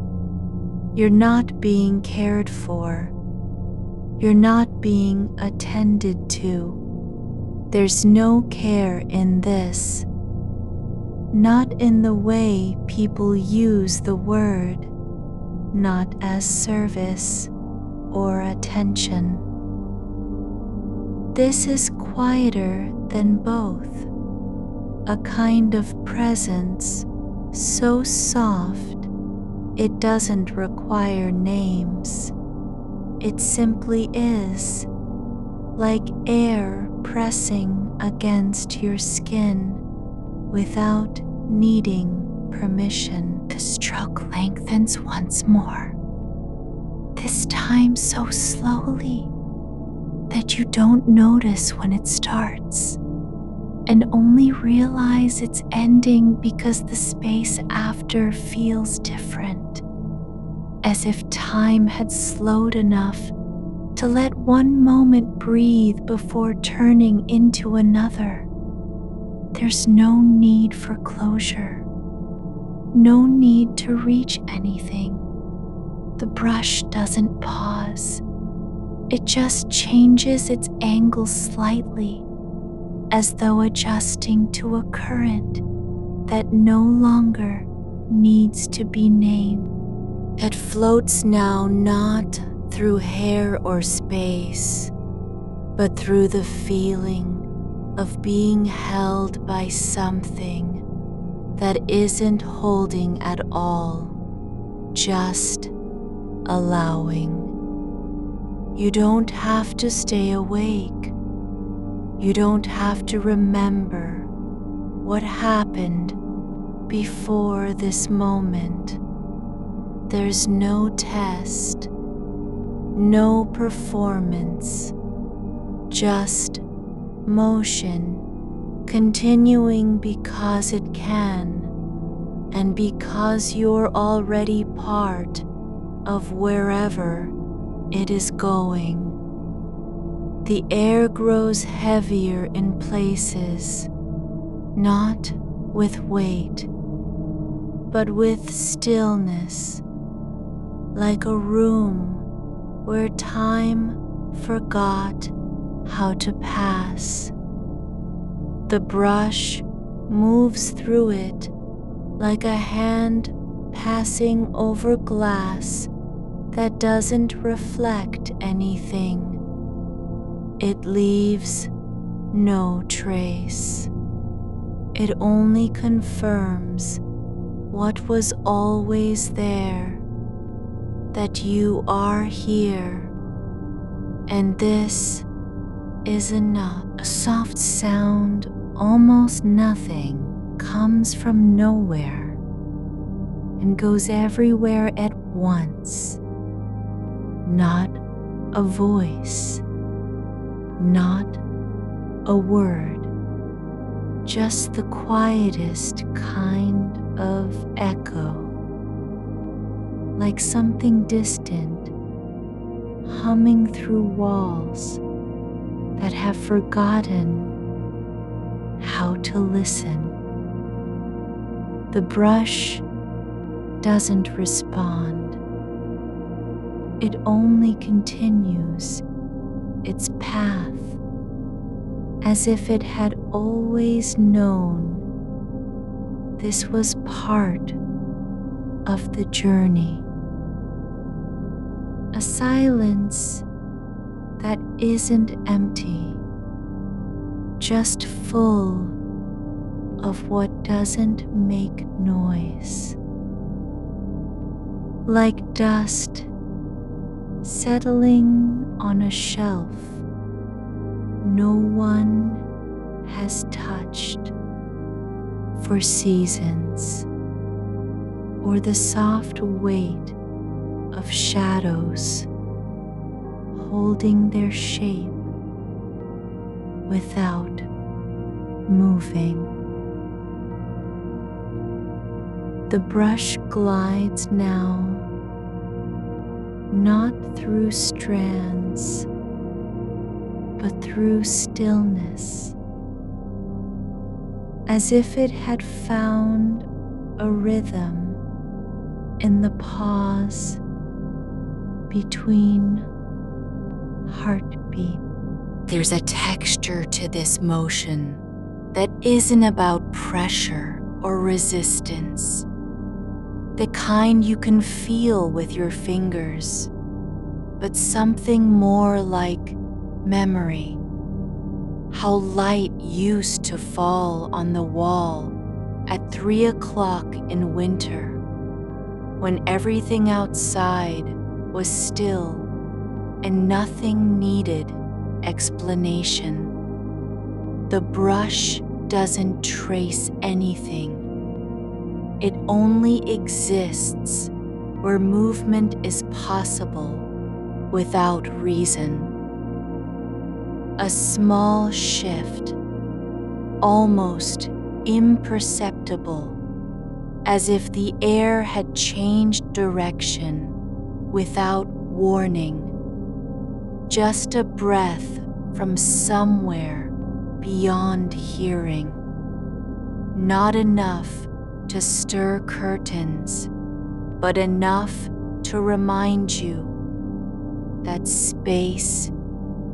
You're not being cared for. You're not being attended to. There's no care in this. Not in the way people use the word, not as service or attention. This is quieter than both, a kind of presence so soft it doesn't require names. It simply is, like air pressing against your skin without needing permission. The stroke lengthens once more, this time so slowly that you don't notice when it starts, and only realize it's ending because the space after feels different, as if time had slowed enough to let one moment breathe before turning into another. There's no need for closure, no need to reach anything. The brush doesn't pause. It just changes its angle slightly, as though adjusting to a current that no longer needs to be named. It floats now not through hair or space, but through the feeling of being held by something that isn't holding at all, just allowing. You don't have to stay awake. You don't have to remember what happened before this moment. There's no test, no performance, just motion, continuing because it can, and because you're already part of wherever it is going. The air grows heavier in places, not with weight, but with stillness, like a room where time forgot how to pass. The brush moves through it like a hand passing over glass that doesn't reflect anything. It leaves no trace. It only confirms what was always there, that you are here, and this is enough. A soft sound, almost nothing, comes from nowhere and goes everywhere at once. Not a voice, not a word, just the quietest kind of echo, like something distant, humming through walls that have forgotten how to listen. The brush doesn't respond. It only continues its path as if it had always known this was part of the journey. A silence that isn't empty, just full of what doesn't make noise. Like dust settling on a shelf no one has touched for seasons, or the soft weight of shadows holding their shape without moving. The brush glides now, not through strands, but through stillness, as if it had found a rhythm in the pause between heartbeats. There's a texture to this motion that isn't about pressure or resistance, the kind you can feel with your fingers, but something more like memory. How light used to fall on the wall at 3 o'clock in winter, when everything outside was still and nothing needed explanation. The brush doesn't trace anything. It only exists where movement is possible without reason. A small shift, almost imperceptible, as if the air had changed direction without warning. Just a breath from somewhere beyond hearing. Not enough to stir curtains, but enough to remind you that space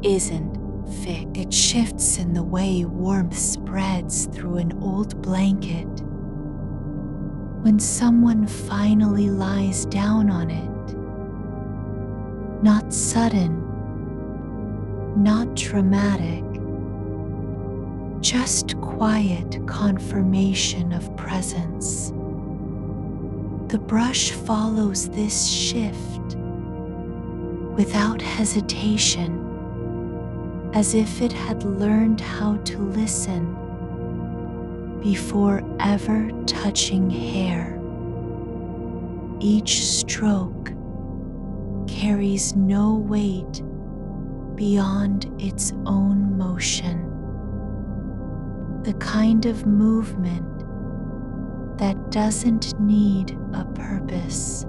isn't fixed. It shifts in the way warmth spreads through an old blanket. When someone finally lies down on it, not sudden, not dramatic, just quiet confirmation of presence. The brush follows this shift without hesitation, as if it had learned how to listen before ever touching hair. Each stroke carries no weight beyond its own motion. The kind of movement that doesn't need a purpose,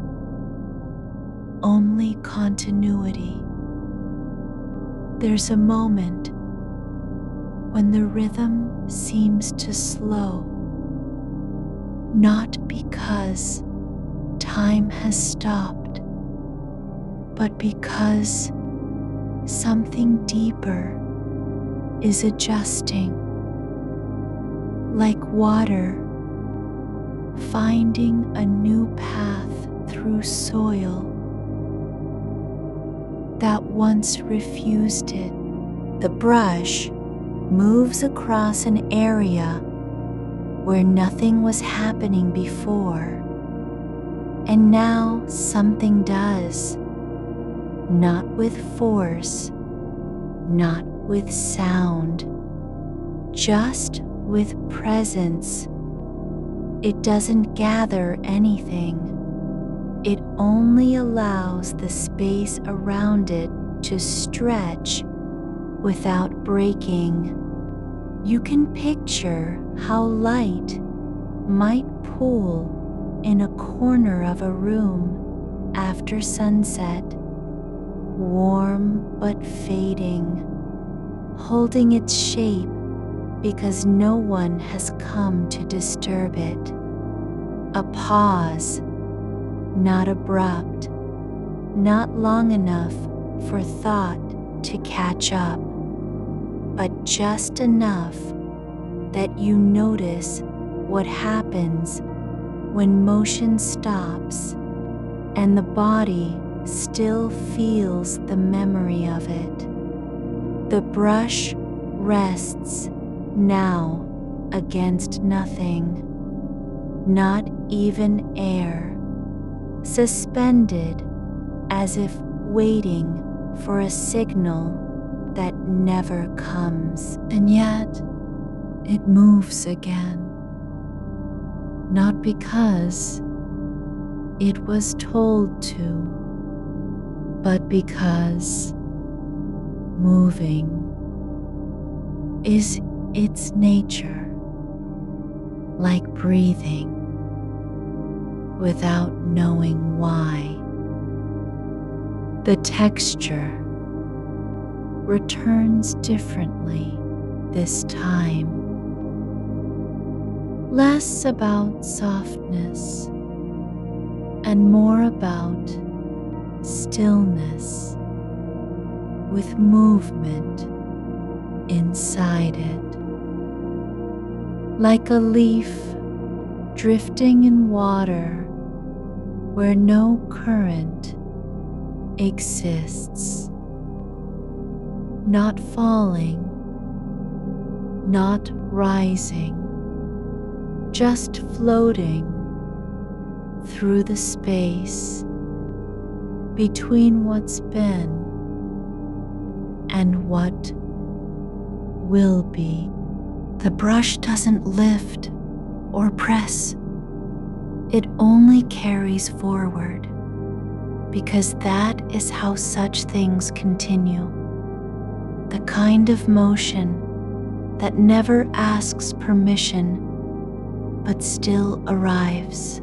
only continuity. There's a moment when the rhythm seems to slow, not because time has stopped, but because something deeper is adjusting. Like water finding a new path through soil that once refused it. The brush moves across an area where nothing was happening before, and now something does. Not with force, not with sound, just with presence. It doesn't gather anything. It only allows the space around it to stretch without breaking. You can picture how light might pool in a corner of a room after sunset, warm but fading, holding its shape because no one has come to disturb it. A pause not abrupt, not long enough for thought to catch up, but just enough that you notice what happens when motion stops and the body still feels the memory of it. The brush rests now against nothing, not even air, suspended as if waiting for a signal that never comes. And yet, it moves again. Not because it was told to, but because moving is its nature, like breathing without knowing why. The texture returns differently this time, less about softness and more about stillness with movement inside it, like a leaf drifting in water where no current exists, not falling, not rising, just floating through the space between what's been and what will be. The brush doesn't lift or press. It only carries forward, because that is how such things continue. The kind of motion that never asks permission but still arrives.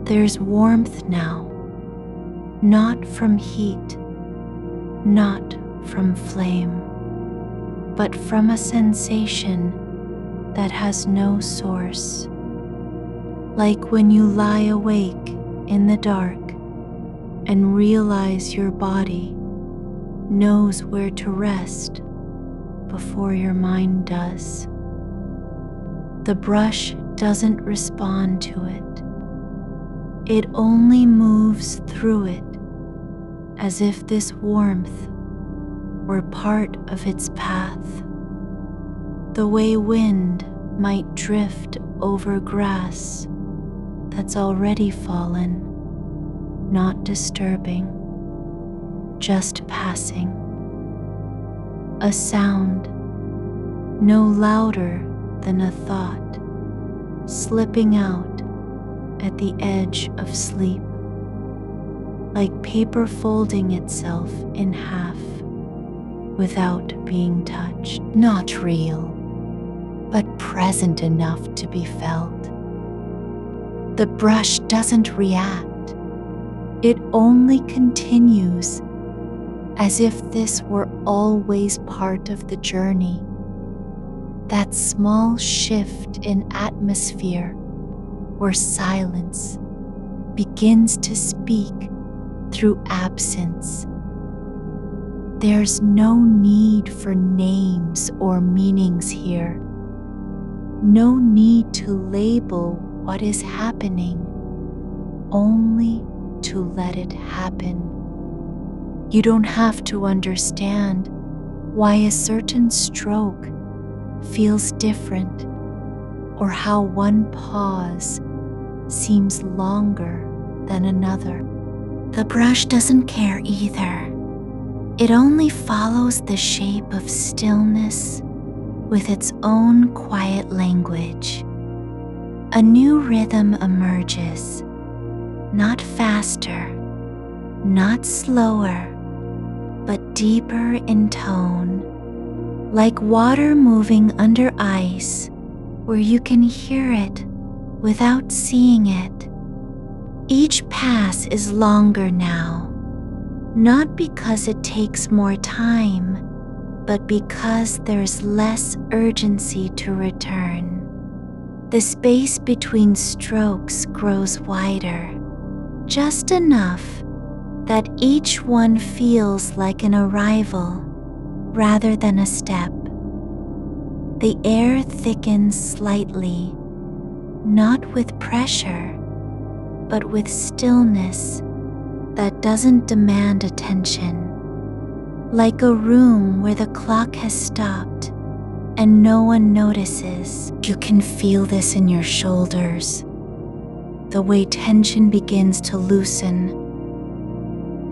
There's warmth now, not from heat, not from flame, but from a sensation that has no source. Like when you lie awake in the dark and realize your body knows where to rest before your mind does. The brush doesn't respond to it. It only moves through it as if this warmth were part of its path. The way wind might drift over grass that's already fallen, not disturbing, just passing. A sound no louder than a thought slipping out at the edge of sleep, like paper folding itself in half without being touched. Not real, but present enough to be felt. The brush doesn't react. It only continues as if this were always part of the journey. That small shift in atmosphere where silence begins to speak through absence. There's no need for names or meanings here. No need to label what is happening, only to let it happen. You don't have to understand why a certain stroke feels different or how one pause seems longer than another. The brush doesn't care either. It only follows the shape of stillness with its own quiet language. A new rhythm emerges, not faster, not slower, but deeper in tone, like water moving under ice, where you can hear it without seeing it. Each pass is longer now, not because it takes more time, but because there's less urgency to return. The space between strokes grows wider, just enough that each one feels like an arrival rather than a step. The air thickens slightly, not with pressure, but with stillness that doesn't demand attention. Like a room where the clock has stopped and no one notices. You can feel this in your shoulders, the way tension begins to loosen,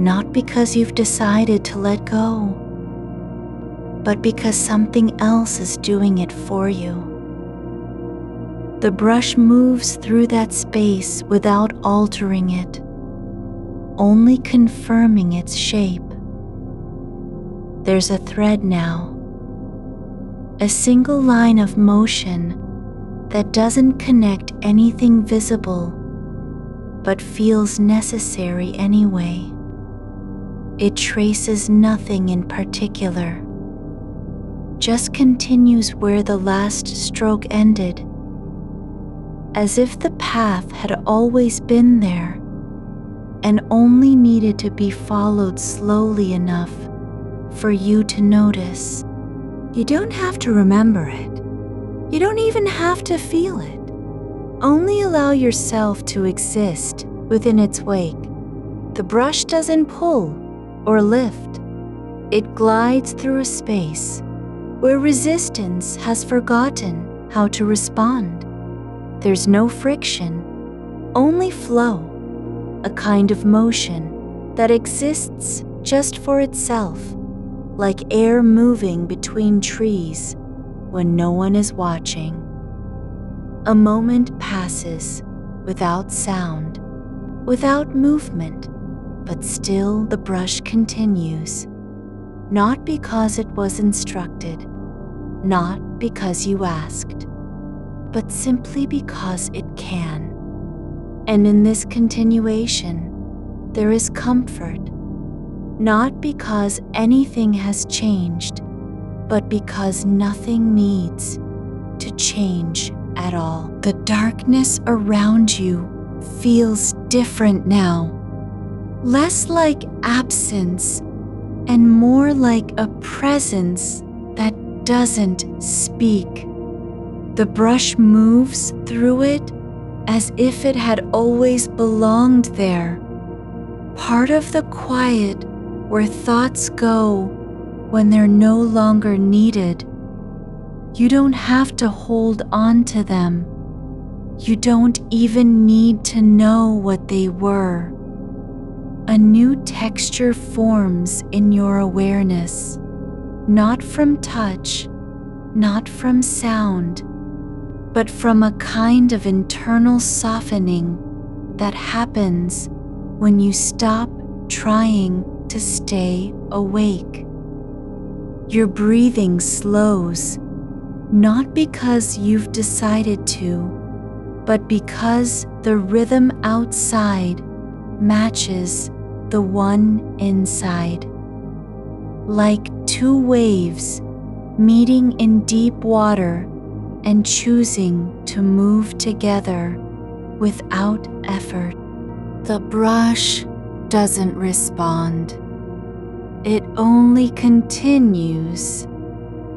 not because you've decided to let go, but because something else is doing it for you. The brush moves through that space without altering it, only confirming its shape. There's a thread now, a single line of motion that doesn't connect anything visible, but feels necessary anyway. It traces nothing in particular, just continues where the last stroke ended, as if the path had always been there and only needed to be followed slowly enough for you to notice. You don't have to remember it. You don't even have to feel it. Only allow yourself to exist within its wake. The brush doesn't pull or lift. It glides through a space where resistance has forgotten how to respond. There's no friction, only flow, a kind of motion that exists just for itself, like air moving between trees when no one is watching. A moment passes without sound, without movement, but still the brush continues, not because it was instructed, not because you asked, but simply because it can. And in this continuation, there is comfort, not because anything has changed, but because nothing needs to change at all. The darkness around you feels different now, less like absence and more like a presence that doesn't speak. The brush moves through it as if it had always belonged there, part of the quiet where thoughts go when they're no longer needed. You don't have to hold on to them. You don't even need to know what they were. A new texture forms in your awareness, not from touch, not from sound, but from a kind of internal softening that happens when you stop trying to stay awake. Your breathing slows, not because you've decided to, but because the rhythm outside matches the one inside. Like two waves meeting in deep water and choosing to move together without effort. The brush doesn't respond. It only continues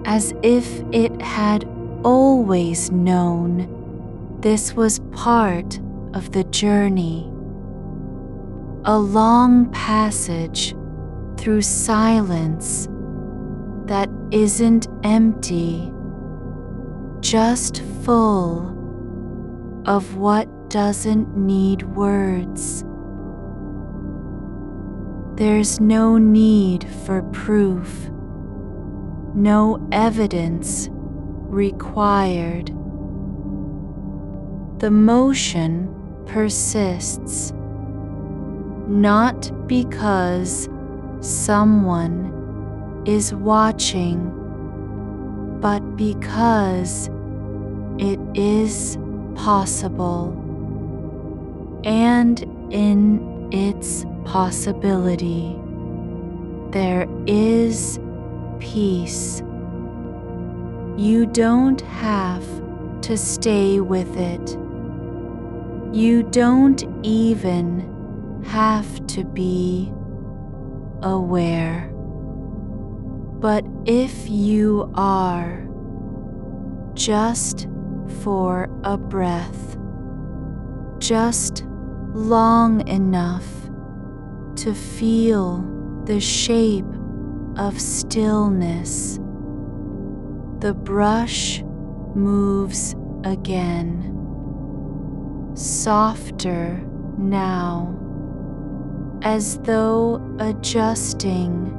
as if it had always known this was part of the journey. A long passage through silence that isn't empty, just full of what doesn't need words. There's no need for proof, no evidence required. The motion persists, not because someone is watching, but because it is possible. And in its possibility, there is peace. You don't have to stay with it. You don't even have to be aware. But if you are, just for a breath, just long enough to feel the shape of stillness, the brush moves again, softer now, as though adjusting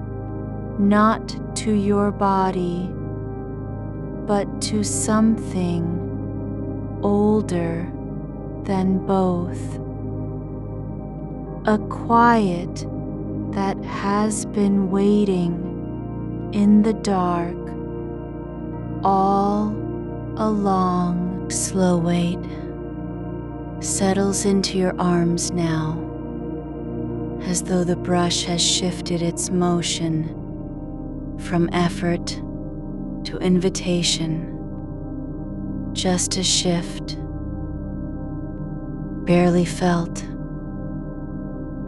not to your body, but to something older than both. A quiet that has been waiting in the dark all along. Slow weight settles into your arms now, as though the brush has shifted its motion from effort to invitation. Just a shift, barely felt,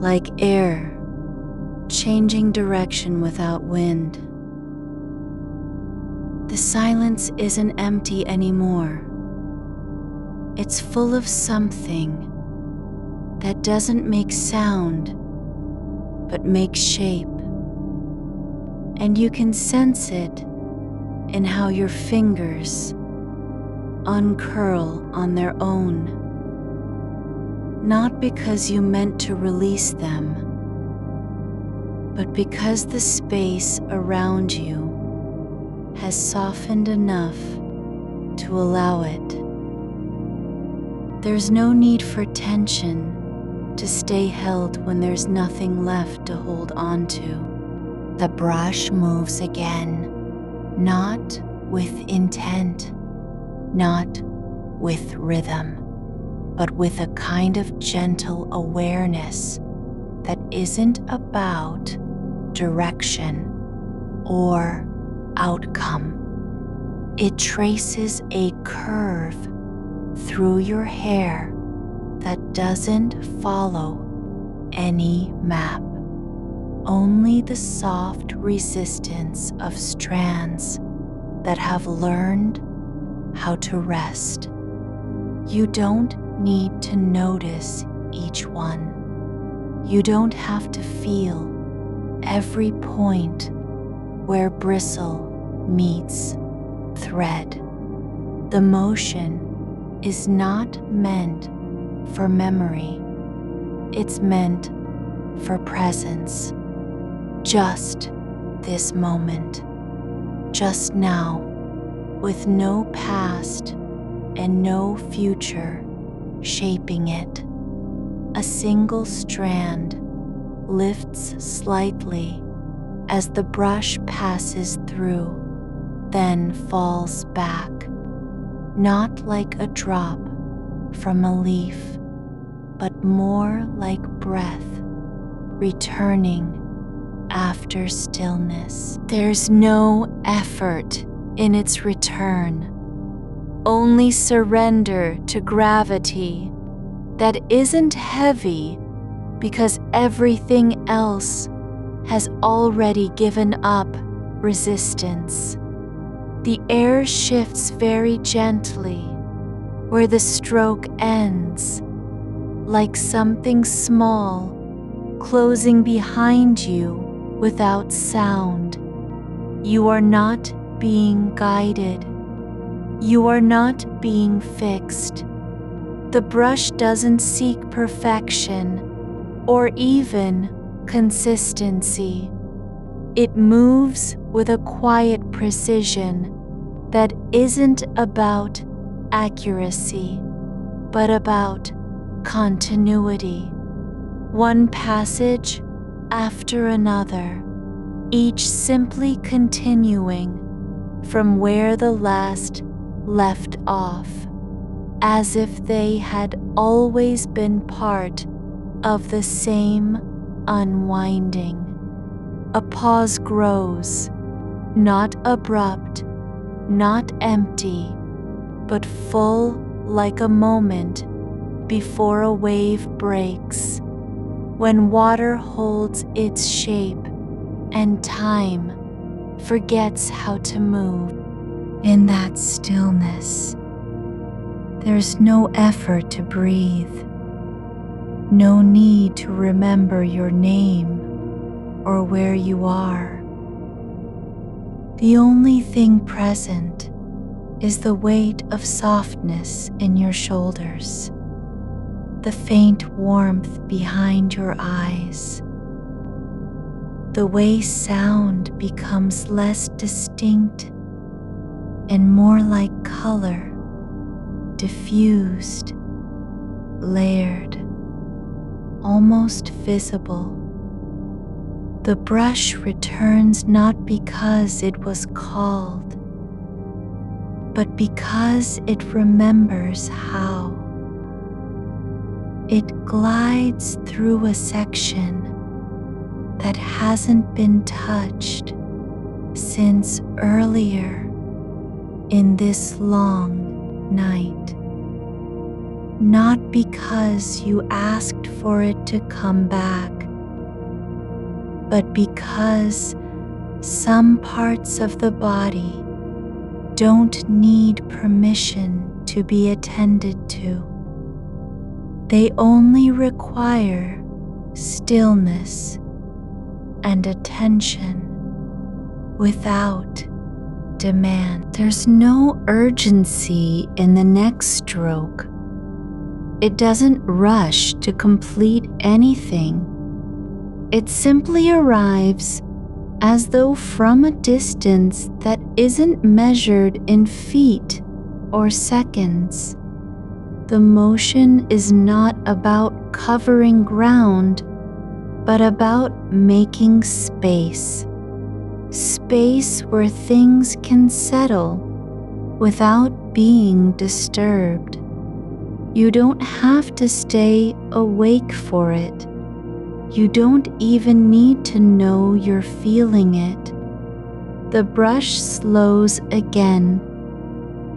like air changing direction without wind. The silence isn't empty anymore. It's full of something that doesn't make sound, but makes shape. And you can sense it in how your fingers uncurl on their own. Not because you meant to release them, but because the space around you has softened enough to allow it. There's no need for tension to stay held when there's nothing left to hold on to. The brush moves again, not with intent, not with rhythm, but with a kind of gentle awareness that isn't about direction or outcome. It traces a curve through your hair that doesn't follow any map, only the soft resistance of strands that have learned how to rest. You don't need to notice each one. You don't have to feel every point where bristle meets thread. The motion is not meant for memory. It's meant for presence. Just this moment, just now, with no past and no future shaping it. A single strand lifts slightly as the brush passes through, then falls back, not like a drop from a leaf, but more like breath returning after stillness. There's no effort in its return, only surrender to gravity that isn't heavy because everything else has already given up resistance. The air shifts very gently where the stroke ends, like something small closing behind you without sound. You are not being guided. You are not being fixed. The brush doesn't seek perfection or even consistency. It moves with a quiet precision that isn't about accuracy, but about continuity. One passage after another, each simply continuing from where the last left off, as if they had always been part of the same unwinding. A pause grows, not abrupt, not empty, but full like a moment before a wave breaks, when water holds its shape and time forgets how to move. In that stillness, there's no effort to breathe, no need to remember your name or where you are. The only thing present is the weight of softness in your shoulders, the faint warmth behind your eyes, the way sound becomes less distinct and more like color, diffused, layered, almost visible. The brush returns not because it was called, but because it remembers how. It glides through a section that hasn't been touched since earlier in this long night. Not because you asked for it to come back, but because some parts of the body don't need permission to be attended to. They only require stillness and attention without demand. There's no urgency in the next stroke. It doesn't rush to complete anything. It simply arrives as though from a distance that isn't measured in feet or seconds. The motion is not about covering ground, but about making space. Space where things can settle without being disturbed. You don't have to stay awake for it. You don't even need to know you're feeling it. The brush slows again,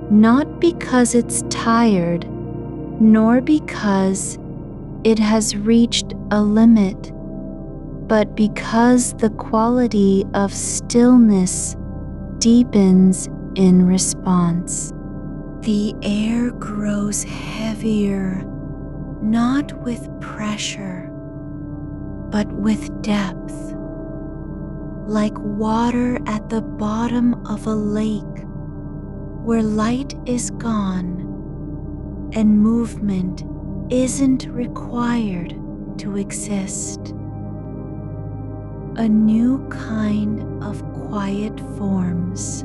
not because it's tired, nor because it has reached a limit, but because the quality of stillness deepens in response. The air grows heavier, not with pressure, but with depth, like water at the bottom of a lake where light is gone and movement isn't required to exist. A new kind of quiet forms,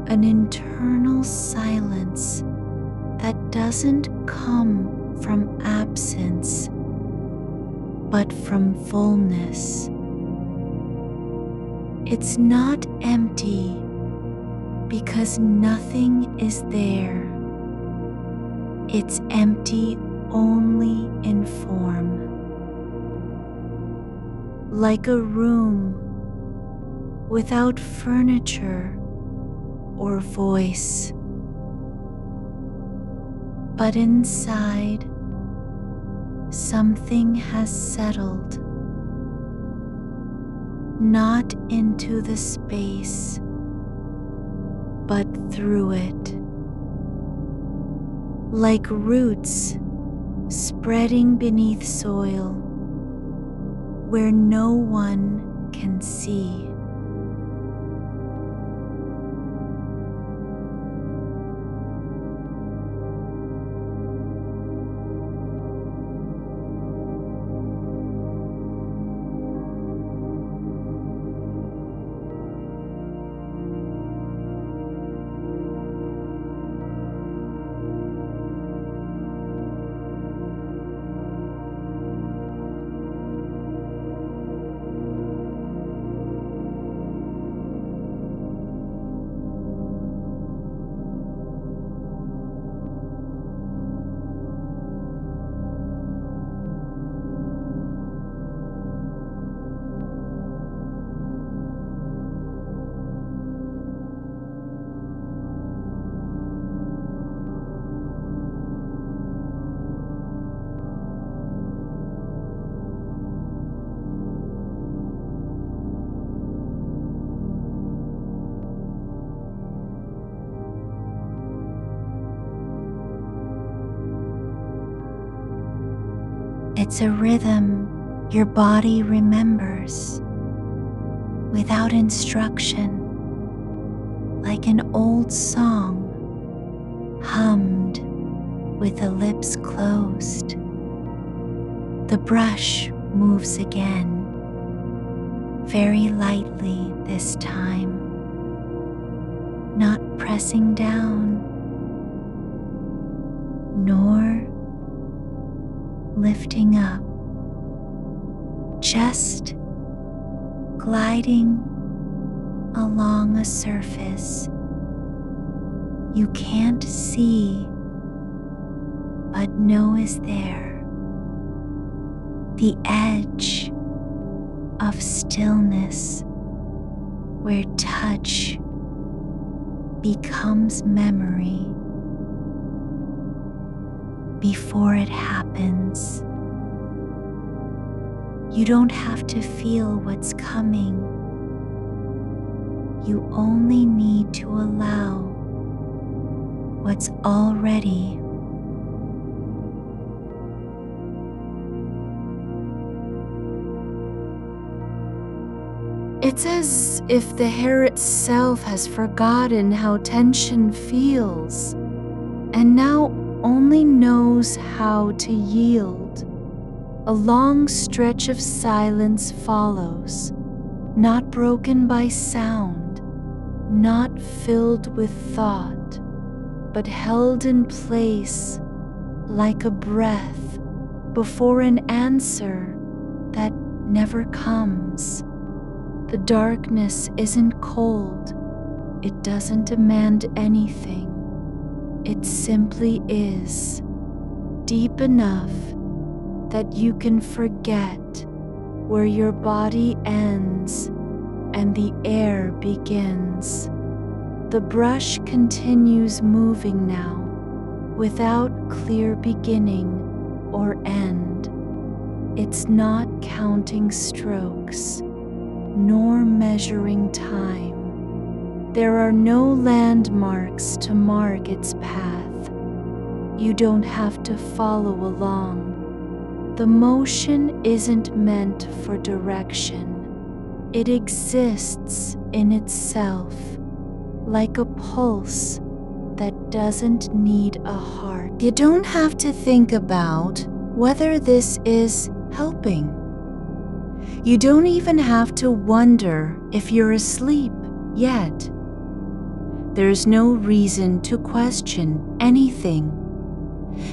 an internal silence that doesn't come from absence, but from fullness. It's not empty because nothing is there. It's empty only in form. Like a room without furniture or voice. But inside, something has settled, not into the space, but through it. Like roots spreading beneath soil where no one can see. It's a rhythm your body remembers without instruction, like an old song hummed with the lips closed. The brush moves again, very lightly this time, not pressing down, nor lifting up, just gliding along a surface you can't see but know is there, the edge of stillness where touch becomes memory before it happens. You don't have to feel what's coming. You only need to allow what's already. It's as if the hair itself has forgotten how tension feels and now only knows how to yield. A long stretch of silence follows, not broken by sound, not filled with thought, but held in place like a breath before an answer that never comes. The darkness isn't cold. It doesn't demand anything. It simply is, deep enough that you can forget where your body ends and the air begins. The brush continues moving now, without clear beginning or end. It's not counting strokes, nor measuring time. There are no landmarks to mark its path. You don't have to follow along. The motion isn't meant for direction. It exists in itself, like a pulse that doesn't need a heart. You don't have to think about whether this is helping. You don't even have to wonder if you're asleep yet. There's no reason to question anything,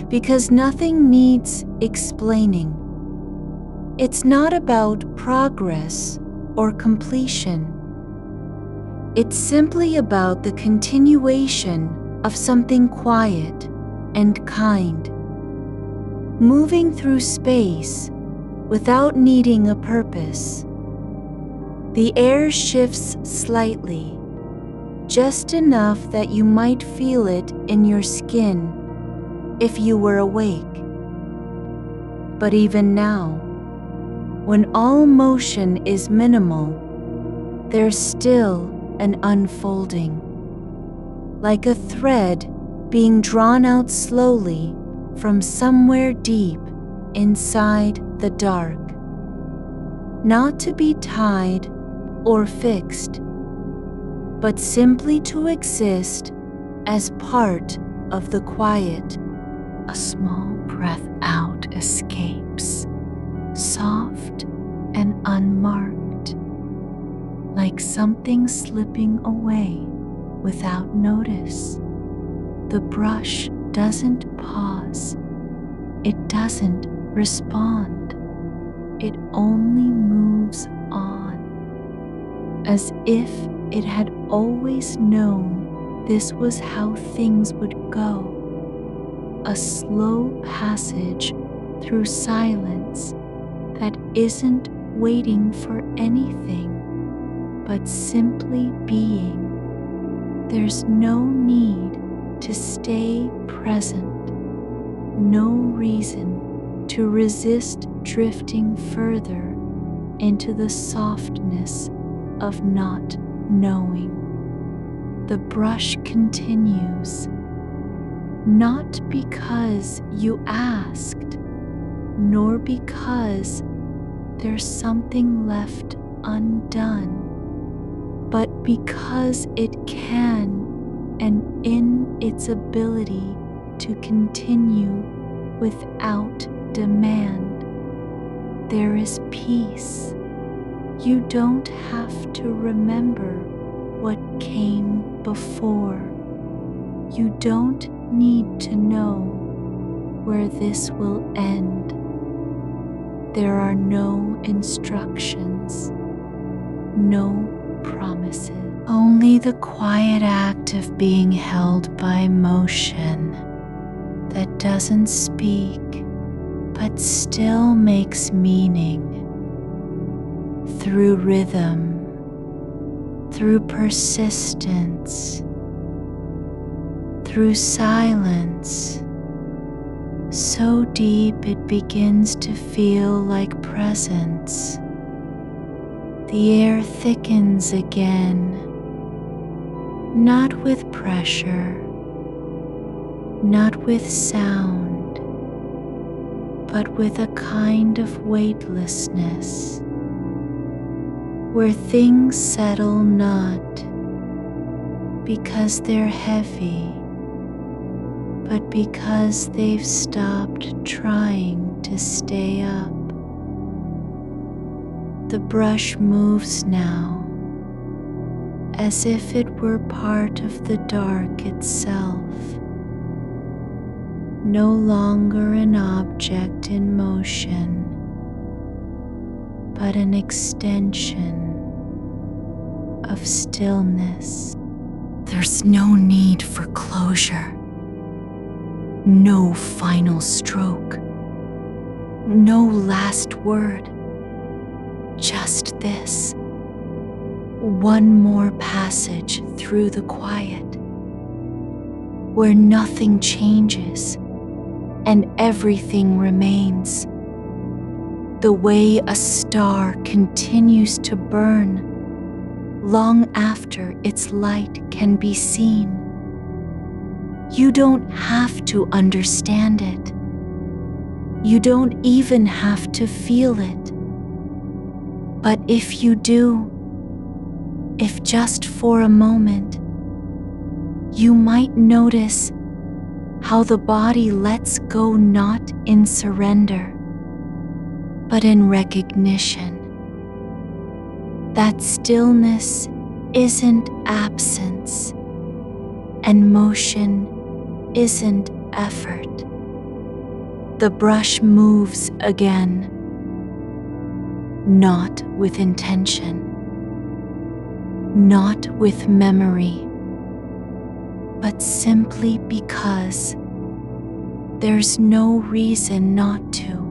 because nothing needs explaining. It's not about progress or completion. It's simply about the continuation of something quiet and kind, moving through space without needing a purpose. The air shifts slightly, just enough that you might feel it in your skin if you were awake. But even now, when all motion is minimal, there's still an unfolding, like a thread being drawn out slowly from somewhere deep inside the dark, not to be tied or fixed, but simply to exist as part of the quiet. A small breath out escapes, soft and unmarked, like something slipping away without notice. The brush doesn't pause. It doesn't respond. It only moves on, as if it had always known this was how things would go. A slow passage through silence that isn't waiting for anything, but simply being. There's no need to stay present, no reason to resist drifting further into the softness of not knowing. The brush continues, not because you asked, nor because there's something left undone, but because it can, and in its ability to continue without demand. There is peace. You don't have to remember what came before. You don't need to know where this will end. There are no instructions, no promises. Only the quiet act of being held by motion that doesn't speak but still makes meaning through rhythm, through persistence, through silence, so deep it begins to feel like presence. The air thickens again, not with pressure, not with sound, but with a kind of weightlessness, where things settle not because they're heavy, but because they've stopped trying to stay up. The brush moves now, as if it were part of the dark itself, no longer an object in motion, but an extension of stillness. There's no need for closure, no final stroke, no last word, just this, one more passage through the quiet, where nothing changes and everything remains, the way a star continues to burn long after its light can be seen. You don't have to understand it. You don't even have to feel it. But if you do, if just for a moment, you might notice how the body lets go not in surrender, but in recognition. That stillness isn't absence, and motion isn't effort. The brush moves again, not with intention, not with memory, but simply because there's no reason not to.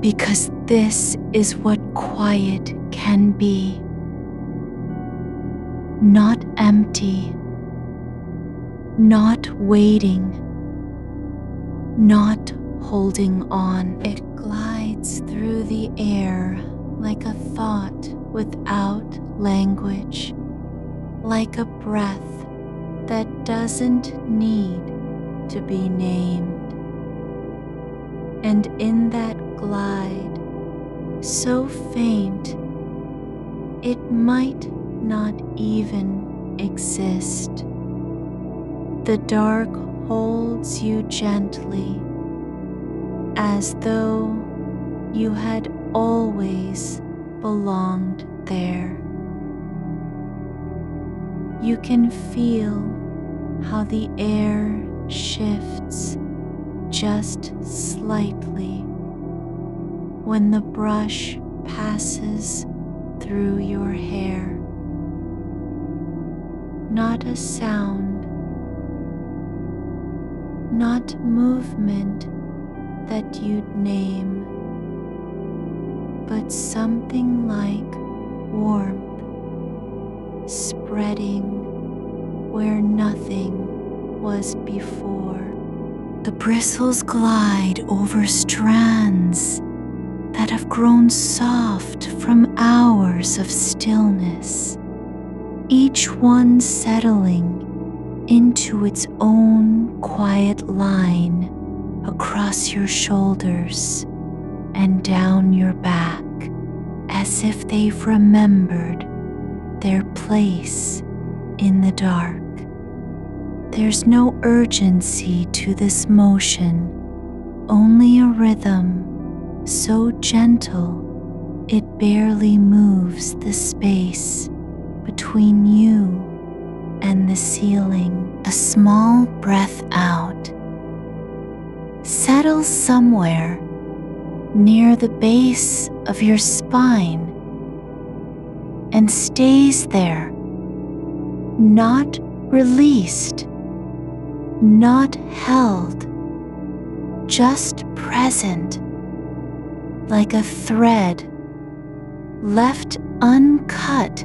Because this is what quiet can be. Not empty, not waiting, not holding on. It glides through the air like a thought without language, like a breath that doesn't need to be named. And in that glide, so faint, it might not even exist. The dark holds you gently, as though you had always belonged there. You can feel how the air shifts just slightly when the brush passes through your hair. Not a sound, not movement that you'd name, but something like warmth spreading where nothing was before. The bristles glide over strands that have grown soft from hours of stillness, each one settling into its own quiet line across your shoulders and down your back, as if they've remembered their place in the dark. There's no urgency to this motion, only a rhythm so gentle it barely moves the space between you and the ceiling. A small breath out settles somewhere near the base of your spine and stays there, not released, not held, just present, like a thread left uncut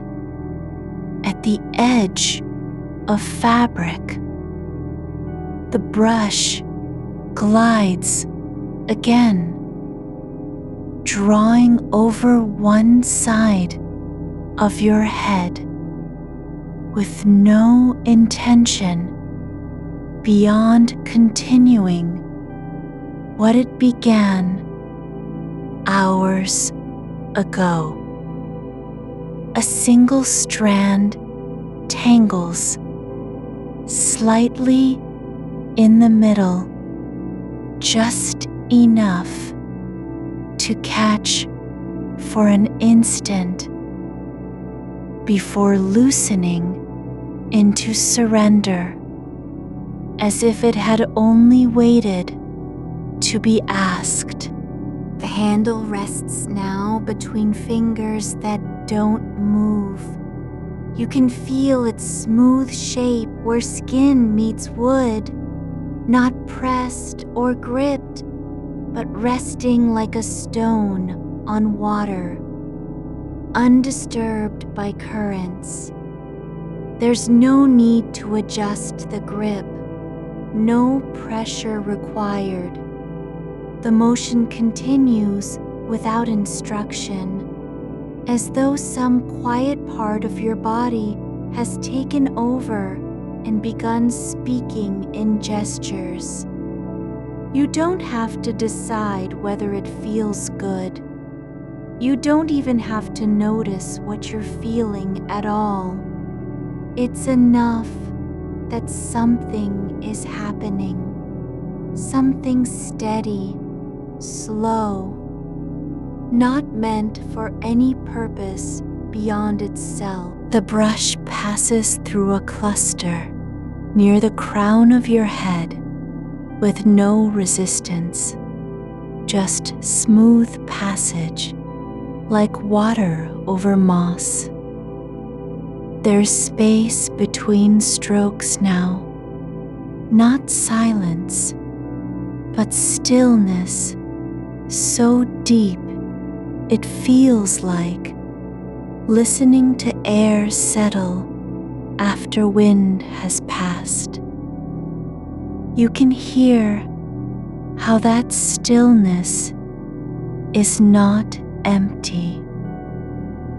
at the edge of fabric. The brush glides again, drawing over one side of your head with no intention beyond continuing what it began hours ago. A single strand tangles slightly in the middle, just enough to catch for an instant before loosening into surrender, as if it had only waited to be asked. The handle rests now between fingers that don't move. You can feel its smooth shape where skin meets wood, not pressed or gripped, but resting like a stone on water, undisturbed by currents. There's no need to adjust the grip, no pressure required. The motion continues without instruction, as though some quiet part of your body has taken over and begun speaking in gestures. You don't have to decide whether it feels good. You don't even have to notice what you're feeling at all. It's enough that something is happening, something steady, slow, not meant for any purpose beyond itself. The brush passes through a cluster near the crown of your head with no resistance, just smooth passage like water over moss. There's space between strokes now, not silence, but stillness so deep it feels like listening to air settle after wind has passed. You can hear how that stillness is not empty.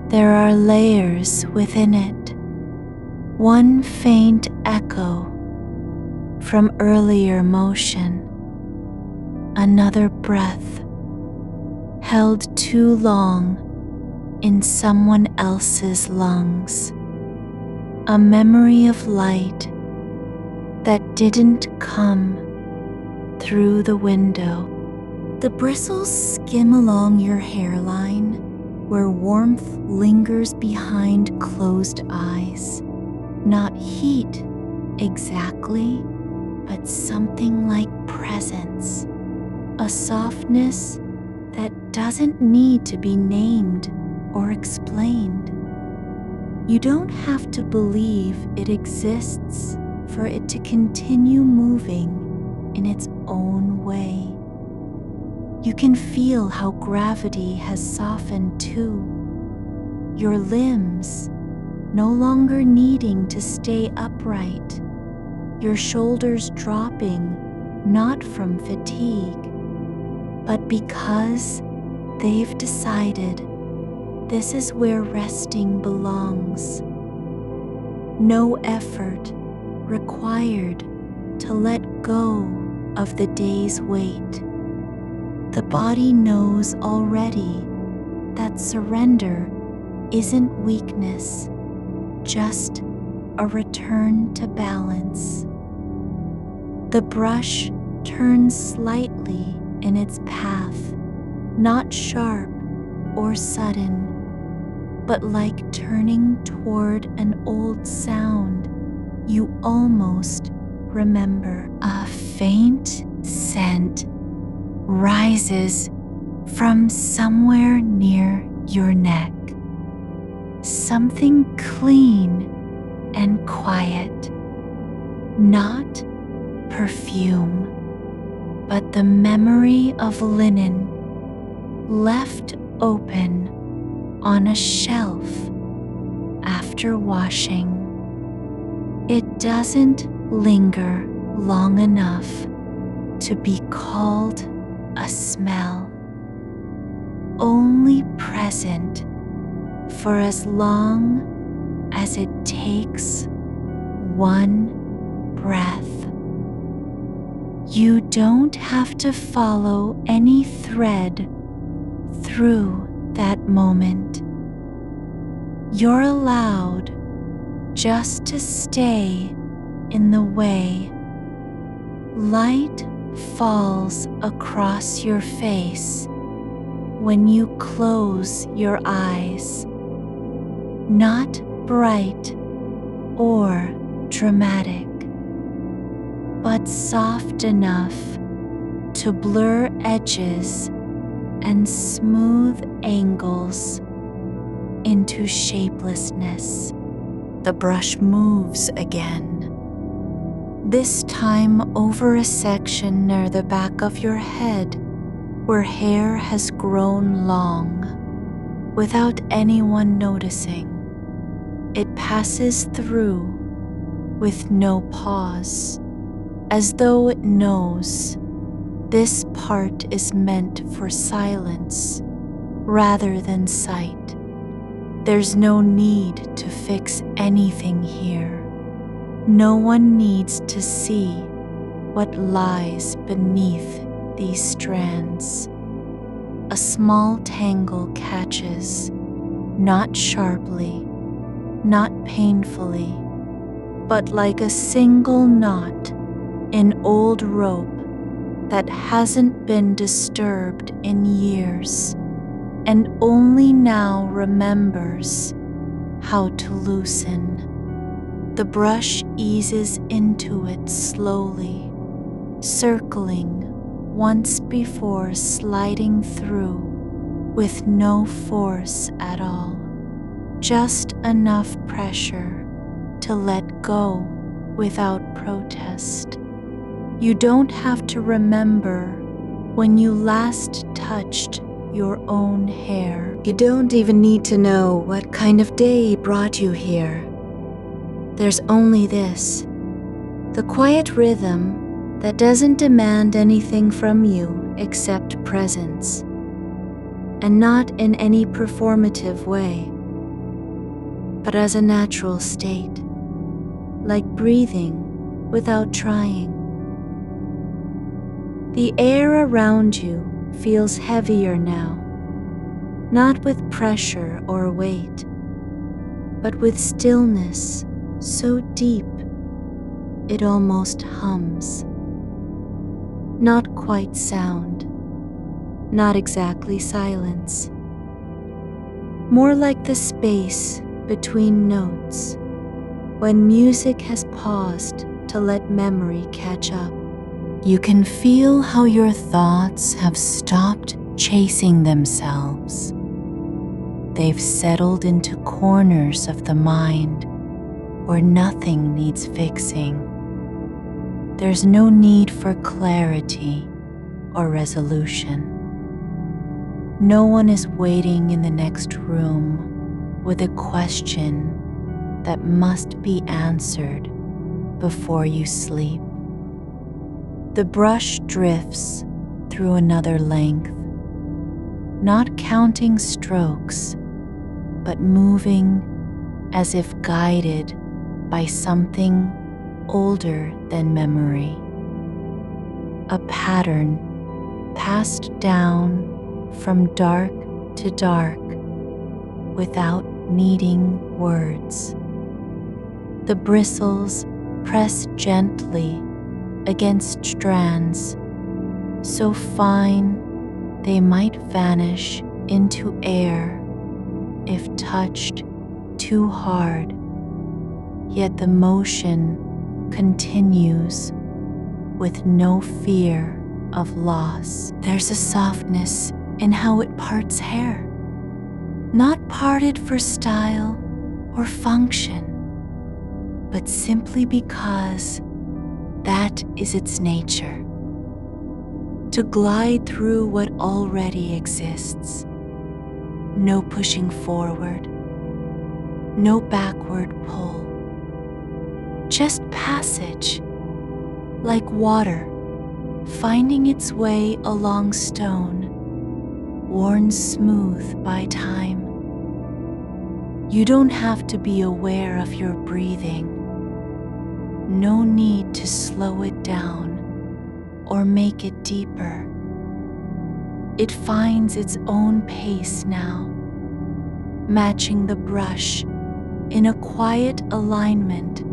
There are layers within it, one faint echo from earlier motion, another breath held too long in someone else's lungs, a memory of light that didn't come through the window. The bristles skim along your hairline where warmth lingers behind closed eyes. Not heat exactly, but something like presence, a softness that doesn't need to be named or explained. You don't have to believe it exists for it to continue moving in its own way. You can feel how gravity has softened too, your limbs no longer needing to stay upright, your shoulders dropping not from fatigue, but because they've decided this is where resting belongs. No effort required to let go of the day's weight. The body knows already that surrender isn't weakness, just a return to balance. The brush turns slightly in its path, not sharp or sudden, but like turning toward an old sound you almost remember. A faint scent rises from somewhere near your neck. Something clean and quiet, not perfume, but the memory of linen left open on a shelf after washing. It doesn't linger long enough to be called a smell, only present for as long as it takes one breath. You don't have to follow any thread through that moment. You're allowed just to stay in the way. Light falls across your face when you close your eyes. Not bright or dramatic, but soft enough to blur edges and smooth angles into shapelessness. The brush moves again, this time over a section near the back of your head where hair has grown long without anyone noticing. It passes through with no pause, as though it knows this part is meant for silence rather than sight. There's no need to fix anything here. No one needs to see what lies beneath these strands. A small tangle catches, not sharply, not painfully, but like a single knot in old rope that hasn't been disturbed in years and only now remembers how to loosen. The brush eases into it slowly, circling once before sliding through with no force at all, just enough pressure to let go without protest. You don't have to remember when you last touched your own hair. You don't even need to know what kind of day brought you here. There's only this, the quiet rhythm that doesn't demand anything from you except presence, and not in any performative way, but as a natural state, like breathing without trying. The air around you feels heavier now, not with pressure or weight, but with stillness so deep it almost hums. Not quite sound, not exactly silence, more like the space between notes when music has paused to let memory catch up. You can feel how your thoughts have stopped chasing themselves. They've settled into corners of the mind where nothing needs fixing. There's no need for clarity or resolution. No one is waiting in the next room with a question that must be answered before you sleep. The brush drifts through another length, not counting strokes, but moving as if guided by something older than memory. a pattern passed down from dark to dark without needing words. The bristles press gently against strands, so fine they might vanish into air if touched too hard, yet the motion continues with no fear of loss. There's a softness in how it parts hair, not parted for style or function, but simply because that is its nature. To glide through what already exists. No pushing forward, no backward pull. Just passage, like water finding its way along stone, worn smooth by time. You don't have to be aware of your breathing. No need to slow it down or make it deeper. It finds its own pace now, matching the brush in a quiet alignment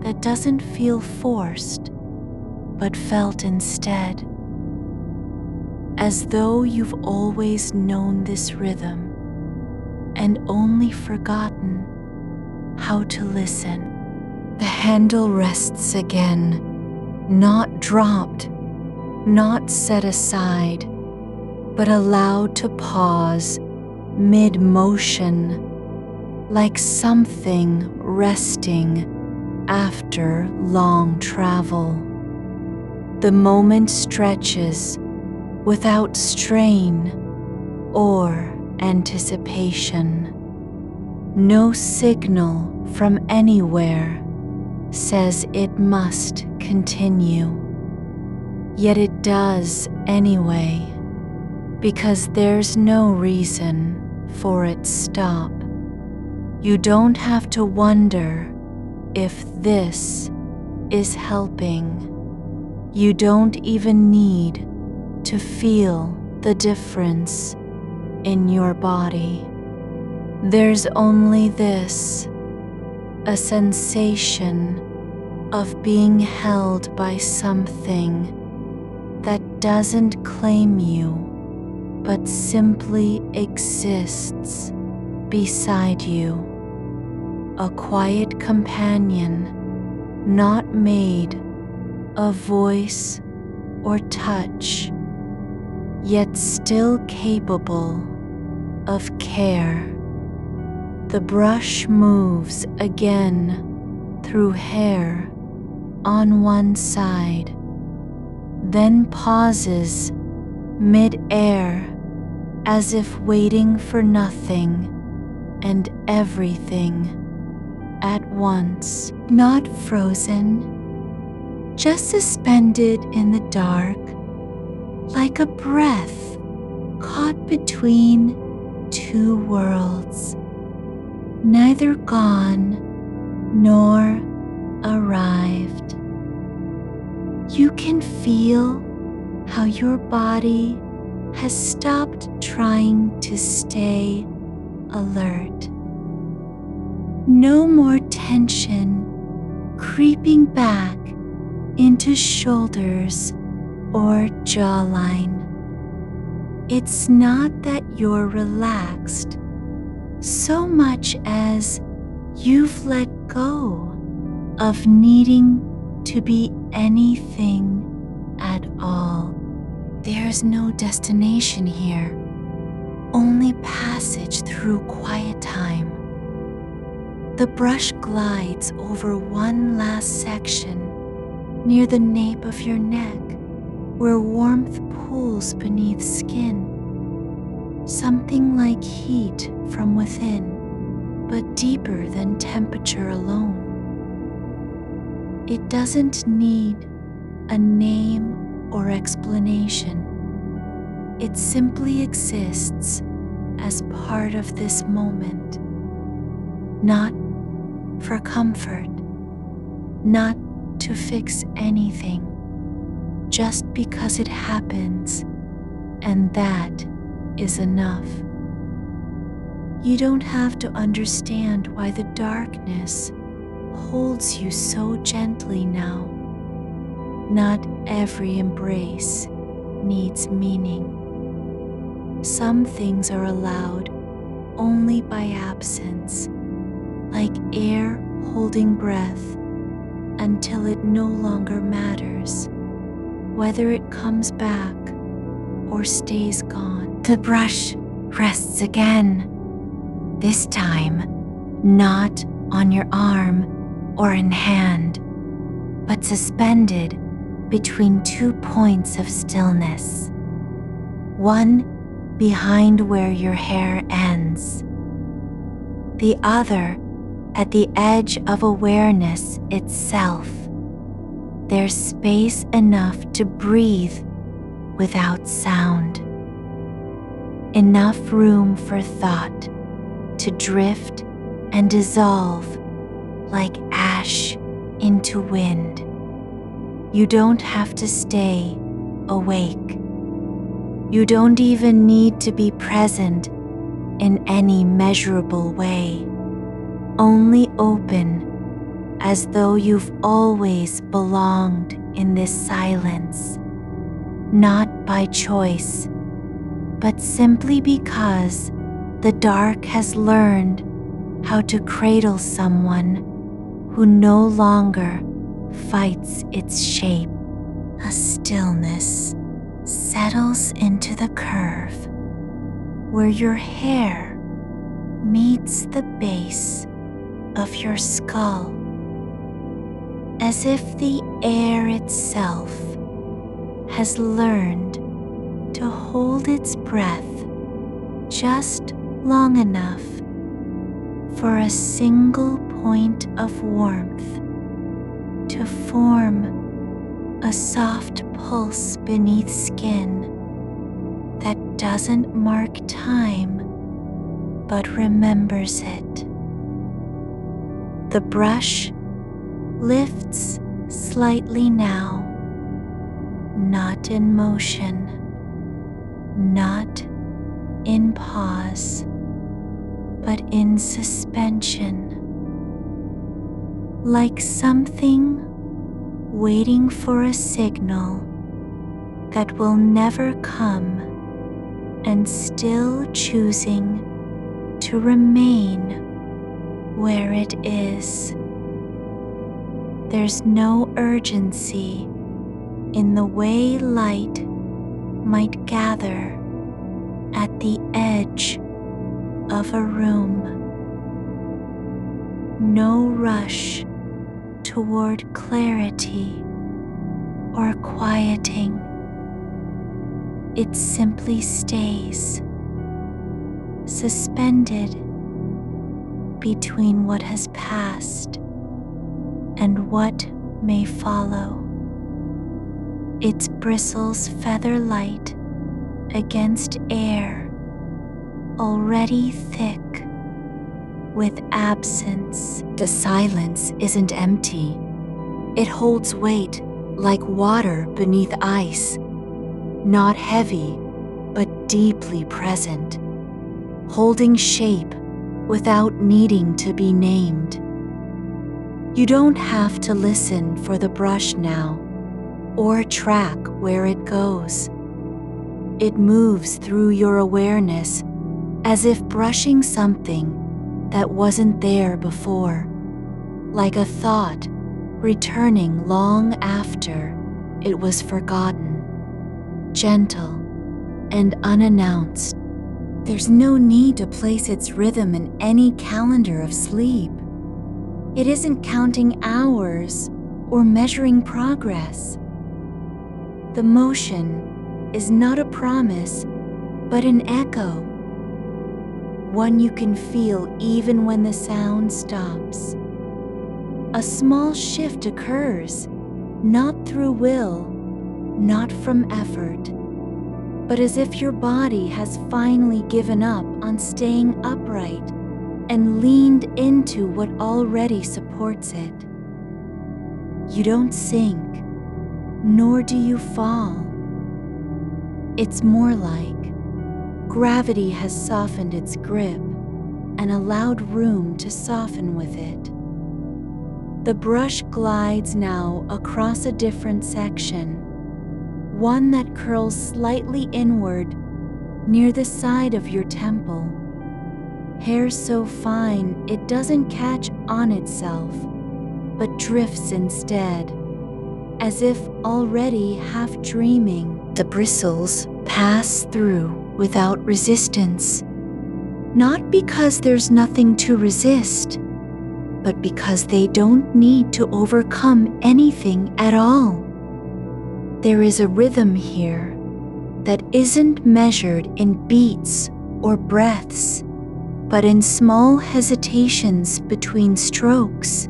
that doesn't feel forced, but felt instead, as though you've always known this rhythm and only forgotten how to listen. The handle rests again, not dropped, not set aside, but allowed to pause mid-motion, like something resting after long travel. The moment stretches without strain or anticipation. No signal from anywhere says it must continue. Yet it does anyway, because there's no reason for its stop. You don't have to wonder if this is helping. You don't even need to feel the difference in your body. There's only this, a sensation of being held by something that doesn't claim you, but simply exists beside you. A quiet companion, not made of voice or touch, yet still capable of care. The brush moves again through hair on one side, then pauses mid-air as if waiting for nothing and everything at once. Not frozen, just suspended in the dark, like a breath caught between two worlds, neither gone nor arrived. You can feel how your body has stopped trying to stay alert. No more tension creeping back into shoulders or jawline. It's not that you're relaxed so much as you've let go of needing to be anything at all. There's no destination here, only passage through quiet time. The brush glides over one last section near the nape of your neck, where warmth pools beneath skin. Something like heat from within, but deeper than temperature alone. It doesn't need a name or explanation. It simply exists as part of this moment, not for comfort, not to fix anything, just because it happens, and that is enough. You don't have to understand why the darkness holds you so gently now. Not every embrace needs meaning. Some things are allowed only by absence, like air holding breath until it no longer matters whether it comes back or stays gone. The brush rests again, this time not on your arm or in hand, but suspended between 2 points of stillness, one behind where your hair ends, the other at the edge of awareness itself. There's space enough to breathe without sound, enough room for thought to drift and dissolve like ash into wind. You don't have to stay awake. You don't even need to be present in any measurable way, only open as though you've always belonged in this silence, not by choice, but simply because the dark has learned how to cradle someone who no longer fights its shape. A stillness settles into the curve where your hair meets the base of your skull, as if the air itself has learned to hold its breath just long enough for a single point of warmth to form a soft pulse beneath skin that doesn't mark time but remembers it. The brush lifts slightly now, not in motion, not in pause, but in suspension, like something waiting for a signal that will never come and still choosing to remain where it is. There's no urgency in the way light might gather at the edge of a room. No rush toward clarity or quieting. It simply stays, suspended between what has passed and what may follow. Its bristles feather light against air already thick with absence. The silence isn't empty. It holds weight like water beneath ice, not heavy but deeply present, holding shape without needing to be named. You don't have to listen for the brush now or track where it goes. It moves through your awareness as if brushing something that wasn't there before, like a thought returning long after it was forgotten, gentle and unannounced. There's no need to place its rhythm in any calendar of sleep. It isn't counting hours or measuring progress. The motion is not a promise, but an echo, one you can feel even when the sound stops. A small shift occurs, not through will, not from effort, but as if your body has finally given up on staying upright and leaned into what already supports it. You don't sink, nor do you fall. It's more like gravity has softened its grip and allowed room to soften with it. The brush glides now across a different section, one that curls slightly inward near the side of your temple. Hair so fine it doesn't catch on itself, but drifts instead, as if already half dreaming. The bristles pass through without resistance, not because there's nothing to resist, but because they don't need to overcome anything at all. There is a rhythm here that isn't measured in beats or breaths, but in small hesitations between strokes,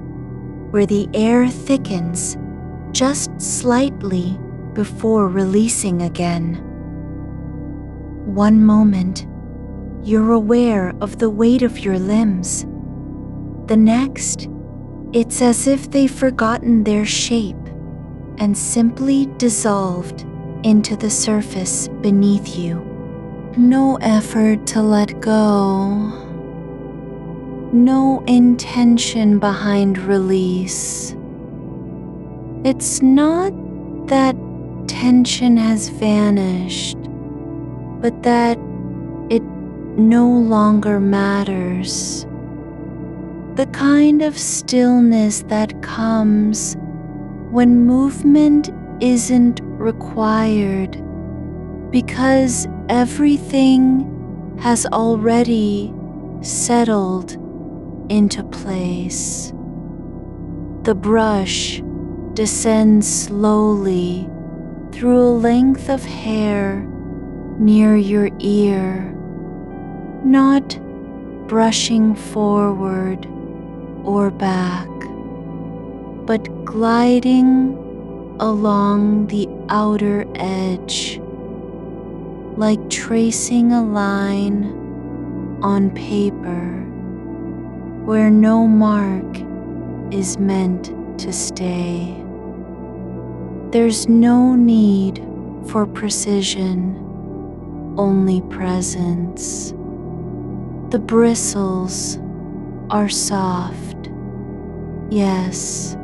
where the air thickens just slightly before releasing again. One moment, you're aware of the weight of your limbs. The next, it's as if they've forgotten their shape and simply dissolved into the surface beneath you. No effort to let go. No intention behind release. It's not that tension has vanished, but that it no longer matters. The kind of stillness that comes when movement isn't required, because everything has already settled into place. The brush descends slowly through a length of hair near your ear, not brushing forward or back, but gliding along the outer edge, like tracing a line on paper where no mark is meant to stay. There's no need for precision, only presence. The bristles are soft, yes,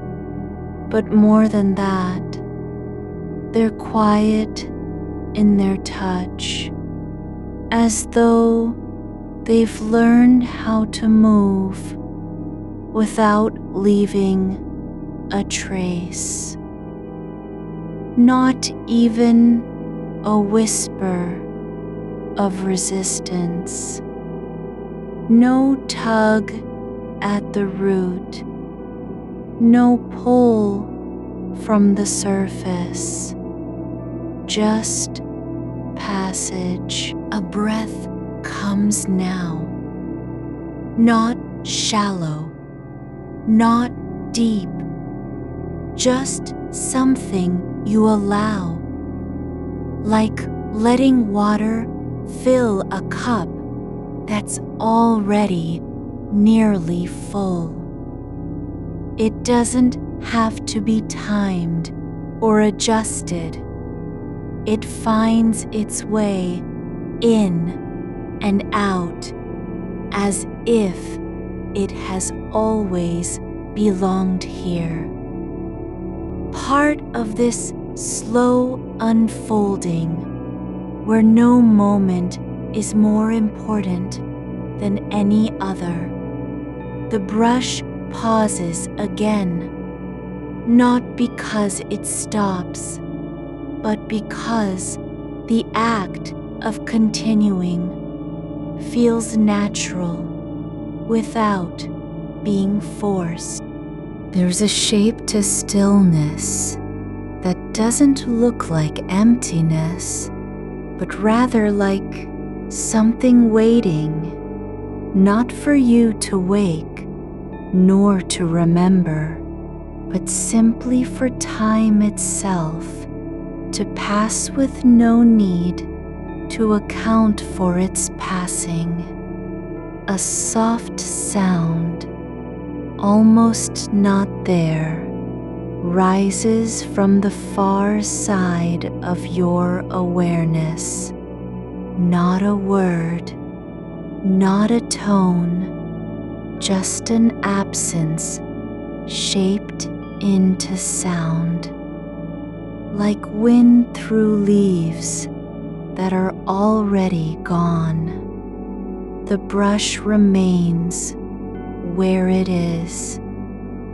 but more than that, they're quiet in their touch, as though they've learned how to move without leaving a trace. Not even a whisper of resistance. No tug at the root. No pull from the surface. Just passage. A breath comes now. Not shallow, not deep, just something you allow, like letting water fill a cup that's already nearly full. It doesn't have to be timed or adjusted. It finds its way in and out as if it has always belonged here. Part of this slow unfolding where no moment is more important than any other. The brush pauses again, not because it stops, but because the act of continuing feels natural without being forced. There's a shape to stillness that doesn't look like emptiness, but rather like something waiting, not for you to wake, nor to remember, but simply for time itself to pass with no need to account for its passing. A soft sound, almost not there, rises from the far side of your awareness. Not a word, not a tone, just an absence shaped into sound, like wind through leaves that are already gone. The brush remains where it is,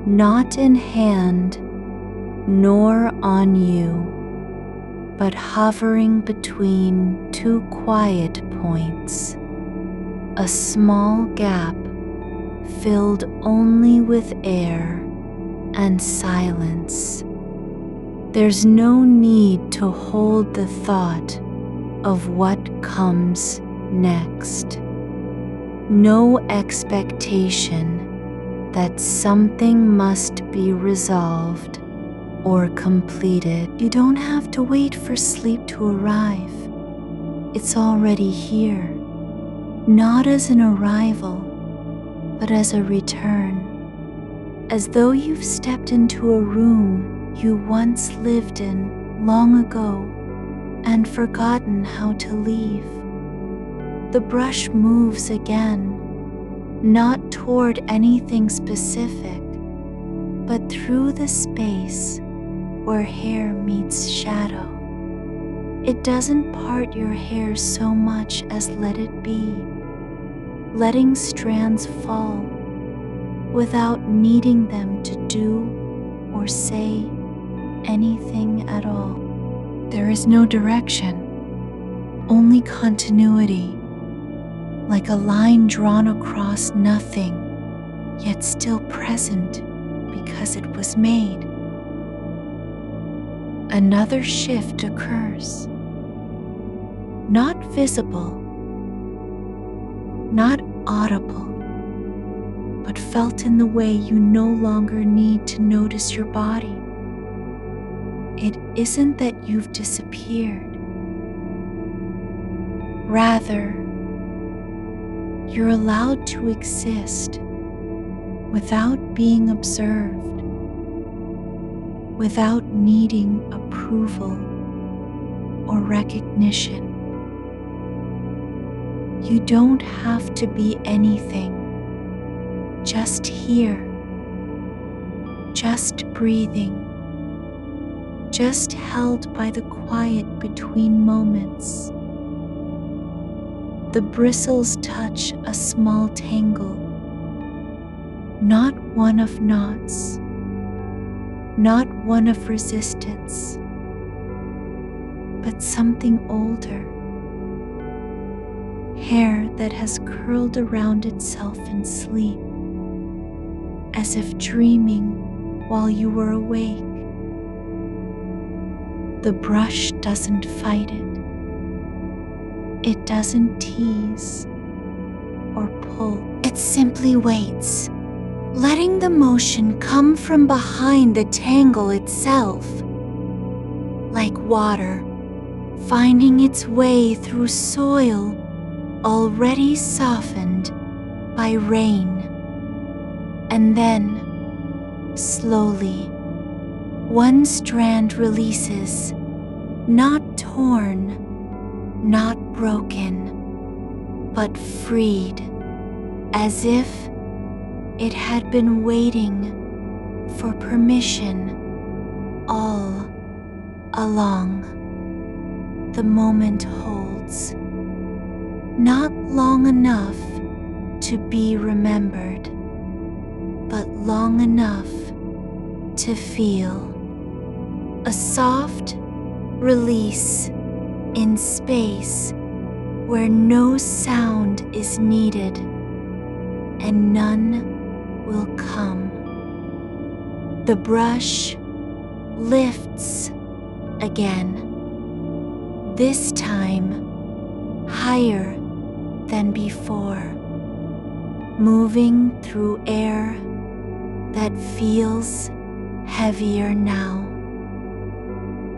not in hand nor on you, but hovering between two quiet points, a small gap filled only with air and silence. There's no need to hold the thought of what comes next. No expectation that something must be resolved or completed. You don't have to wait for sleep to arrive. It's already here, not as an arrival, but as a return, as though you've stepped into a room you once lived in long ago and forgotten how to leave. The brush moves again, not toward anything specific, but through the space where hair meets shadow. It doesn't part your hair so much as let it be, letting strands fall without needing them to do or say anything at all. There is no direction, only continuity, like a line drawn across nothing, yet still present because it was made. Another shift occurs, not visible, not audible, but felt in the way you no longer need to notice your body. It isn't that you've disappeared. Rather, you're allowed to exist without being observed, without needing approval or recognition. You don't have to be anything, just here, just breathing, just held by the quiet between moments. The bristles touch a small tangle, not one of knots, not one of resistance, but something older. Hair that has curled around itself in sleep, as if dreaming while you were awake. The brush doesn't fight it. It doesn't tease or pull. It simply waits, letting the motion come from behind the tangle itself, like water finding its way through soil already softened by rain. And then, slowly, one strand releases, not torn, not broken, but freed, as if it had been waiting for permission all along. The moment holds, not long enough to be remembered, but long enough to feel. A soft release in space where no sound is needed and none will come. The brush lifts again, this time higher than before, moving through air that feels heavier now,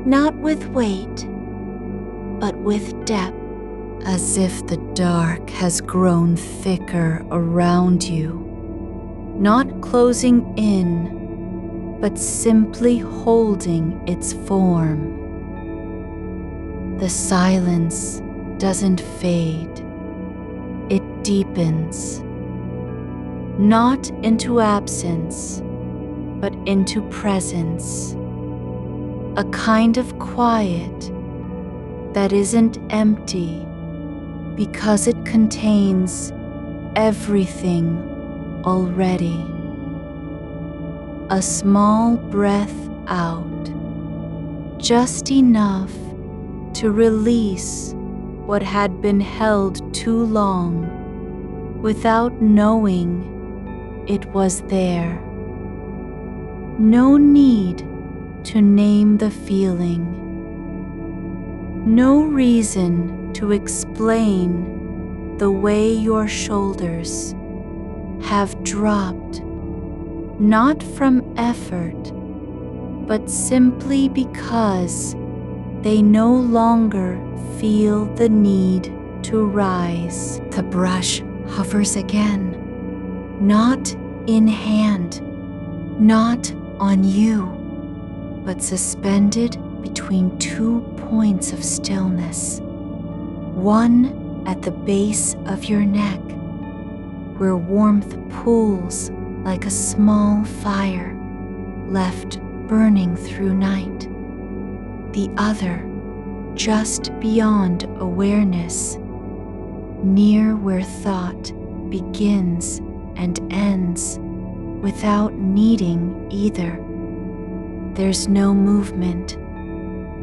not with weight, but with depth, as if the dark has grown thicker around you, not closing in, but simply holding its form. The silence doesn't fade, it deepens, not into absence, but into presence, a kind of quiet that isn't empty because it contains everything already. A small breath out, just enough to release what had been held too long without knowing it was there. No need to name the feeling. No reason to explain the way your shoulders have dropped, not from effort, but simply because they no longer feel the need to rise. The brush hovers again, not in hand, not on you, but suspended between 2 points of stillness. One at the base of your neck, where warmth pools like a small fire left burning through night. The other just beyond awareness, near where thought begins and ends without needing either. There's no movement,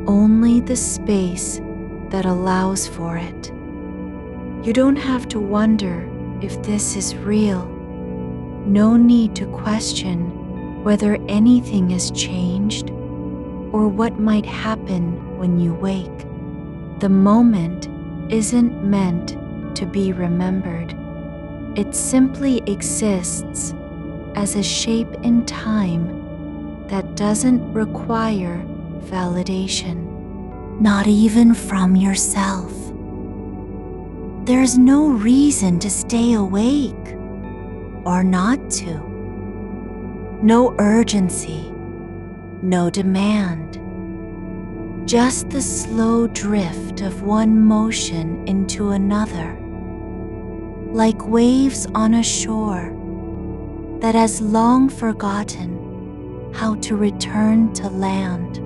only the space that allows for it. You don't have to wonder if this is real. No need to question whether anything has changed or what might happen when you wake. The moment isn't meant to be remembered. It simply exists as a shape in time that doesn't require validation, not even from yourself. There's no reason to stay awake or not to. No urgency, no demand. Just the slow drift of one motion into another, like waves on a shore that has long forgotten how to return to land.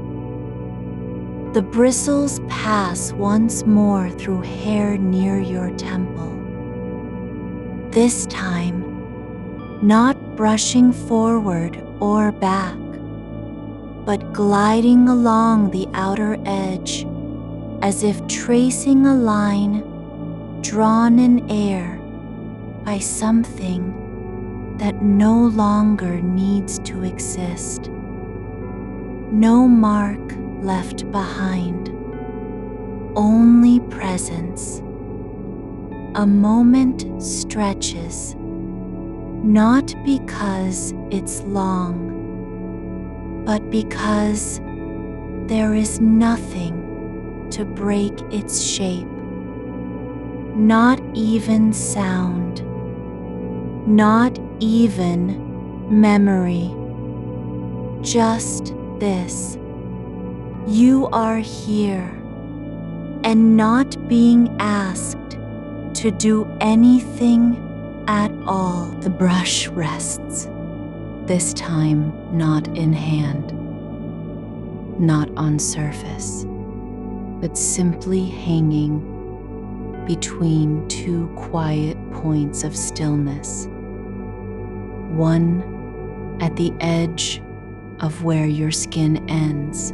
The bristles pass once more through hair near your temple. This time, not brushing forward or back, but gliding along the outer edge as if tracing a line drawn in air by something that no longer needs to exist. No mark left behind, only presence. A moment stretches, not because it's long, but because there is nothing to break its shape, not even sound, not even memory, just this. You are here and not being asked to do anything at all. The brush rests, this time not in hand, not on surface, but simply hanging between 2 quiet points of stillness. One at the edge of where your skin ends,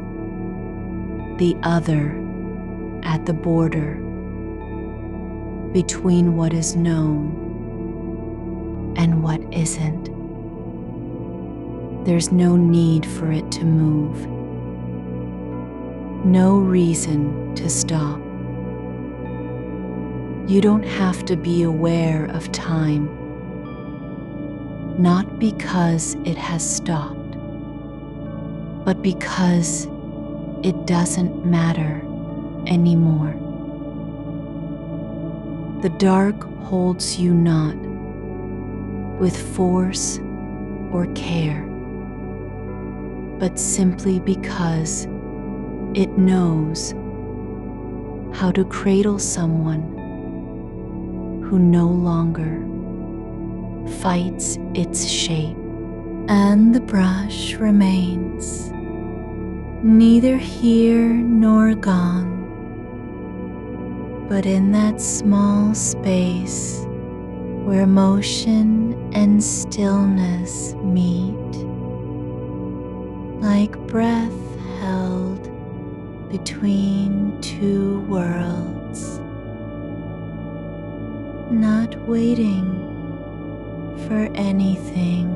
the other at the border between what is known and what isn't. There's no need for it to move, no reason to stop. You don't have to be aware of time, not because it has stopped, but because it doesn't matter anymore. The dark holds you not with force or care. but simply because it knows how to cradle someone who no longer fights its shape. And the brush remains neither here nor gone, but in that small space where motion and stillness meet, like breath held between two worlds, not waiting for anything,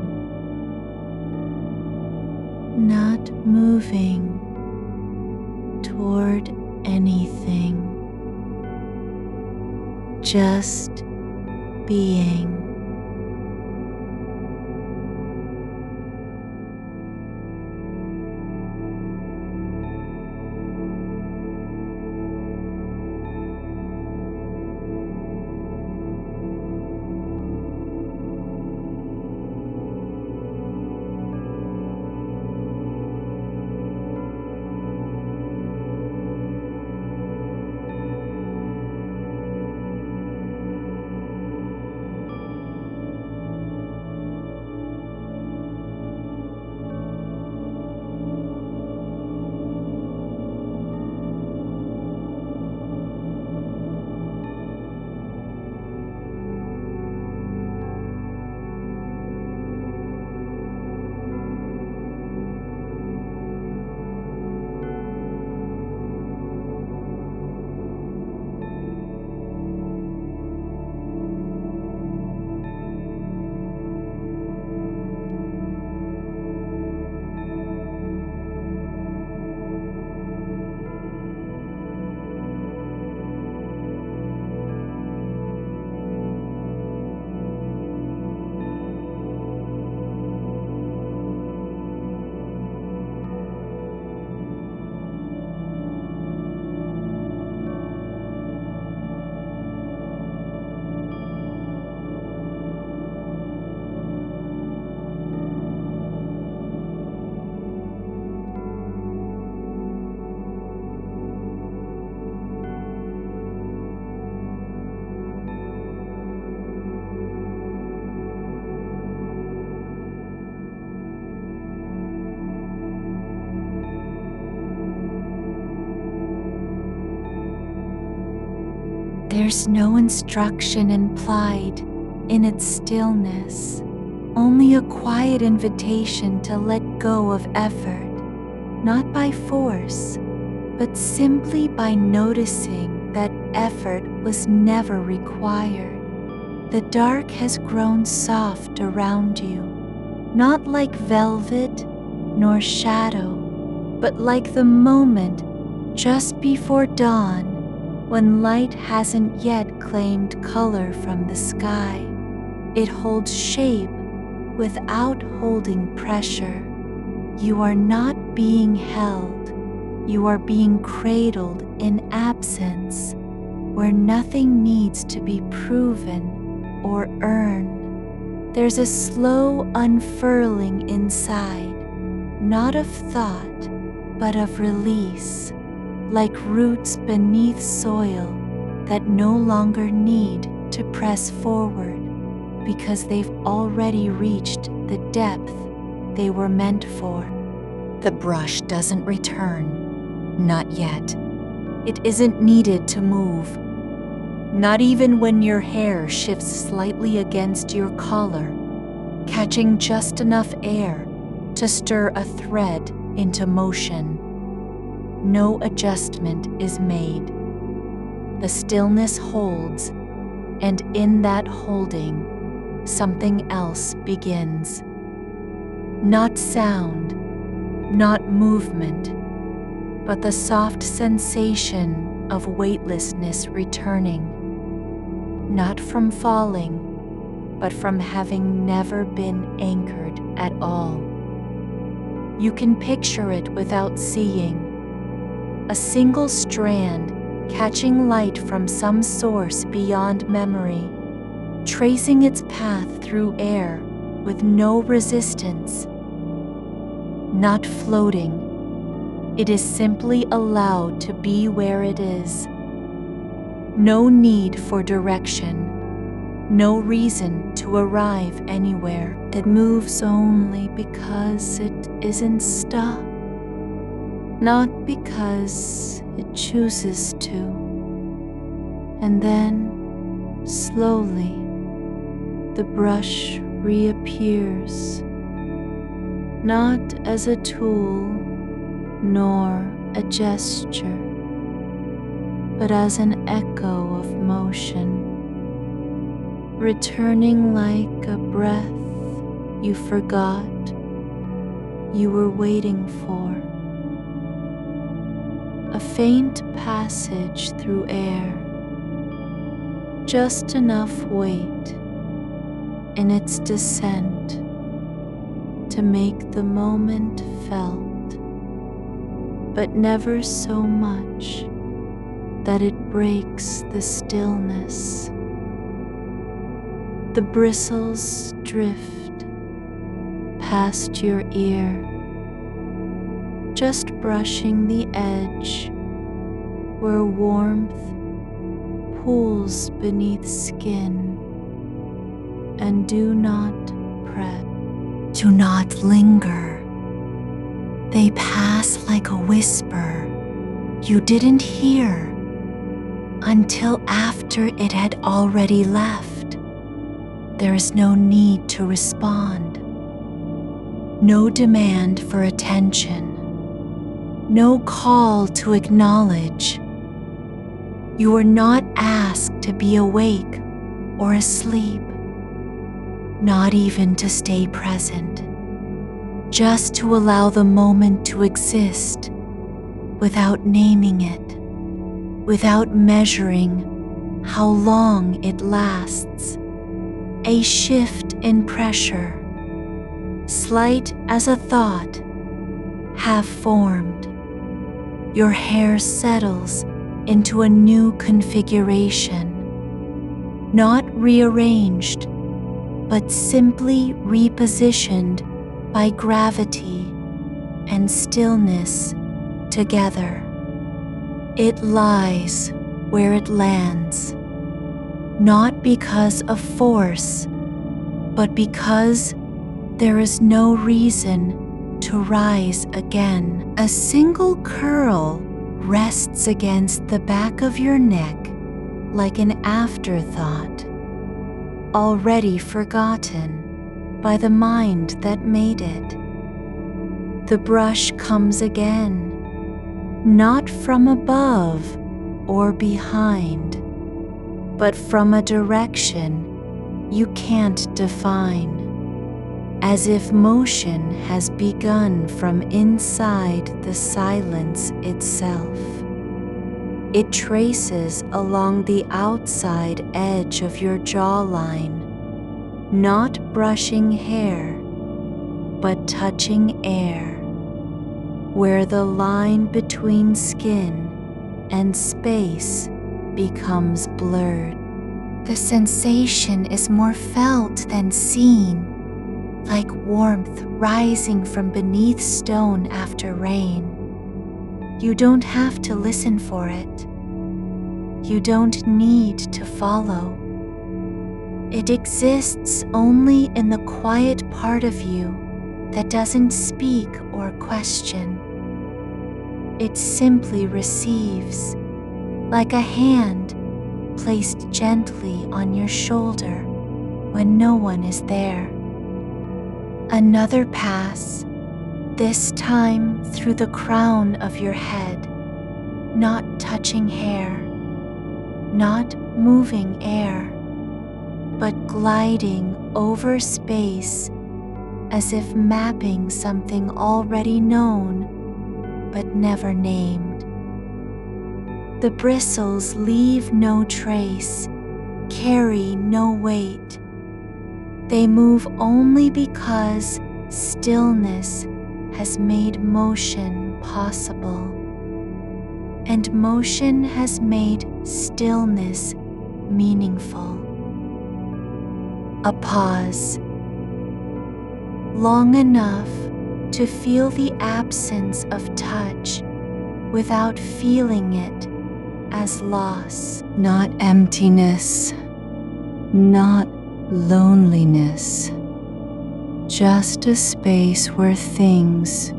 not moving toward anything, just being. There's no instruction implied in its stillness, only a quiet invitation to let go of effort, not by force, but simply by noticing that effort was never required. The dark has grown soft around you, not like velvet nor shadow, but like the moment just before dawn, when light hasn't yet claimed color from the sky. It holds shape without holding pressure. You are not being held. You are being cradled in absence, where nothing needs to be proven or earned. There's a slow unfurling inside, not of thought, but of release, like roots beneath soil that no longer need to press forward because they've already reached the depth they were meant for. The brush doesn't return, not yet. It isn't needed to move, not even when your hair shifts slightly against your collar, catching just enough air to stir a thread into motion. No adjustment is made. The stillness holds, and in that holding, something else begins. Not sound, not movement, but the soft sensation of weightlessness returning, not from falling, but from having never been anchored at all. You can picture it without seeing. A single strand catching light from some source beyond memory, tracing its path through air with no resistance. not floating. It is simply allowed to be where it is. No need for direction, no reason to arrive anywhere. It moves only because it isn't stuck, not because it chooses to. And then, slowly, the brush reappears, not as a tool nor a gesture, but as an echo of motion, returning like a breath you forgot you were waiting for. A faint passage through air, just enough weight in its descent to make the moment felt, but never so much that it breaks the stillness. The bristles drift past your ear, just brushing the edge where warmth pools beneath skin, and do not press. Do not linger. They pass like a whisper you didn't hear until after it had already left. There is no need to respond, no demand for attention, no call to acknowledge. You are not asked to be awake or asleep, not even to stay present, just to allow the moment to exist without naming it, without measuring how long it lasts. A shift in pressure, slight as a thought, half formed. Your hair settles into a new configuration, not rearranged, but simply repositioned by gravity and stillness together. It lies where it lands, not because of force, but because there is no reason to rise again. A single curl rests against the back of your neck like an afterthought, already forgotten by the mind that made it. The brush comes again, not from above or behind, but from a direction you can't define, as if motion has begun from inside the silence itself. It traces along the outside edge of your jawline, not brushing hair, but touching air, where the line between skin and space becomes blurred. The sensation is more felt than seen, like warmth rising from beneath stone after rain. You don't have to listen for it. You don't need to follow. It exists only in the quiet part of you that doesn't speak or question. It simply receives, like a hand placed gently on your shoulder when no one is there. Another pass, this time through the crown of your head, not touching hair, not moving air, but gliding over space as if mapping something already known but never named. The bristles leave no trace, carry no weight. They move only because stillness has made motion possible, and motion has made stillness meaningful. A pause, long enough to feel the absence of touch without feeling it as loss. Not emptiness, not loneliness, just a space where things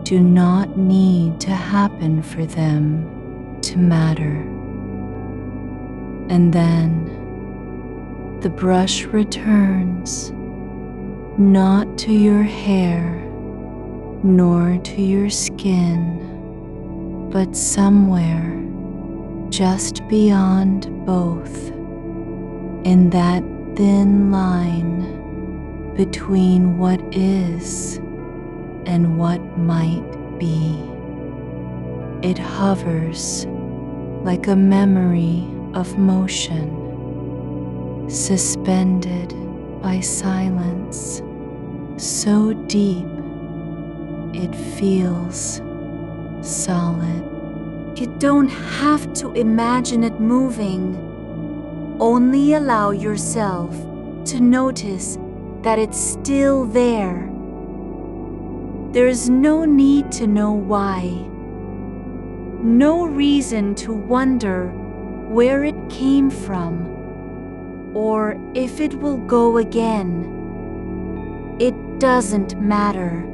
do not need to happen for them to matter. And then the brush returns, not to your hair nor to your skin, but somewhere just beyond both, in that thin line between what is and what might be. It hovers like a memory of motion, suspended by silence, so deep it feels solid. You don't have to imagine it moving. Only allow yourself to notice that it's still there. There's no need to know why. No reason to wonder where it came from or if it will go again. It doesn't matter.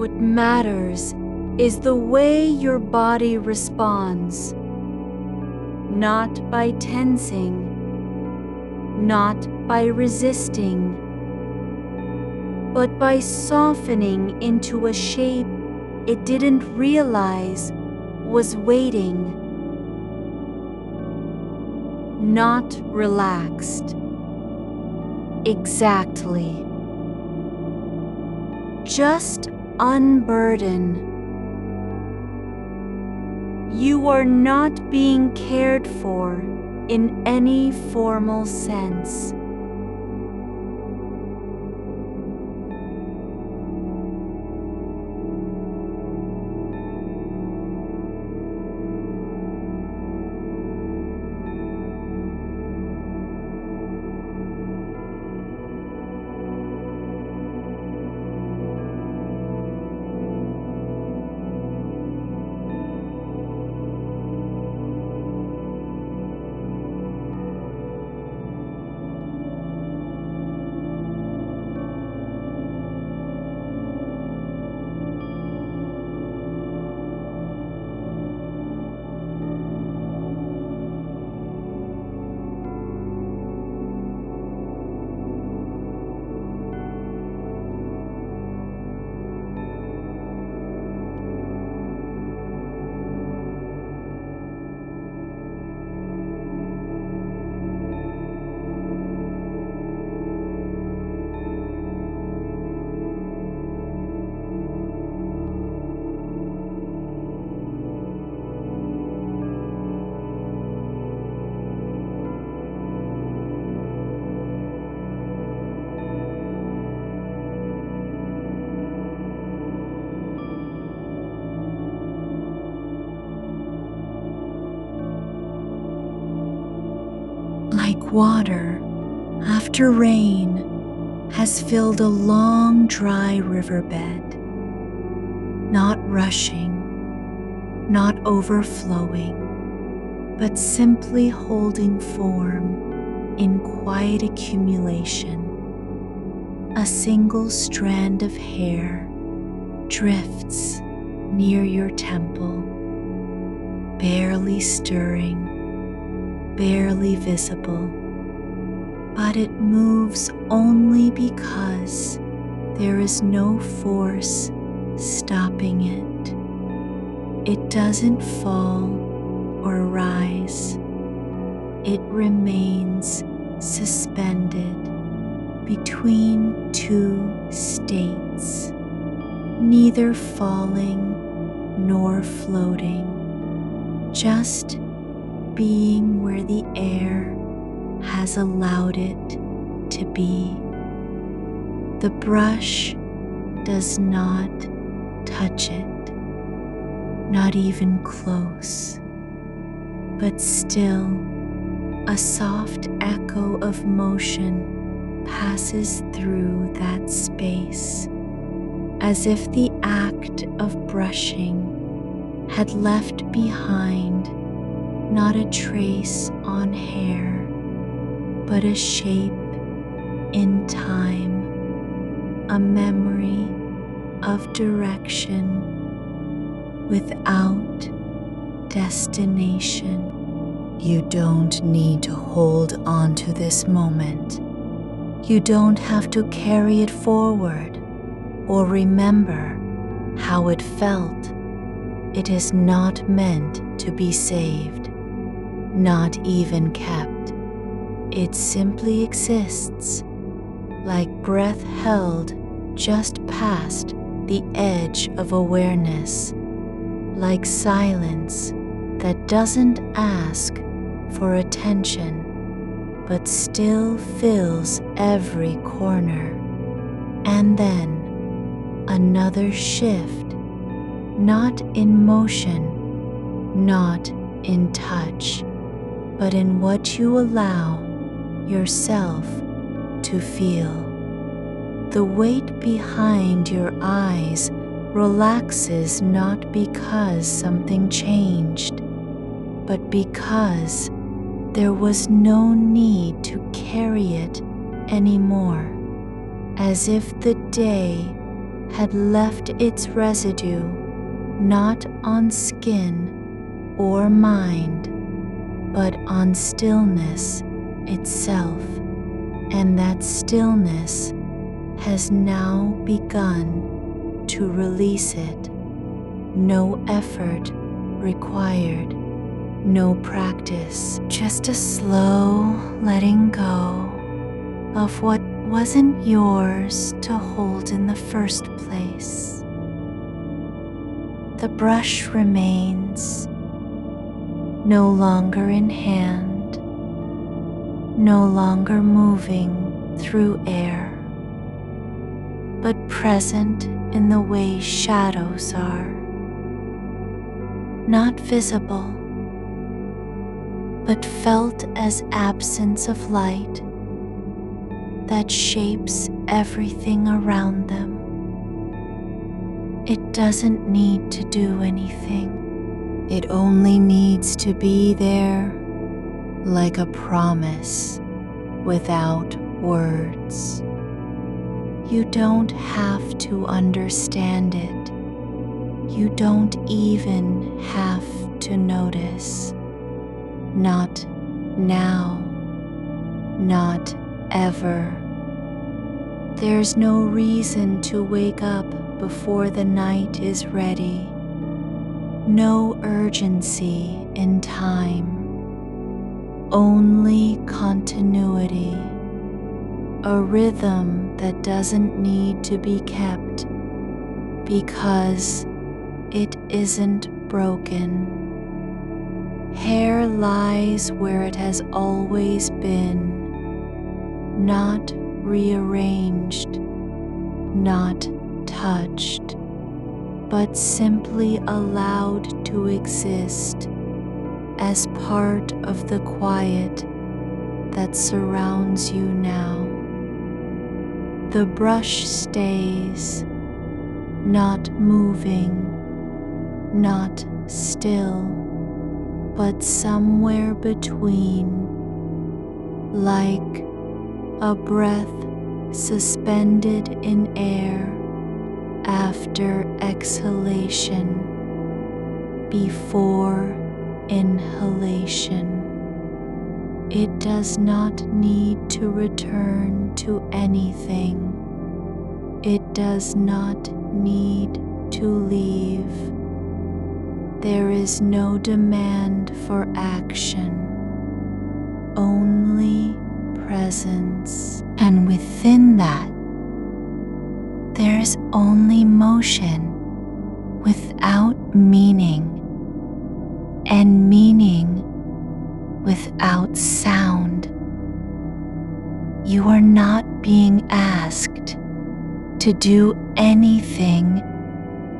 What matters is the way your body responds, not by tensing, not by resisting, but by softening into a shape it didn't realize was waiting. Not relaxed. Exactly. Just unburden. You are not being cared for in any formal sense. Like water after rain has filled a long, dry riverbed, not rushing, not overflowing, but simply holding form in quiet accumulation. A single strand of hair drifts near your temple, barely stirring, barely visible, but it moves only because there is no force stopping it. It doesn't fall or rise. It remains suspended between two states, neither falling nor floating, just being where the air has allowed it to be. The brush does not touch it, not even close, but still a soft echo of motion passes through that space, as if the act of brushing had left behind not a trace on hair, but a shape in time, a memory of direction without destination. You don't need to hold on to this moment. You don't have to carry it forward or remember how it felt. It is not meant to be saved, not even kept. It simply exists, like breath held just past the edge of awareness, like silence that doesn't ask for attention but still fills every corner. And then another shift, not in motion, not in touch, but in what you allow yourself to feel. The weight behind your eyes relaxes not because something changed, but because there was no need to carry it anymore, as if the day had left its residue not on skin or mind, but on stillness itself, and that stillness has now begun to release it. No effort required, no practice, just a slow letting go of what wasn't yours to hold in the first place. The brush remains, no longer in hand, no longer moving through air, but present in the way shadows are, not visible, but felt as absence of light that shapes everything around them. It doesn't need to do anything. It only needs to be there, like a promise without words. You don't have to understand it. You don't even have to notice. Not now, not ever. There's no reason to wake up before the night is ready. No urgency in time. Only continuity. A rhythm that doesn't need to be kept because it isn't broken. Hair lies where it has always been, not rearranged, not touched, but simply allowed to exist as part of the quiet that surrounds you now. The brush stays, not moving, not still, but somewhere between, like a breath suspended in air after exhalation, before inhalation. It does not need to return to anything. It does not need to leave. There is no demand for action, only presence. And within that, there is only motion without meaning, and meaning without sound. You are not being asked to do anything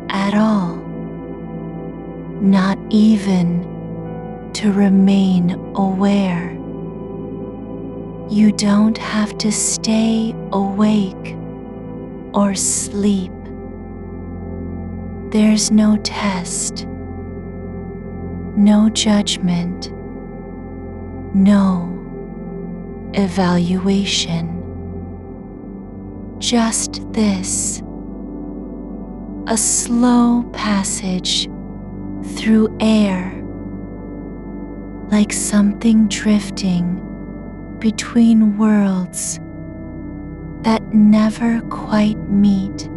at all, not even to remain aware. You don't have to stay awake or sleep. There's no test, no judgment, no evaluation. Just this, a slow passage through air, like something drifting between worlds that never quite meet.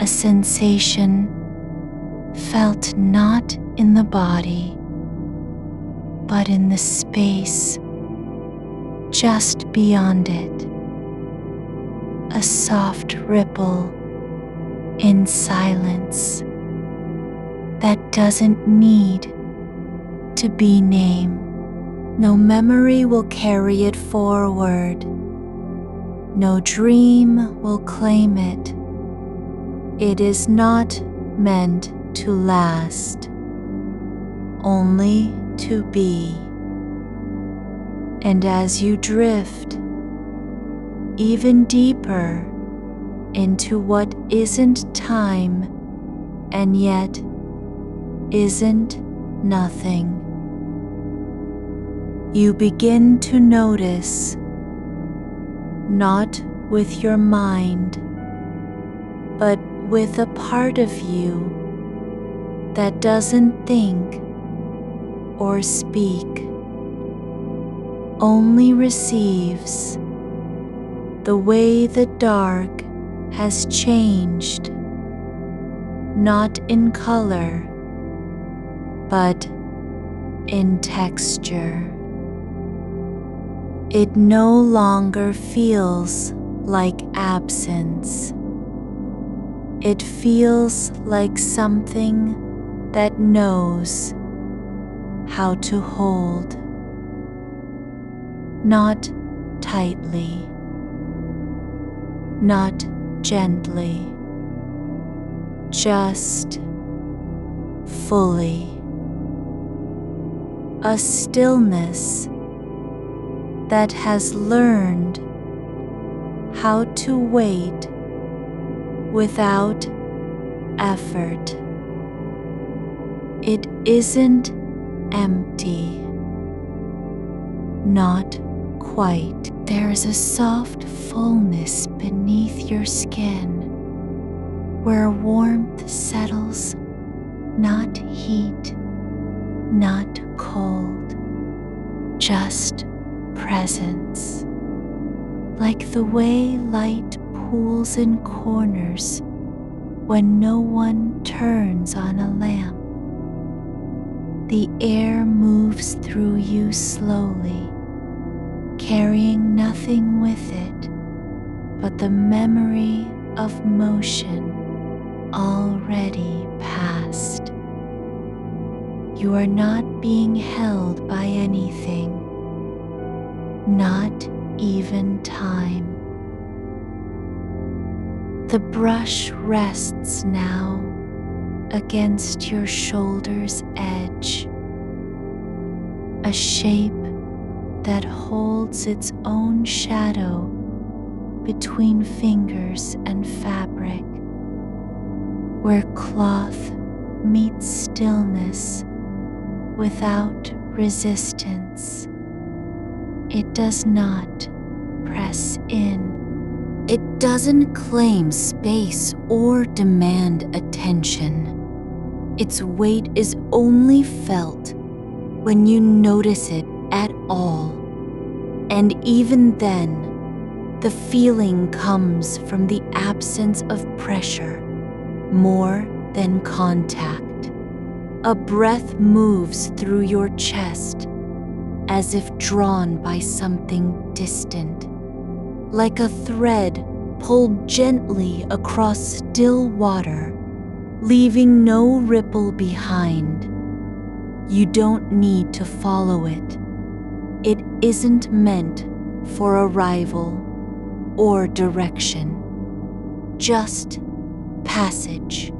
A sensation felt not in the body, but in the space just beyond it. A soft ripple in silence that doesn't need to be named. No memory will carry it forward. No dream will claim it. It is not meant to last, only to be. And as you drift even deeper into what isn't time and yet isn't nothing, you begin to notice, not with your mind, but with a part of you that doesn't think or speak, only receives, the way the dark has changed, not in color, but in texture. It no longer feels like absence. It feels like something that knows how to hold, not tightly, not gently, just fully. A stillness that has learned how to wait without effort. It isn't empty, not quite. There's a soft fullness beneath your skin where warmth settles, not heat, not cold, just presence. Like the way light pools in corners when no one turns on a lamp. The air moves through you slowly, carrying nothing with it but the memory of motion already past. You are not being held by anything, not even time. The brush rests now against your shoulder's edge, a shape that holds its own shadow between fingers and fabric, where cloth meets stillness without resistance. It does not press in. It doesn't claim space or demand attention. Its weight is only felt when you notice it at all. And even then, the feeling comes from the absence of pressure, more than contact. A breath moves through your chest as if drawn by something distant, like a thread pulled gently across still water, leaving no ripple behind. You don't need to follow it. It isn't meant for arrival or direction, just passage,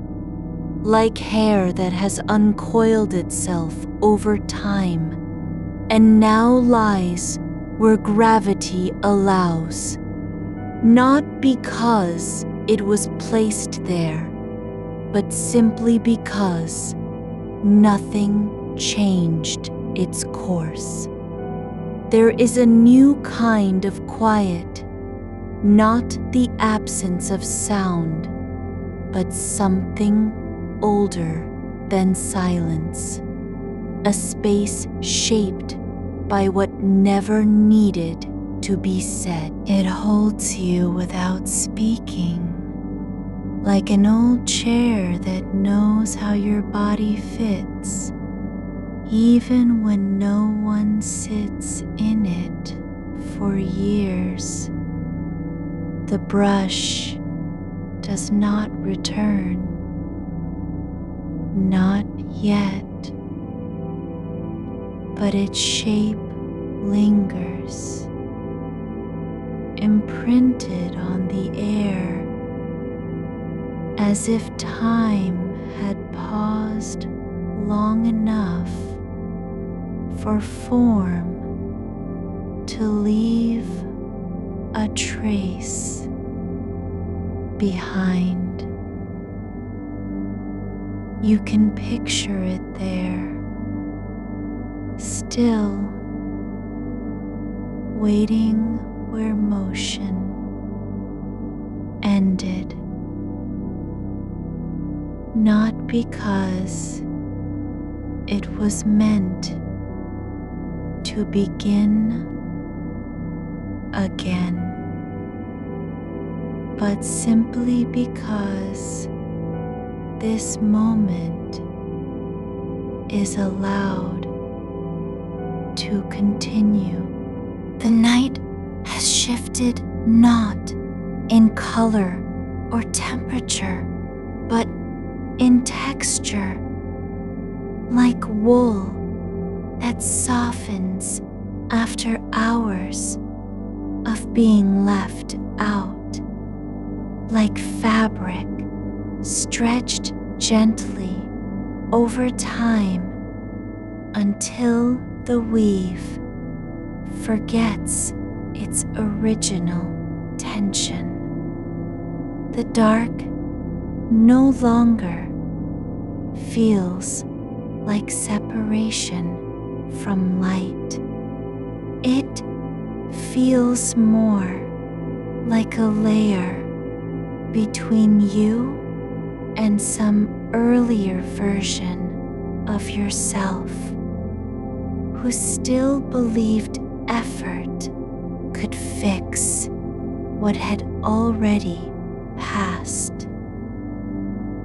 like hair that has uncoiled itself over time and now lies where gravity allows, not because it was placed there, but simply because nothing changed its course. There is a new kind of quiet, not the absence of sound, but something older than silence, a space shaped by what never needed to be said. It holds you without speaking, like an old chair that knows how your body fits, even when no one sits in it for years. The brush does not return, not yet, but its shape lingers, imprinted on the air, as if time had paused long enough for form to leave a trace behind. You can picture it there, still, waiting where motion ended, not because it was meant to begin again, but simply because this moment is allowed to continue. The night has shifted not in color or temperature, but in texture, like wool that softens after hours of being left out, like fabric stretched gently over time until the weave forgets its original tension. The dark no longer feels like separation from light. It feels more like a layer between you and some earlier version of yourself who still believed effort could fix what had already passed.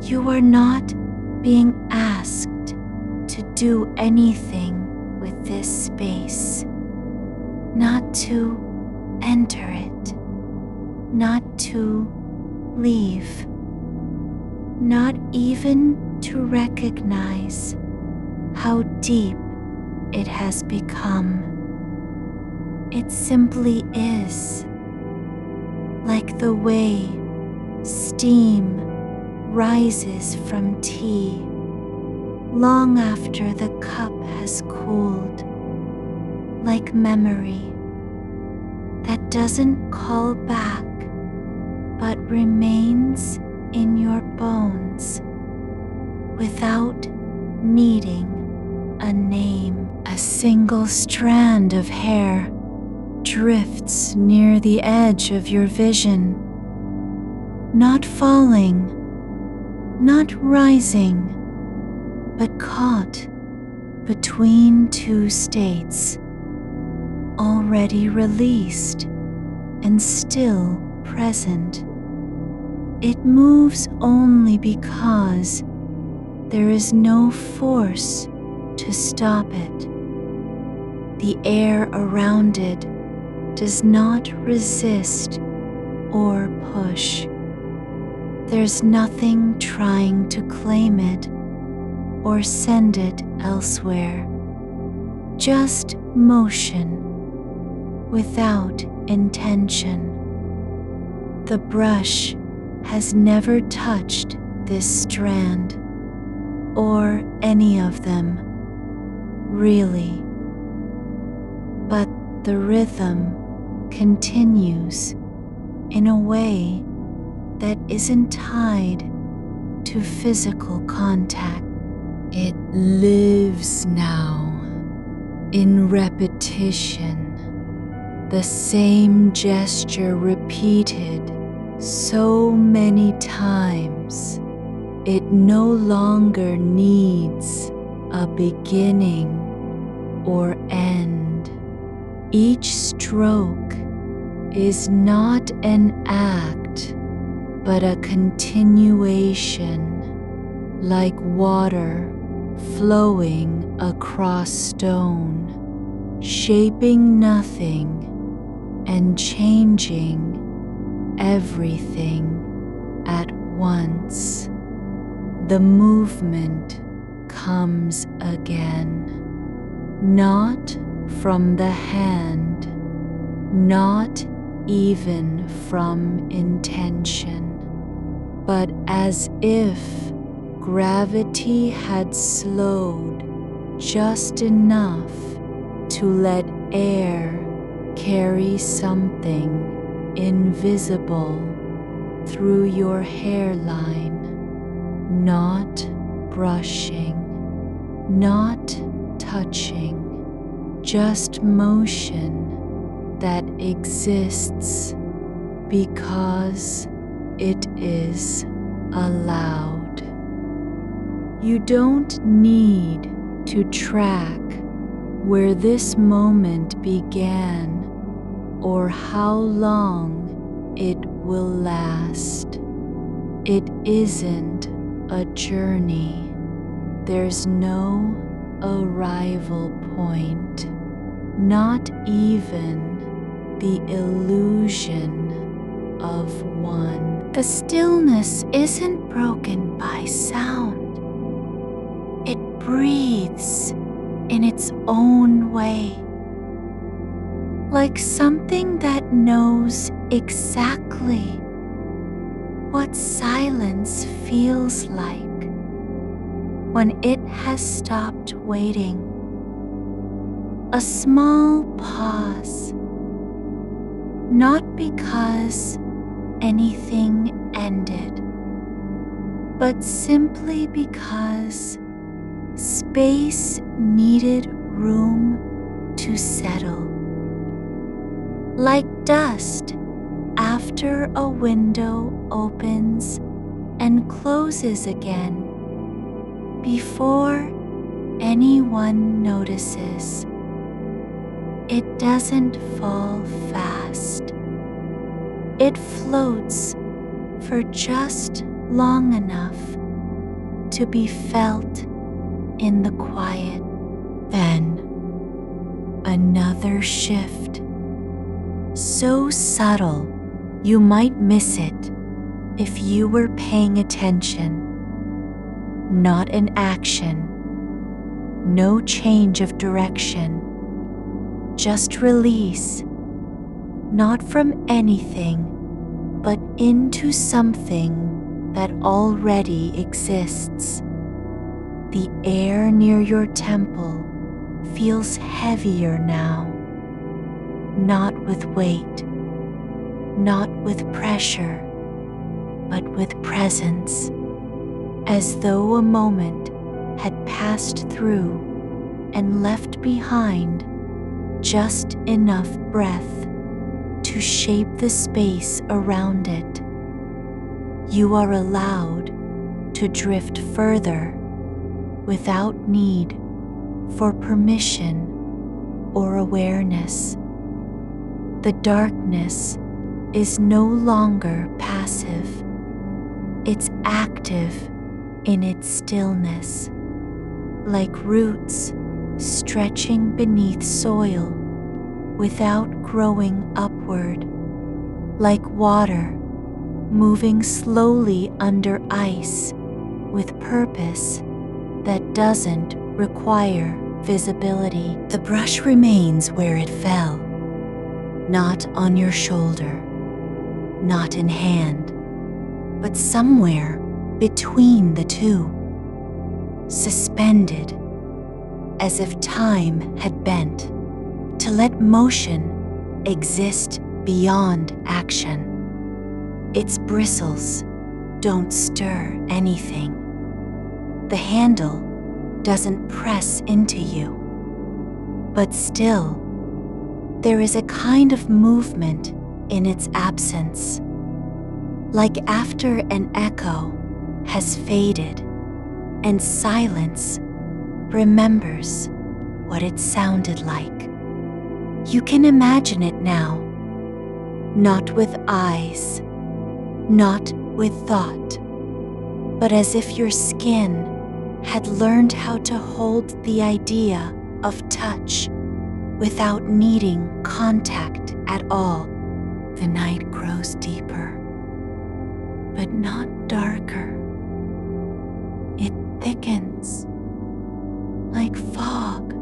You are not being asked to do anything with this space, not to enter it, not to leave, not even to recognize how deep it has become. It simply is, like the way steam rises from tea long after the cup has cooled, like memory that doesn't call back but remains in your bones without needing a name. A single strand of hair drifts near the edge of your vision, not falling, not rising, but caught between two states, already released and still present. It moves only because there is no force to stop it. The air around it does not resist or push. There's nothing trying to claim it or send it elsewhere. Just motion without intention. The brush has never touched this strand, or any of them, really. But the rhythm continues in a way that isn't tied to physical contact. It lives now in repetition, the same gesture repeated so many times. It no longer needs a beginning or end. Each stroke is not an act, but a continuation, like water flowing across stone, shaping nothing and changing everything at once. The movement comes again, not from the hand, not even from intention, but as if gravity had slowed just enough to let air carry something invisible through your hairline. Not brushing, not touching, just motion that exists because it is allowed. You don't need to track where this moment began or how long it will last. It isn't a journey. There's no arrival point, not even the illusion of one. The stillness isn't broken by sound. It breathes in its own way, like something that knows exactly what silence feels like when it has stopped waiting. A small pause, not because anything ended, but simply because space needed room to settle. Like dust after a window opens and closes again before anyone notices. It doesn't fall fast. It floats for just long enough to be felt in the quiet. Then another shift, so subtle you might miss it if you were paying attention. Not an action, no change of direction, just release, not from anything, but into something that already exists. The air near your temple feels heavier now, not with weight, not with pressure, but with presence, as though a moment had passed through and left behind just enough breath to shape the space around it. You are allowed to drift further without need for permission or awareness. The darkness is no longer passive. It's active in its stillness, like roots stretching beneath soil without growing upward, like water moving slowly under ice with purpose that doesn't require visibility. The brush remains where it fell, not on your shoulder, not in hand, but somewhere between the two, suspended as if time had bent. to let motion exist beyond action. Its bristles don't stir anything. The handle doesn't press into you. But still, there is a kind of movement in its absence, like after an echo has faded and silence remembers what it sounded like. You can imagine it now, not with eyes, not with thought, but as if your skin had learned how to hold the idea of touch without needing contact at all. The night grows deeper, but not darker. It thickens like fog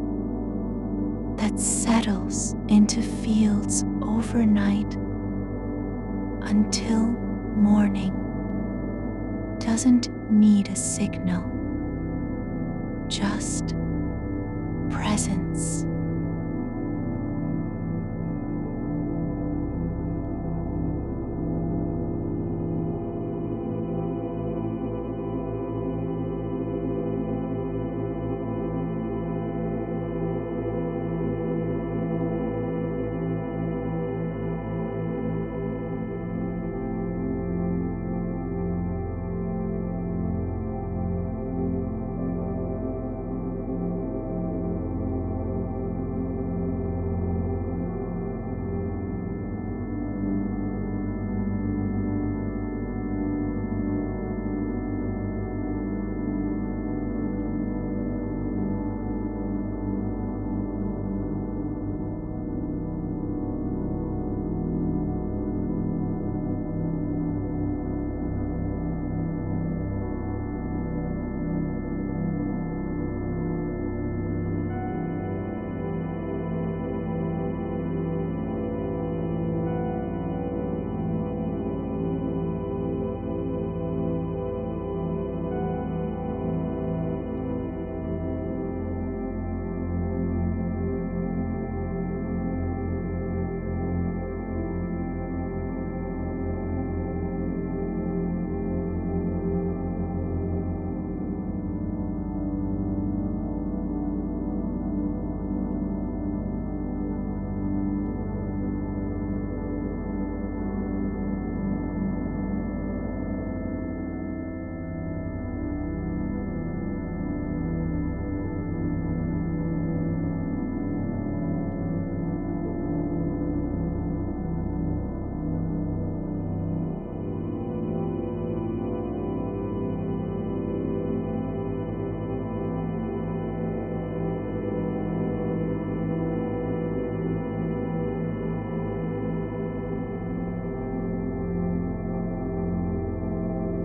that settles into fields overnight until morning. Doesn't need a signal, just presence.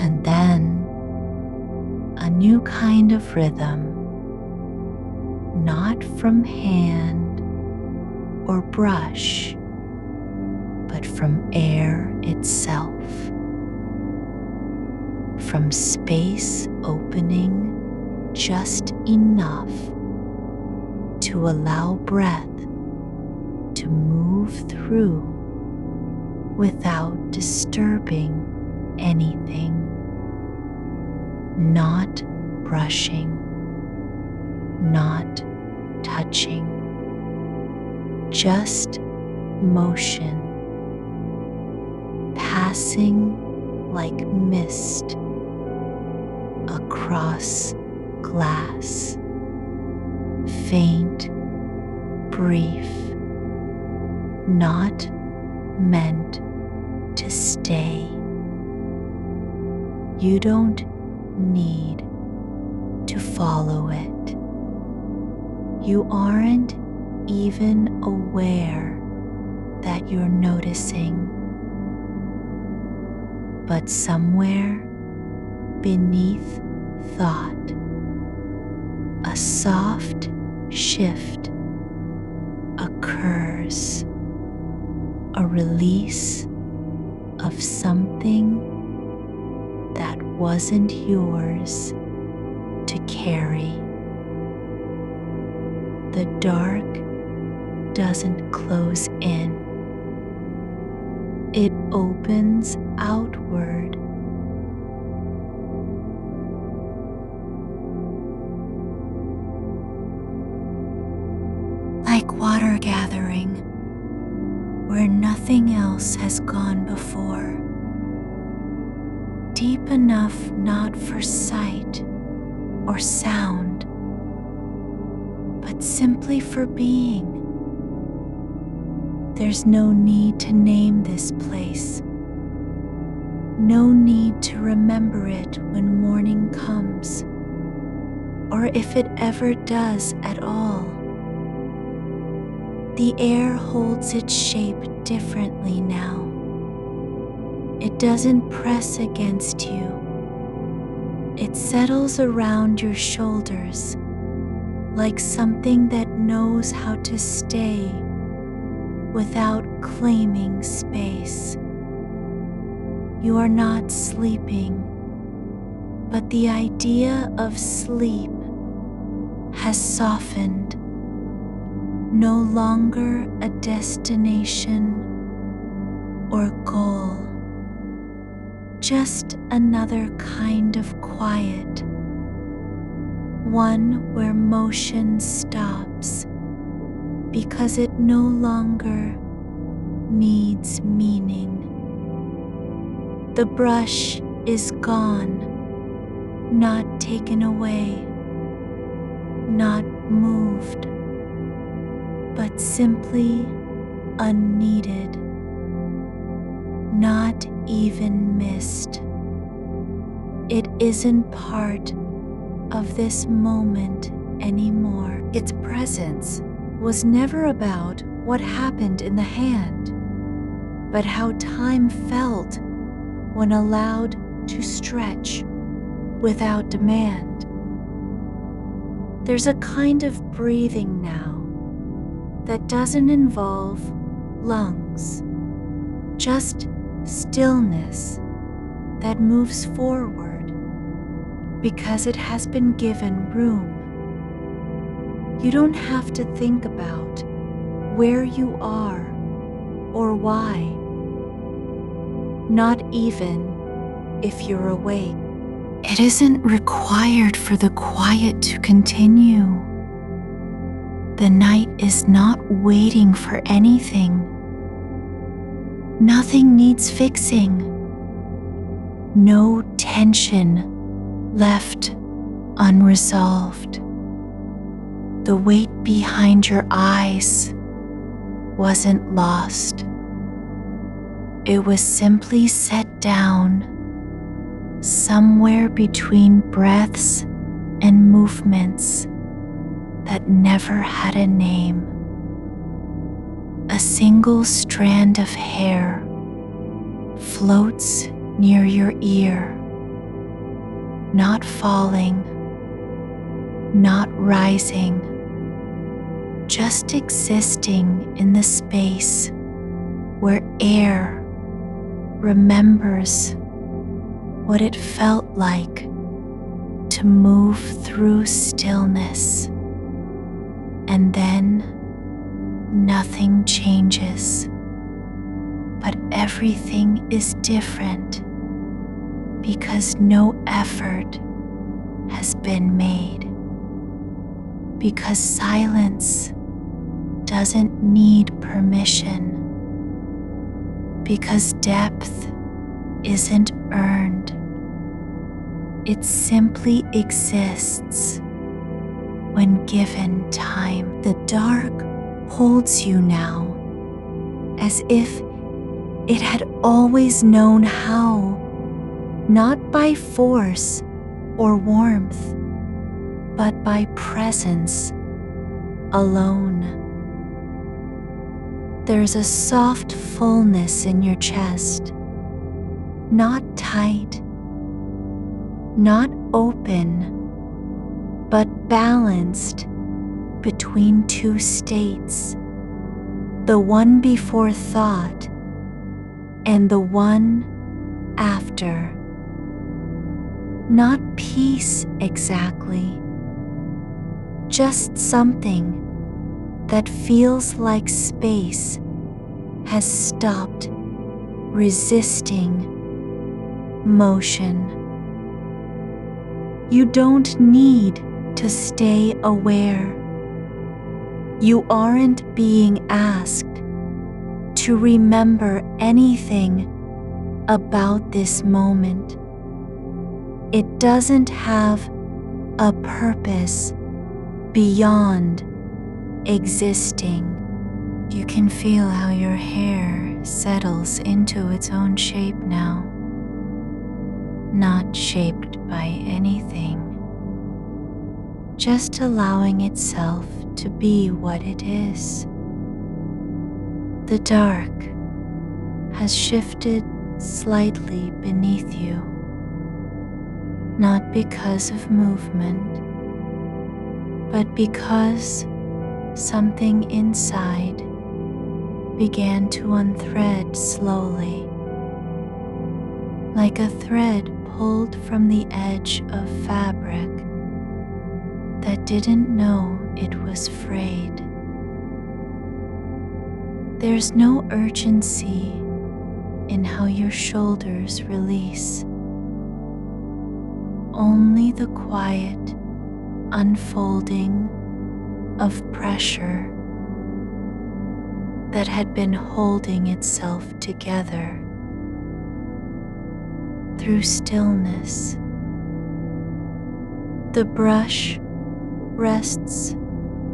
And then a new kind of rhythm, not from hand or brush, but from air itself, from space opening just enough to allow breath to move through without disturbing anything. Not brushing, not touching, just motion, passing like mist across glass, faint, brief, not meant to stay. You don't need to follow it. You aren't even aware that you're noticing, but somewhere beneath thought, a soft shift occurs, a release of something that wasn't yours to carry. The dark doesn't close in. It opens outward. Like water gathering where nothing else has gone before. Deep enough not for sight or sound, but simply for being. There's no need to name this place. No need to remember it when morning comes, or if it ever does at all. The air holds its shape differently now. It doesn't press against you. It settles around your shoulders like something that knows how to stay without claiming space. You are not sleeping, but the idea of sleep has softened. No longer a destination or goal, just another kind of quiet, one where motion stops because it no longer needs meaning. The brush is gone, not taken away, not moved, but simply unneeded, not even missed. It isn't part of this moment anymore. Its presence was never about what happened in the hand, but how time felt when allowed to stretch without demand. There's a kind of breathing now that doesn't involve lungs, just stillness that moves forward because it has been given room. You don't have to think about where you are or why, not even if you're awake. It isn't required for the quiet to continue. The night is not waiting for anything. Nothing needs fixing. No tension left unresolved. The weight behind your eyes wasn't lost. It was simply set down somewhere between breaths and movements that never had a name. A single strand of hair floats near your ear, not falling, not rising, just existing in the space where air remembers what it felt like to move through stillness. And then nothing changes, but everything is different because no effort has been made. Because silence doesn't need permission. Because depth isn't earned. It simply exists when given time. The dark holds you now, as if it had always known how, not by force or warmth, but by presence alone. There's a soft fullness in your chest, not tight, not open, but balanced between two states, the one before thought and the one after. Not peace exactly, just something that feels like space has stopped resisting motion. You don't need to stay aware. You aren't being asked to remember anything about this moment. It doesn't have a purpose beyond existing. You can feel how your hair settles into its own shape now, not shaped by anything, just allowing itself to be what it is. The dark has shifted slightly beneath you, not because of movement, but because something inside began to unthread slowly, like a thread pulled from the edge of fabric that didn't know it was frayed. There's no urgency in how your shoulders release, only the quiet unfolding of pressure that had been holding itself together through stillness. The brush rests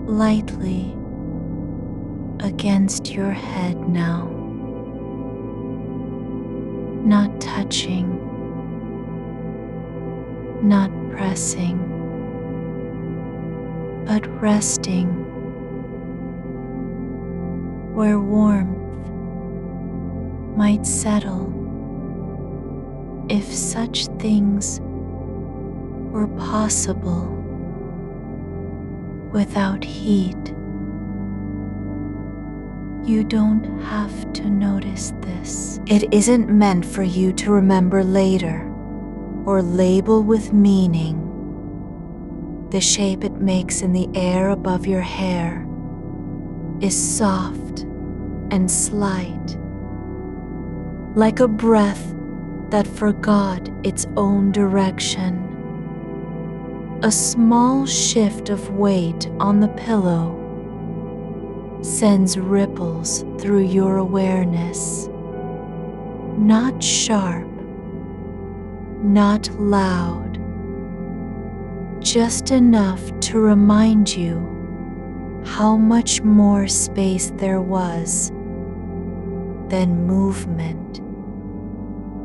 lightly against your head now, not touching, not pressing, but resting where warmth might settle if such things were possible without heat. You don't have to notice this. It isn't meant for you to remember later or label with meaning. The shape it makes in the air above your hair is soft and slight, like a breath that forgot its own direction. A small shift of weight on the pillow sends ripples through your awareness, not sharp, not loud, just enough to remind you how much more space there was than movement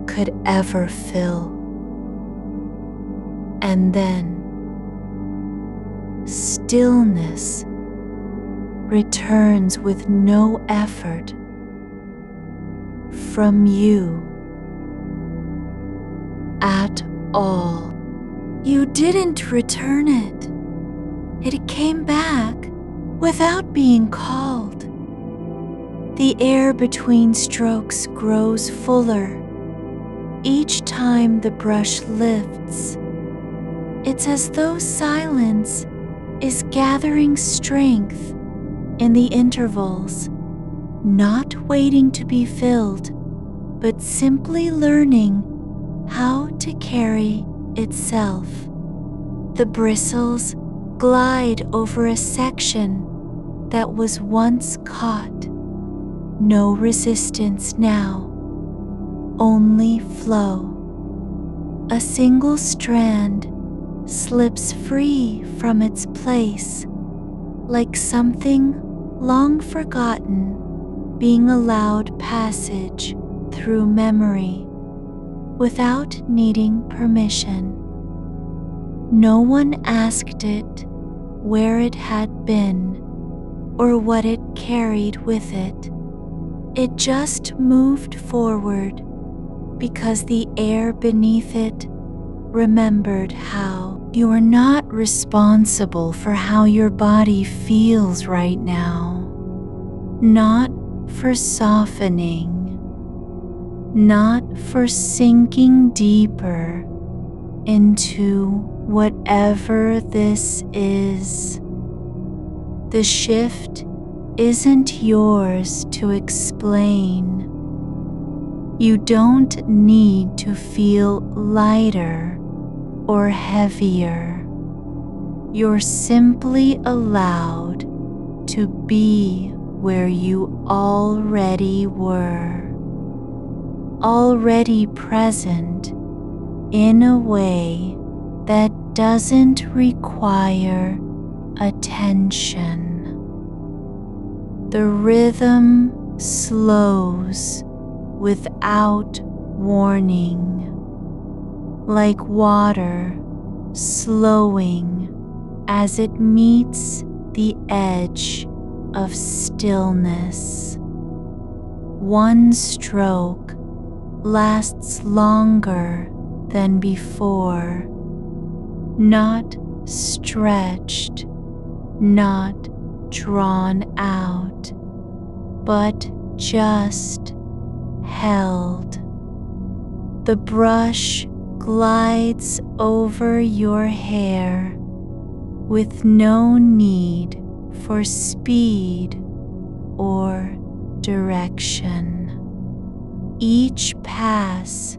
could ever fill. And then stillness returns with no effort from you at all. You didn't return it. It came back without being called. The air between strokes grows fuller each time the brush lifts. It's as though silence is gathering strength in the intervals, not waiting to be filled, but simply learning how to carry itself. The bristles glide over a section that was once caught. No resistance now, only flow. A single strand slips free from its place, like something long forgotten being allowed passage through memory without needing permission. No one asked it where it had been or what it carried with it. It just moved forward because the air beneath it remembered how. You are not responsible for how your body feels right now. Not for softening. Not for sinking deeper into whatever this is. The shift isn't yours to explain. You don't need to feel lighter or heavier. You're simply allowed to be where you already were, already present in a way that doesn't require attention. The rhythm slows without warning, like water slowing as it meets the edge of stillness. One stroke lasts longer than before, not stretched, not drawn out, but just held. The brush glides over your hair with no need for speed or direction. Each pass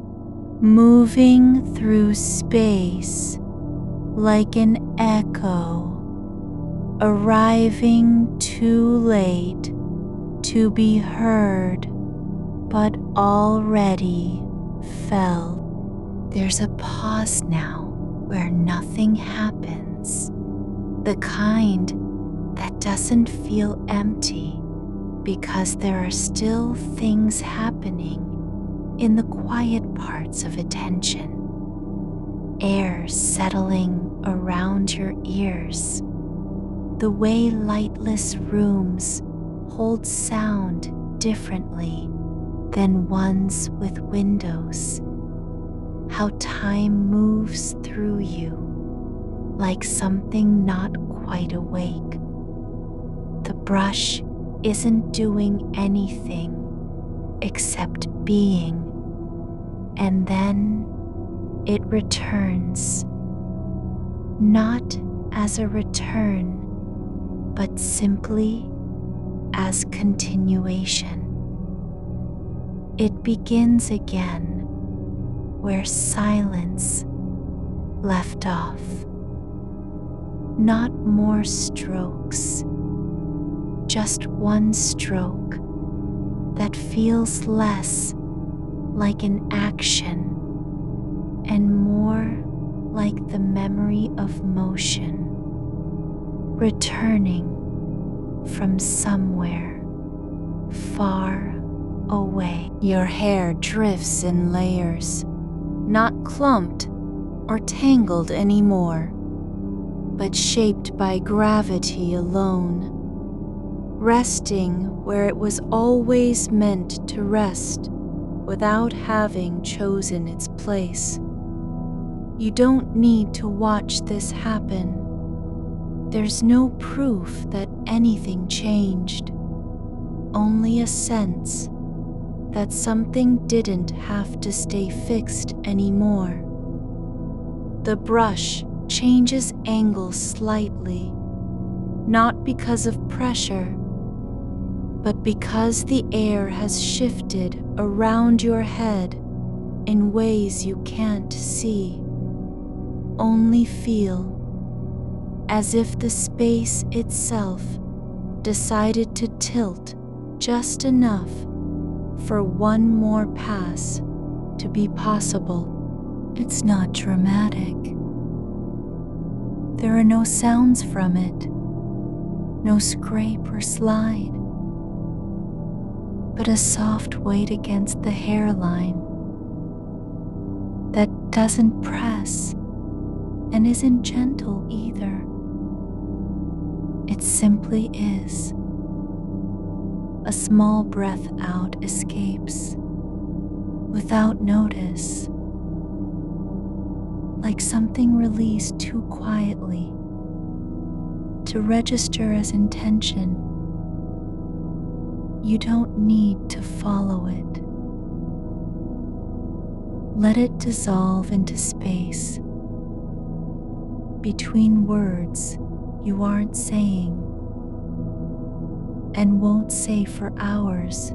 moving through space like an echo, arriving too late to be heard, but already felt. There's a pause now where nothing happens, the kind that doesn't feel empty because there are still things happening in the quiet parts of attention. Air settling around your ears, the way lightless rooms hold sound differently than ones with windows, how time moves through you like something not quite awake. The brush isn't doing anything except being, and then it returns, not as a return, but simply as continuation. It begins again where silence left off. Not more strokes, just one stroke that feels less like an action and more like the memory of motion, returning from somewhere far away. Your hair drifts in layers, not clumped or tangled anymore, but shaped by gravity alone, resting where it was always meant to rest without having chosen its place. You don't need to watch this happen. There's no proof that anything changed, only a sense that something didn't have to stay fixed anymore. The brush changes angle slightly, not because of pressure, but because the air has shifted around your head in ways you can't see, only feel, as if the space itself decided to tilt just enough for one more pass to be possible. It's not dramatic. There are no sounds from it, no scrape or slide, but a soft weight against the hairline that doesn't press and isn't gentle either. It simply is. A small breath out escapes without notice, like something released too quietly to register as intention. You don't need to follow it. Let it dissolve into space between words you aren't saying, and won't say for hours,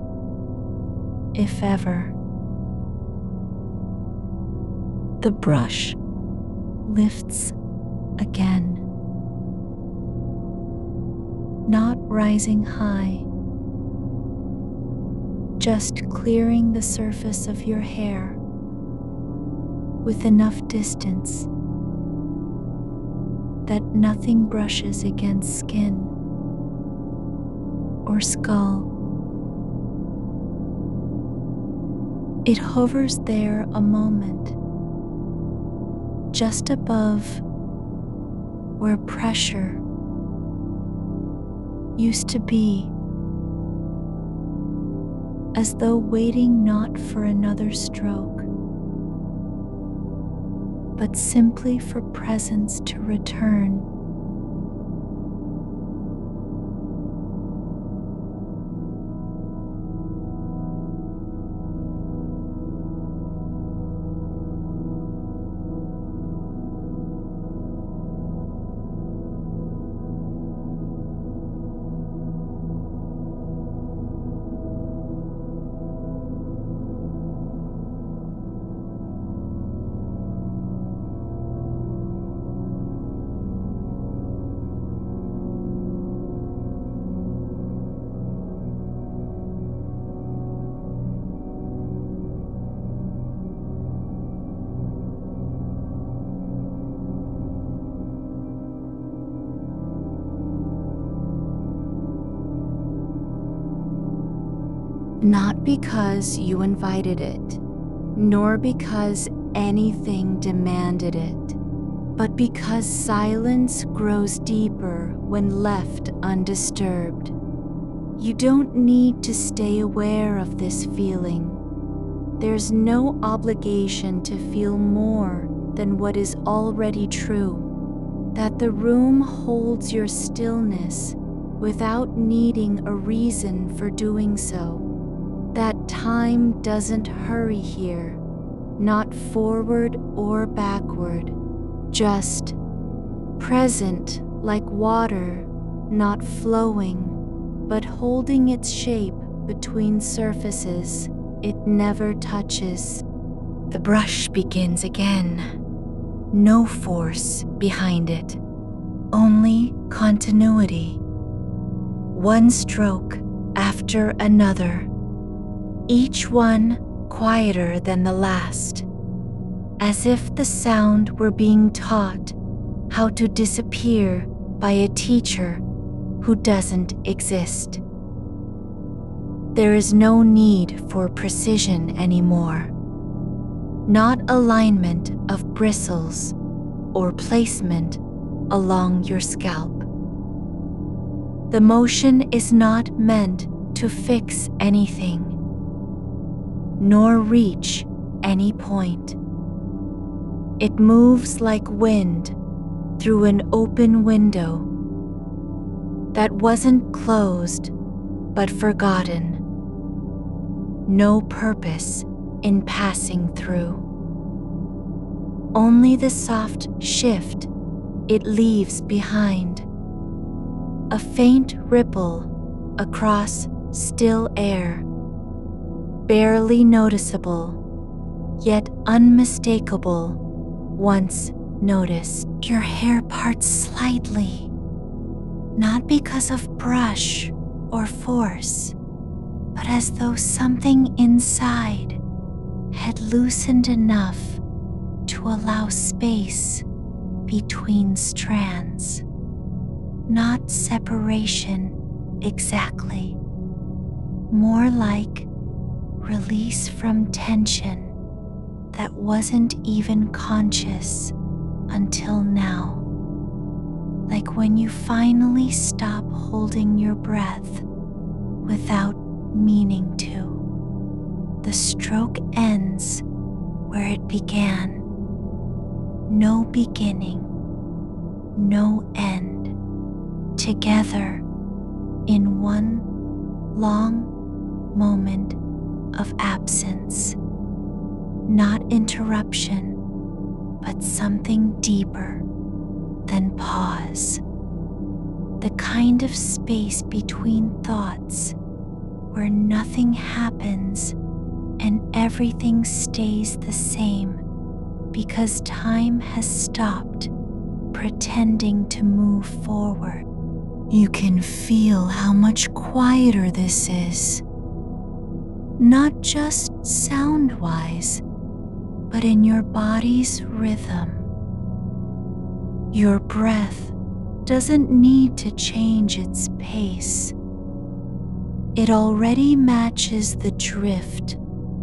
if ever. The brush lifts again, not rising high, just clearing the surface of your hair with enough distance that nothing brushes against skin or skull. It hovers there a moment, just above where pressure used to be, as though waiting not for another stroke, but simply for presence to return. Not because you invited it, nor because anything demanded it, but because silence grows deeper when left undisturbed. You don't need to stay aware of this feeling. There's no obligation to feel more than what is already true, that the room holds your stillness without needing a reason for doing so. That time doesn't hurry here, not forward or backward, just present like water, not flowing, but holding its shape between surfaces it never touches. The brush begins again. No force behind it, only continuity. One stroke after another, each one quieter than the last, as if the sound were being taught how to disappear by a teacher who doesn't exist. There is no need for precision anymore, not alignment of bristles or placement along your scalp. The motion is not meant to fix anything, nor reach any point. It moves like wind through an open window that wasn't closed but forgotten. No purpose in passing through. Only the soft shift it leaves behind. A faint ripple across still air, barely noticeable, yet unmistakable once noticed. Your hair parts slightly, not because of brush or force, but as though something inside had loosened enough to allow space between strands. Not separation exactly, more like release from tension that wasn't even conscious until now. Like when you finally stop holding your breath without meaning to. The stroke ends where it began. No beginning, no end. Together in one long moment of absence. Not interruption, but something deeper than pause. the kind of space between thoughts where nothing happens and everything stays the same because time has stopped pretending to move forward. You can feel how much quieter this is, not just sound-wise, but in your body's rhythm. Your breath doesn't need to change its pace. It already matches the drift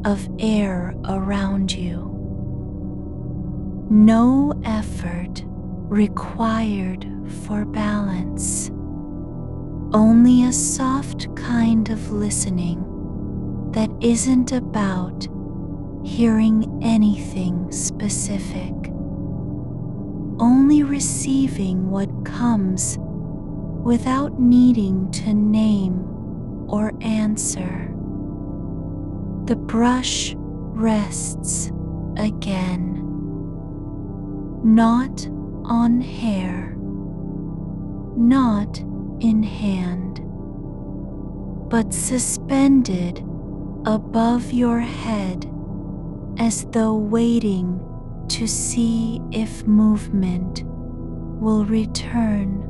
of air around you. No effort required for balance. Only a soft kind of listening that isn't about hearing anything specific. Only receiving what comes without needing to name or answer. The brush rests again, not on hair, not in hand, but suspended above your head as though waiting to see if movement will return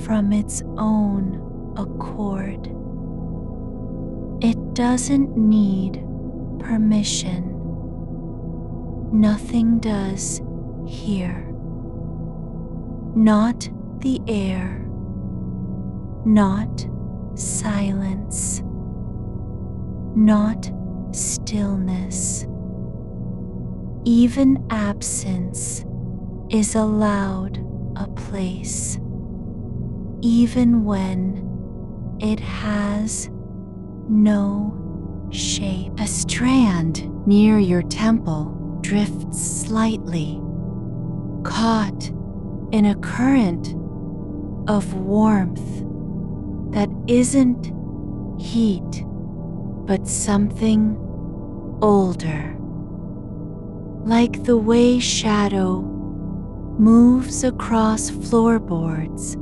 from its own accord. It doesn't need permission. Nothing does here. Not the air, not silence, not stillness. Even absence is allowed a place, even when it has no shape. A strand near your temple drifts slightly, caught in a current of warmth that isn't heat, but something older. Like the way shadow moves across floorboards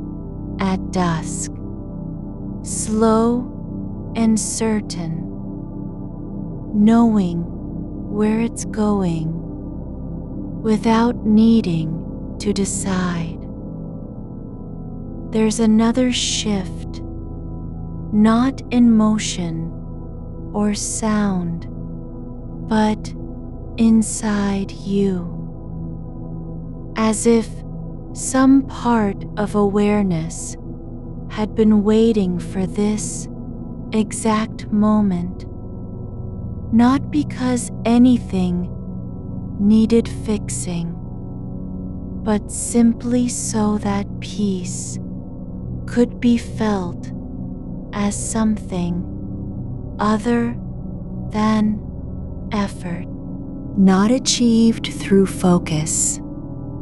at dusk, slow and certain, knowing where it's going without needing to decide. There's another shift, not in motion or sound, but inside you, as if some part of awareness had been waiting for this exact moment, not because anything needed fixing, but simply so that peace could be felt as something other than effort. Not achieved through focus,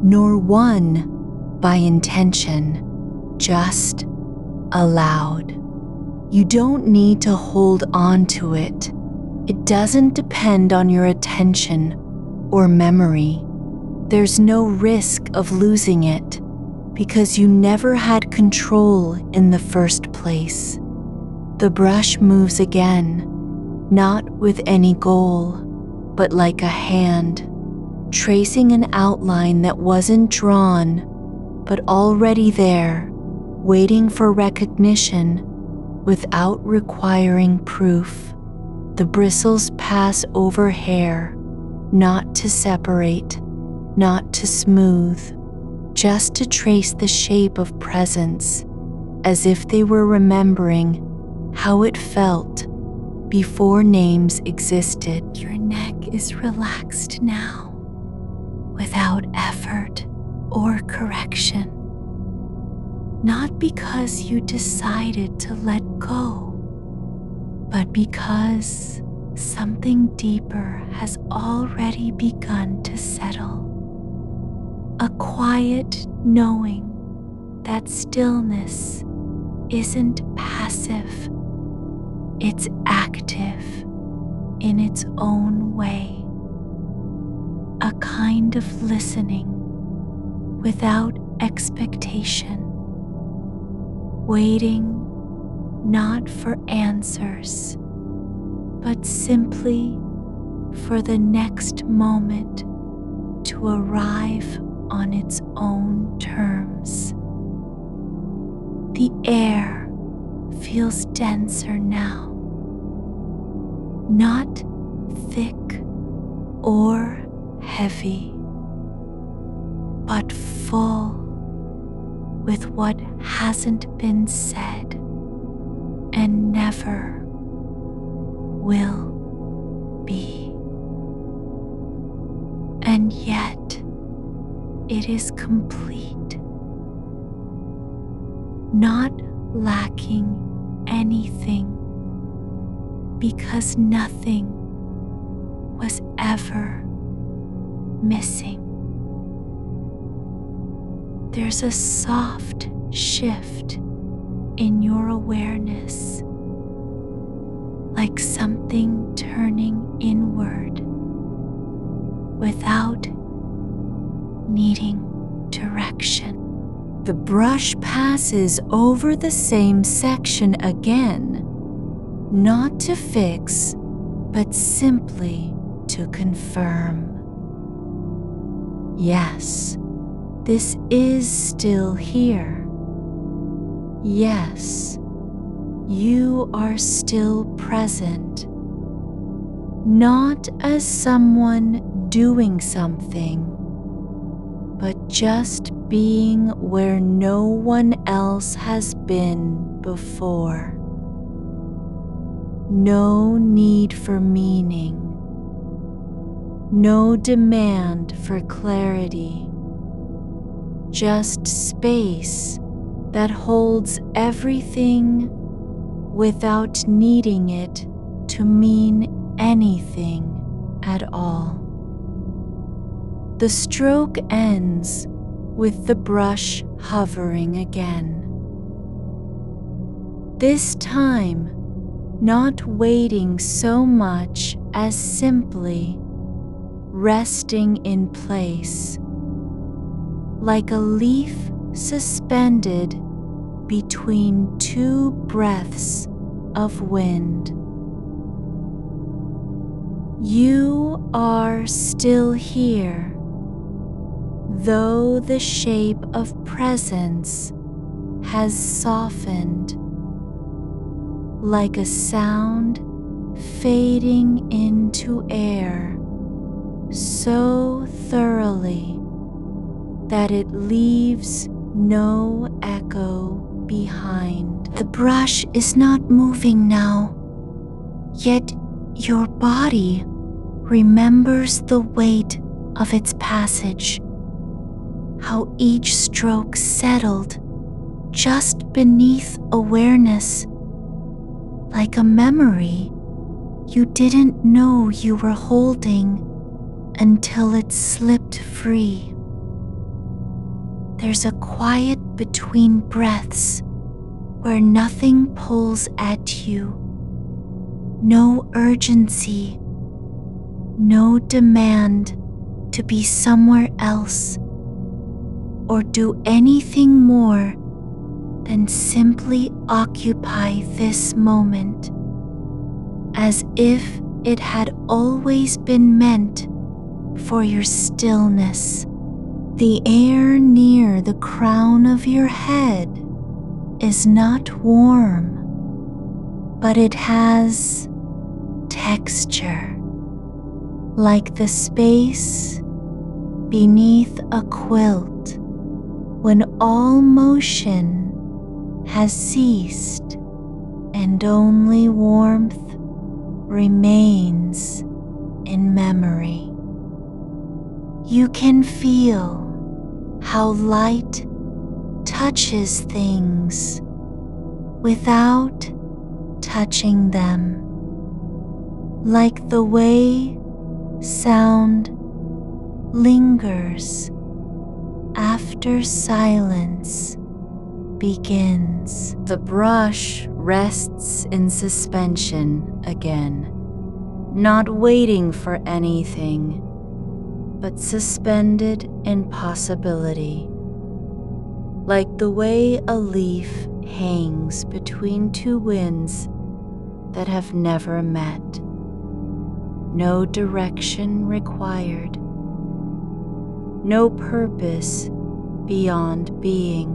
nor won by intention, just allowed. You don't need to hold on to it. It doesn't depend on your attention or memory. There's no risk of losing it because you never had control in the first place. The brush moves again, not with any goal, but like a hand, tracing an outline that wasn't drawn, but already there, waiting for recognition without requiring proof. The bristles pass over hair, not to separate, not to smooth, just to trace the shape of presence, as if they were remembering how it felt before names existed. Your neck is relaxed now, without effort or correction. Not because you decided to let go, but because something deeper has already begun to settle. A quiet knowing that stillness isn't passive, it's active in its own way. A kind of listening without expectation, waiting not for answers, but simply for the next moment to arrive on its own terms. The air feels denser now, not thick or heavy, but full with what hasn't been said and never will be. And yet it is complete, not lacking anything, because nothing was ever missing. There's a soft shift in your awareness, like something turning inward without needing direction. The brush passes over the same section again, not to fix, but simply to confirm. Yes, this is still here. Yes, you are still present, not as someone doing something, but just being where no one else has been before. No need for meaning, no demand for clarity, just space that holds everything without needing it to mean anything at all. The stroke ends with the brush hovering again. This time, not waiting so much as simply resting in place, like a leaf suspended between two breaths of wind. You are still here, though the shape of presence has softened, like a sound fading into air so thoroughly that it leaves no echo behind. The brush is not moving now, yet your body remembers the weight of its passage, how each stroke settled just beneath awareness, like a memory you didn't know you were holding until it slipped free. There's a quiet between breaths where nothing pulls at you, no urgency, no demand to be somewhere else or do anything more than simply occupy this moment, as if it had always been meant for your stillness. The air near the crown of your head is not warm, but it has texture, like the space beneath a quilt when all motion has ceased and only warmth remains in memory. You can feel how light touches things without touching them, like the way sound lingers after silence begins. The brush rests in suspension again, not waiting for anything, but suspended in possibility, like the way a leaf hangs between two winds that have never met. No direction required. No purpose beyond being.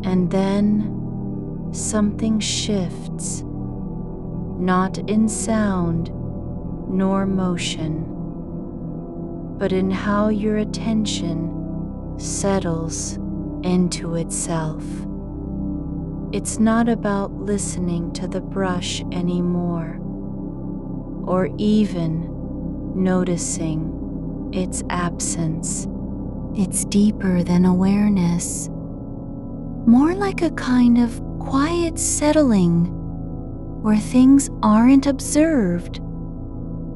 And then something shifts, not in sound nor motion, but in how your attention settles into itself. It's not about listening to the brush anymore, or even noticing its absence. It's deeper than awareness, more like a kind of quiet settling where things aren't observed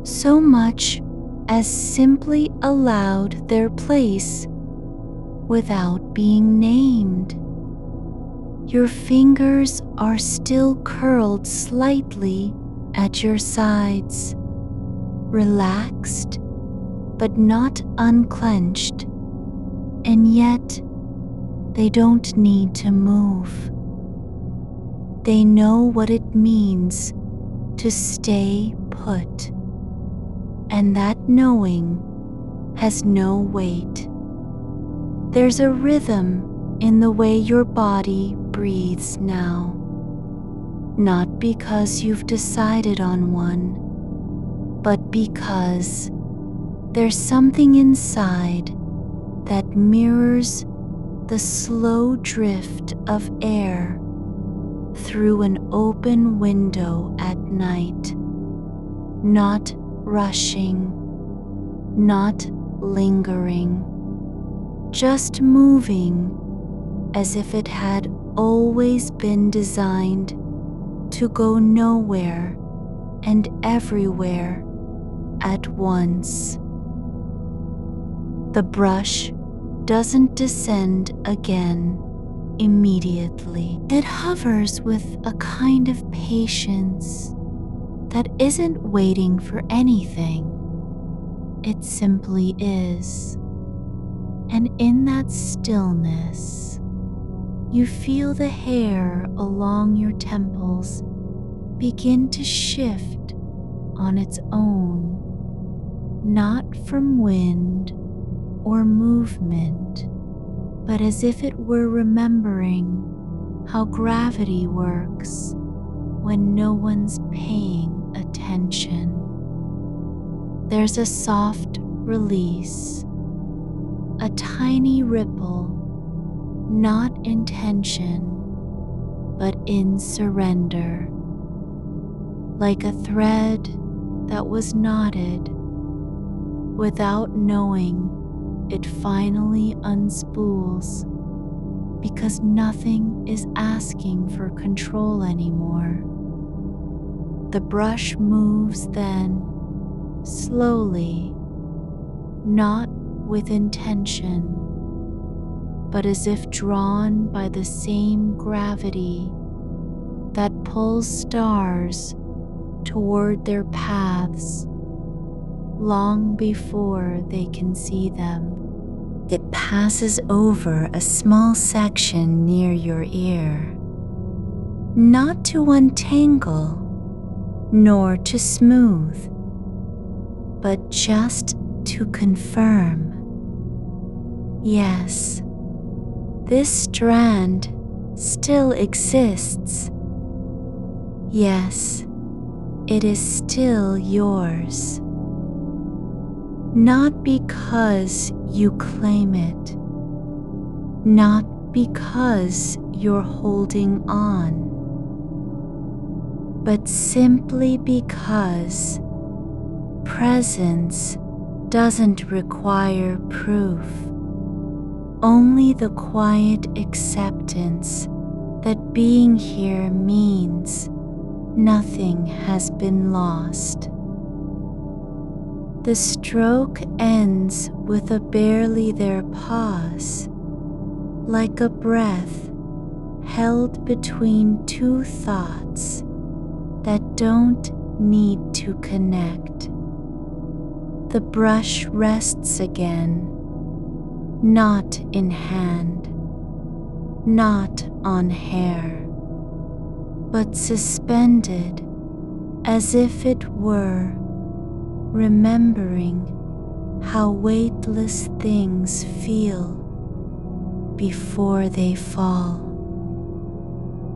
so much as simply allowed their place without being named. Your fingers are still curled slightly at your sides, relaxed but not unclenched, and yet they don't need to move. They know what it means to stay put, and that knowing has no weight. There's a rhythm in the way your body breathes now, not because you've decided on one, but because there's something inside that mirrors the slow drift of air through an open window at night, not rushing, not lingering, just moving as if it had always been designed to go nowhere and everywhere at once. The brush doesn't descend again immediately. It hovers with a kind of patience that isn't waiting for anything. It simply is. And in that stillness, you feel the hair along your temples begin to shift on its own, not from wind or movement, but as if it were remembering how gravity works when no one's paying attention. There's a soft release, a tiny ripple, not in tension, but in surrender, like a thread that was knotted. Without knowing, it finally unspools because nothing is asking for control anymore. The brush moves then, slowly, not with intention, but as if drawn by the same gravity that pulls stars toward their paths long before they can see them. It passes over a small section near your ear, not to untangle, nor to smooth, but just to confirm. Yes, this strand still exists. Yes, it is still yours. Not because you claim it, not because you're holding on, but simply because presence doesn't require proof, only the quiet acceptance that being here means nothing has been lost. The stroke ends with a barely there pause, like a breath held between two thoughts that don't need to connect. The brush rests again, not in hand, not on hair, but suspended as if it were, remembering how weightless things feel before they fall.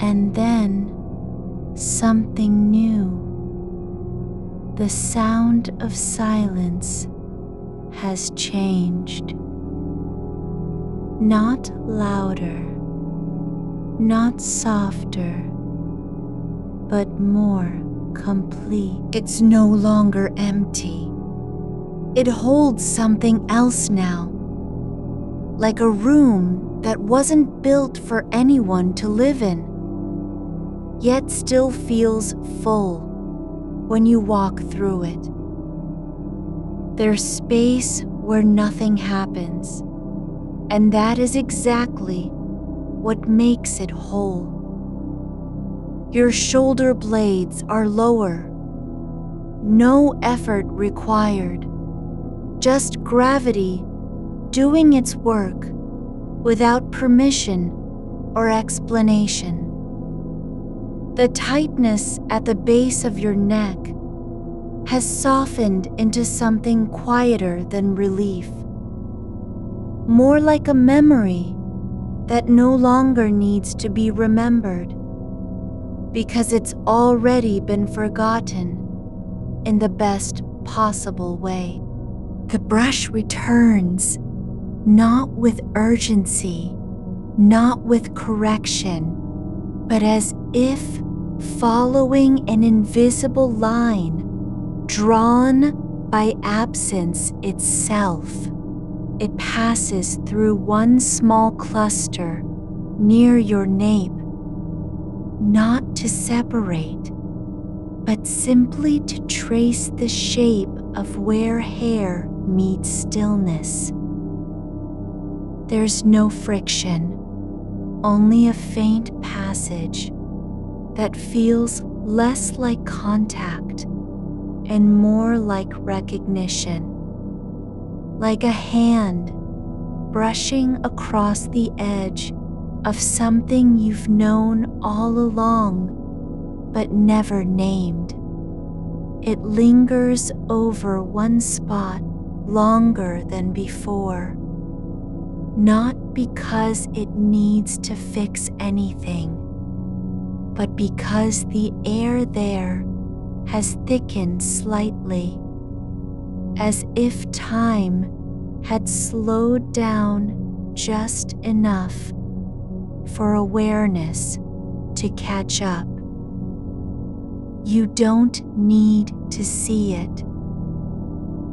And then something new. The sound of silence has changed. Not louder, not softer, but more complete. It's no longer empty. It holds something else now, like a room that wasn't built for anyone to live in, yet still feels full when you walk through it. There's space where nothing happens, and that is exactly what makes it whole. Your shoulder blades are lower, no effort required, just gravity doing its work without permission or explanation. The tightness at the base of your neck has softened into something quieter than relief, more like a memory that no longer needs to be remembered because it's already been forgotten in the best possible way. The brush returns, not with urgency, not with correction, but as if following an invisible line drawn by absence itself. It passes through one small cluster near your nape, not to separate, but simply to trace the shape of where hair meets stillness. There's no friction, only a faint passage that feels less like contact and more like recognition, like a hand brushing across the edge of something you've known all along but never named. It lingers over one spot longer than before, not because it needs to fix anything, but because the air there has thickened slightly, as if time had slowed down just enough for awareness to catch up. You don't need to see it,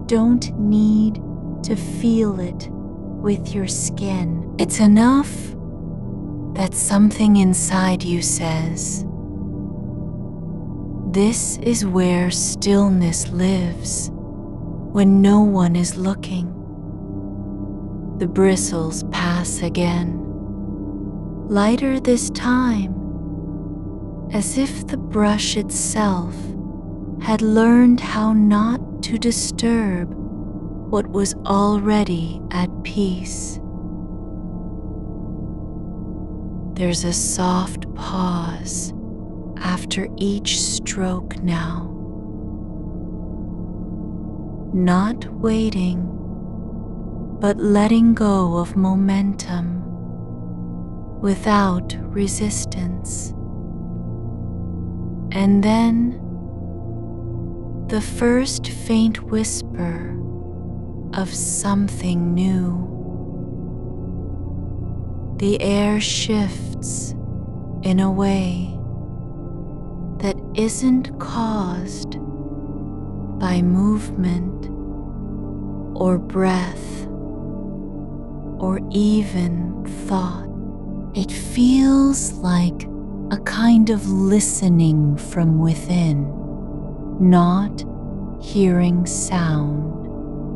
don't need to feel it with your skin. It's enough that something inside you says, "This is where stillness lives when no one is looking." The bristles pass again, lighter this time, as if the brush itself had learned how not to disturb what was already at peace. There's a soft pause after each stroke now, not waiting, but letting go of momentum without resistance. And then the first faint whisper of something new. The air shifts in a way that isn't caused by movement or breath or even thought. It feels like a kind of listening from within, not hearing sound,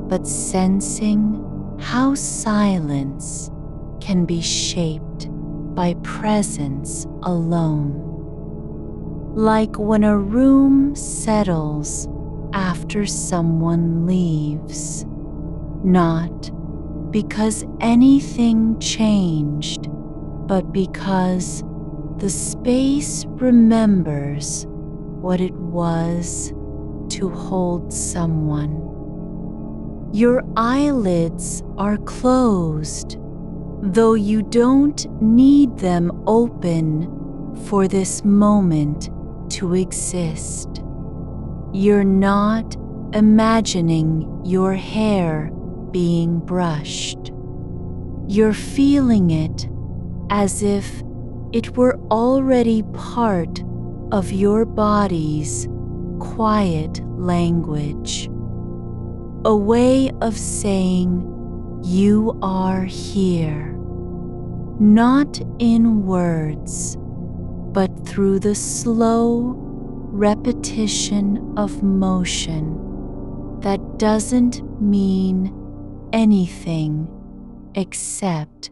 but sensing how silence can be shaped by presence alone. Like when a room settles after someone leaves, not because anything changed, but because the space remembers what it was to hold someone. Your eyelids are closed, though you don't need them open for this moment to exist. You're not imagining your hair being brushed. You're feeling it as if it were already part of your body's quiet language, a way of saying you are here, not in words, but through the slow repetition of motion that doesn't mean anything except